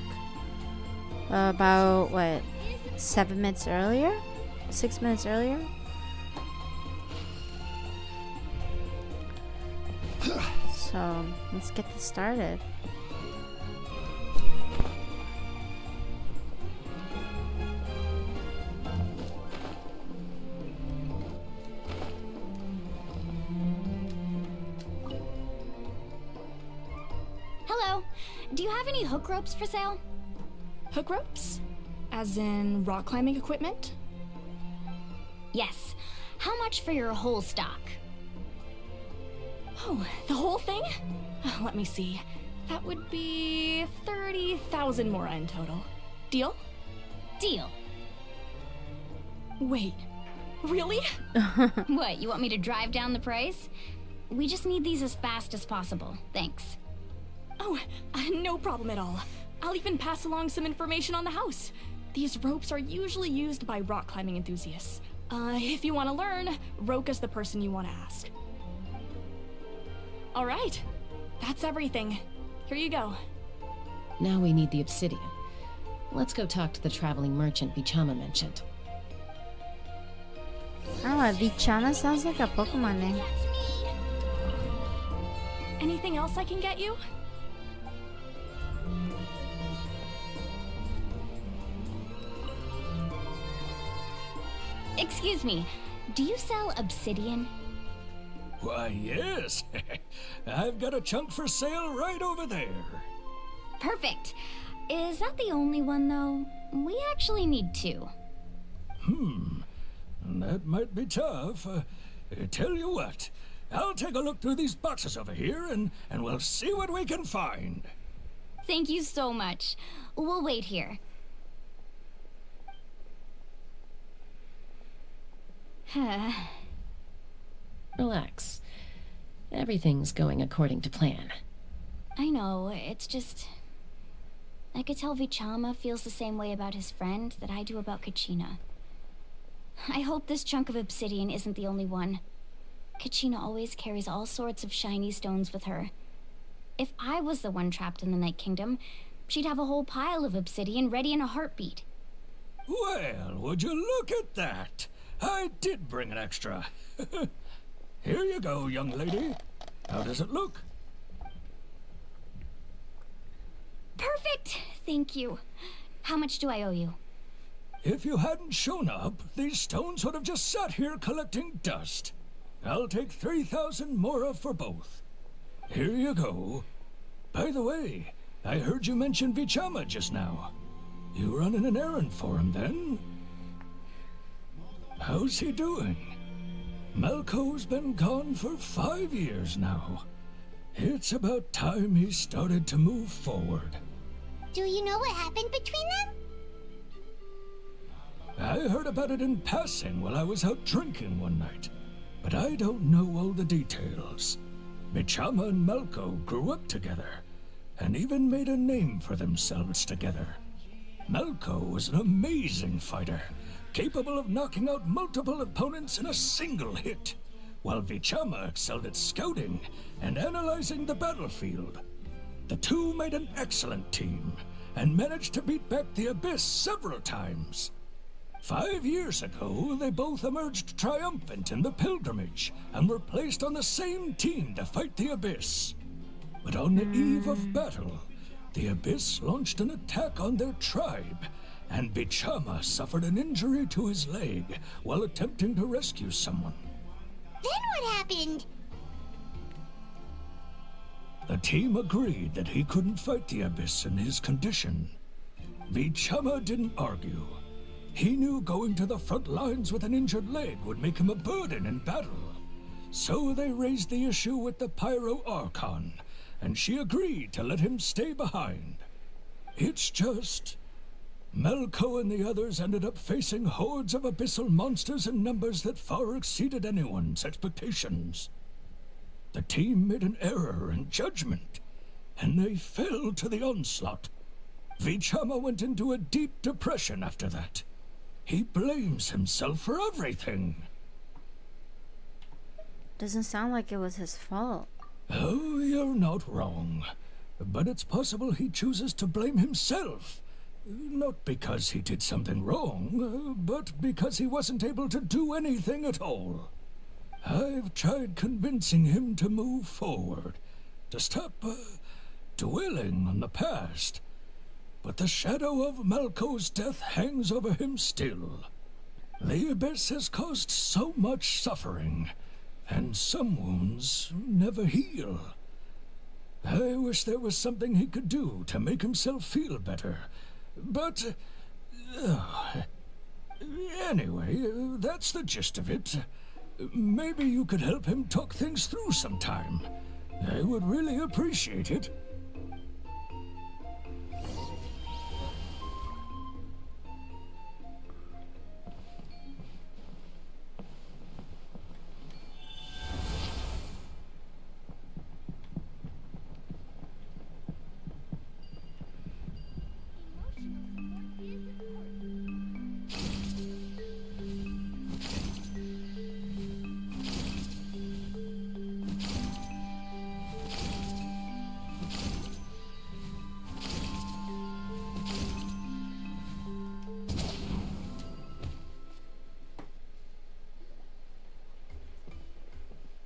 about, what, 7 minutes earlier? 6 minutes earlier? So, let's get this started. Hello. Do you have any hook ropes for sale? Hook ropes? As in rock climbing equipment? Yes. How much for your whole stock? Oh, the whole thing? Let me see. That would be 30,000 more in total. Deal? Deal. Wait, really? What, you want me to drive down the price? We just need these as fast as possible. Thanks. Oh, no problem at all. I'll even pass along some information on the house. These ropes are usually used by rock climbing enthusiasts. If you want to learn, Roka's the person you want to ask. All right, that's everything. Here you go. Now we need the obsidian. Let's go talk to the traveling merchant Vichama mentioned. Oh, Vichama sounds like a Pokemon name. Anything else I can get you? Excuse me, do you sell obsidian? Why, yes. I've got a chunk for sale right over there. Perfect. Is that the only one, though? We actually need two. That might be tough. Tell you what, I'll take a look through these boxes over here, and we'll see what we can find. Thank you so much. We'll wait here. Relax. Everything's going according to plan. I know, it's just... I could tell Vichama feels the same way about his friend that I do about Kachina. I hope this chunk of obsidian isn't the only one. Kachina always carries all sorts of shiny stones with her. If I was the one trapped in the Night Kingdom, she'd have a whole pile of obsidian ready in a heartbeat. Well, would you look at that? I did bring an extra. Here you go, young lady. How does it look? Perfect! Thank you. How much do I owe you? If you hadn't shown up, these stones would have just sat here collecting dust. I'll take 3,000 mora for both. Here you go. By the way, I heard you mention Vichama just now. You running an errand for him, then? How's he doing? Malco's been gone for 5 years now. It's about time he started to move forward. Do you know what happened between them? I heard about it in passing while I was out drinking one night, but I don't know all the details. Vichama and Malco grew up together, and even made a name for themselves together. Malco was an amazing fighter, capable of knocking out multiple opponents in a single hit, while Vichama excelled at scouting and analyzing the battlefield. The two made an excellent team, and managed to beat back the Abyss several times. 5 years ago, they both emerged triumphant in the pilgrimage, and were placed on the same team to fight the Abyss. But on the eve of battle, the Abyss launched an attack on their tribe, and Vichama suffered an injury to his leg while attempting to rescue someone. Then what happened? The team agreed that he couldn't fight the Abyss in his condition. Vichama didn't argue. He knew going to the front lines with an injured leg would make him a burden in battle. So they raised the issue with the Pyro Archon, and she agreed to let him stay behind. It's just... Malco and the others ended up facing hordes of abyssal monsters in numbers that far exceeded anyone's expectations. The team made an error in judgment, and they fell to the onslaught. Vichama went into a deep depression after that. He blames himself for everything. Doesn't sound like it was his fault. Oh, you're not wrong. but it's possible he chooses to blame himself. Not because he did something wrong, but because he wasn't able to do anything at all. I've tried convincing him to move forward, to stop dwelling on the past. But the shadow of Malco's death hangs over him still. The Abyss has caused so much suffering, and some wounds never heal. I wish there was something he could do to make himself feel better, but... anyway, that's the gist of it. Maybe you could help him talk things through sometime. I would really appreciate it.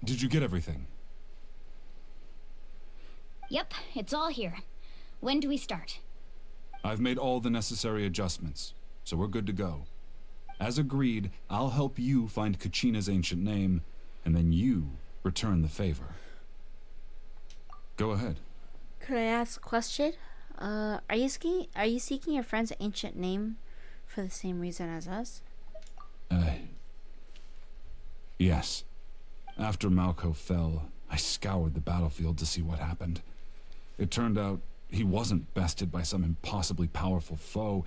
Did you get everything? Yep, it's all here. When do we start? I've made all the necessary adjustments, so we're good to go. As agreed, I'll help you find Kachina's ancient name, and then you return the favor. Go ahead. Could I ask a question? Are you seeking your friend's ancient name for the same reason as us? Yes. After Malco fell, I scoured the battlefield to see what happened. It turned out he wasn't bested by some impossibly powerful foe.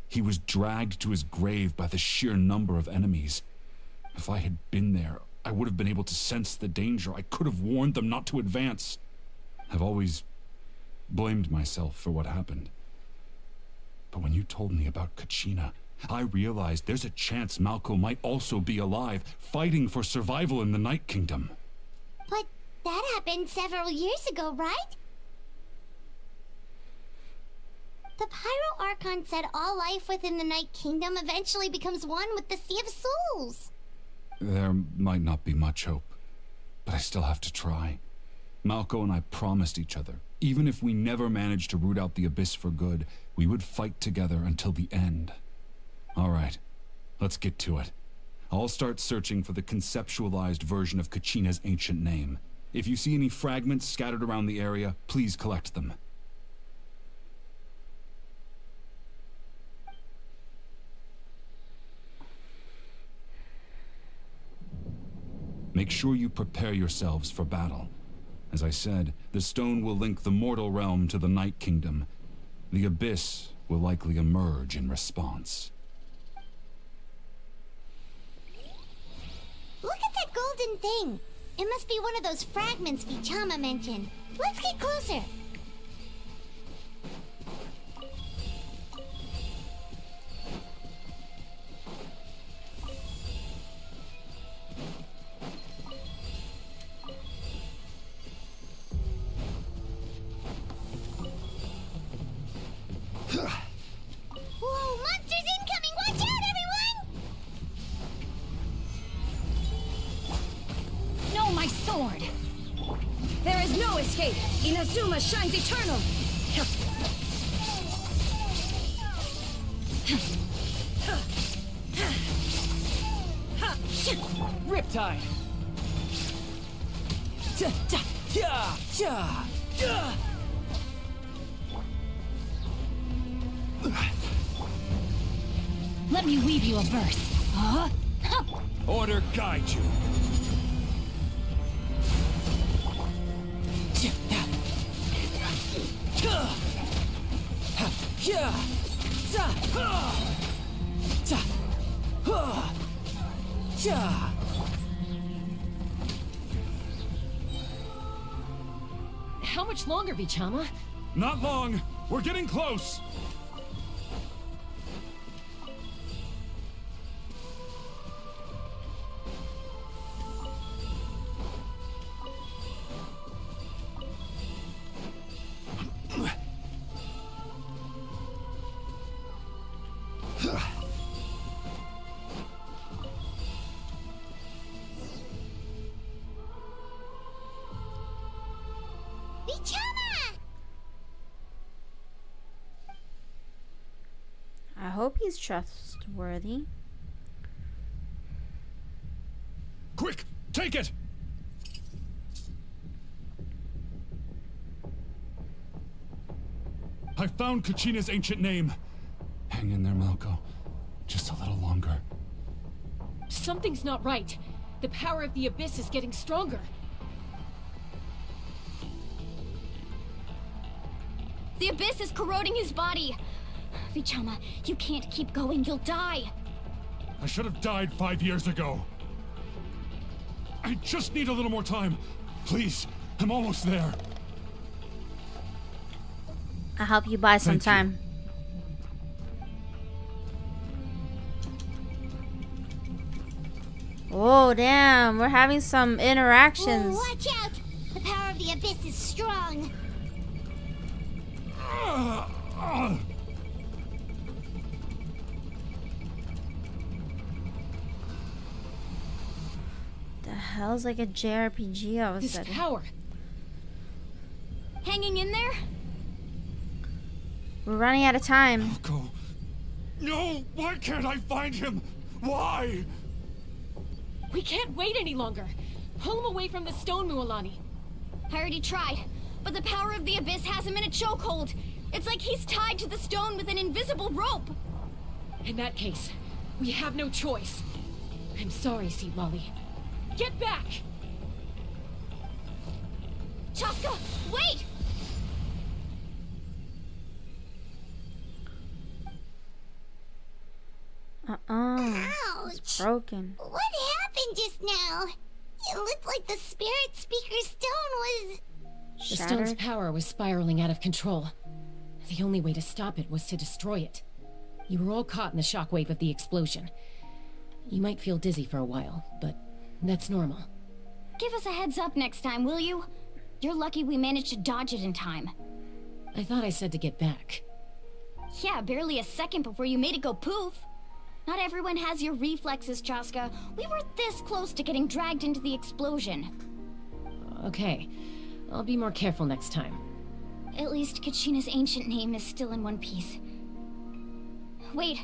He was dragged to his grave by the sheer number of enemies. If I had been there, I would have been able to sense the danger. I could have warned them not to advance. I've always blamed myself for what happened. But when you told me about Kachina, I realized there's a chance Malco might also be alive, fighting for survival in the Night Kingdom. But that happened several years ago, right? The Pyro Archon said all life within the Night Kingdom eventually becomes one with the Sea of Souls. There might not be much hope, but I still have to try. Malco and I promised each other, even if we never managed to root out the Abyss for good, we would fight together until the end. All right, let's get to it. I'll start searching for the conceptualized version of Kachina's ancient name. If you see any fragments scattered around the area, please collect them. Make sure you prepare yourselves for battle. As I said, the stone will link the mortal realm to the Night Kingdom. The Abyss will likely emerge in response. Look at that golden thing. It must be one of those fragments Vichama mentioned. Let's get closer. Whoa, monsters incoming! Watch out, everyone! No, my sword! There is no escape! Inazuma shines eternal! Riptide! Let me weave you a verse. Order guide you. How much longer, Vichama? Not long. We're getting close. hope he's trustworthy. Quick, take it! I found Kachina's ancient name. Hang in there, Malko. Just a little longer. Something's not right. The power of the Abyss is getting stronger. The Abyss is corroding his body. Vichama, you can't keep going. You'll die. I should have died 5 years ago. I just need a little more time. Please, I'm almost there. I'll help you buy some time. Oh, damn. We're having some interactions. Oh, watch out! The power of the Abyss is strong. The hell's like a JRPG all of a This sudden? power. Hanging in there? We're running out of time. Malko. No! Why can't I find him? Why? We can't wait any longer. Pull him away from the stone, Mualani. I already tried, but the power of the Abyss has him in a chokehold. It's like he's tied to the stone with an invisible rope. In that case, we have no choice. I'm sorry, Sea Lolly. Get back! Chaska, wait! Ouch! It's broken. What happened just now? It looked like the spirit speaker stone was... The stone's power was spiraling out of control. The only way to stop it was to destroy it. You were all caught in the shockwave of the explosion. You might feel dizzy for a while, but that's normal. Give us a heads up next time, will you? You're lucky we managed to dodge it in time. I thought I said to get back. Yeah, barely a second before you made it go poof. Not everyone has your reflexes, Chaska. We were this close to getting dragged into the explosion. Okay, I'll be more careful next time. At least Kachina's ancient name is still in one piece. Wait,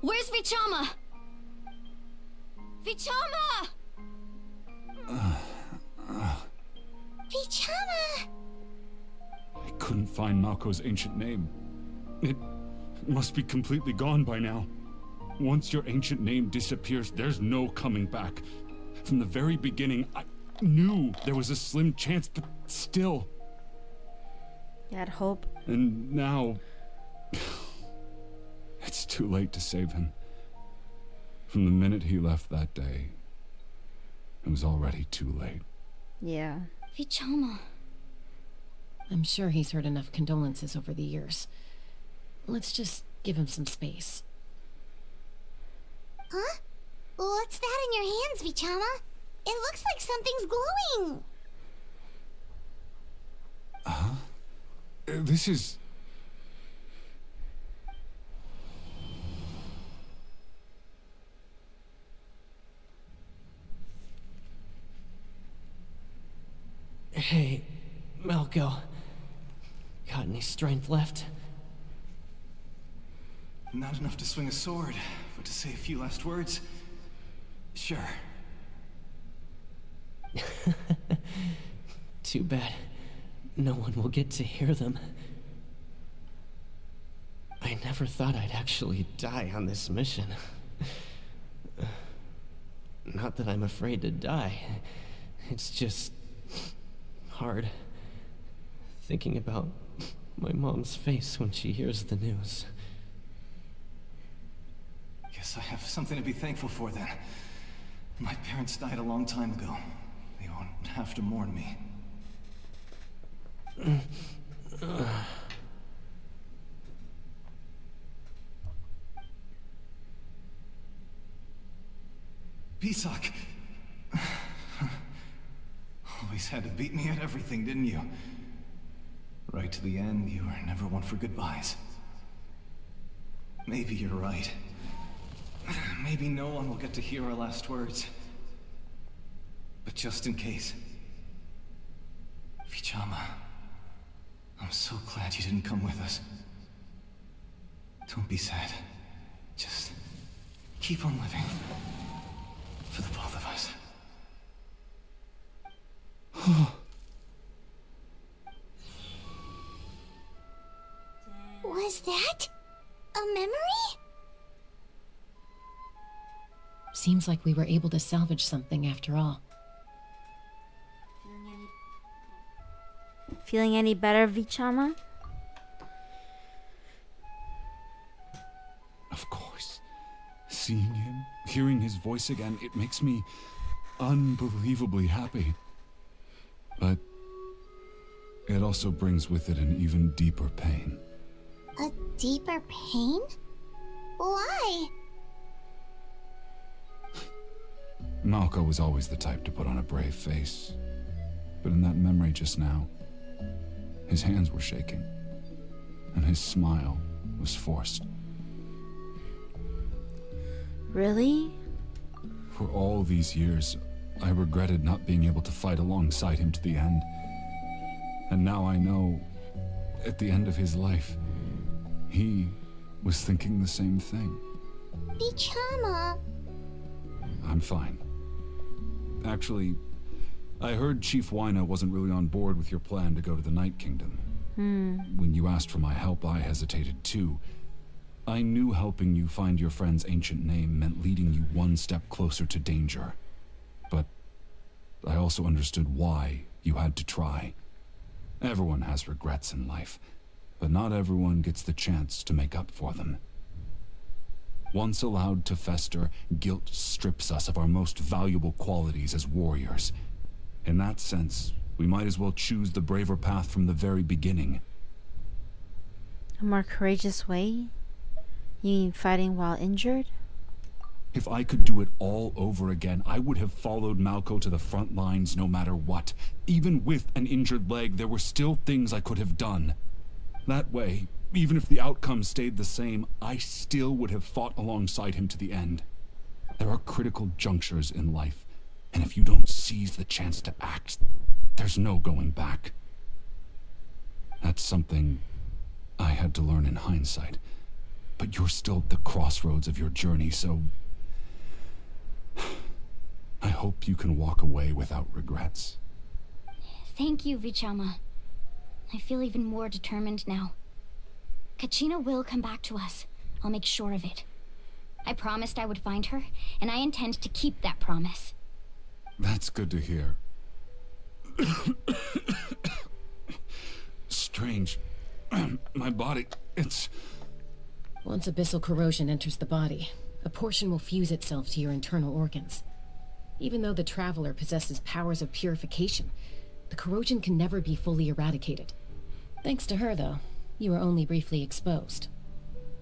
where's Vichama? Vichama! Vichama! I couldn't find Malko's ancient name. It must be completely gone by now. Once your ancient name disappears, there's no coming back. From the very beginning, I knew there was a slim chance, but still. You had hope. And now... it's too late to save him. From the minute he left that day, it was already too late. Yeah. Vichama. I'm sure he's heard enough condolences over the years. Let's just give him some space. Huh? What's that in your hands, Vichama? It looks like something's glowing. Huh? This is... Hey, Malko. Got any strength left? Not enough to swing a sword, but to say a few last words? Sure. Too bad. No one will get to hear them. I never thought I'd actually die on this mission. Not that I'm afraid to die. It's just... hard. Thinking about my mom's face when she hears the news. Guess I have something to be thankful for then. My parents died a long time ago. They won't have to mourn me. Pisak! Always had to beat me at everything, didn't you? Right to the end, you were never one for goodbyes. Maybe you're right. Maybe no one will get to hear our last words. But just in case... Vichama, I'm so glad you didn't come with us. Don't be sad. Just keep on living. For the both of us. Was that a memory? Seems like we were able to salvage something after all. Feeling any better, Vichama? Of course. Seeing him, hearing his voice again, it makes me unbelievably happy. But it also brings with it an even deeper pain. A deeper pain? Why? Malco was always the type to put on a brave face. But in that memory just now, his hands were shaking, and his smile was forced. Really? For all these years, I regretted not being able to fight alongside him to the end. And now I know, at the end of his life, he was thinking the same thing. Vichama. I'm fine. Actually, I heard Chief Wyna wasn't really on board with your plan to go to the Night Kingdom. When you asked for my help, I hesitated too. I knew helping you find your friend's ancient name meant leading you one step closer to danger. But I also understood why you had to try. Everyone has regrets in life, but not everyone gets the chance to make up for them. Once allowed to fester, guilt strips us of our most valuable qualities as warriors. In that sense, we might as well choose the braver path from the very beginning. A more courageous way? You mean fighting while injured? If I could do it all over again, I would have followed Malco to the front lines no matter what. Even with an injured leg, there were still things I could have done. That way, even if the outcome stayed the same, I still would have fought alongside him to the end. There are critical junctures in life, and if you don't seize the chance to act, there's no going back. That's something I had to learn in hindsight, but you're still at the crossroads of your journey, so I hope you can walk away without regrets. Thank you, Vichama. I feel even more determined now. Kachina will come back to us. I'll make sure of it. I promised I would find her, and I intend to keep that promise. That's good to hear. Strange. My body, it's... Once abyssal corrosion enters the body, a portion will fuse itself to your internal organs. Even though the Traveler possesses powers of purification, the corrosion can never be fully eradicated. Thanks to her, though, you are only briefly exposed.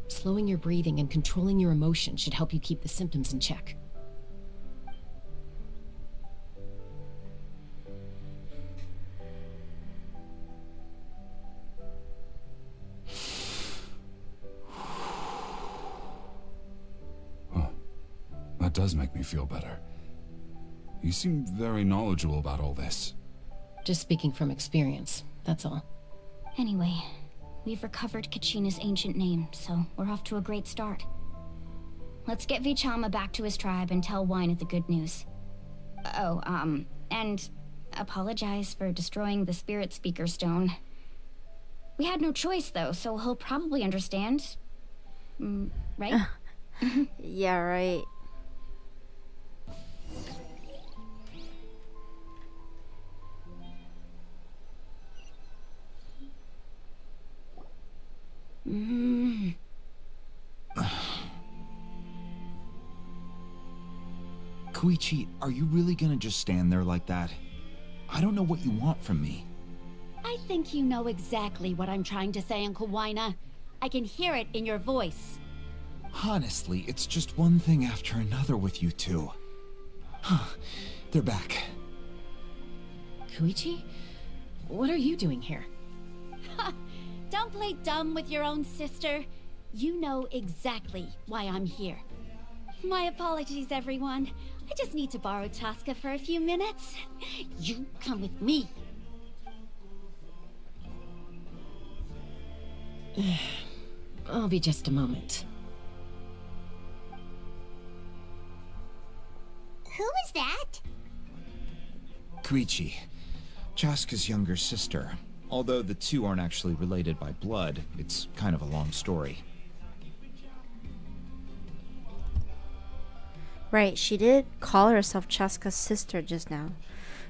Slowing your breathing and controlling your emotions should help you keep the symptoms in check. That does make me feel better. You seem very knowledgeable about all this. Just speaking from experience, that's all. Anyway, we've recovered Kachina's ancient name, so we're off to a great start. Let's get Vichama back to his tribe and tell Wyna the good news. Oh, and apologize for destroying the Spirit Speaker Stone. We had no choice, though, so he'll probably understand. Right? Yeah, right. Koichi, are you really gonna just stand there like that? I don't know what you want from me. I think you know exactly what I'm trying to say, Uncle Wyna. I can hear it in your voice. Honestly, it's just one thing after another with you two. They're back. Koichi? What are you doing here? Don't play dumb with your own sister. You know exactly why I'm here. My apologies, everyone. I just need to borrow Tosca for a few minutes. You come with me. I'll be just a moment. Koichi, Chaska's younger sister. Although the two aren't actually related by blood, it's kind of a long story. Right, she did call herself Chaska's sister just now.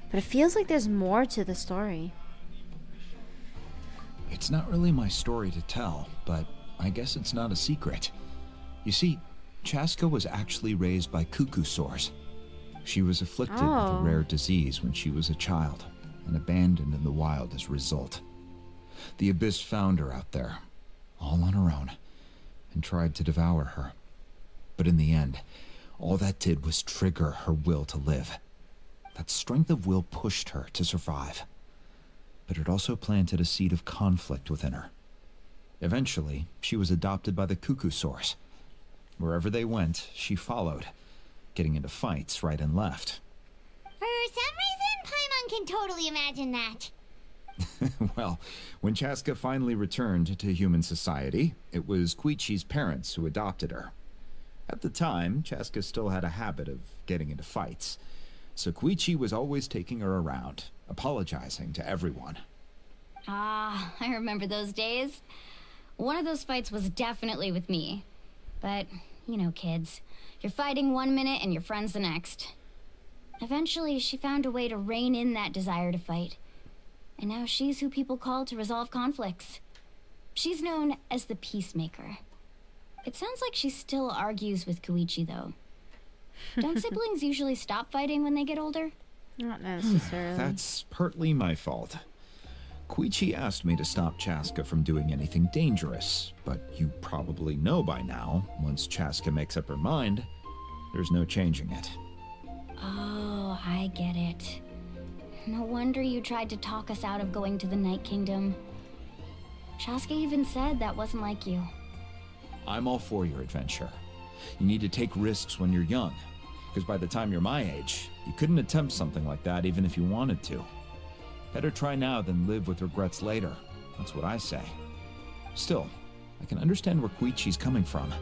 But it feels like there's more to the story. It's not really my story to tell, but I guess it's not a secret. You see, Chaska was actually raised by cuckoo sores. She was afflicted with a rare disease when she was a child, and abandoned in the wild as a result. The Abyss found her out there, all on her own, and tried to devour her. But in the end, all that did was trigger her will to live. That strength of will pushed her to survive. But it also planted a seed of conflict within her. Eventually, she was adopted by the cuckoo sores. Wherever they went, she followed, getting into fights right and left. For some reason, Paimon can totally imagine that. Well, when Chaska finally returned to human society, it was Koichi's parents who adopted her. At the time, Chaska still had a habit of getting into fights, so Koichi was always taking her around, apologizing to everyone. Ah, I remember those days. One of those fights was definitely with me. But, you know, kids. You're fighting one minute and your friend's the next. Eventually, she found a way to rein in that desire to fight. And now she's who people call to resolve conflicts. She's known as the Peacemaker. It sounds like she still argues with Koichi, though. Don't siblings usually stop fighting when they get older? Not necessarily. That's partly my fault. Koichi asked me to stop Chaska from doing anything dangerous, but you probably know by now, once Chaska makes up her mind, there's no changing it. Oh, I get it. No wonder you tried to talk us out of going to the Night Kingdom. Chaska even said that wasn't like you. I'm all for your adventure. You need to take risks when you're young, because by the time you're my age, you couldn't attempt something like that even if you wanted to. Better try now than live with regrets later. That's what I say. Still, I can understand where Koichi's coming from.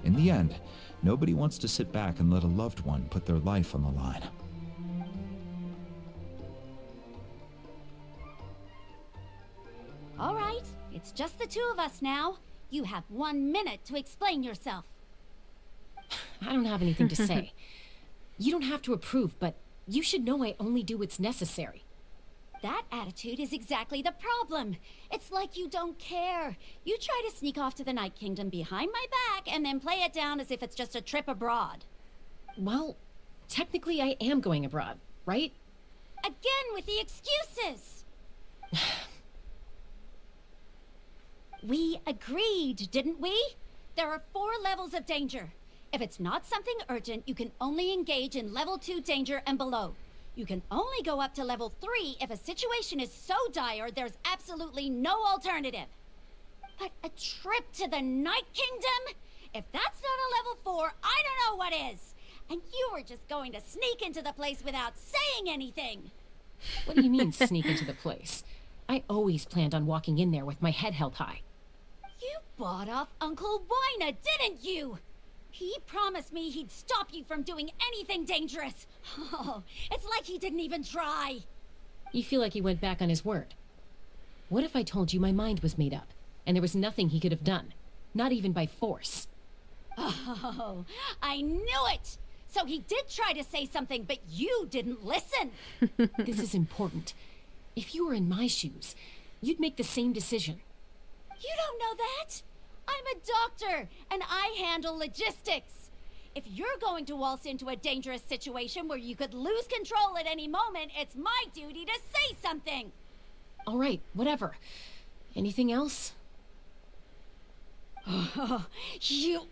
In the end, nobody wants to sit back and let a loved one put their life on the line. All right, it's just the two of us now. You have 1 minute to explain yourself. I don't have anything to say. You don't have to approve, but you should know I only do what's necessary. That attitude is exactly the problem. It's like you don't care. You try to sneak off to the Night Kingdom behind my back and then play it down as if it's just a trip abroad. Well, technically I am going abroad, right? Again with the excuses! We agreed, didn't we? There are 4 levels of danger. If it's not something urgent, you can only engage in level 2 danger and below. You can only go up to level 3 if a situation is so dire there's absolutely no alternative. But a trip to the Night Kingdom? If that's not a level 4, I don't know what is. And you were just going to sneak into the place without saying anything. What do you mean, sneak into the place? I always planned on walking in there with my head held high. You bought off Uncle Wina, didn't you? He promised me he'd stop you from doing anything dangerous. Oh, it's like he didn't even try. You feel like he went back on his word. What if I told you my mind was made up, and there was nothing he could have done? Not even by force. Oh, I knew it! So he did try to say something, but you didn't listen. This is important. If you were in my shoes, you'd make the same decision. You don't know that? I'm a doctor, and I handle logistics. If you're going to waltz into a dangerous situation where you could lose control at any moment, it's my duty to say something. All right, whatever. Anything else? What do you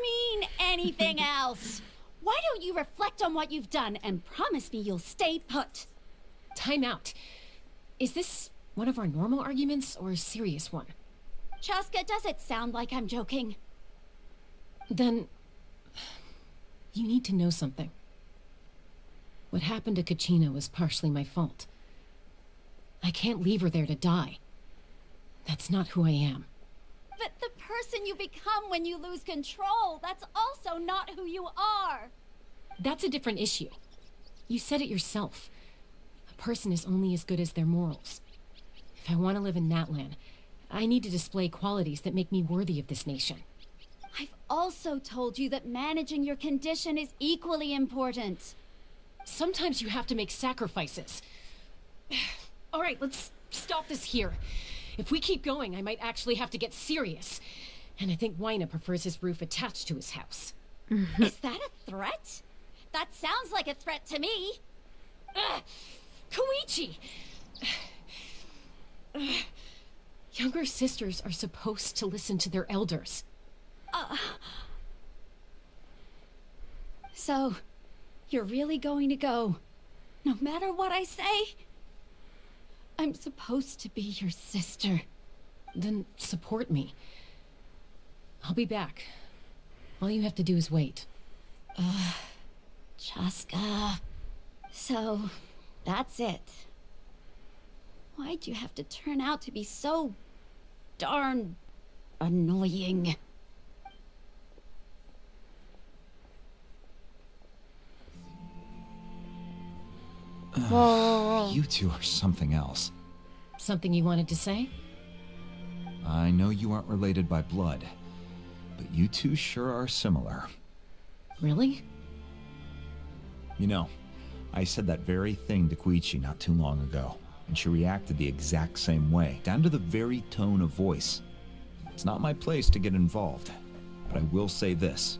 mean, anything else? Why don't you reflect on what you've done and promise me you'll stay put? Time out. Is this one of our normal arguments or a serious one? Chaska, does it sound like I'm joking? Then you need to know something. What happened to Kachina was partially my fault. I can't leave her there to die. That's not who I am. But the person you become when you lose control, that's also not who you are. That's a different issue. You said it yourself. A person is only as good as their morals. If I want to live in Natlan, I need to display qualities that make me worthy of this nation. I've also told you that managing your condition is equally important. Sometimes you have to make sacrifices. All right, let's stop this here. If we keep going, I might actually have to get serious. And I think Wyna prefers his roof attached to his house. Is that a threat? That sounds like a threat to me. Koichi! Younger sisters are supposed to listen to their elders. So, you're really going to go, no matter what I say? I'm supposed to be your sister. Then support me. I'll be back. All you have to do is wait. Chaska. So, that's it. Why'd you have to turn out to be so darn annoying? You two are something else. Something you wanted to say? I know you aren't related by blood, but you two sure are similar. Really? You know, I said that very thing to Koichi not too long ago, and she reacted the exact same way, down to the very tone of voice. It's not my place to get involved, but I will say this.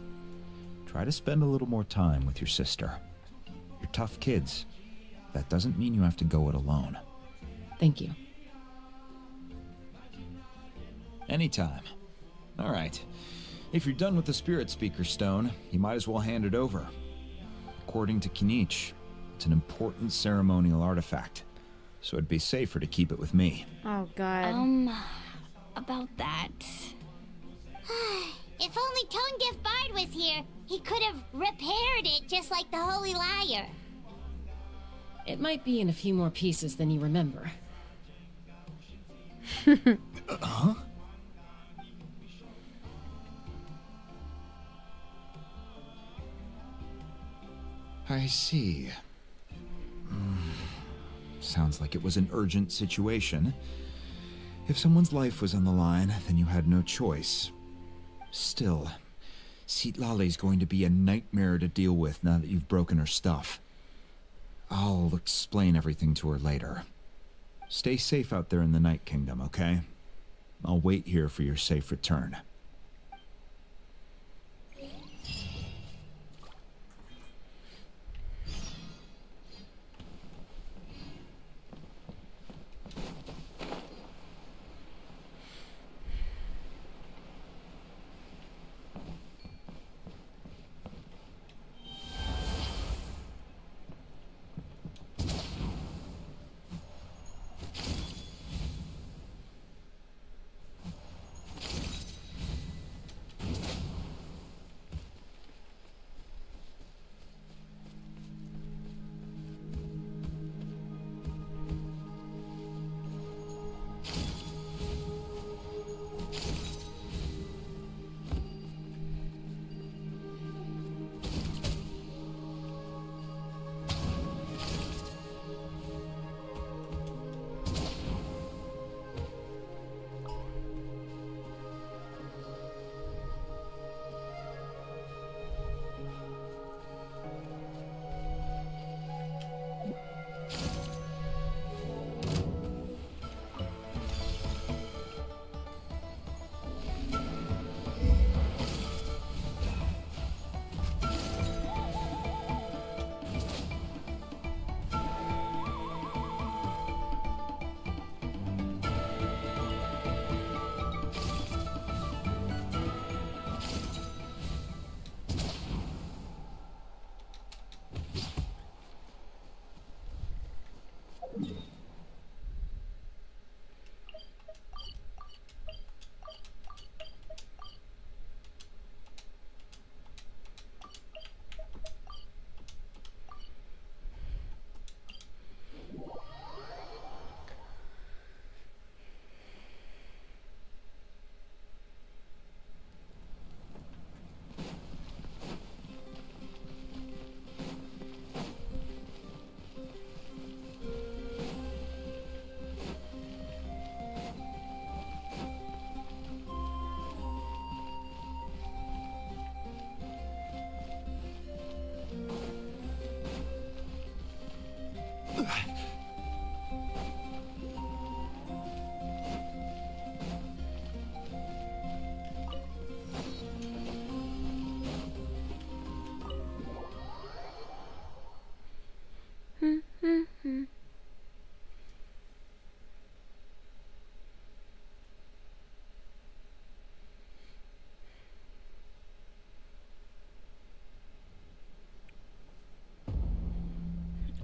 Try to spend a little more time with your sister. You're tough kids. That doesn't mean you have to go it alone. Thank you. Anytime. All right. If you're done with the Spirit Speaker Stone, you might as well hand it over. According to Kinich, it's an important ceremonial artifact, so it'd be safer to keep it with me. Oh, God. About that. If only Tone-Deaf Bard was here, he could have repaired it just like the Holy Liar. It might be in a few more pieces than you remember. Huh? I see. Sounds like it was an urgent situation. If someone's life was on the line, then you had no choice. Still, Citlali's going to be a nightmare to deal with now that you've broken her stuff. I'll explain everything to her later. Stay safe out there in the Night Kingdom, okay? I'll wait here for your safe return.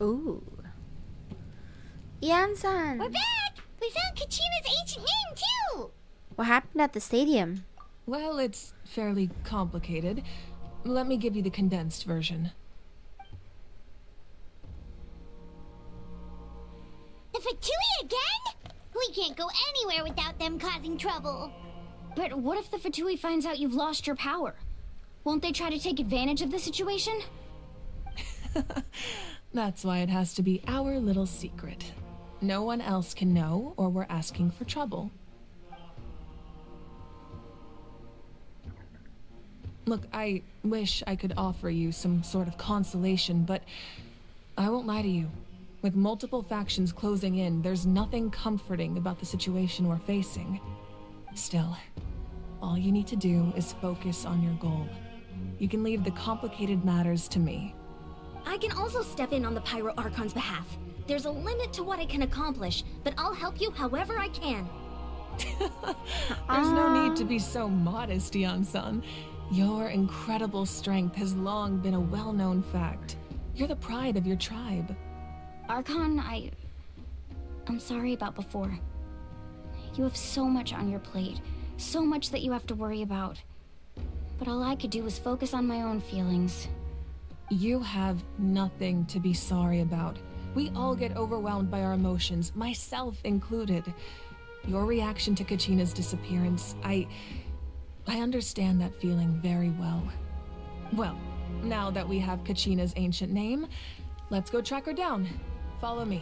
Ooh. Ian-san! We're back! We found Kachina's ancient name, too! What happened at the stadium? Well, it's fairly complicated. Let me give you the condensed version. The Fatui again? We can't go anywhere without them causing trouble. But what if the Fatui finds out you've lost your power? Won't they try to take advantage of the situation? That's why it has to be our little secret. No one else can know, or we're asking for trouble. Look, I wish I could offer you some sort of consolation, but I won't lie to you. With multiple factions closing in, there's nothing comforting about the situation we're facing. Still, all you need to do is focus on your goal. You can leave the complicated matters to me. I can also step in on the Pyro Archon's behalf. There's a limit to what I can accomplish, but I'll help you however I can. There's no need to be so modest, Yan-san. Your incredible strength has long been a well-known fact. You're the pride of your tribe. Archon, I'm sorry about before. You have so much on your plate, so much that you have to worry about. But all I could do was focus on my own feelings. You have nothing to be sorry about. We all get overwhelmed by our emotions, myself included. Your reaction to Kachina's disappearance, I understand that feeling very well. Well, now that we have Kachina's ancient name, let's go track her down. Follow me.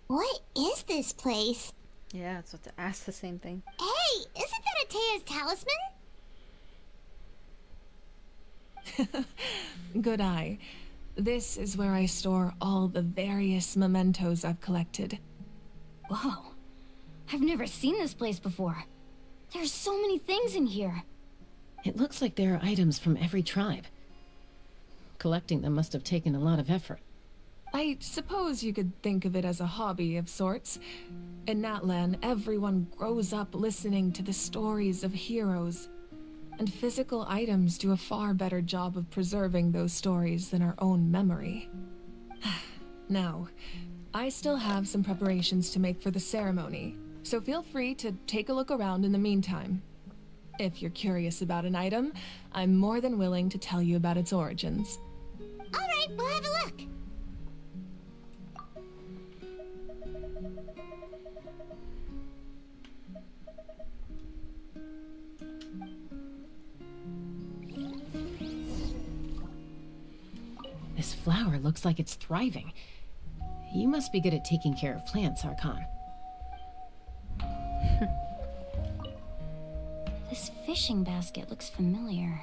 What is this place? Yeah, I was about to ask the same thing. Hey, isn't that Atea's talisman? Good eye. This is where I store all the various mementos I've collected. Whoa. I've never seen this place before. There's so many things in here. It looks like there are items from every tribe. Collecting them must have taken a lot of effort. I suppose you could think of it as a hobby of sorts. In Natlan, everyone grows up listening to the stories of heroes. And physical items do a far better job of preserving those stories than our own memory. Now, I still have some preparations to make for the ceremony, so feel free to take a look around in the meantime. If you're curious about an item, I'm more than willing to tell you about its origins. All right, we'll have a look. This flower looks like it's thriving. You must be good at taking care of plants, Archon. This fishing basket looks familiar.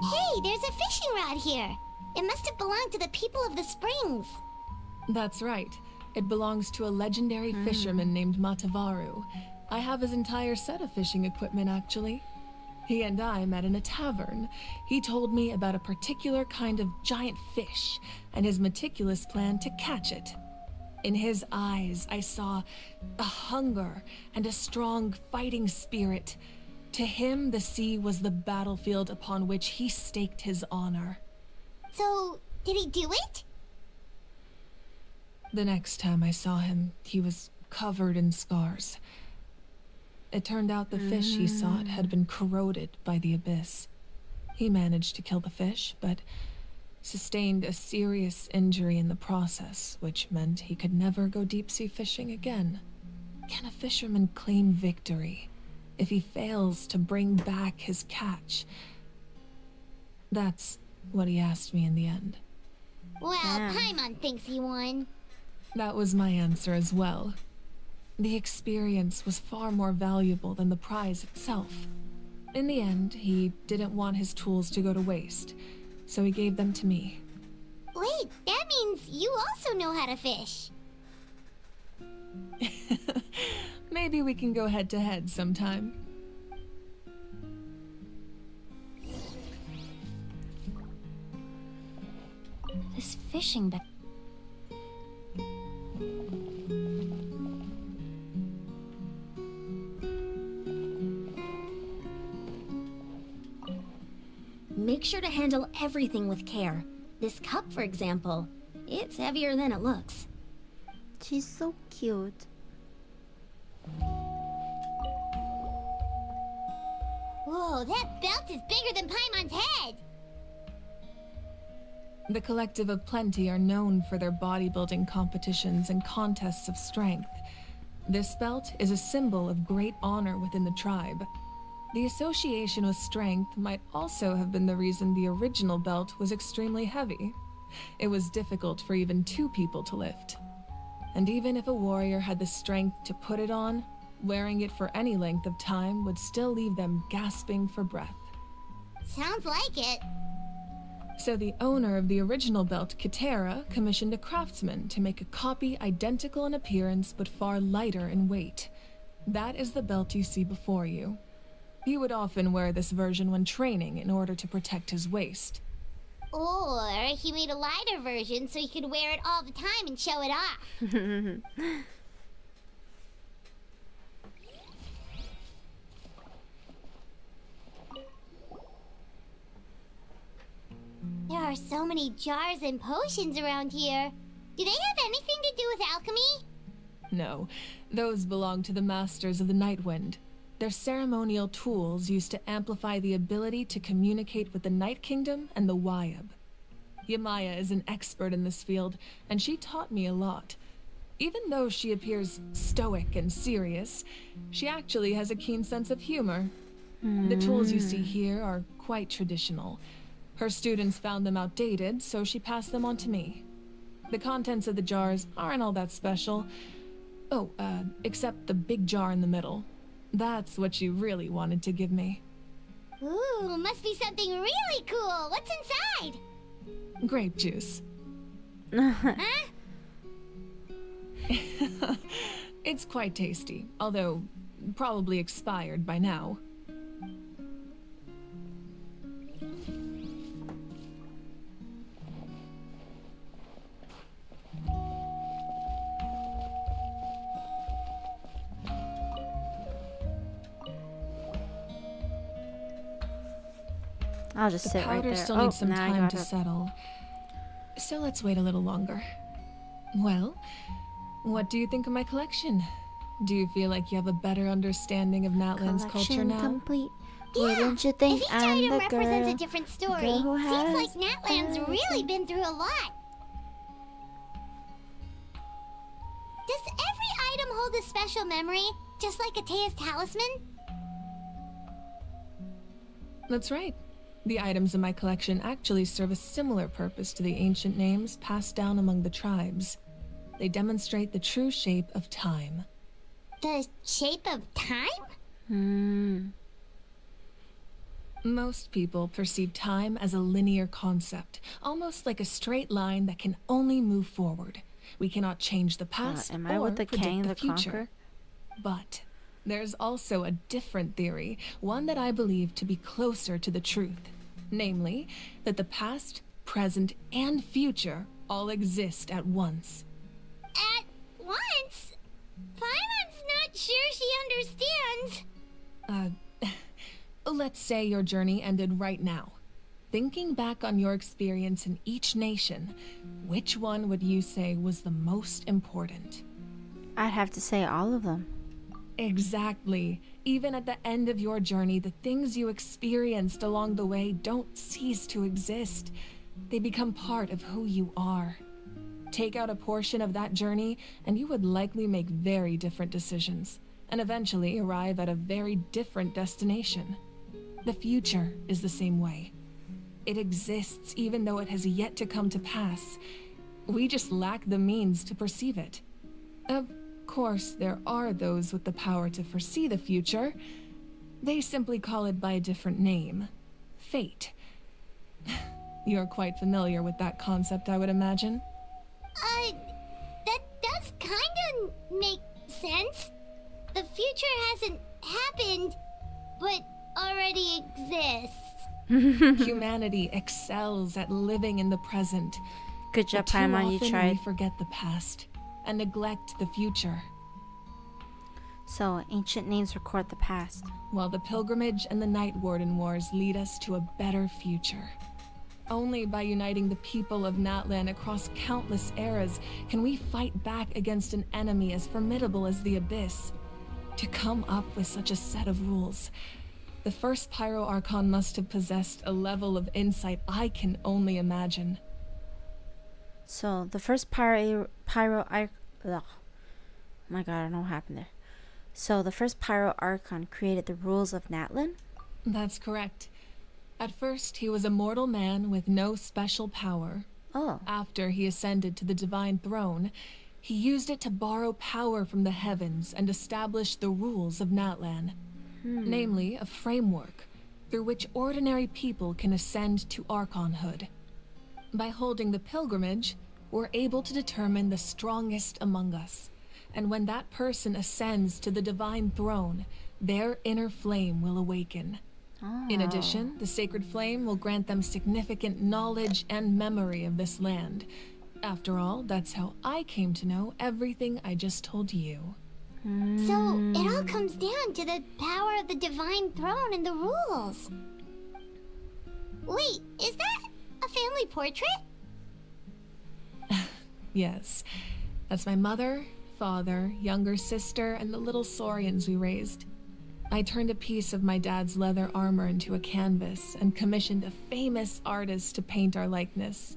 Hey, there's a fishing rod here. It must have belonged to the people of the springs. That's right. It belongs to a legendary fisherman named Matavaru. I have his entire set of fishing equipment, actually. He and I met in a tavern. He told me about a particular kind of giant fish and his meticulous plan to catch it. In his eyes, I saw a hunger and a strong fighting spirit. To him, the sea was the battlefield upon which he staked his honor. So, did he do it? The next time I saw him, he was covered in scars. It turned out the fish he sought had been corroded by the abyss. He managed to kill the fish, but sustained a serious injury in the process, which meant he could never go deep-sea fishing again. Can a fisherman claim victory if he fails to bring back his catch? That's what he asked me in the end. Well, Paimon thinks he won. That was my answer as well. The experience was far more valuable than the prize itself. In the end, he didn't want his tools to go to waste, so he gave them to me. Wait, that means means you also know how to fish. Maybe we can go head-to-head sometime. This fishing bag. Make sure to handle everything with care. This cup, for example, it's heavier than it looks. She's so cute. Whoa, that belt is bigger than Paimon's head! The Collective of Plenty are known for their bodybuilding competitions and contests of strength. This belt is a symbol of great honor within the tribe. The association with strength might also have been the reason the original belt was extremely heavy. It was difficult for even 2 people to lift. And even if a warrior had the strength to put it on, wearing it for any length of time would still leave them gasping for breath. Sounds like it. So the owner of the original belt, Kitera, commissioned a craftsman to make a copy identical in appearance but far lighter in weight. That is the belt you see before you. He would often wear this version when training in order to protect his waist. Or he made a lighter version so he could wear it all the time and show it off. There are so many jars and potions around here. Do they have anything to do with alchemy? No, those belong to the Masters of the Nightwind. They're ceremonial tools used to amplify the ability to communicate with the Night Kingdom and the Wyab. Yamaya is an expert in this field, and she taught me a lot. Even though she appears stoic and serious, she actually has a keen sense of humor. The tools you see here are quite traditional. Her students found them outdated, so she passed them on to me. The contents of the jars aren't all that special. Oh, except the big jar in the middle. That's what you really wanted to give me. Ooh, must be something really cool. What's inside? Grape juice. Huh? It's quite tasty, although probably expired by now. I'll just sit right there. The powder still needs some time to settle. So let's wait a little longer. Well, what do you think of my collection? Do you feel like you have a better understanding of Natlan's culture now? Complete. Yeah, Wouldn't you think if each I'm item the represents girl, a different story, girl who has seems like Natlan's really been through a lot. Does every item hold a special memory, just like Atea's talisman? That's right. The items in my collection actually serve a similar purpose to the ancient names passed down among the tribes. They demonstrate the true shape of time. The shape of time? Most people perceive time as a linear concept, almost like a straight line that can only move forward. We cannot change the past am I or with the predict King the the future. Conqueror? But there's also a different theory, one that I believe to be closer to the truth. Namely, that the past, present, and future all exist at once. At once? Paimon's not sure she understands. Let's say your journey ended right now. Thinking back on your experience in each nation, which one would you say was the most important? I'd have to say all of them. Exactly. Even at the end of your journey, the things you experienced along the way don't cease to exist. They become part of who you are. Take out a portion of that journey, and you would likely make very different decisions, and eventually arrive at a very different destination. The future is the same way. It exists even though it has yet to come to pass. We just lack the means to perceive it. Of course, there are those with the power to foresee the future. They simply call it by a different name. Fate. You're quite familiar with that concept, I would imagine. sense. The future hasn't happened, but already exists. Humanity excels at living in the present. Good job, But too Paimon, you often tried. we forget the past and neglect the future. So, ancient names record the past. While the pilgrimage and the Night Warden Wars lead us to a better future. Only by uniting the people of Natlan across countless eras can we fight back against an enemy as formidable as the Abyss. To come up with such a set of rules, the first Pyro Archon must have possessed a level of insight I can only imagine. So, the first oh my god, I don't know what happened there. So, the first Pyro Archon created the rules of Natlan? That's correct. At first, he was a mortal man with no special power. Oh. After he ascended to the divine throne, he used it to borrow power from the heavens and establish the rules of Natlan. Namely, a framework through which ordinary people can ascend to Archonhood. By holding the pilgrimage, we're able to determine the strongest among us. And when that person ascends to the divine throne, their inner flame will awaken. In addition, the sacred flame will grant them significant knowledge and memory of this land. After all, that's how I came to know everything I just told you. So, it all comes down to the power of the divine throne and the rules. Wait, is that a family portrait? Yes. That's my mother, father, younger sister, and the little saurians we raised. I turned a piece of my dad's leather armor into a canvas and commissioned a famous artist to paint our likeness.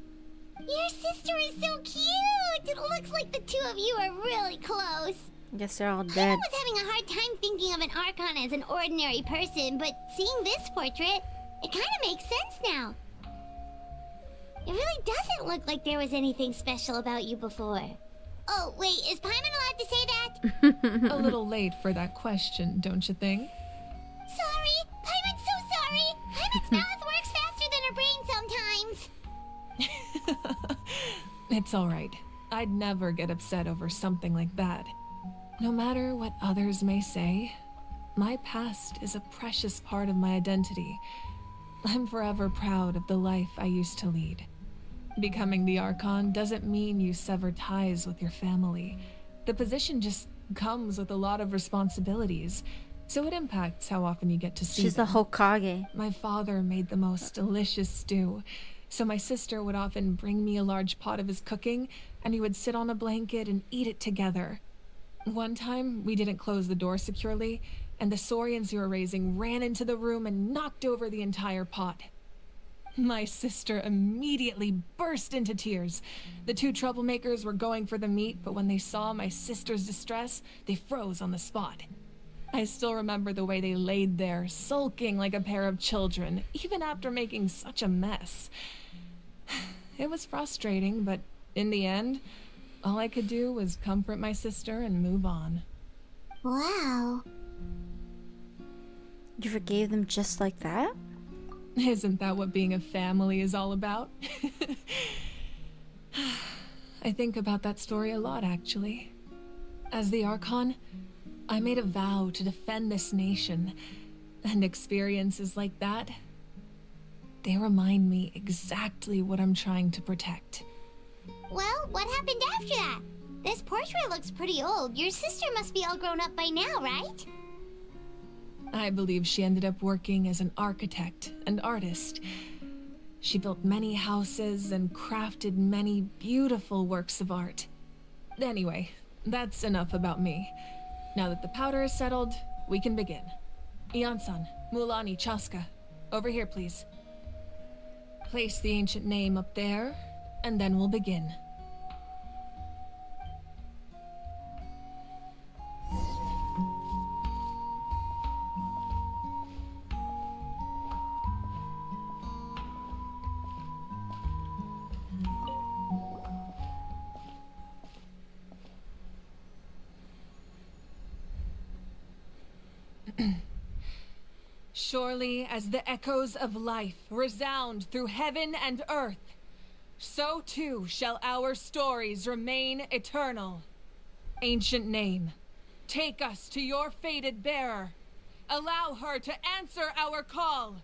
Your sister is so cute! It looks like the two of you are really close. Guess they're all I dead. was having a hard time thinking of an Archon as an ordinary person, but seeing this portrait, it kind of makes sense now. It really doesn't look like there was anything special about you before. Oh, wait, is Paimon allowed to say that? A little late for that question, don't you think? Sorry! Paimon's so sorry! Paimon's mouth works faster than her brain sometimes. It's alright. I'd never get upset over something like that. No matter what others may say, my past is a precious part of my identity. I'm forever proud of the life I used to lead. Becoming the Archon doesn't mean you sever ties with your family. The position just comes with a lot of responsibilities, so it impacts how often you get to see She's them. the Hokage. My father made the most delicious stew, so my sister would often bring me a large pot of his cooking, and we would sit on a blanket and eat it together. One time, we didn't close the door securely, and the saurians we were raising ran into the room and knocked over the entire pot. My sister immediately burst into tears. The two troublemakers were going for the meat, but when they saw my sister's distress, they froze on the spot. I still remember the way they laid there, sulking like a pair of children, even after making such a mess. It was frustrating, but in the end, all I could do was comfort my sister and move on. Wow. You forgave them just like that? Isn't that what being a family is all about? I think about that story a lot, actually. As the Archon, I made a vow to defend this nation, and experiences like that, they remind me exactly what I'm trying to protect. Well, what happened after that? This portrait looks pretty old. Your sister must be all grown up by now, right? I believe she ended up working as an architect and artist. She built many houses and crafted many beautiful works of art. Anyway, that's enough about me. Now that the powder is settled, we can begin. Ian-san, Mulani, Chaska, over here, please. Place the ancient name up there, and then we'll begin. Surely as the echoes of life resound through heaven and earth, so too shall our stories remain eternal. Ancient name, Take us to your fated bearer. Allow her to answer our call.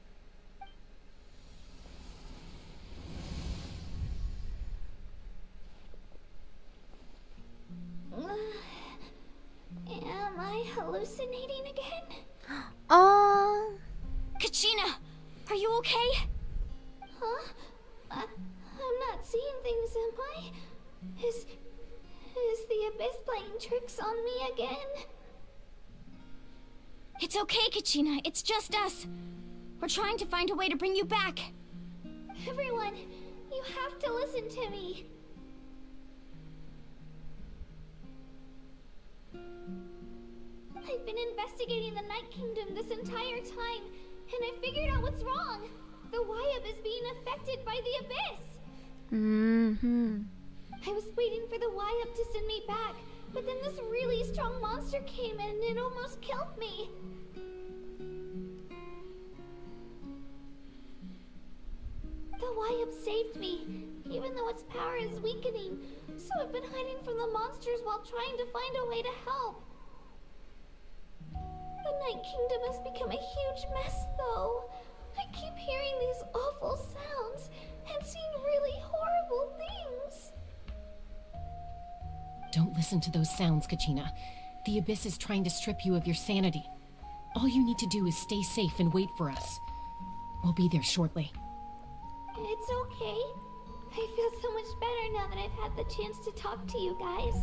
Am I hallucinating again? Kachina, are you okay? Huh? I'm not seeing things, am I? Is the Abyss playing tricks on me again? It's okay, Kachina. It's just us. We're trying to find a way to bring you back. Everyone, you have to listen to me. I've been investigating the Night Kingdom this entire time, and I figured out what's wrong. The Wyab is being affected by the Abyss. I was waiting for the Wyab to send me back, but then this really strong monster came in and it almost killed me. The Wyab saved me, even though its power is weakening, so I've been hiding from the monsters while trying to find a way to help. The Night Kingdom has become a huge mess, though. I keep hearing these awful sounds and seeing really horrible things. Don't listen to those sounds, Kachina. The Abyss is trying to strip you of your sanity. All you need to do is stay safe and wait for us. We'll be there shortly. It's okay. I feel so much better now that I've had the chance to talk to you guys.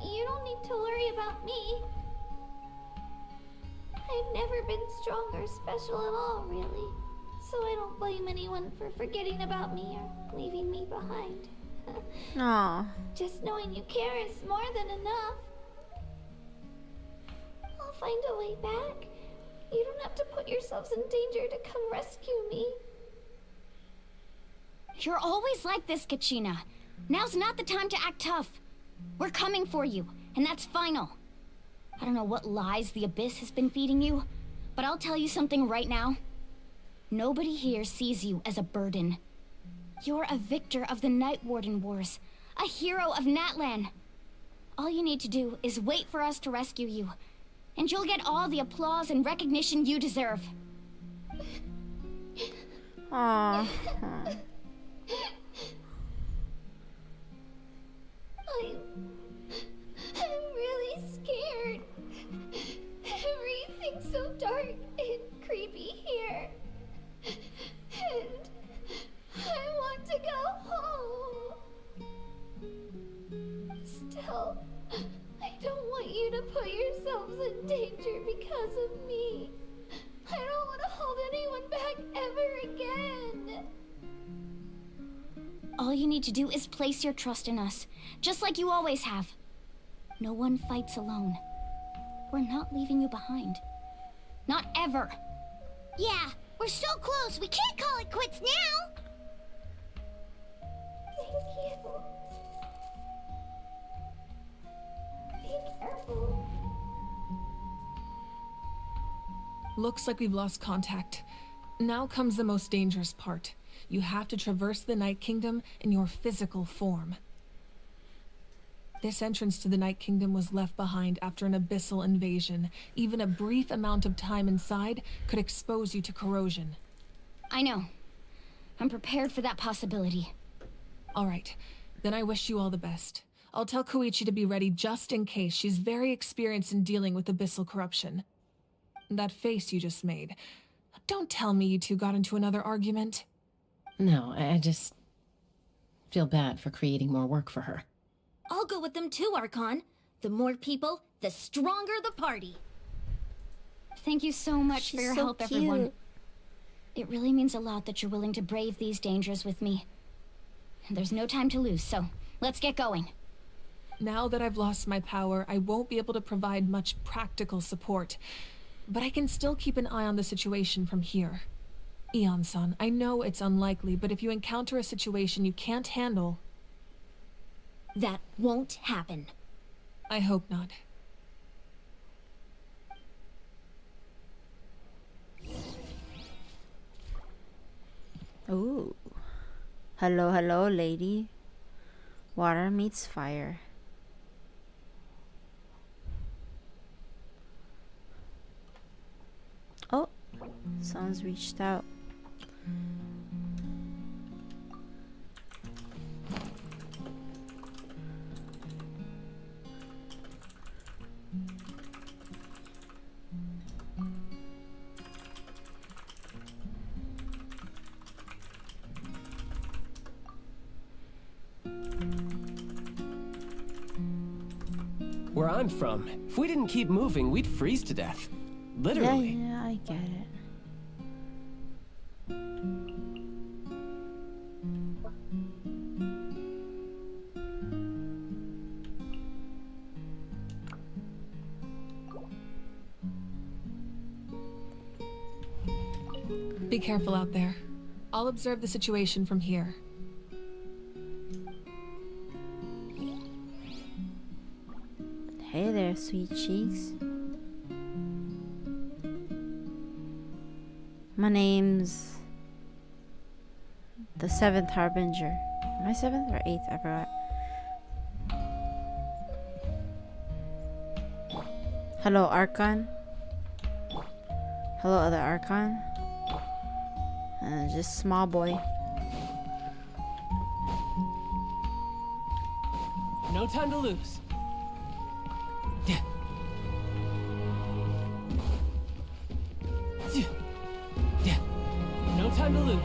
You don't need to worry about me. I've never been strong or special at all, really. So I don't blame anyone for forgetting about me or leaving me behind. Aww. Just knowing you care is more than enough. I'll find a way back. You don't have to put yourselves in danger to come rescue me. You're always like this, Kachina. Now's not the time to act tough. We're coming for you, and that's final. I don't know what lies the Abyss has been feeding you, but I'll tell you something right now. Nobody here sees you as a burden. You're a victor of the Night Warden Wars, a hero of Natlan. All you need to do is wait for us to rescue you, and you'll get all the applause and recognition you deserve. Aww. I'm really scared. Everything's so dark and creepy here. And I want to go home. Still, I don't want you to put yourselves in danger because of me. I don't want to hold anyone back ever again. All you need to do is place your trust in us, just like you always have. No one fights alone. We're not leaving you behind. Not ever. Yeah, we're so close. We can't call it quits now. Thank you. Be careful. Looks like we've lost contact. Now comes the most dangerous part. You have to traverse the Night Kingdom in your physical form. This entrance to the Night Kingdom was left behind after an abyssal invasion. Even a brief amount of time inside could expose you to corrosion. I know. I'm prepared for that possibility. All right, then I wish you all the best. I'll tell Koichi to be ready just in case. She's very experienced in dealing with abyssal corruption. That face you just made. Don't tell me you two got into another argument. No, I just feel bad for creating more work for her. I'll go with them too, Archon. The more people, the stronger the party. Thank you so much for your so help, cute. everyone. It really means a lot that you're willing to brave these dangers with me. There's no time to lose, so let's get going. Now that I've lost my power, I won't be able to provide much practical support. But I can still keep an eye on the situation from here. Eon-san, I know it's unlikely, but if you encounter a situation you can't handle... That won't happen. I hope not. Ooh. Hello, hello, lady. Water meets fire. Someone's reached out. Where I'm from, if we didn't keep moving, we'd freeze to death. Literally. Yeah, I get it. Be careful out there. I'll observe the situation from here. Hey there, sweet cheeks. My name's the 7th Harbinger. Am I 7th or 8th? I forgot. Hello, Archon. Hello, other Archon. Just small boy. No time to lose. No time to lose.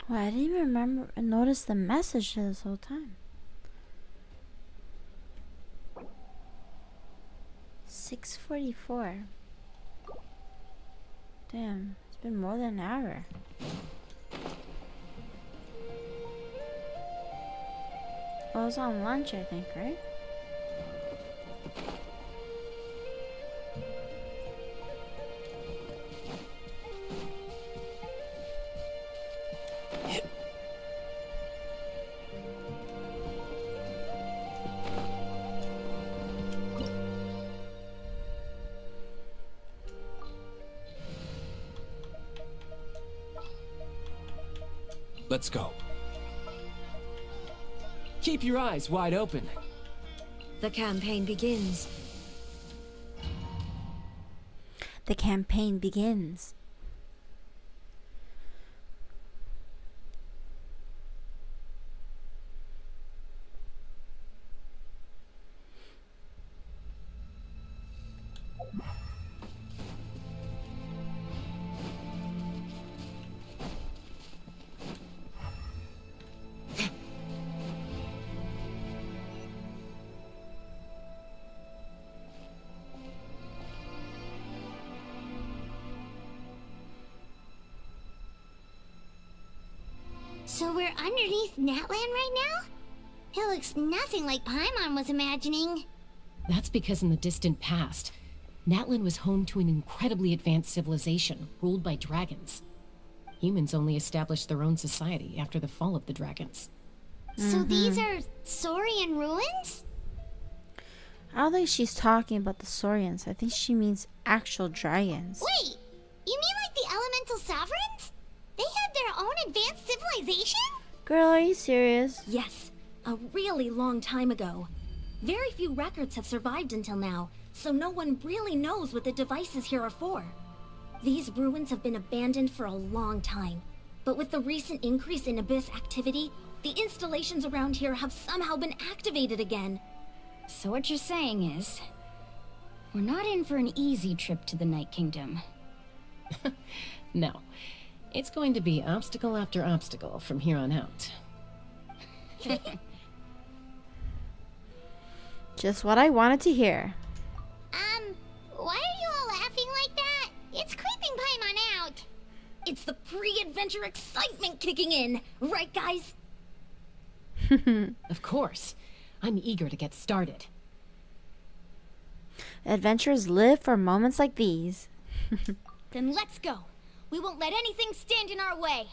Well, I didn't even remember and notice the message this whole time. 6:44. Damn, it's been more than an hour. I was on lunch, I think, right? Let's go. Keep your eyes wide open. The campaign begins. The campaign begins. So we're underneath Natlan right now? It looks nothing like Paimon was imagining. That's because in the distant past, Natlan was home to an incredibly advanced civilization ruled by dragons. Humans only established their own society after the fall of the dragons. So these are Saurian ruins? I don't think she's talking about the Saurians. I think she means actual dragons. Wait, you mean like the elemental sovereigns? They had their own advanced civilization? Girl, are you serious? Yes, a really long time ago. Very few records have survived until now, so no one really knows what the devices here are for. These ruins have been abandoned for a long time, but with the recent increase in Abyss activity, the installations around here have somehow been activated again. So what you're saying is, we're not in for an easy trip to the Night Kingdom. No. It's going to be obstacle after obstacle from here on out. Just what I wanted to hear. Why are you all laughing like that? It's creeping Paimon out. It's the pre-adventure excitement kicking in, right guys? Of course. I'm eager to get started. Adventurers live for moments like these. Then let's go. We won't let anything stand in our way.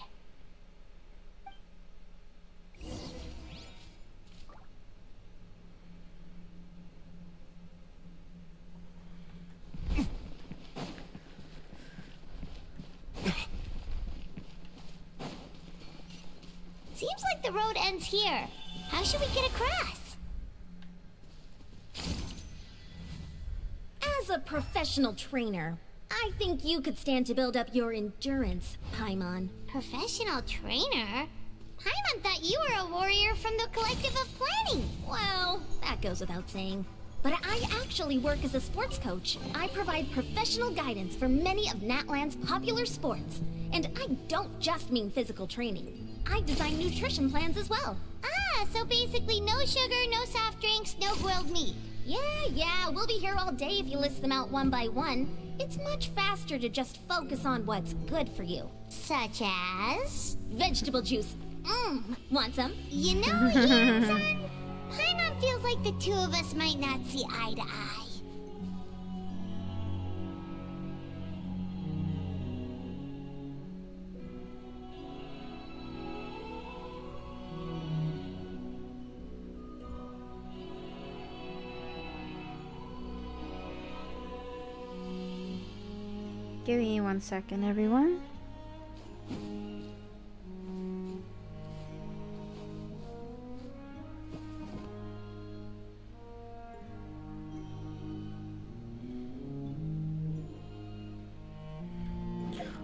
Seems like the road ends here. How should we get across? As a professional trainer, I think you could stand to build up your endurance, Paimon. Professional trainer? Paimon thought you were a warrior from the Collective of Planning. Well, that goes without saying. But I actually work as a sports coach. I provide professional guidance for many of Natlan's popular sports. And I don't just mean physical training. I design nutrition plans as well. Ah, so basically no sugar, no soft drinks, no grilled meat. Yeah, we'll be here all day if you list them out one by one. It's much faster to just focus on what's good for you. Such as? Vegetable juice. Want some? You know, Yan-san, Paimon feels like the two of us might not see eye to eye. Give me 1 second, everyone.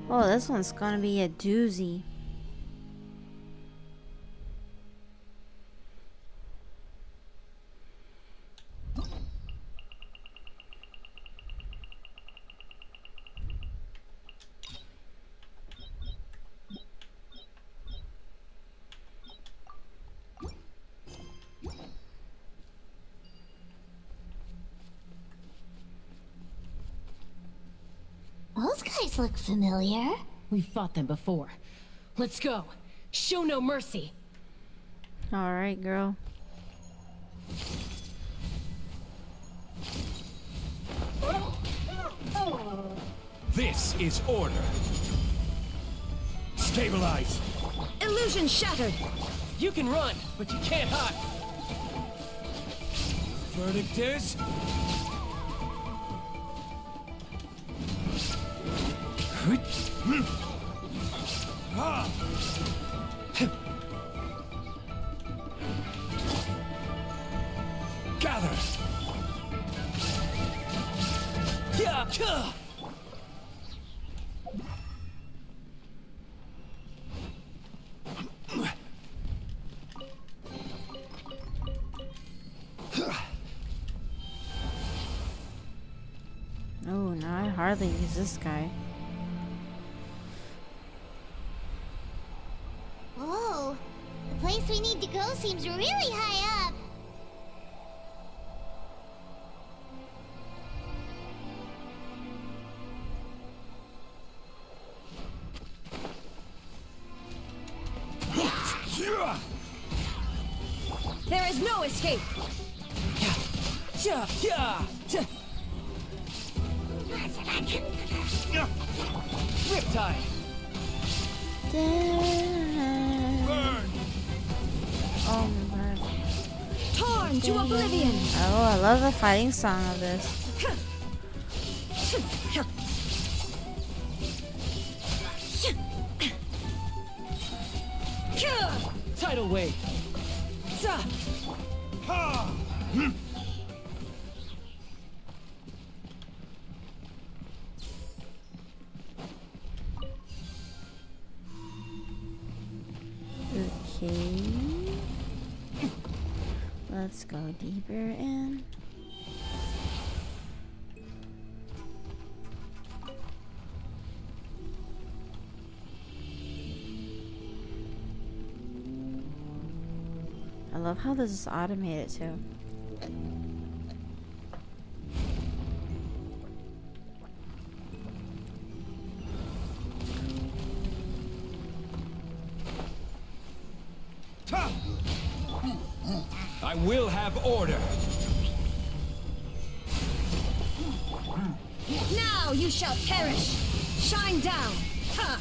Oh, this one's gonna be a doozy. Those guys look familiar. We've fought them before. Let's go. Show no mercy. All right, girl. This is order. Stabilize. Illusion shattered. You can run, but you can't hide. Verdict is... Gather. Oh, no, I hardly use this guy. Whoa, the place we need to go seems really high up. There is no escape. Riptide. Burn. Oh my god. Torn to oblivion. Oh, I love the fighting song of this. Tidal wave. Okay. Let's go deeper in. I love how this is automated too. I will have order. Now you shall perish! Shine down! Ha!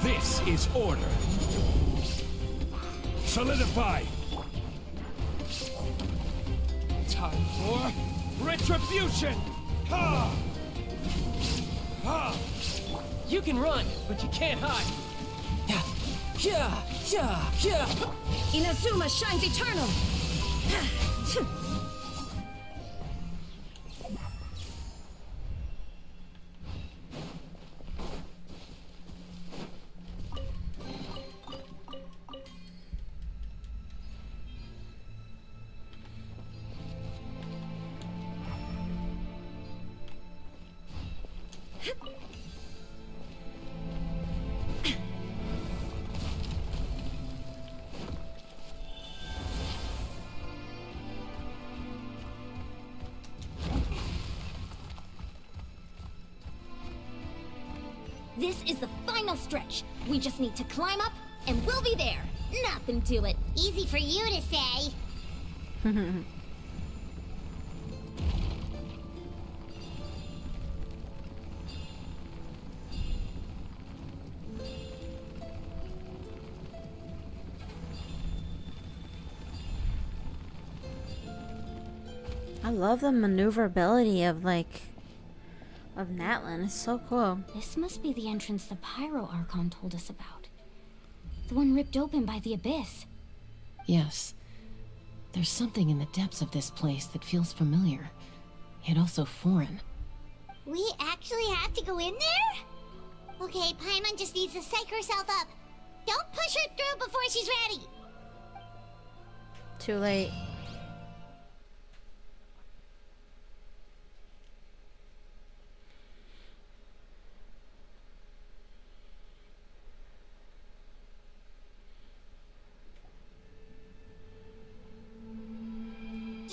This is order. Solidify! Time for retribution! Ha! Ha! You can run, but you can't hide. Inazuma shines eternal! This is the final stretch. We just need to climb up, and we'll be there. Nothing to it. Easy for you to say. I love the maneuverability of Natlan. It's so cool. This must be the entrance the Pyro Archon told us about. The one ripped open by the Abyss. Yes. There's something in the depths of this place that feels familiar, yet also foreign. We actually have to go in there? Okay, Paimon just needs to psych herself up. Don't push her through before she's ready. Too late.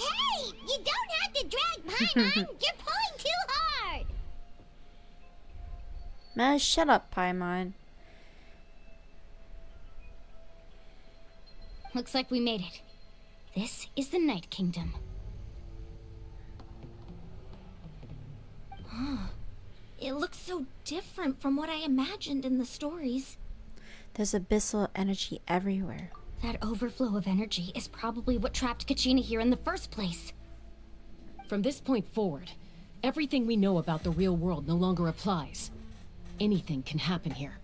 Hey! You don't have to drag Paimon! You're pulling too hard! Man, shut up, Paimon. Looks like we made it. This is the Night Kingdom. It looks so different from what I imagined in the stories. There's abyssal energy everywhere. That overflow of energy is probably what trapped Kachina here in the first place. From this point forward, everything we know about the real world no longer applies. Anything can happen here.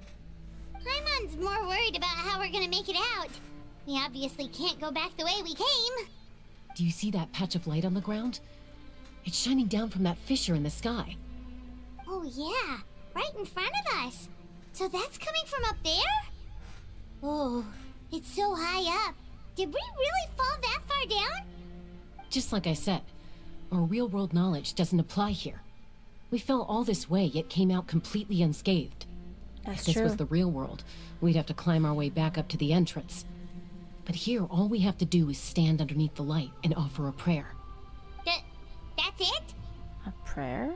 Paimon's more worried about how we're gonna make it out. We obviously can't go back the way we came. Do you see that patch of light on the ground? It's shining down from that fissure in the sky. Oh yeah, right in front of us. So that's coming from up there? Oh, it's so high up. Did we really fall that far down? Just like I said, our real-world knowledge doesn't apply here. We fell all this way, yet came out completely unscathed. That's if this true. was the real world, we'd have to climb our way back up to the entrance. But here, all we have to do is stand underneath the light and offer a prayer. That's it? A prayer?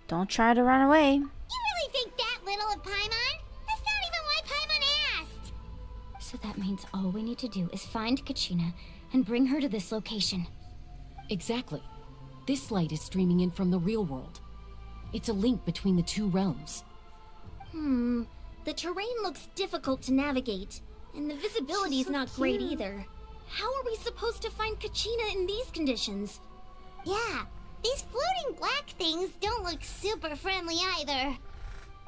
Don't try to run away. You really think that little of Paimon? That's not even why Paimon asked. So that means all we need to do is find Kachina and bring her to this location. Exactly. This light is streaming in from the real world. It's a link between the two realms. The terrain looks difficult to navigate, and the visibility's so not great cute. either. How are we supposed to find Kachina in these conditions? Yeah, these floating black things don't look super friendly either.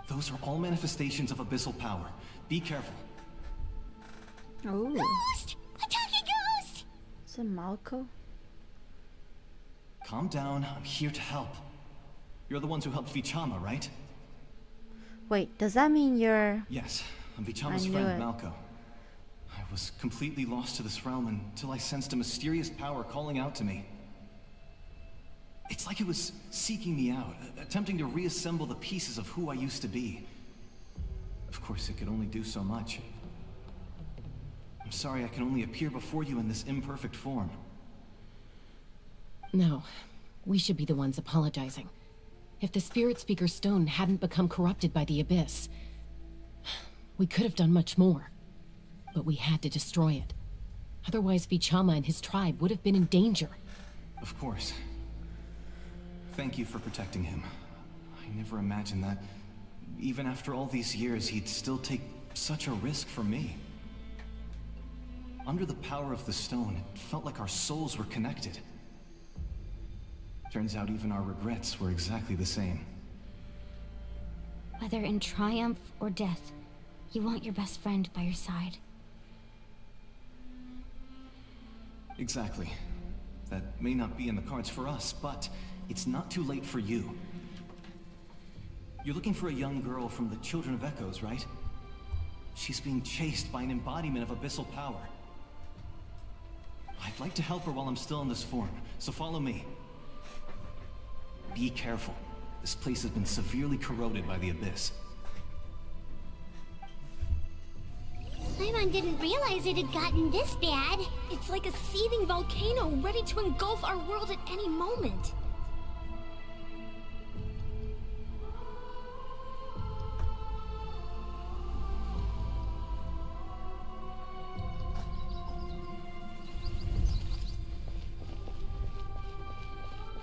Those are all manifestations of abyssal power. Be careful. Ooh. Ghost! A talking ghost! Is it Malco? Calm down, I'm here to help. You're the ones who helped Vichama, right? Wait, does that mean you're... Yes, I'm Vichama's I knew friend, it. Malco. I was completely lost to this realm until I sensed a mysterious power calling out to me. It's like it was seeking me out, attempting to reassemble the pieces of who I used to be. Of course, it could only do so much. I'm sorry I can only appear before you in this imperfect form. No, we should be the ones apologizing. If the Spirit Speaker stone hadn't become corrupted by the Abyss, We could have done much more. But we had to destroy it. Otherwise, Vichama and his tribe would have been in danger. Of course. Thank you for protecting him. I never imagined that, even after all these years, he'd still take such a risk for me. Under the power of the stone, it felt like our souls were connected. Turns out even our regrets were exactly the same. Whether in triumph or death, you want your best friend by your side. Exactly. That may not be in the cards for us, but it's not too late for you. You're looking for a young girl from the Children of Echoes, right? She's being chased by an embodiment of abyssal power. I'd like to help her while I'm still in this form, so follow me. Be careful. This place has been severely corroded by the Abyss. Paimon didn't realize it had gotten this bad. It's like a seething volcano ready to engulf our world at any moment.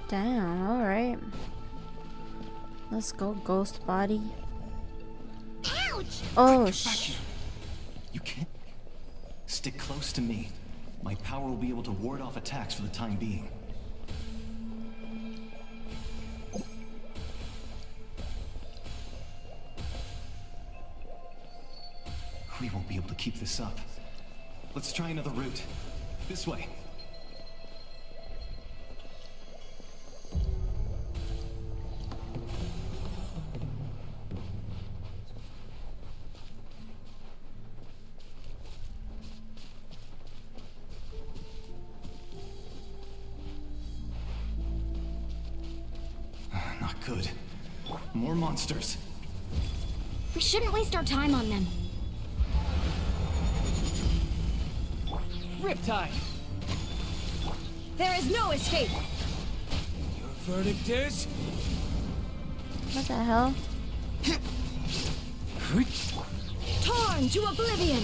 Damn, alright. Let's go, ghost body. Ouch! Oh, shit. You can't... Stick close to me. My power will be able to ward off attacks for the time being. We won't be able to keep this up. Let's try another route. This way. Not good. More monsters. We shouldn't waste our time on them. Riptide! There is no escape! Your verdict is? What the hell? Torn to oblivion!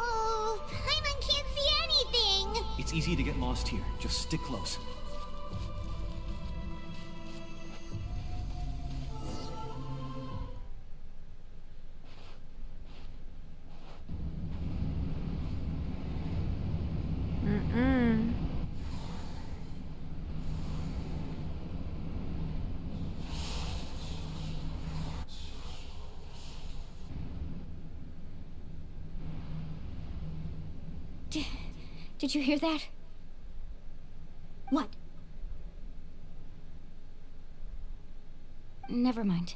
Oh, Paimon can't see anything. It's easy to get lost here. Just stick close. Did you hear that? What? Never mind.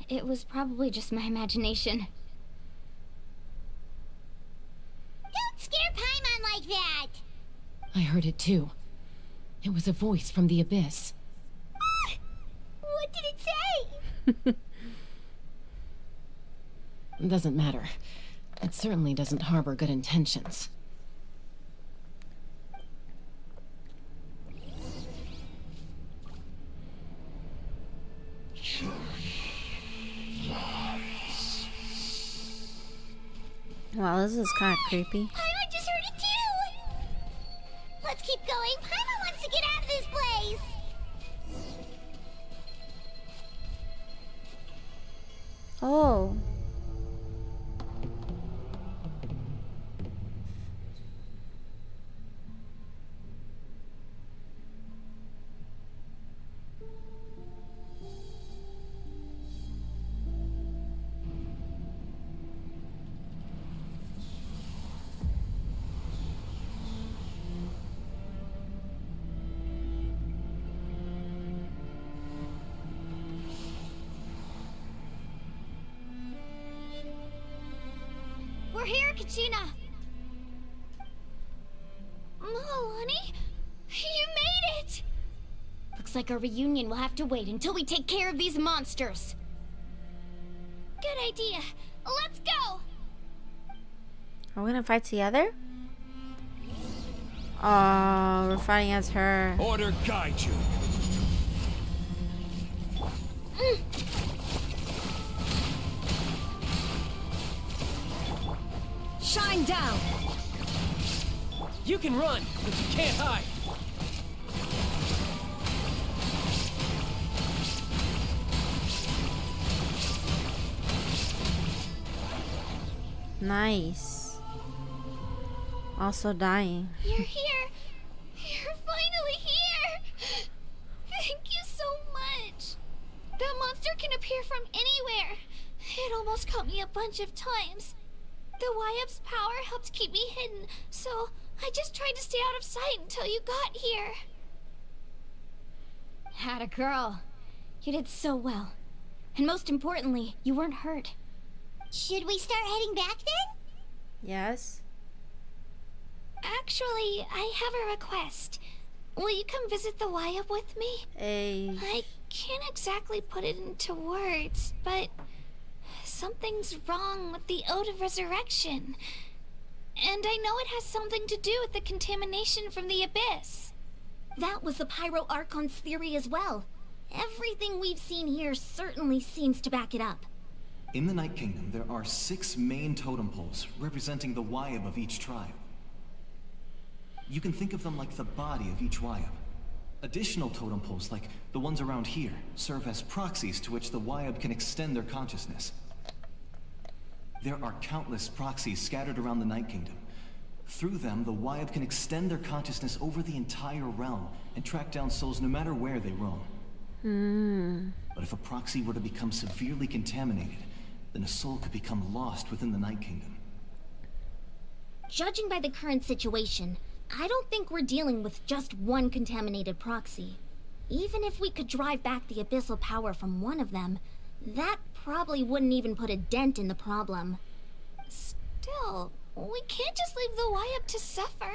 It was probably just my imagination. Don't scare Paimon like that. I heard it too. It was a voice from the Abyss. What did it say? It doesn't matter. It certainly doesn't harbor good intentions. Wow, this is kind of creepy. Paimon just heard it too. Let's keep going. Paimon wants to get out of this place. Oh. Kachina! Alani? You made it! Looks like our reunion will have to wait until we take care of these monsters. Good idea. Let's go! Are we gonna fight together? Oh, we're fighting as her. Order guide you. Shine down! You can run, but you can't hide. Nice. Also dying. You're here. You're finally here. Thank you so much. That monster can appear from anywhere. It almost caught me a bunch of times. The Wyup's power helped keep me hidden, so I just tried to stay out of sight until you got here. Had a girl. You did so well. And most importantly, you weren't hurt. Should we start heading back then? Yes. Actually, I have a request. Will you come visit the Wyup with me? I can't exactly put it into words, but something's wrong with the Ode of Resurrection. And I know it has something to do with the contamination from the Abyss. That was the Pyro Archon's theory as well. Everything we've seen here certainly seems to back it up. In the Night Kingdom, there are 6 main totem poles representing the Wyub of each tribe. You can think of them like the body of each Wyub. Additional totem poles, like the ones around here, serve as proxies to which the Wyub can extend their consciousness. There are countless proxies scattered around the Night Kingdom. Through them, the Wyub can extend their consciousness over the entire realm and track down souls no matter where they roam. But if a proxy were to become severely contaminated, then a soul could become lost within the Night Kingdom. Judging by the current situation, I don't think we're dealing with just one contaminated proxy. Even if we could drive back the abyssal power from one of them, that probably wouldn't even put a dent in the problem. Still, we can't just leave the Wyup to suffer.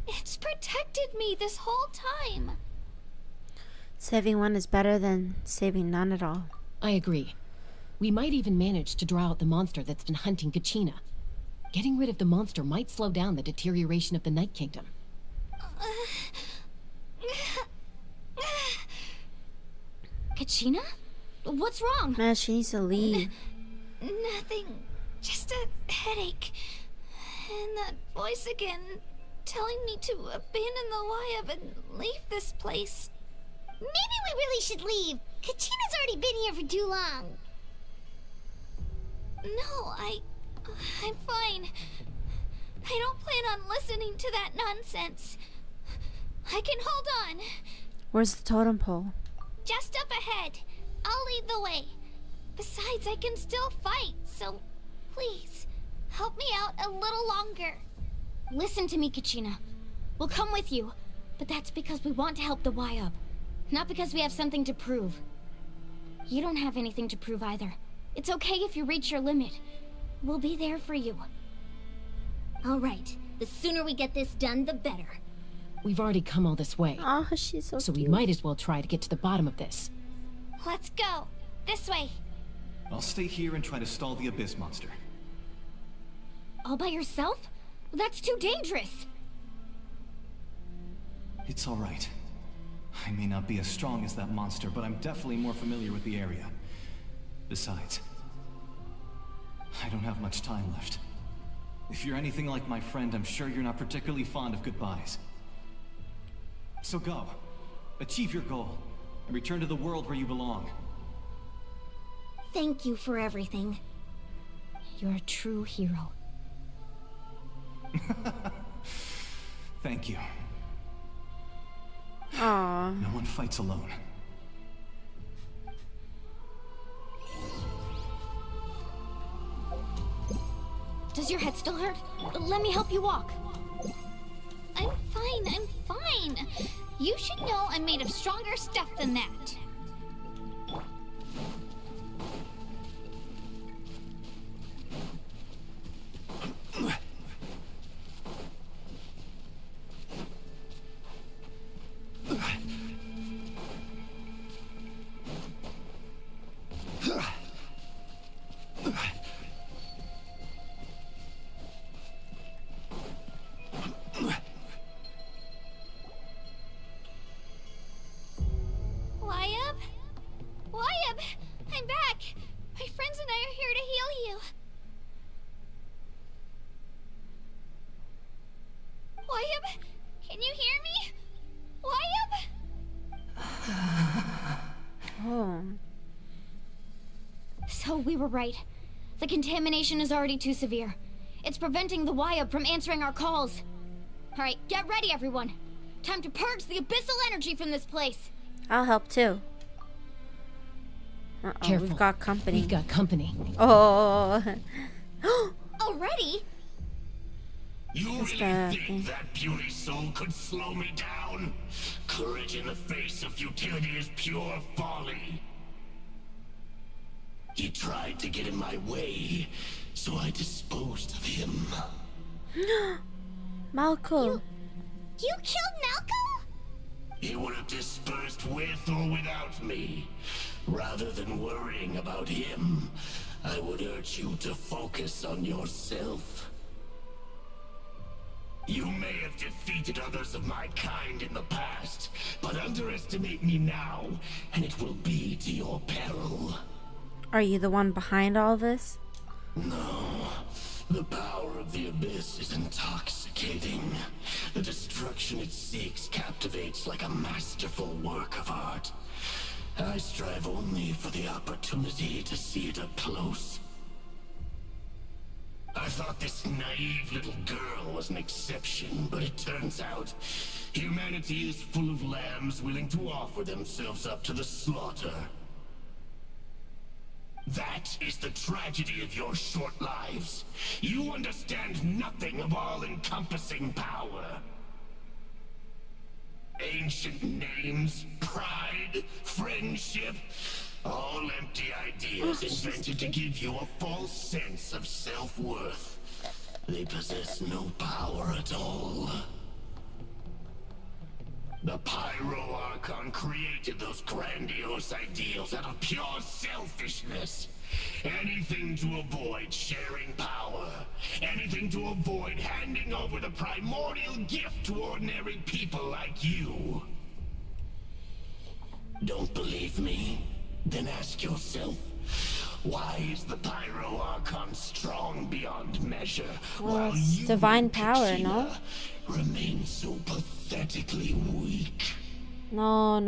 It's protected me this whole time. Saving one is better than saving none at all. I agree. We might even manage to draw out the monster that's been hunting Kachina. Getting rid of the monster might slow down the deterioration of the Night Kingdom. Kachina? What's wrong? Man, she needs to leave. Nothing. Just a headache. And that voice again, telling me to abandon the Wyup and leave this place. Maybe we really should leave. Kachina's already been here for too long. No, I'm fine. I don't plan on listening to that nonsense. I can hold on. Where's the totem pole? Just up ahead. I'll lead the way. Besides, I can still fight, so please, help me out a little longer. Listen to me, Kachina. We'll come with you, but that's because we want to help the Wyup, not because we have something to prove. You don't have anything to prove either. It's okay if you reach your limit. We'll be there for you. All right. The sooner we get this done, the better. We've already come all this way. Oh, she's so cute. we might as well try to get to the bottom of this. Let's go. This way. I'll stay here and try to stall the Abyss monster. All by yourself? That's too dangerous. It's all right. I may not be as strong as that monster, but I'm definitely more familiar with the area. Besides, I don't have much time left. If you're anything like my friend, I'm sure you're not particularly fond of goodbyes. So go. Achieve your goal. And return to the world where you belong. Thank you for everything. You're a true hero. Thank you. Aww. No one fights alone. Does your head still hurt? Let me help you walk. I'm fine. You should know I'm made of stronger stuff than that. We were right. The contamination is already too severe. It's preventing the Wyab from answering our calls. Alright, get ready, everyone. Time to purge the abyssal energy from this place. I'll help too. Careful. We've got company. We've got company. Oh. Already? You really think that puny soul could slow me down? Courage in the face of futility is pure folly. He tried to get in my way, so I disposed of him. Malcolm. You killed Malcolm? He would have dispersed with or without me. Rather than worrying about him, I would urge you to focus on yourself. You may have defeated others of my kind in the past, but underestimate me now, and it will be to your peril. Are you the one behind all this? No. The power of the Abyss is intoxicating. The destruction it seeks captivates like a masterful work of art. I strive only for the opportunity to see it up close. I thought this naive little girl was an exception, but it turns out humanity is full of lambs willing to offer themselves up to the slaughter. That is the tragedy of your short lives. You understand nothing of all-encompassing power. Ancient names, pride, friendship, all empty ideas invented to give you a false sense of self-worth. They possess no power at all. The Pyro Archon created those grandiose ideals out of pure selfishness. Anything to avoid sharing power. Anything to avoid handing over the primordial gift to ordinary people like you. Don't believe me? Then ask yourself, why is the Pyro Archon strong beyond measure, Well, while it's you, divine power, Kachina, no? remain so pathetically weak? No.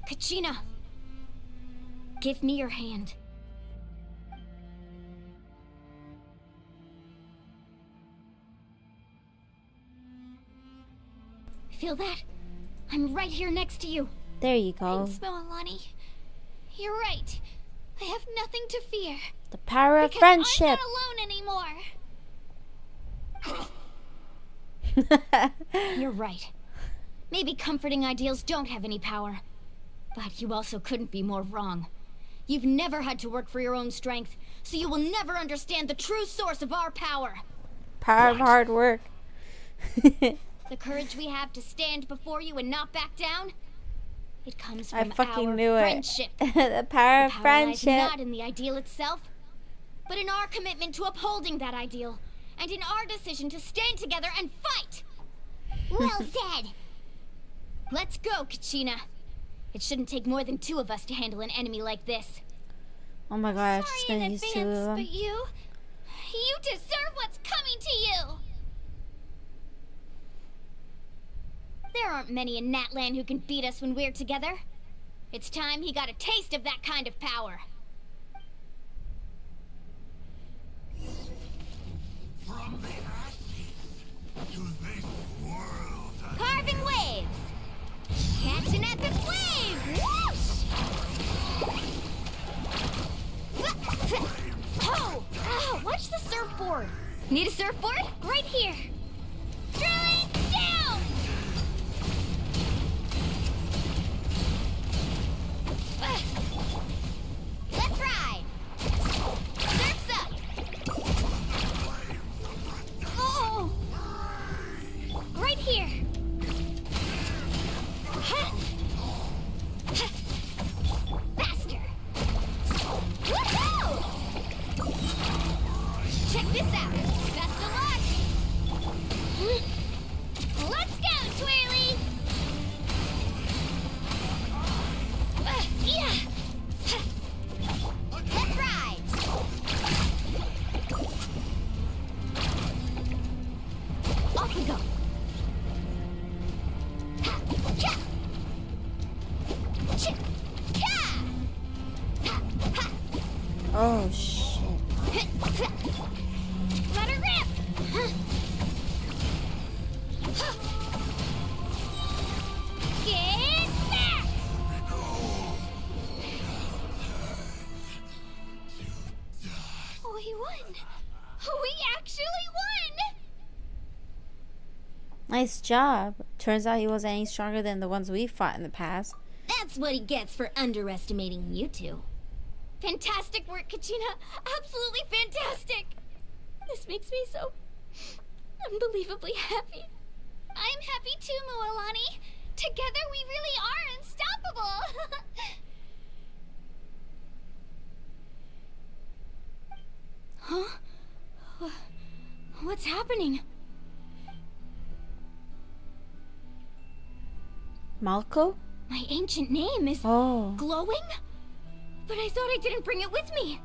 Kachina, give me your hand. Feel that? I'm right here next to you. There you go. Thanks, Moalani. You're right. I have nothing to fear. The power of Because friendship. I'm not alone anymore. You're right. Maybe comforting ideals don't have any power. But you also couldn't be more wrong. You've never had to work for your own strength, so you will never understand the true source of our power. Power of hard work. The courage we have to stand before you and not back down, it comes from I fucking our knew friendship. it. The power of friendship. Lies not in the ideal itself, but in our commitment to upholding that ideal, and in our decision to stand together and fight. Well said. Let's go, Kachina. It shouldn't take more than 2 of us to handle an enemy like this. Oh my god, it's Sorry in gonna use 2 of advance, them. but you deserve what's coming to you. There aren't many in Natlan who can beat us when we're together. It's time he got a taste of that kind of power. From the ashes to this world. Carving waves! Catch an epic wave! Whoosh! Oh! Oh! Watch the surfboard! Need a surfboard? Right here! Drawing down! Let's ride! Surf's up! Oh! Right here! Faster! Woohoo! Check this out! Best of luck! Oh shit. Let her rip! Get back! We won! We actually won! Nice job. Turns out he wasn't any stronger than the ones we fought in the past. That's what he gets for underestimating you two. Fantastic work, Kachina. Absolutely fantastic. This makes me so unbelievably happy. I'm happy too, Mualani. Together we really are unstoppable. Huh? What's happening? Malco? My ancient name is glowing? But I thought I didn't bring it with me.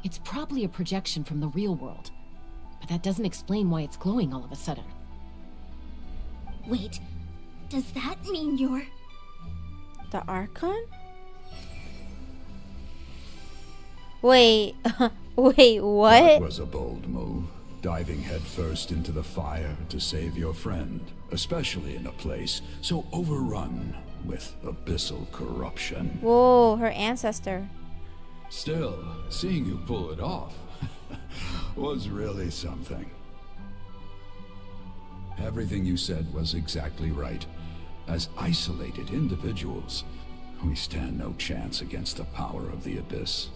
It's probably a projection from the real world. But that doesn't explain why it's glowing all of a sudden. Wait, does that mean you're... The Archon? Wait, wait, what? That was a bold move. Diving headfirst into the fire to save your friend, especially in a place so overrun with abyssal corruption. Whoa, her ancestor. Still, seeing you pull it off was really something. Everything you said was exactly right. As isolated individuals, we stand no chance against the power of the Abyss.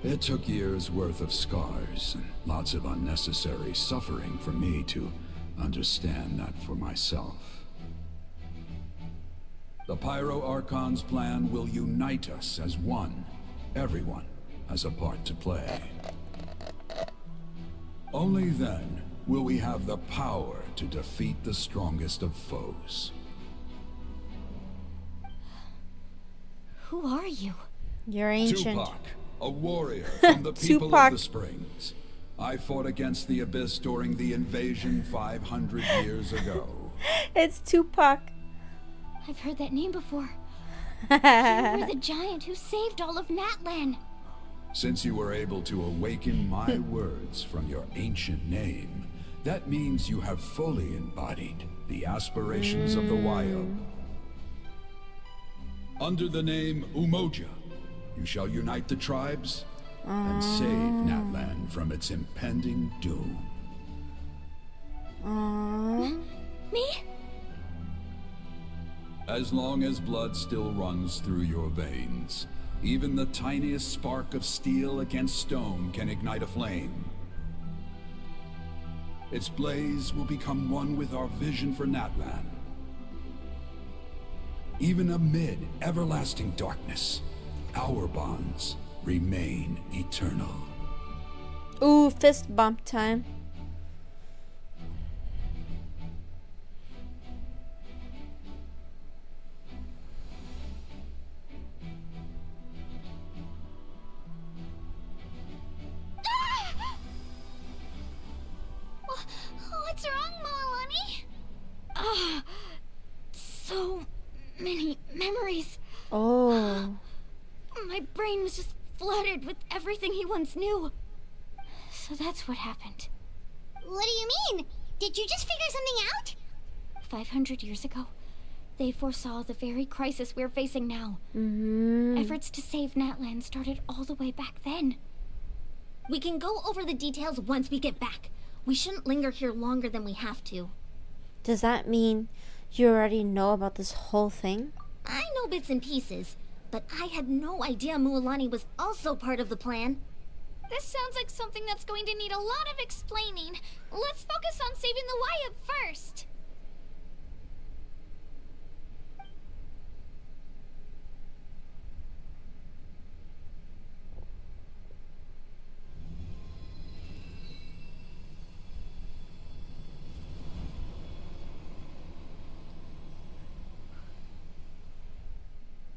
It took years' worth of scars and lots of unnecessary suffering for me to understand that for myself. The Pyro Archon's plan will unite us as one. Everyone has a part to play. Only then will we have the power to defeat the strongest of foes. Who are you? You're ancient. Tupac, a warrior from the people of the Springs. I fought against the Abyss during the invasion 500 years ago. It's Tupac. I've heard that name before. You were the giant who saved all of Natlan. Since you were able to awaken my words from your ancient name, that means you have fully embodied the aspirations of the Wyo. Under the name Umoja, you shall unite the tribes and save Natlan from its impending doom. Me? As long as blood still runs through your veins, even the tiniest spark of steel against stone can ignite a flame. Its blaze will become one with our vision for Natlan. Even amid everlasting darkness, our bonds remain eternal. Ooh, fist bump time. What's wrong, Mualani? So many memories. Oh. My brain was just flooded with everything he once knew. So that's what happened. What do you mean? Did you just figure something out? 500 years ago, they foresaw the very crisis we're facing now. Efforts to save Natlan started all the way back then. We can go over the details once we get back. We shouldn't linger here longer than we have to. Does that mean you already know about this whole thing? I know bits and pieces, but I had no idea Mualani was also part of the plan. This sounds like something that's going to need a lot of explaining. Let's focus on saving the Wyo first.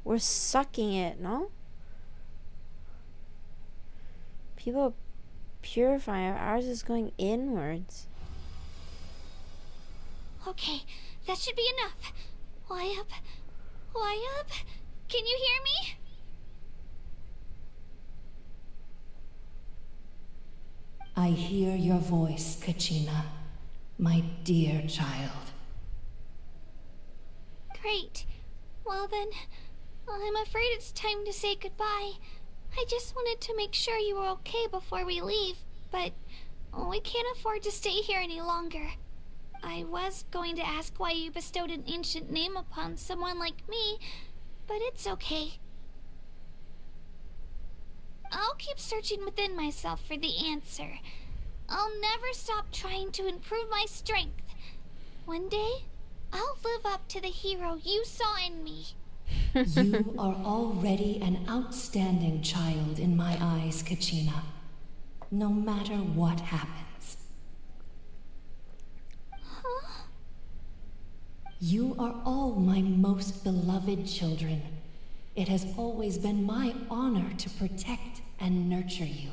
We're sucking it, no? People purify. Ours is going inwards. Okay, that should be enough. Why up? Why up? Can you hear me? I hear your voice, Kachina, my dear child. Great. Well then, I'm afraid it's time to say goodbye. I just wanted to make sure you were okay before we leave, but we can't afford to stay here any longer. I was going to ask why you bestowed an ancient name upon someone like me, but it's okay. I'll keep searching within myself for the answer. I'll never stop trying to improve my strength. One day, I'll live up to the hero you saw in me. You are already an outstanding child in my eyes, Kachina. No matter what happens. Huh? You are all my most beloved children. It has always been my honor to protect and nurture you.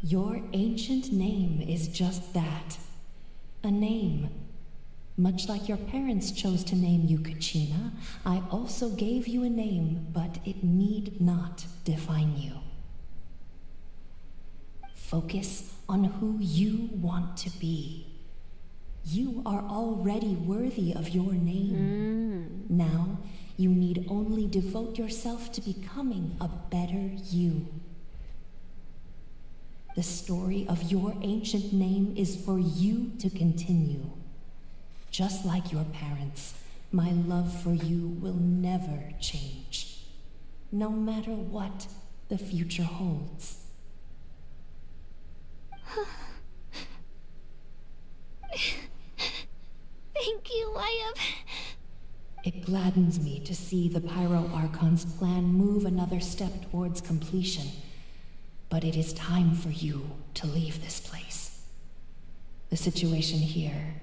Your ancient name is just that. A name. Much like your parents chose to name you Kachina, I also gave you a name, but it need not define you. Focus on who you want to be. You are already worthy of your name. Now, you need only devote yourself to becoming a better you. The story of your ancient name is for you to continue. Just like your parents, my love for you will never change, no matter what the future holds. Thank you, Wyatt. It gladdens me to see the Pyro Archon's plan move another step towards completion, but it is time for you to leave this place. The situation here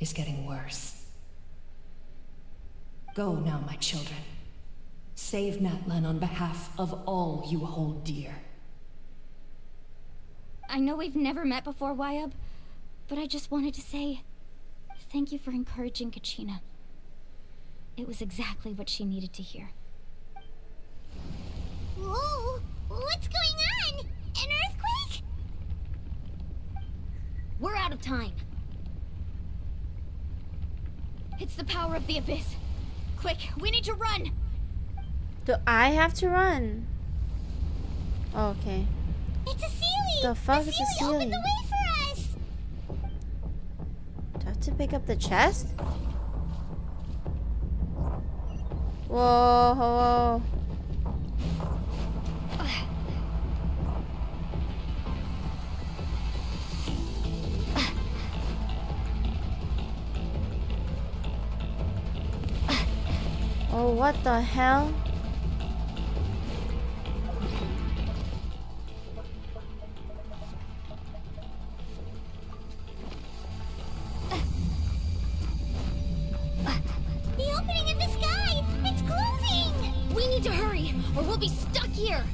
is getting worse. Go now, my children. Save Natlan on behalf of all you hold dear. I know we've never met before, Wyatt, but I just wanted to say thank you for encouraging Kachina. It was exactly what she needed to hear. Whoa! What's going on? An earthquake? We're out of time. It's the power of the Abyss. Quick, we need to run! Do I have to run? Oh, okay. It's a Sealy! The fuck is a Sealy? Open the way for us! Do I have to pick up the chest? Whoa, whoa. Oh, what the hell? The opening in the sky! It's closing! We need to hurry, or we'll be stuck here!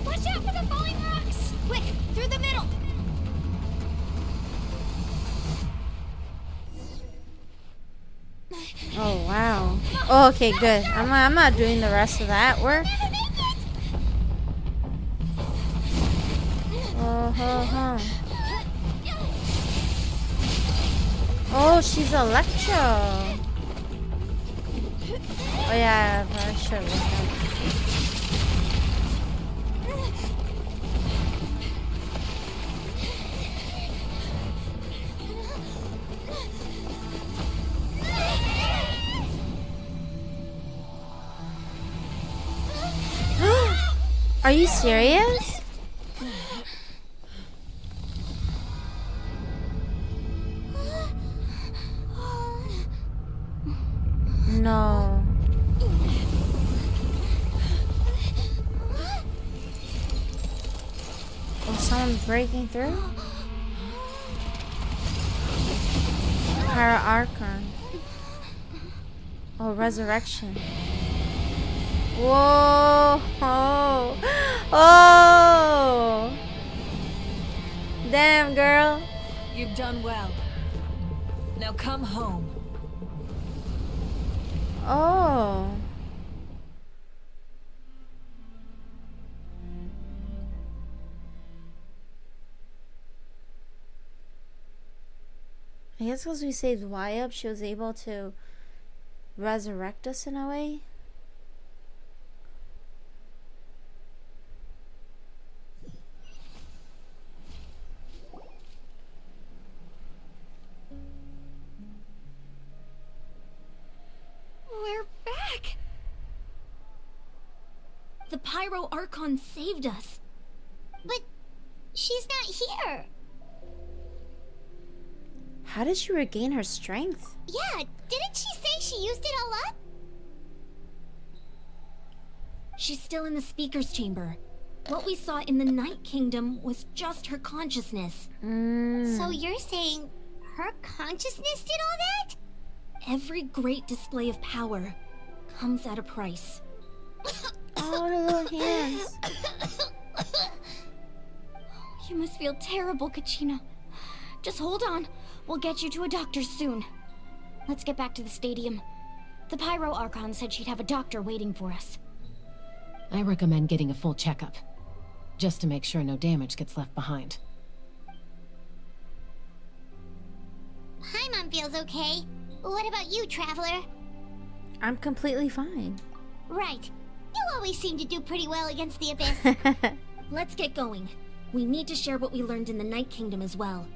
Watch out for the falling rocks! Quick, through the middle! Oh, wow. Oh, okay, good. I'm not doing the rest of that work. Oh, ho, ho. Oh, she's Electro. Oh, yeah, I should look up. Are you serious? No. Oh, someone's breaking through? Archon. Oh, resurrection. Whoa! Oh! Oh! Damn, girl. You've done well. Now come home. Oh. I guess because we saved Y up, she was able to resurrect us in a way. We're back! The Pyro Archon saved us. But she's not here. How did she regain her strength? Yeah, didn't she say she used it all up? She's still in the speaker's chamber. What we saw in the Night Kingdom was just her consciousness. So you're saying her consciousness did all that? Every great display of power comes at a price. Oh, her little hands. You must feel terrible, Kachina. Just hold on. We'll get you to a doctor soon. Let's get back to the stadium. The Pyro Archon said she'd have a doctor waiting for us. I recommend getting a full checkup, just to make sure no damage gets left behind. Paimon feels okay. What about you, Traveler? I'm completely fine. Right. You always seem to do pretty well against the Abyss. Let's get going. We need to share what we learned in the Night Kingdom as well.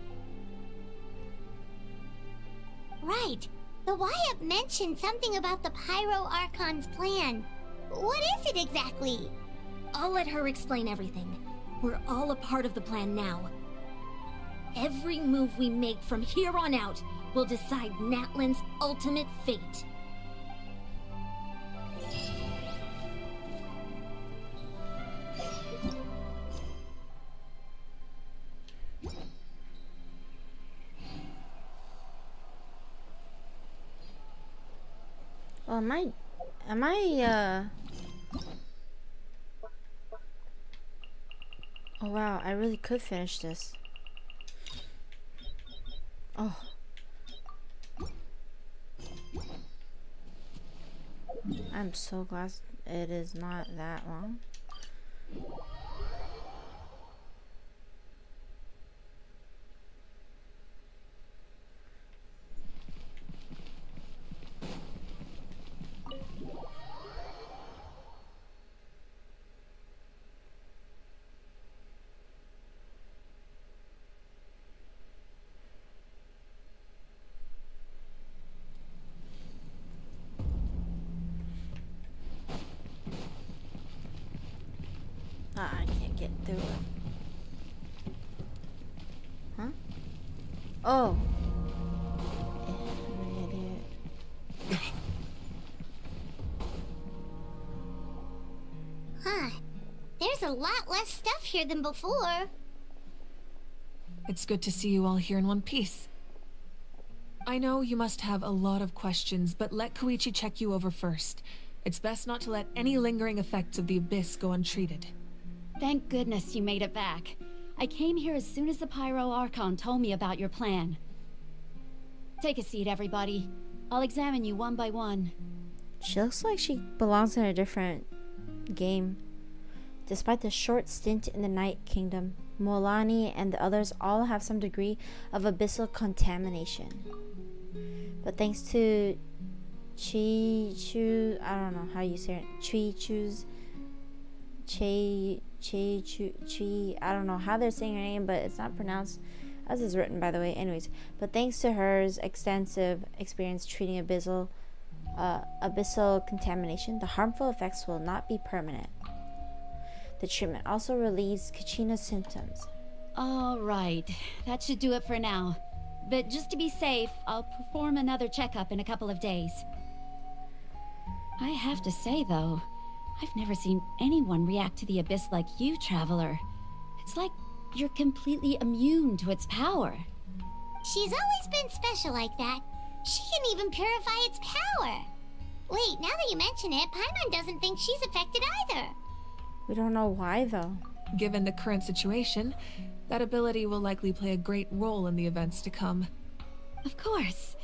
Right. The Wyatt mentioned something about the Pyro Archon's plan. What is it exactly? I'll let her explain everything. We're all a part of the plan now. Every move we make from here on out will decide Natlan's ultimate fate. Oh, oh wow, I really could finish this. Oh. I'm so glad it is not that long. I can't get through it. Huh? Oh. I'm an idiot. Huh. There's a lot less stuff here than before. It's good to see you all here in one piece. I know you must have a lot of questions, but let Koichi check you over first. It's best not to let any lingering effects of the Abyss go untreated. Thank goodness you made it back. I came here as soon as the Pyro Archon told me about your plan. Take a seat, everybody. I'll examine you one by one. She looks like she belongs in a different game. Despite the short stint in the Night Kingdom, Molani and the others all have some degree of abyssal contamination. But thanks to Chi-Chu, I don't know how you say it, Chi-Chu's, I don't know how they're saying her name, but it's not pronounced as is written, by the way. Anyways, but thanks to her extensive experience treating abyssal contamination, the harmful effects will not be permanent. The treatment also relieves Kachina's symptoms. All right, that should do it for now. But just to be safe, I'll perform another checkup in a couple of days. I have to say, though, I've never seen anyone react to the Abyss like you, Traveler. It's like you're completely immune to its power. She's always been special like that. She can even purify its power. Wait, now that you mention it, Paimon doesn't think she's affected either. We don't know why, though. Given the current situation, that ability will likely play a great role in the events to come. Of course.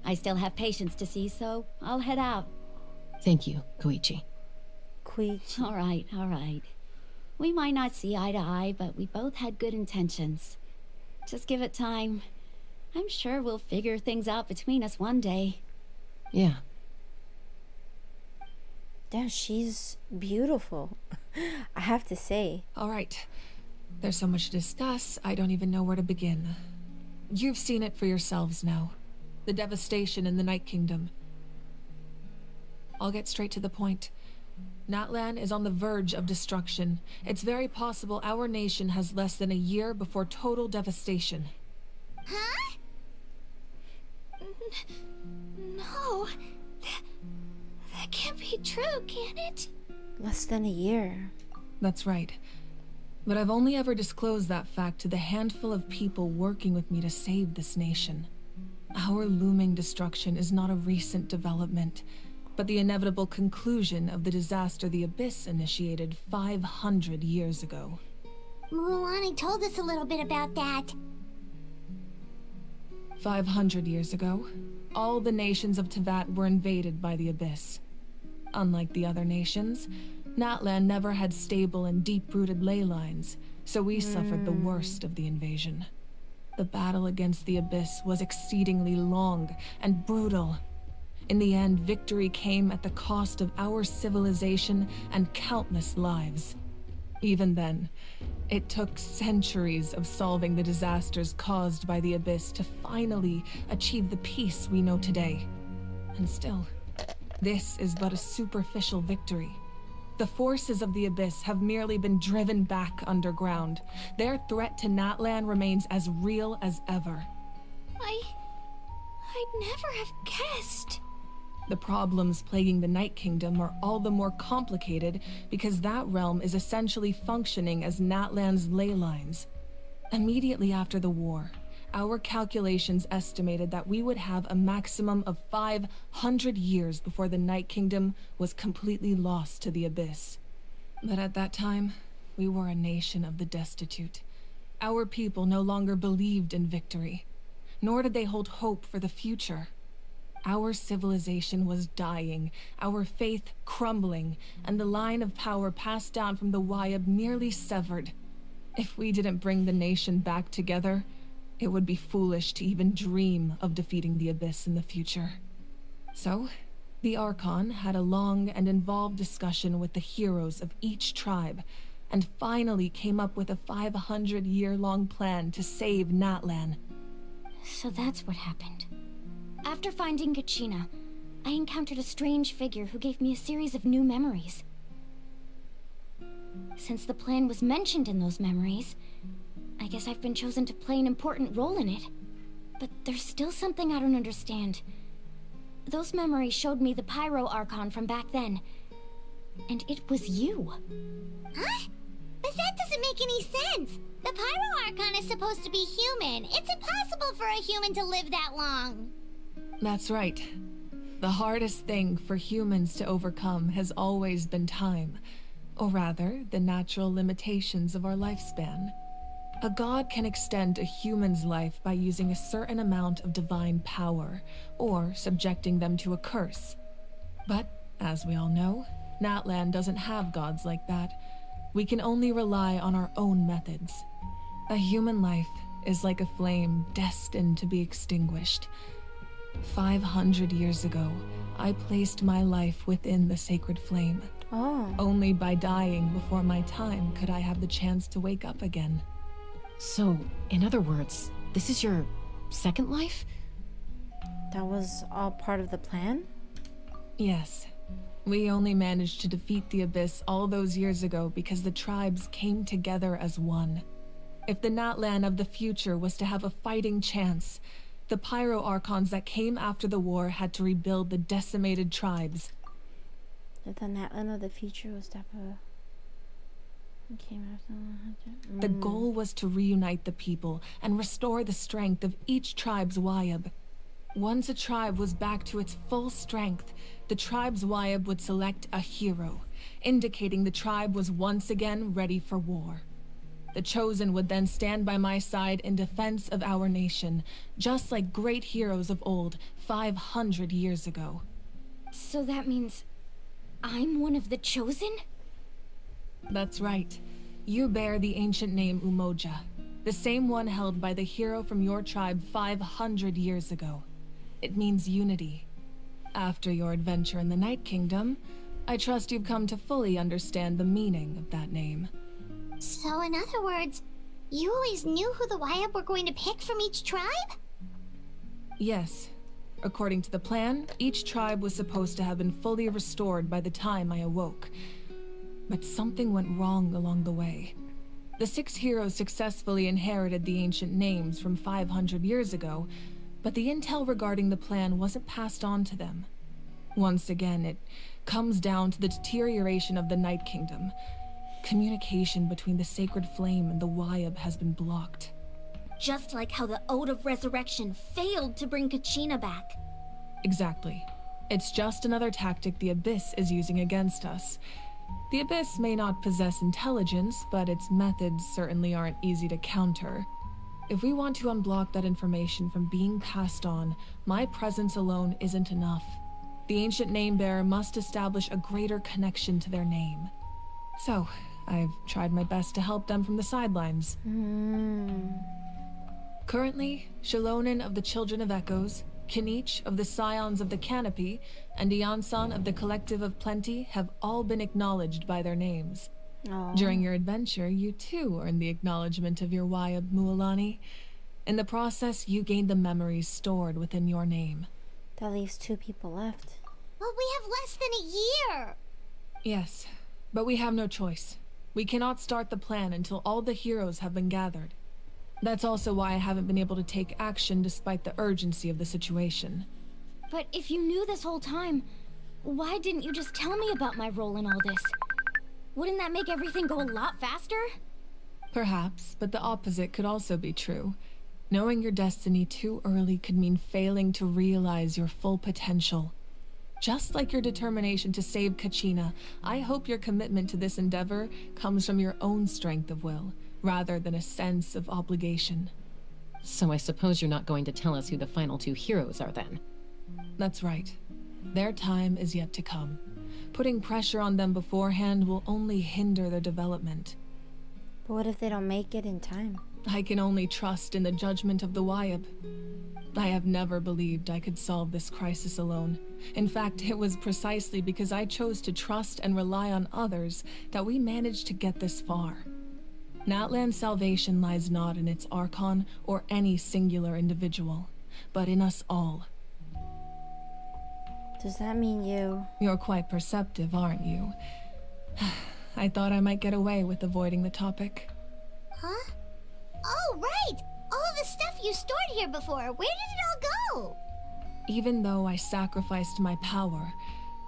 I still have patients to see, so I'll head out. Thank you, Koichi. Koichi. All right. We might not see eye to eye, but we both had good intentions. Just give it time. I'm sure we'll figure things out between us one day. Yeah. Damn, she's beautiful. I have to say. All right. There's so much to discuss, I don't even know where to begin. You've seen it for yourselves now. The devastation in the Night Kingdom. I'll get straight to the point. Natlan is on the verge of destruction. It's very possible our nation has less than a year before total devastation. Huh? No. That can't be true, can it? Less than a year. That's right. But I've only ever disclosed that fact to the handful of people working with me to save this nation. Our looming destruction is not a recent development, but the inevitable conclusion of the disaster the Abyss initiated 500 years ago. Mualani told us a little bit about that. 500 years ago, all the nations of Teyvat were invaded by the Abyss. Unlike the other nations, Natlan never had stable and deep-rooted ley lines, so we suffered the worst of the invasion. The battle against the Abyss was exceedingly long and brutal. In the end, victory came at the cost of our civilization and countless lives. Even then, it took centuries of solving the disasters caused by the Abyss to finally achieve the peace we know today. And still, this is but a superficial victory. The forces of the Abyss have merely been driven back underground. Their threat to Natlan remains as real as ever. I'd never have guessed. The problems plaguing the Night Kingdom are all the more complicated because that realm is essentially functioning as Natlan's ley lines. Immediately after the war, our calculations estimated that we would have a maximum of 500 years before the Night Kingdom was completely lost to the Abyss. But at that time, we were a nation of the destitute. Our people no longer believed in victory, nor did they hold hope for the future. Our civilization was dying, our faith crumbling, and the line of power passed down from the Wayab nearly severed. If we didn't bring the nation back together, it would be foolish to even dream of defeating the Abyss in the future. So, the Archon had a long and involved discussion with the heroes of each tribe, and finally came up with a 500-year-long plan to save Natlan. So that's what happened. After finding Kachina, I encountered a strange figure who gave me a series of new memories. Since the plan was mentioned in those memories, I guess I've been chosen to play an important role in it. But there's still something I don't understand. Those memories showed me the Pyro Archon from back then. And it was you. Huh? But that doesn't make any sense. The Pyro Archon is supposed to be human. It's impossible for a human to live that long. That's right. The hardest thing for humans to overcome has always been time, or rather, the natural limitations of our lifespan. A god can extend a human's life by using a certain amount of divine power, or subjecting them to a curse. But, as we all know, Natlan doesn't have gods like that. We can only rely on our own methods. A human life is like a flame destined to be extinguished. 500 years ago, I placed my life within the sacred flame. Only by dying before my time could I have the chance to wake up again. So, in other words, this is your second life? That was all part of the plan? Yes. We only managed to defeat the Abyss all those years ago because the tribes came together as one. If the Natlan of the future was to have a fighting chance, the Pyro Archons that came after the war had to rebuild the decimated tribes. That the Natlan of the future was to have a... came after... The goal was to reunite the people and restore the strength of each tribe's Wayab. Once a tribe was back to its full strength, the tribe's Wayab would select a hero, indicating the tribe was once again ready for war. The Chosen would then stand by my side in defense of our nation, just like great heroes of old, 500 years ago. So that means I'm one of the Chosen? That's right. You bear the ancient name Umoja, the same one held by the hero from your tribe 500 years ago. It means unity. After your adventure in the Night Kingdom, I trust you've come to fully understand the meaning of that name. So in other words, you always knew who the Wyatt were going to pick from each tribe? Yes. According to the plan, each tribe was supposed to have been fully restored by the time I awoke. But something went wrong along the way. The 6 heroes successfully inherited the ancient names from 500 years ago, but the intel regarding the plan wasn't passed on to them. Once again, it comes down to the deterioration of the Night Kingdom. Communication between the Sacred Flame and the Wyatt has been blocked. Just like how the Ode of Resurrection failed to bring Kachina back. Exactly. It's just another tactic the Abyss is using against us. The Abyss may not possess intelligence, but its methods certainly aren't easy to counter. If we want to unblock that information from being passed on, my presence alone isn't enough. The ancient name-bearer must establish a greater connection to their name. So, I've tried my best to help them from the sidelines. Currently, Shalonen of the Children of Echoes, Kinich of the Scions of the Canopy, and Iansan of the Collective of Plenty have all been acknowledged by their names. During your adventure, you too earned the acknowledgement of your Wyatt, Mualani. In the process, you gained the memories stored within your name. That leaves 2 people left. Well, we have less than a year! Yes, but we have no choice. We cannot start the plan until all the heroes have been gathered. That's also why I haven't been able to take action despite the urgency of the situation. But if you knew this whole time, why didn't you just tell me about my role in all this? Wouldn't that make everything go a lot faster? Perhaps, but the opposite could also be true. Knowing your destiny too early could mean failing to realize your full potential. Just like your determination to save Kachina, I hope your commitment to this endeavor comes from your own strength of will, rather than a sense of obligation. So I suppose you're not going to tell us who the final 2 heroes are then? That's right. Their time is yet to come. Putting pressure on them beforehand will only hinder their development. But what if they don't make it in time? I can only trust in the judgment of the Wyatt. I have never believed I could solve this crisis alone. In fact, it was precisely because I chose to trust and rely on others that we managed to get this far. Natlan's salvation lies not in its Archon or any singular individual, but in us all. Does that mean you? You're quite perceptive, aren't you? I thought I might get away with avoiding the topic. Huh? Oh, right! All of the stuff you stored here before, where did it all go? Even though I sacrificed my power,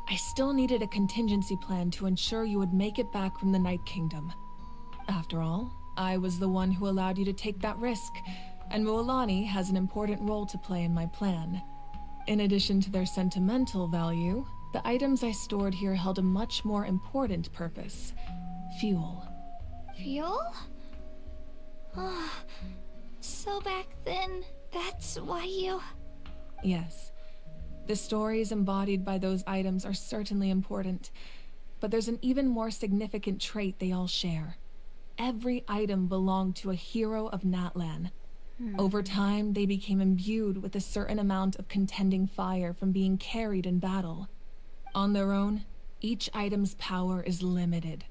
I still needed a contingency plan to ensure you would make it back from the Night Kingdom. After all, I was the one who allowed you to take that risk, and Mualani has an important role to play in my plan. In addition to their sentimental value, the items I stored here held a much more important purpose: fuel. Fuel? Oh, so back then, that's why you... Yes. The stories embodied by those items are certainly important, but there's an even more significant trait they all share. Every item belonged to a hero of Natlan. Over time, they became imbued with a certain amount of contending fire from being carried in battle. On their own, each item's power is limited,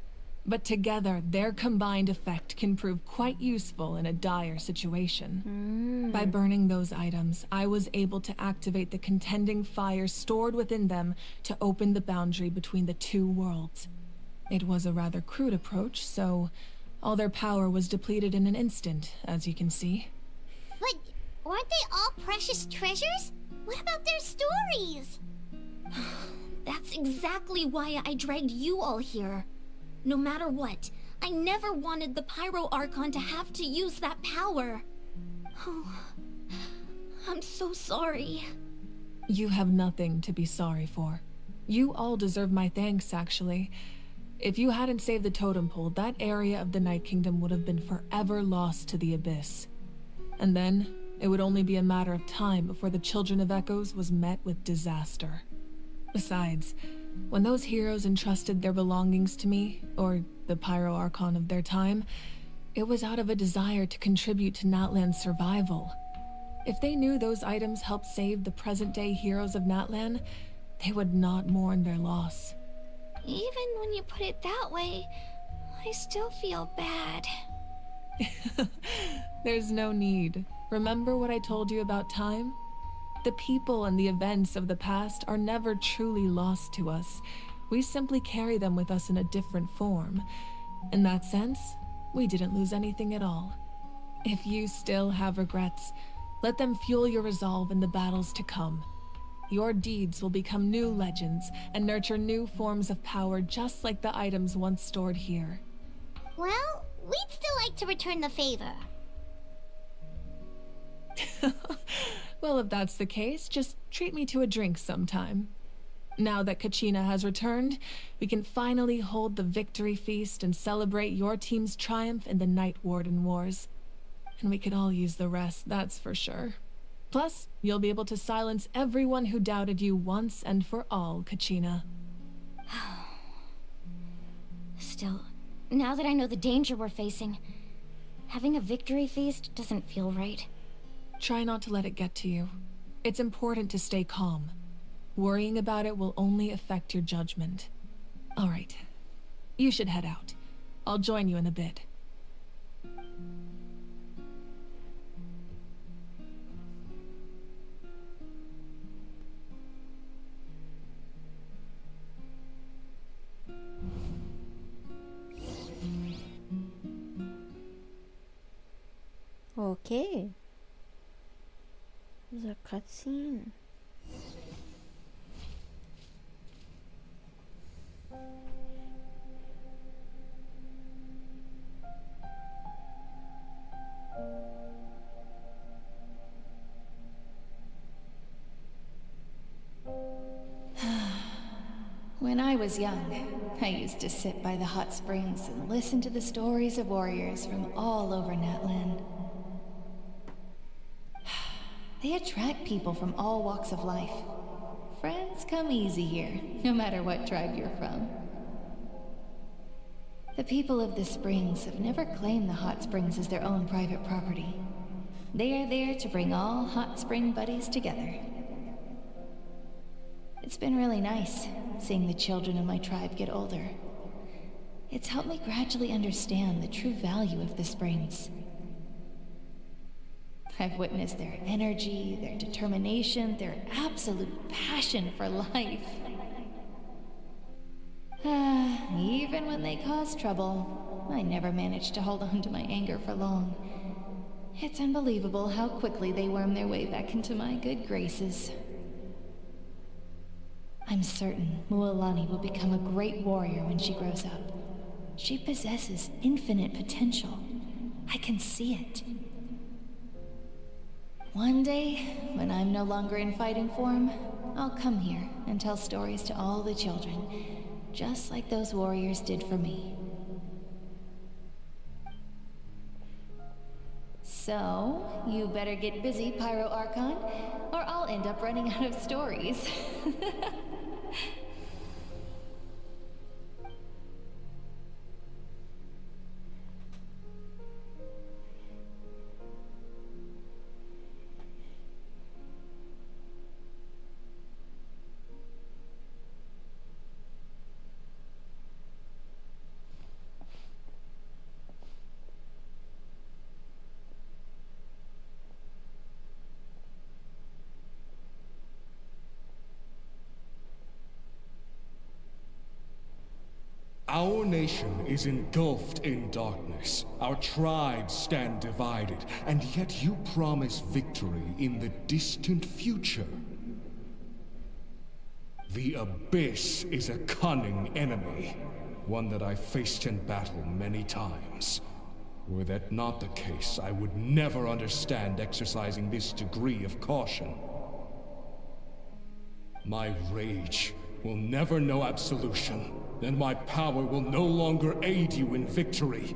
but together, their combined effect can prove quite useful in a dire situation. By burning those items, I was able to activate the contending fire stored within them to open the boundary between the 2 worlds. It was a rather crude approach, so all their power was depleted in an instant, as you can see. But weren't they all precious treasures? What about their stories? That's exactly why I dragged you all here. No matter what, I never wanted the Pyro Archon to have to use that power. Oh, I'm so sorry. You have nothing to be sorry for. You all deserve my thanks, actually. If you hadn't saved the totem pole, that area of the Night Kingdom would have been forever lost to the Abyss. And then, it would only be a matter of time before the Children of Echoes was met with disaster. Besides, when those heroes entrusted their belongings to me, or the Pyro Archon of their time, it was out of a desire to contribute to Natlan's survival. If they knew those items helped save the present-day heroes of Natlan, they would not mourn their loss. Even when you put it that way, I still feel bad. There's no need. Remember what I told you about time? The people and the events of the past are never truly lost to us. We simply carry them with us in a different form. In that sense, we didn't lose anything at all. If you still have regrets, let them fuel your resolve in the battles to come. Your deeds will become new legends and nurture new forms of power just like the items once stored here. Well, we'd still like to return the favor. Well, if that's the case, just treat me to a drink sometime. Now that Kachina has returned, we can finally hold the victory feast and celebrate your team's triumph in the Night Warden Wars. And we could all use the rest, that's for sure. Plus, you'll be able to silence everyone who doubted you once and for all, Kachina. Still, now that I know the danger we're facing, having a victory feast doesn't feel right. Try not to let it get to you. It's important to stay calm. Worrying about it will only affect your judgment. All right. You should head out. I'll join you in a bit. Okay. There's a cutscene. When I was young, I used to sit by the hot springs and listen to the stories of warriors from all over Natlan. They attract people from all walks of life. Friends come easy here, no matter what tribe you're from. The people of the springs have never claimed the hot springs as their own private property. They are there to bring all hot spring buddies together. It's been really nice, seeing the children of my tribe get older. It's helped me gradually understand the true value of the springs. I've witnessed their energy, their determination, their absolute passion for life. Even when they cause trouble, I never managed to hold on to my anger for long. It's unbelievable how quickly they worm their way back into my good graces. I'm certain Mualani will become a great warrior when she grows up. She possesses infinite potential. I can see it. One day, when I'm no longer in fighting form, I'll come here and tell stories to all the children, just like those warriors did for me. So, you better get busy, Pyro Archon, or I'll end up running out of stories. Our nation is engulfed in darkness. Our tribes stand divided, and yet you promise victory in the distant future. The Abyss is a cunning enemy, one that I've faced in battle many times. Were that not the case, I would never understand exercising this degree of caution. My rage will never know absolution, and my power will no longer aid you in victory.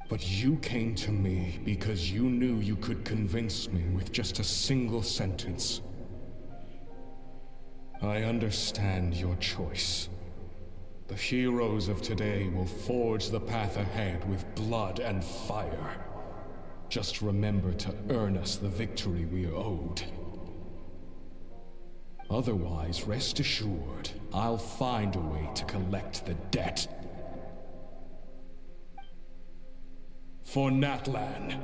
But you came to me because you knew you could convince me with just a single sentence. I understand your choice. The heroes of today will forge the path ahead with blood and fire. Just remember to earn us the victory we are owed. Otherwise, rest assured, I'll find a way to collect the debt. For Natlan.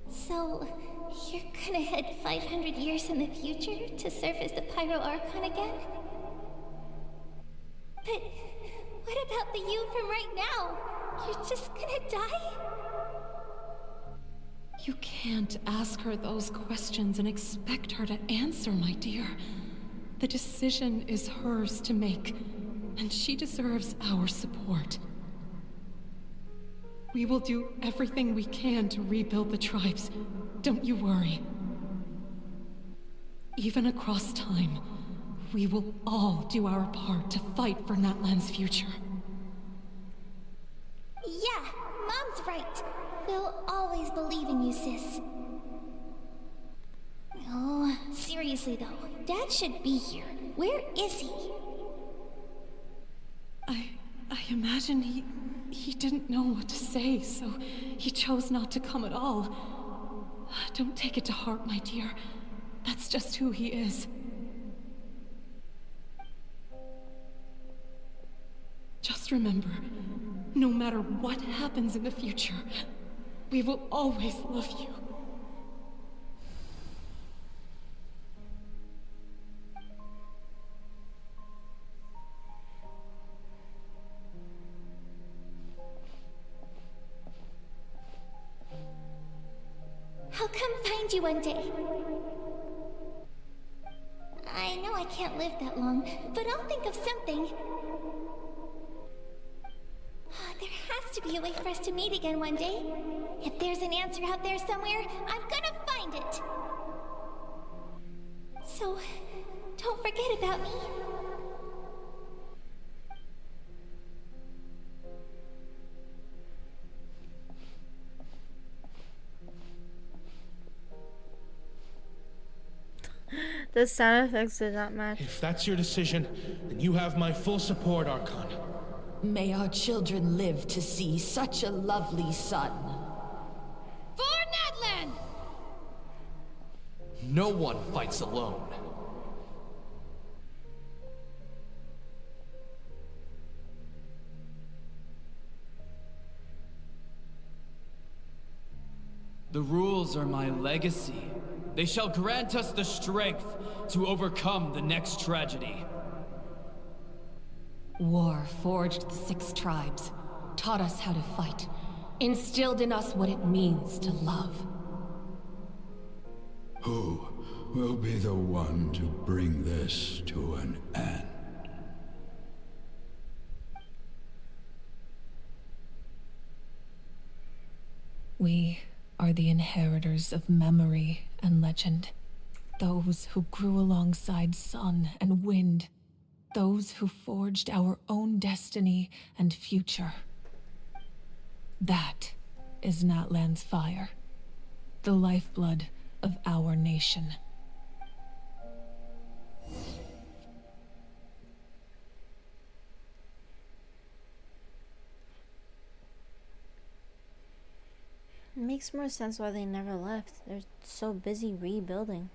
So, you're gonna head 500 years in the future to serve as the Pyro Archon again? But what about the you from right now? You're just gonna die? You can't ask her those questions and expect her to answer, my dear. The decision is hers to make, and she deserves our support. We will do everything we can to rebuild the tribes. Don't you worry. Even across time, we will all do our part to fight for Natlan's future. Yeah, Mom's right. We'll always believe in you, sis. Oh, seriously though, Dad should be here. Where is he? I imagine he didn't know what to say, so he chose not to come at all. Don't take it to heart, my dear. That's just who he is. Just remember, no matter what happens in the future, we will always love you. I'll come find you one day. I know I can't live that long, but I'll think of something. There has to be a way for us to meet again one day. If there's an answer out there somewhere, I'm gonna find it. So, don't forget about me. The sound effects did not match. If that's your decision, then you have my full support, Archon. May our children live to see such a lovely son. For Natlan! No one fights alone. The rules are my legacy. They shall grant us the strength to overcome the next tragedy. War forged the 6 tribes, taught us how to fight, instilled in us what it means to love. Who will be the one to bring this to an end? We are the inheritors of memory and legend. Those who grew alongside sun and wind. Those who forged our own destiny and future. That is Natlan's fire. The lifeblood of our nation. It makes more sense why they never left. They're so busy rebuilding.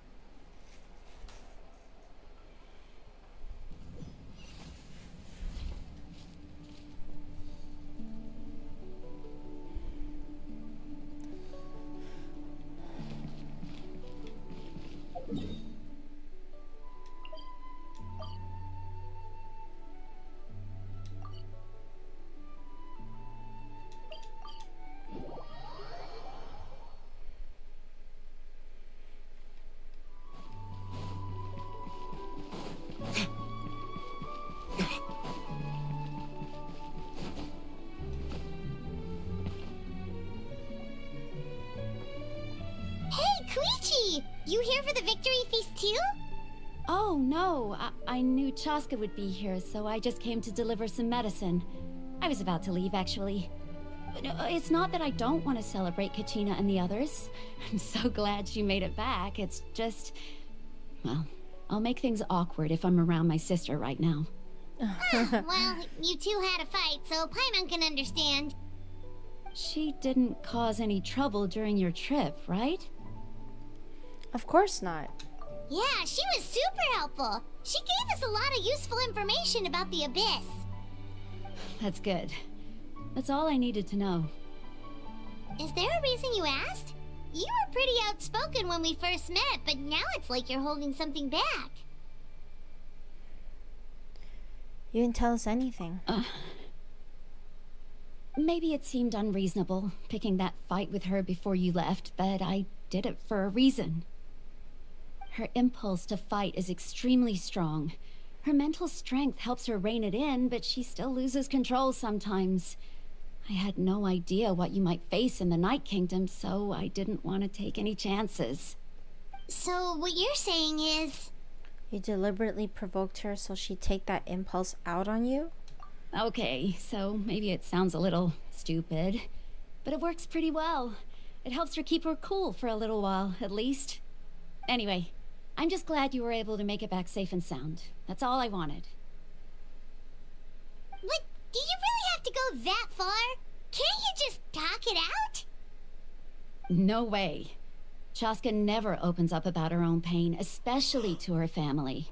Hey, you here for the victory feast too? Oh, no. I knew Chaska would be here, so I just came to deliver some medicine. I was about to leave, actually. It's not that I don't want to celebrate Kachina and the others. I'm so glad she made it back. It's just... Well, I'll make things awkward if I'm around my sister right now. Well, you two had a fight, so Paimon can understand. She didn't cause any trouble during your trip, right? Of course not. Yeah, she was super helpful. She gave us a lot of useful information about the Abyss. That's good. That's all I needed to know. Is there a reason you asked? You were pretty outspoken when we first met, but now it's like you're holding something back. You didn't tell us anything. Maybe it seemed unreasonable, picking that fight with her before you left, but I did it for a reason. Her impulse to fight is extremely strong. Her mental strength helps her rein it in, but she still loses control sometimes. I had no idea what you might face in the Night Kingdom, so I didn't want to take any chances. So what you're saying is... You deliberately provoked her so she'd take that impulse out on you? Okay, so maybe it sounds a little stupid, but it works pretty well. It helps her keep her cool for a little while, at least. Anyway, I'm just glad you were able to make it back safe and sound. That's all I wanted. What? Do you really have to go that far? Can't you just talk it out? No way. Chaska never opens up about her own pain, especially to her family.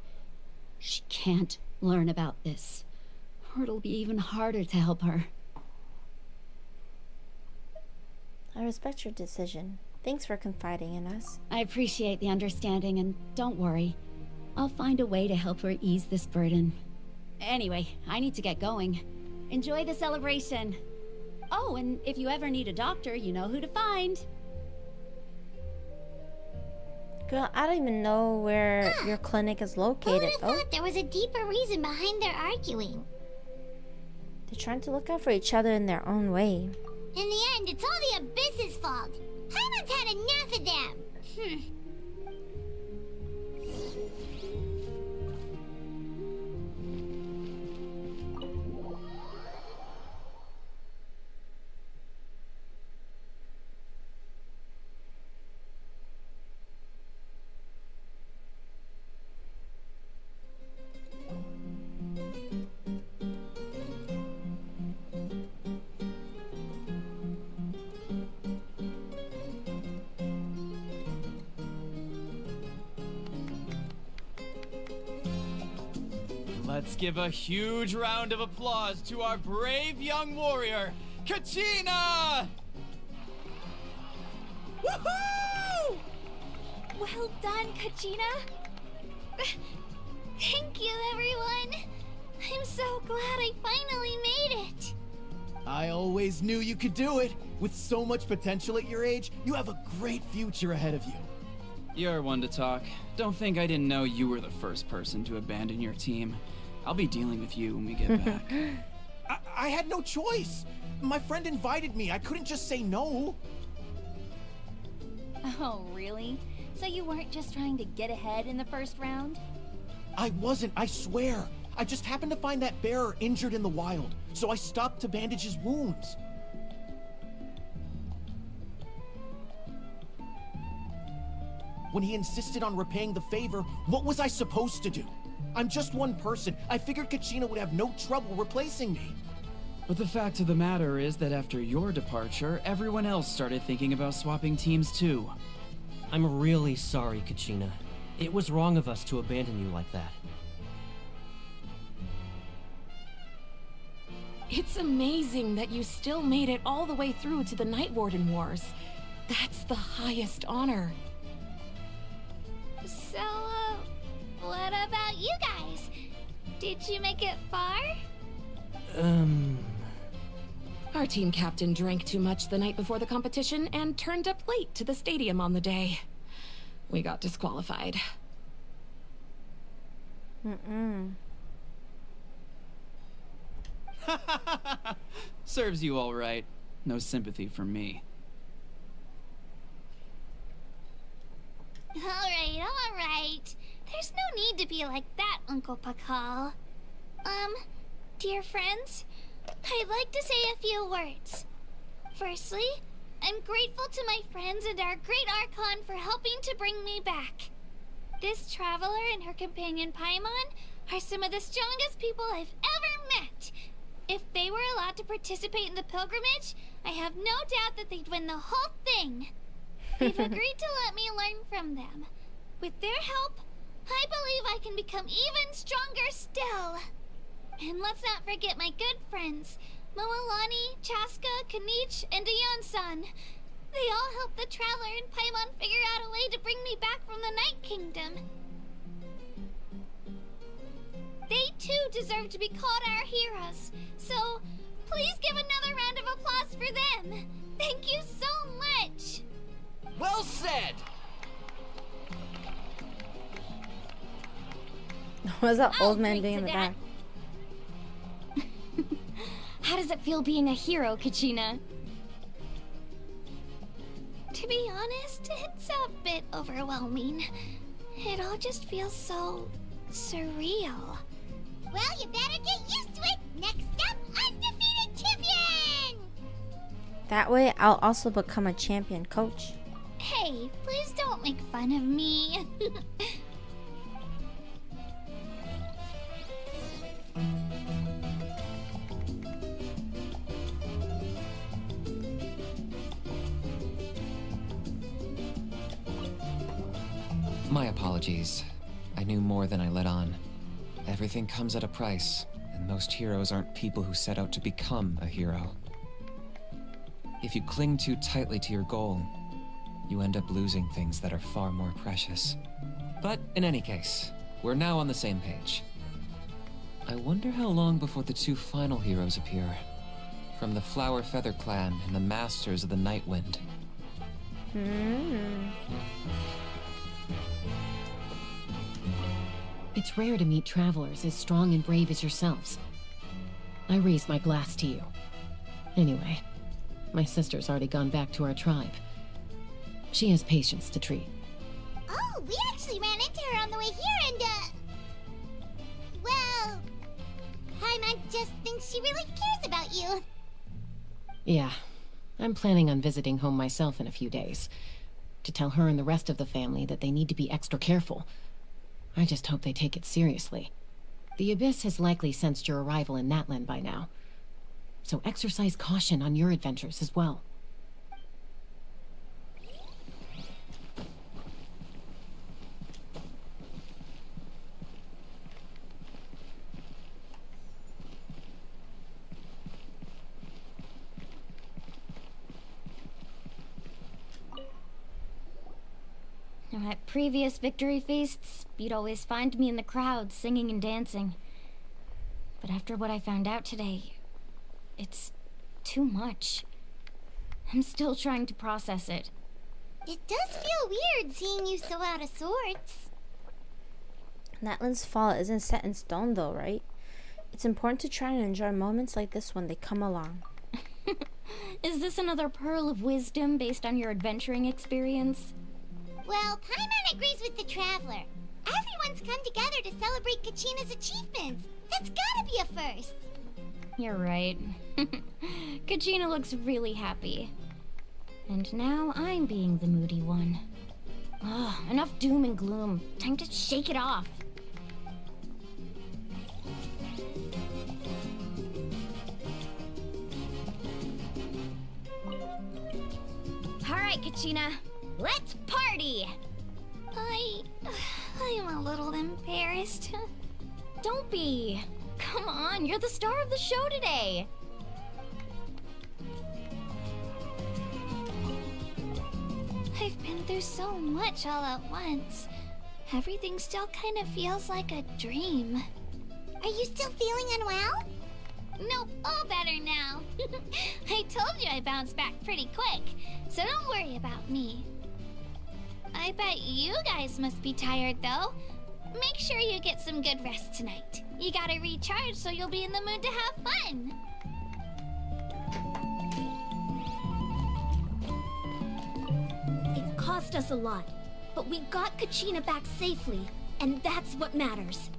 She can't learn about this, or it'll be even harder to help her. I respect your decision. Thanks for confiding in us. I appreciate the understanding, and don't worry. I'll find a way to help her ease this burden. Anyway, I need to get going. Enjoy the celebration. Oh, and if you ever need a doctor, you know who to find. Girl, I don't even know where your clinic is located, Who would have thought there was a deeper reason behind their arguing? They're trying to look out for each other in their own way. In the end, it's all the Abyss's fault. Paimon's had enough of them. Let's give a huge round of applause to our brave young warrior, Kachina! Woohoo! Well done, Kachina. Thank you, everyone. I'm so glad I finally made it. I always knew you could do it. With so much potential at your age, you have a great future ahead of you. You're one to talk. Don't think I didn't know you were the first person to abandon your team. I'll be dealing with you when we get back. I had no choice. My friend invited me. I couldn't just say no. Oh, really? So you weren't just trying to get ahead in the first round? I wasn't, I swear. I just happened to find that bearer injured in the wild, so I stopped to bandage his wounds. When he insisted on repaying the favor, what was I supposed to do? I'm just one person. I figured Kachina would have no trouble replacing me. But the fact of the matter is that after your departure, everyone else started thinking about swapping teams too. I'm really sorry, Kachina. It was wrong of us to abandon you like that. It's amazing that you still made it all the way through to the Night Warden Wars. That's the highest honor. So, what about you guys? Did you make it far? Our team captain drank too much the night before the competition and turned up late to the stadium on the day. We got disqualified. Serves you all right. No sympathy from me. Who There's no need to be like that, Uncle Pakal. Dear friends, I'd like to say a few words. Firstly, I'm grateful to my friends and our great Archon for helping to bring me back. This traveler and her companion Paimon are some of the strongest people I've ever met. If they were allowed to participate in the pilgrimage, I have no doubt that they'd win the whole thing. They've agreed to let me learn from them. With their help, I believe I can become even stronger still. And let's not forget my good friends, Moalani, Chaska, Kanich, and Ayan-san. They all helped the Traveler and Paimon figure out a way to bring me back from the Night Kingdom. They too deserve to be called our heroes, so please give another round of applause for them. Thank you so much. Well said! What's that old man doing in the back? How does it feel being a hero, Kachina? To be honest, it's a bit overwhelming. It all just feels so surreal. Well, you better get used to it. Next up, undefeated champion! That way, I'll also become a champion coach. Hey, please don't make fun of me. My apologies. I knew more than I let on. Everything comes at a price, and most heroes aren't people who set out to become a hero. If you cling too tightly to your goal, you end up losing things that are far more precious. But in any case, we're now on the same page. I wonder how long before the two final heroes appear. From the Flower Feather Clan and the Masters of the Night Wind. It's rare to meet travelers as strong and brave as yourselves. I raise my glass to you. Anyway, my sister's already gone back to our tribe. She has patients to treat. Oh, we actually ran into her on the way here and, well, Paimon just thinks she really cares about you. Yeah, I'm planning on visiting home myself in a few days. To tell her and the rest of the family that they need to be extra careful. I just hope they take it seriously. The Abyss has likely sensed your arrival in Natlan by now. So exercise caution on your adventures as well. At previous victory feasts, you'd always find me in the crowd singing and dancing. But after what I found out today, it's too much. I'm still trying to process it. It does feel weird seeing you so out of sorts. Natlan's fall isn't set in stone though, right? It's important to try and enjoy moments like this when they come along. Is this another pearl of wisdom based on your adventuring experience? Well, Paimon agrees with the Traveler. Everyone's come together to celebrate Kachina's achievements. That's gotta be a first. You're right. Kachina looks really happy. And now I'm being the moody one. Ugh, enough doom and gloom. Time to shake it off. Alright, Kachina. Let's party! I'm a little embarrassed. Don't be. Come on, you're the star of the show today. I've been through so much all at once. Everything still kind of feels like a dream. Are you still feeling unwell? Nope, all better now. I told you I bounced back pretty quick, so don't worry about me. I bet you guys must be tired, though. Make sure you get some good rest tonight. You gotta recharge so you'll be in the mood to have fun. It cost us a lot, but we got Kachina back safely, and that's what matters.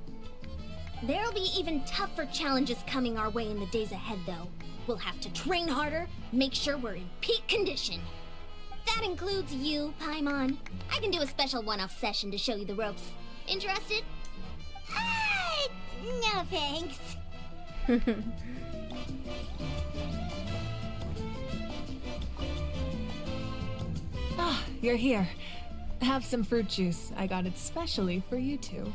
There'll be even tougher challenges coming our way in the days ahead, though. We'll have to train harder, make sure we're in peak condition. That includes you, Paimon. I can do a special one-off session to show you the ropes. Interested? No thanks. Ah, you're here. Have some fruit juice. I got it specially for you two.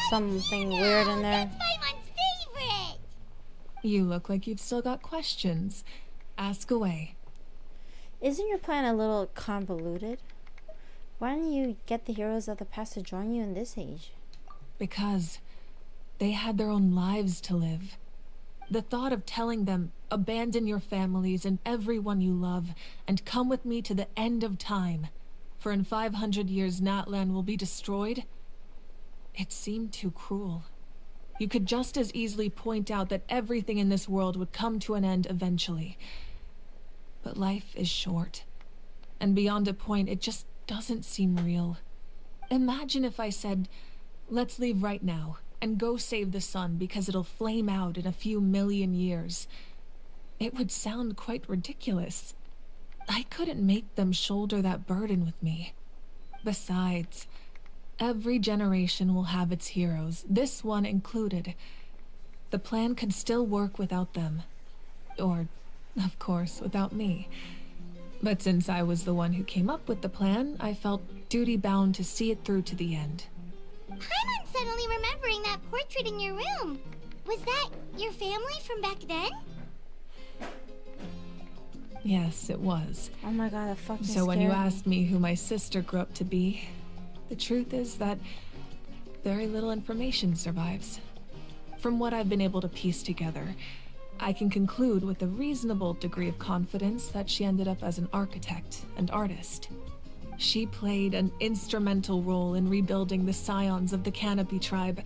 Something weird in there. That's Paimon's favorite. You look like you've still got questions. Ask away. Isn't your plan a little convoluted? Why don't you get the heroes of the past to join you in this age? Because they had their own lives to live. The thought of telling them, abandon your families and everyone you love, and come with me to the end of time, for in 500 years Natlan will be destroyed, it seemed too cruel. You could just as easily point out that everything in this world would come to an end eventually. But life is short, and beyond a point, it just doesn't seem real. Imagine if I said, let's leave right now, and go save the sun because it'll flame out in a few million years. It would sound quite ridiculous. I couldn't make them shoulder that burden with me. Besides, every generation will have its heroes, this one included. The plan could still work without them. Or, of course, without me. But since I was the one who came up with the plan, I felt duty-bound to see it through to the end. Paimon's suddenly remembering that portrait in your room. Was that your family from back then? Yes, it was. Oh my god, that fucking So when you scared me. asked me who my sister grew up to be, the truth is that very little information survives. From what I've been able to piece together, I can conclude with a reasonable degree of confidence that she ended up as an architect and artist. She played an instrumental role in rebuilding the scions of the Canopy tribe,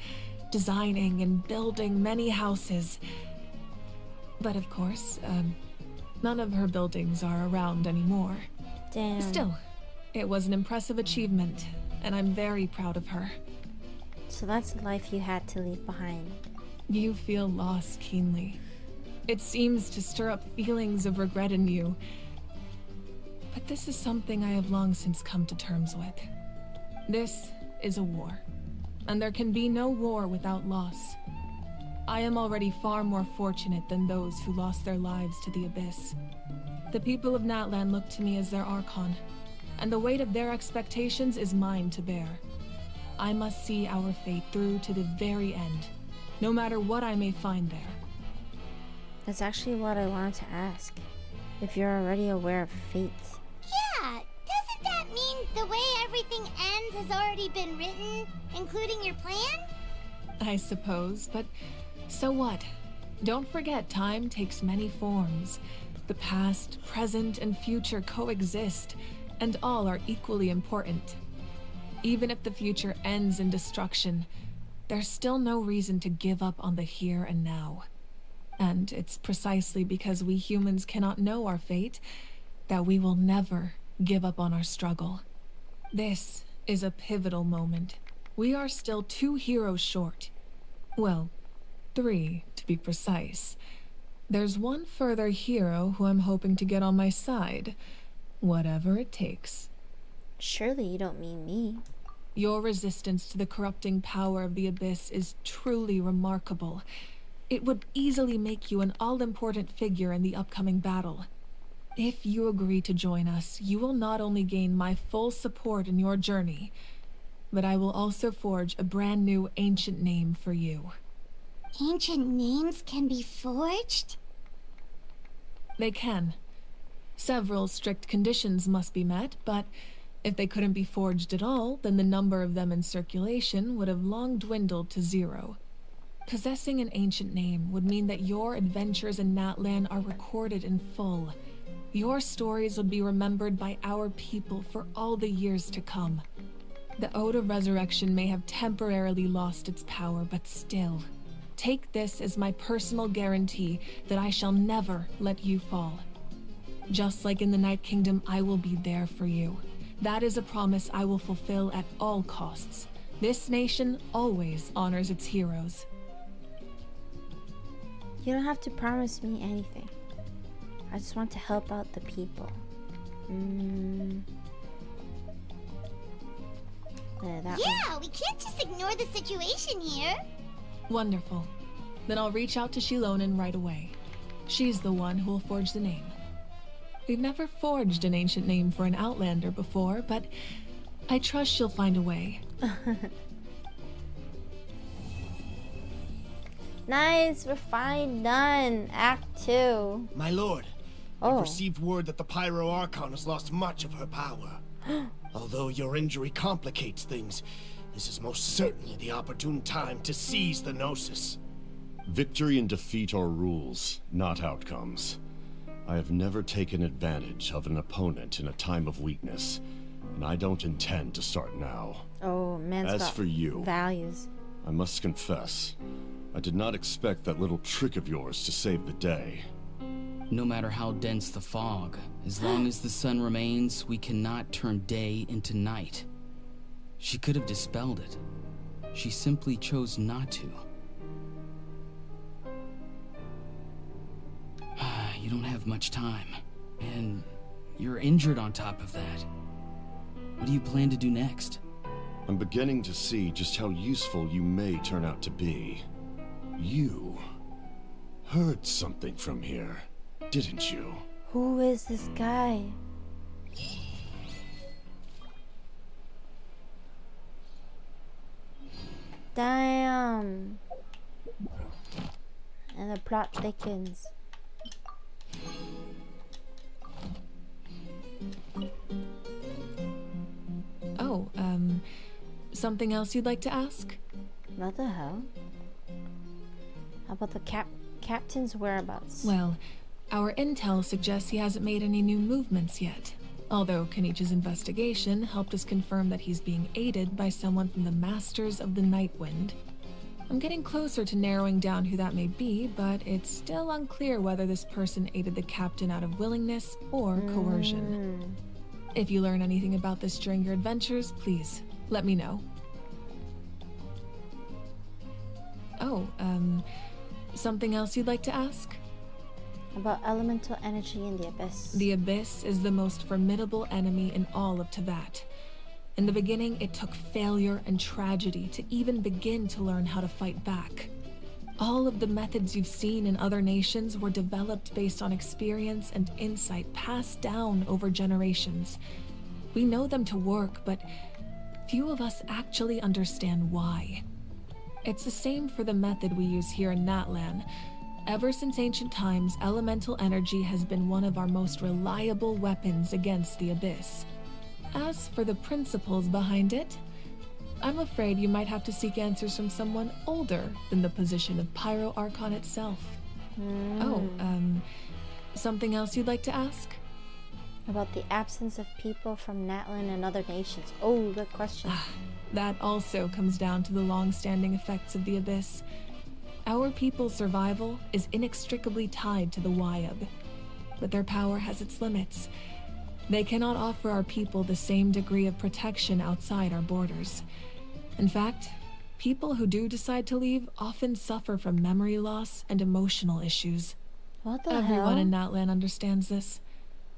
designing and building many houses. But of course, none of her buildings are around anymore. Damn. Still, it was an impressive achievement, and I'm very proud of her. So that's the life you had to leave behind. You feel loss keenly. It seems to stir up feelings of regret in you. But this is something I have long since come to terms with. This is a war, and there can be no war without loss. I am already far more fortunate than those who lost their lives to the Abyss. The people of Natlan look to me as their Archon, and the weight of their expectations is mine to bear. I must see our fate through to the very end, no matter what I may find there. That's actually what I wanted to ask. If you're already aware of fate. Yeah, doesn't that mean the way everything ends has already been written, including your plan? I suppose, but so what? Don't forget, time takes many forms. The past, present, and future coexist, and all are equally important. Even if the future ends in destruction, there's still no reason to give up on the here and now. And it's precisely because we humans cannot know our fate that we will never give up on our struggle. This is a pivotal moment. We are still 2 heroes short. Well, 3 to be precise. There's one further hero who I'm hoping to get on my side, whatever it takes. Surely you don't mean me. Your resistance to the corrupting power of the Abyss is truly remarkable. It would easily make you an all-important figure in the upcoming battle. If you agree to join us, you will not only gain my full support in your journey, but I will also forge a brand new ancient name for you. Ancient names can be forged? They can. Several strict conditions must be met, but if they couldn't be forged at all, then the number of them in circulation would have long dwindled to 0. Possessing an ancient name would mean that your adventures in Natlan are recorded in full. Your stories would be remembered by our people for all the years to come. The Ode of Resurrection may have temporarily lost its power, but still, take this as my personal guarantee that I shall never let you fall. Just like in the Night Kingdom, I will be there for you. That is a promise I will fulfill at all costs, This nation always honors its heroes. You don't have to promise me anything. I just want to help out the people. Yeah, we can't just ignore the situation here. Wonderful. Then I'll reach out to Shilonen right away. She's the one who will forge the name. We've never forged an ancient name for an Outlander before, but I trust she'll find a way. Nice, we're fine, done. Act 2. My lord, I've received word that the Pyro Archon has lost much of her power. Although your injury complicates things, this is most certainly the opportune time to seize the Gnosis. Victory and defeat are rules, not outcomes. I have never taken advantage of an opponent in a time of weakness, and I don't intend to start now. Oh, man's As got for you, values. I must confess, I did not expect that little trick of yours to save the day. No matter how dense the fog, as long as the sun remains, we cannot turn day into night. She could have dispelled it. She simply chose not to. You don't have much time, and you're injured on top of that. What do you plan to do next? I'm beginning to see just how useful you may turn out to be. You heard something from here, didn't you? Who is this guy? Damn. And the plot thickens. Oh, something else you'd like to ask? What the hell? How about the captain's whereabouts? Well, our intel suggests he hasn't made any new movements yet. Although Kenichi's investigation helped us confirm that he's being aided by someone from the Masters of the Nightwind. I'm getting closer to narrowing down who that may be, but it's still unclear whether this person aided the captain out of willingness or coercion. If you learn anything about this during your adventures, please let me know. Oh, something else you'd like to ask? About elemental energy in the Abyss. The Abyss is the most formidable enemy in all of Teyvat. In the beginning, it took failure and tragedy to even begin to learn how to fight back. All of the methods you've seen in other nations were developed based on experience and insight passed down over generations. We know them to work, but few of us actually understand why. It's the same for the method we use here in Natlan. Ever since ancient times, elemental energy has been one of our most reliable weapons against the Abyss. As for the principles behind it, I'm afraid you might have to seek answers from someone older than the position of Pyro Archon itself. Oh, something else you'd like to ask? About the absence of people from Natlan and other nations. Oh, good question. That also comes down to the long-standing effects of the Abyss. Our people's survival is inextricably tied to the Wyab, but their power has its limits. They cannot offer our people the same degree of protection outside our borders. In fact, people who do decide to leave often suffer from memory loss and emotional issues. What the Everyone hell? in Natlan understands this.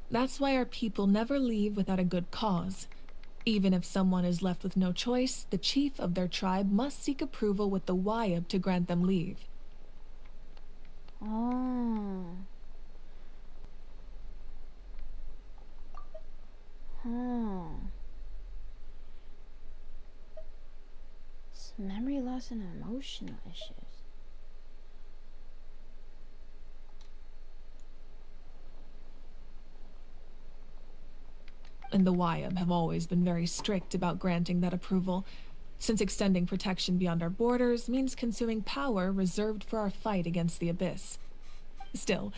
That's why our people never leave without a good cause. Even if someone is left with no choice, the chief of their tribe must seek approval with the Wyab to grant them leave. Oh. So memory loss and emotional issues. And the Wyab have always been very strict about granting that approval, since extending protection beyond our borders means consuming power reserved for our fight against the Abyss. Still,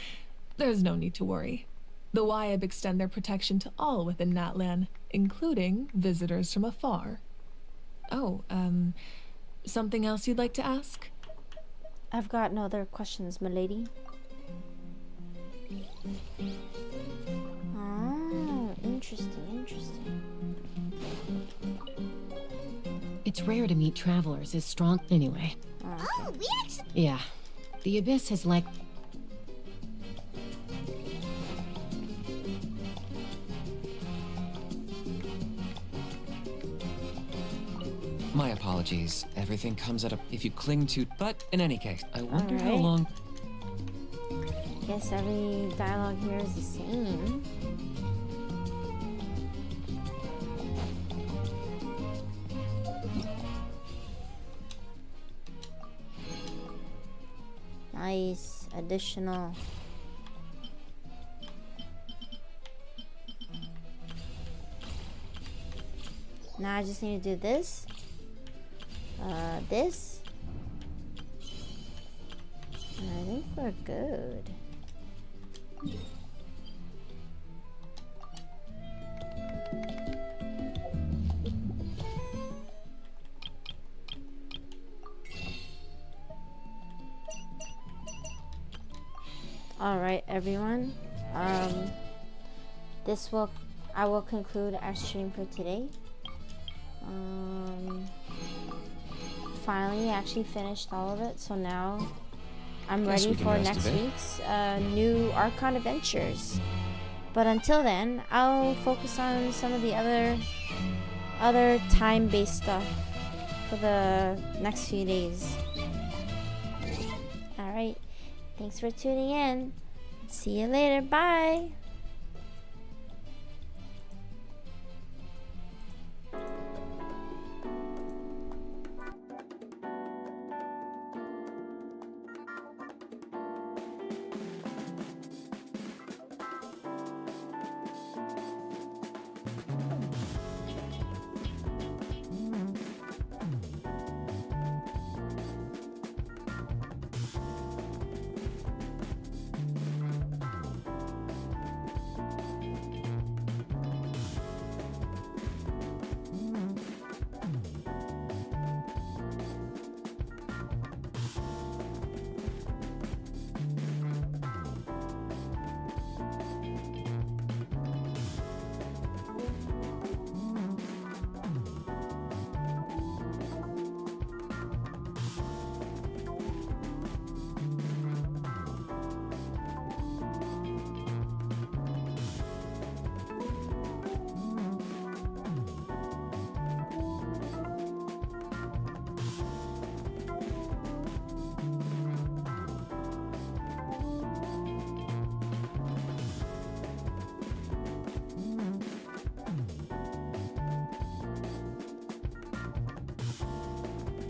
there's no need to worry. The Wyab extend their protection to all within Natlan, including visitors from afar. Oh, something else you'd like to ask? I've got no other questions, milady. Oh, interesting. It It's rare to meet travelers as strong anyway. Oh, we actually... Yeah. The Abyss has My apologies. Everything comes at a... If you cling to... But in any case, I wonder how Alright. long... Guess every dialogue here is the same. Nice. Additional. Now I just need to do this. This. And I think we're good. All right, everyone. I will conclude our stream for today. Finally, actually finished all of it, so now I'm Guess ready we can for rest a next bit. week's new Archon adventures. But until then, I'll focus on some of the other time-based stuff for the next few days. All right, thanks for tuning in. See you later. Bye.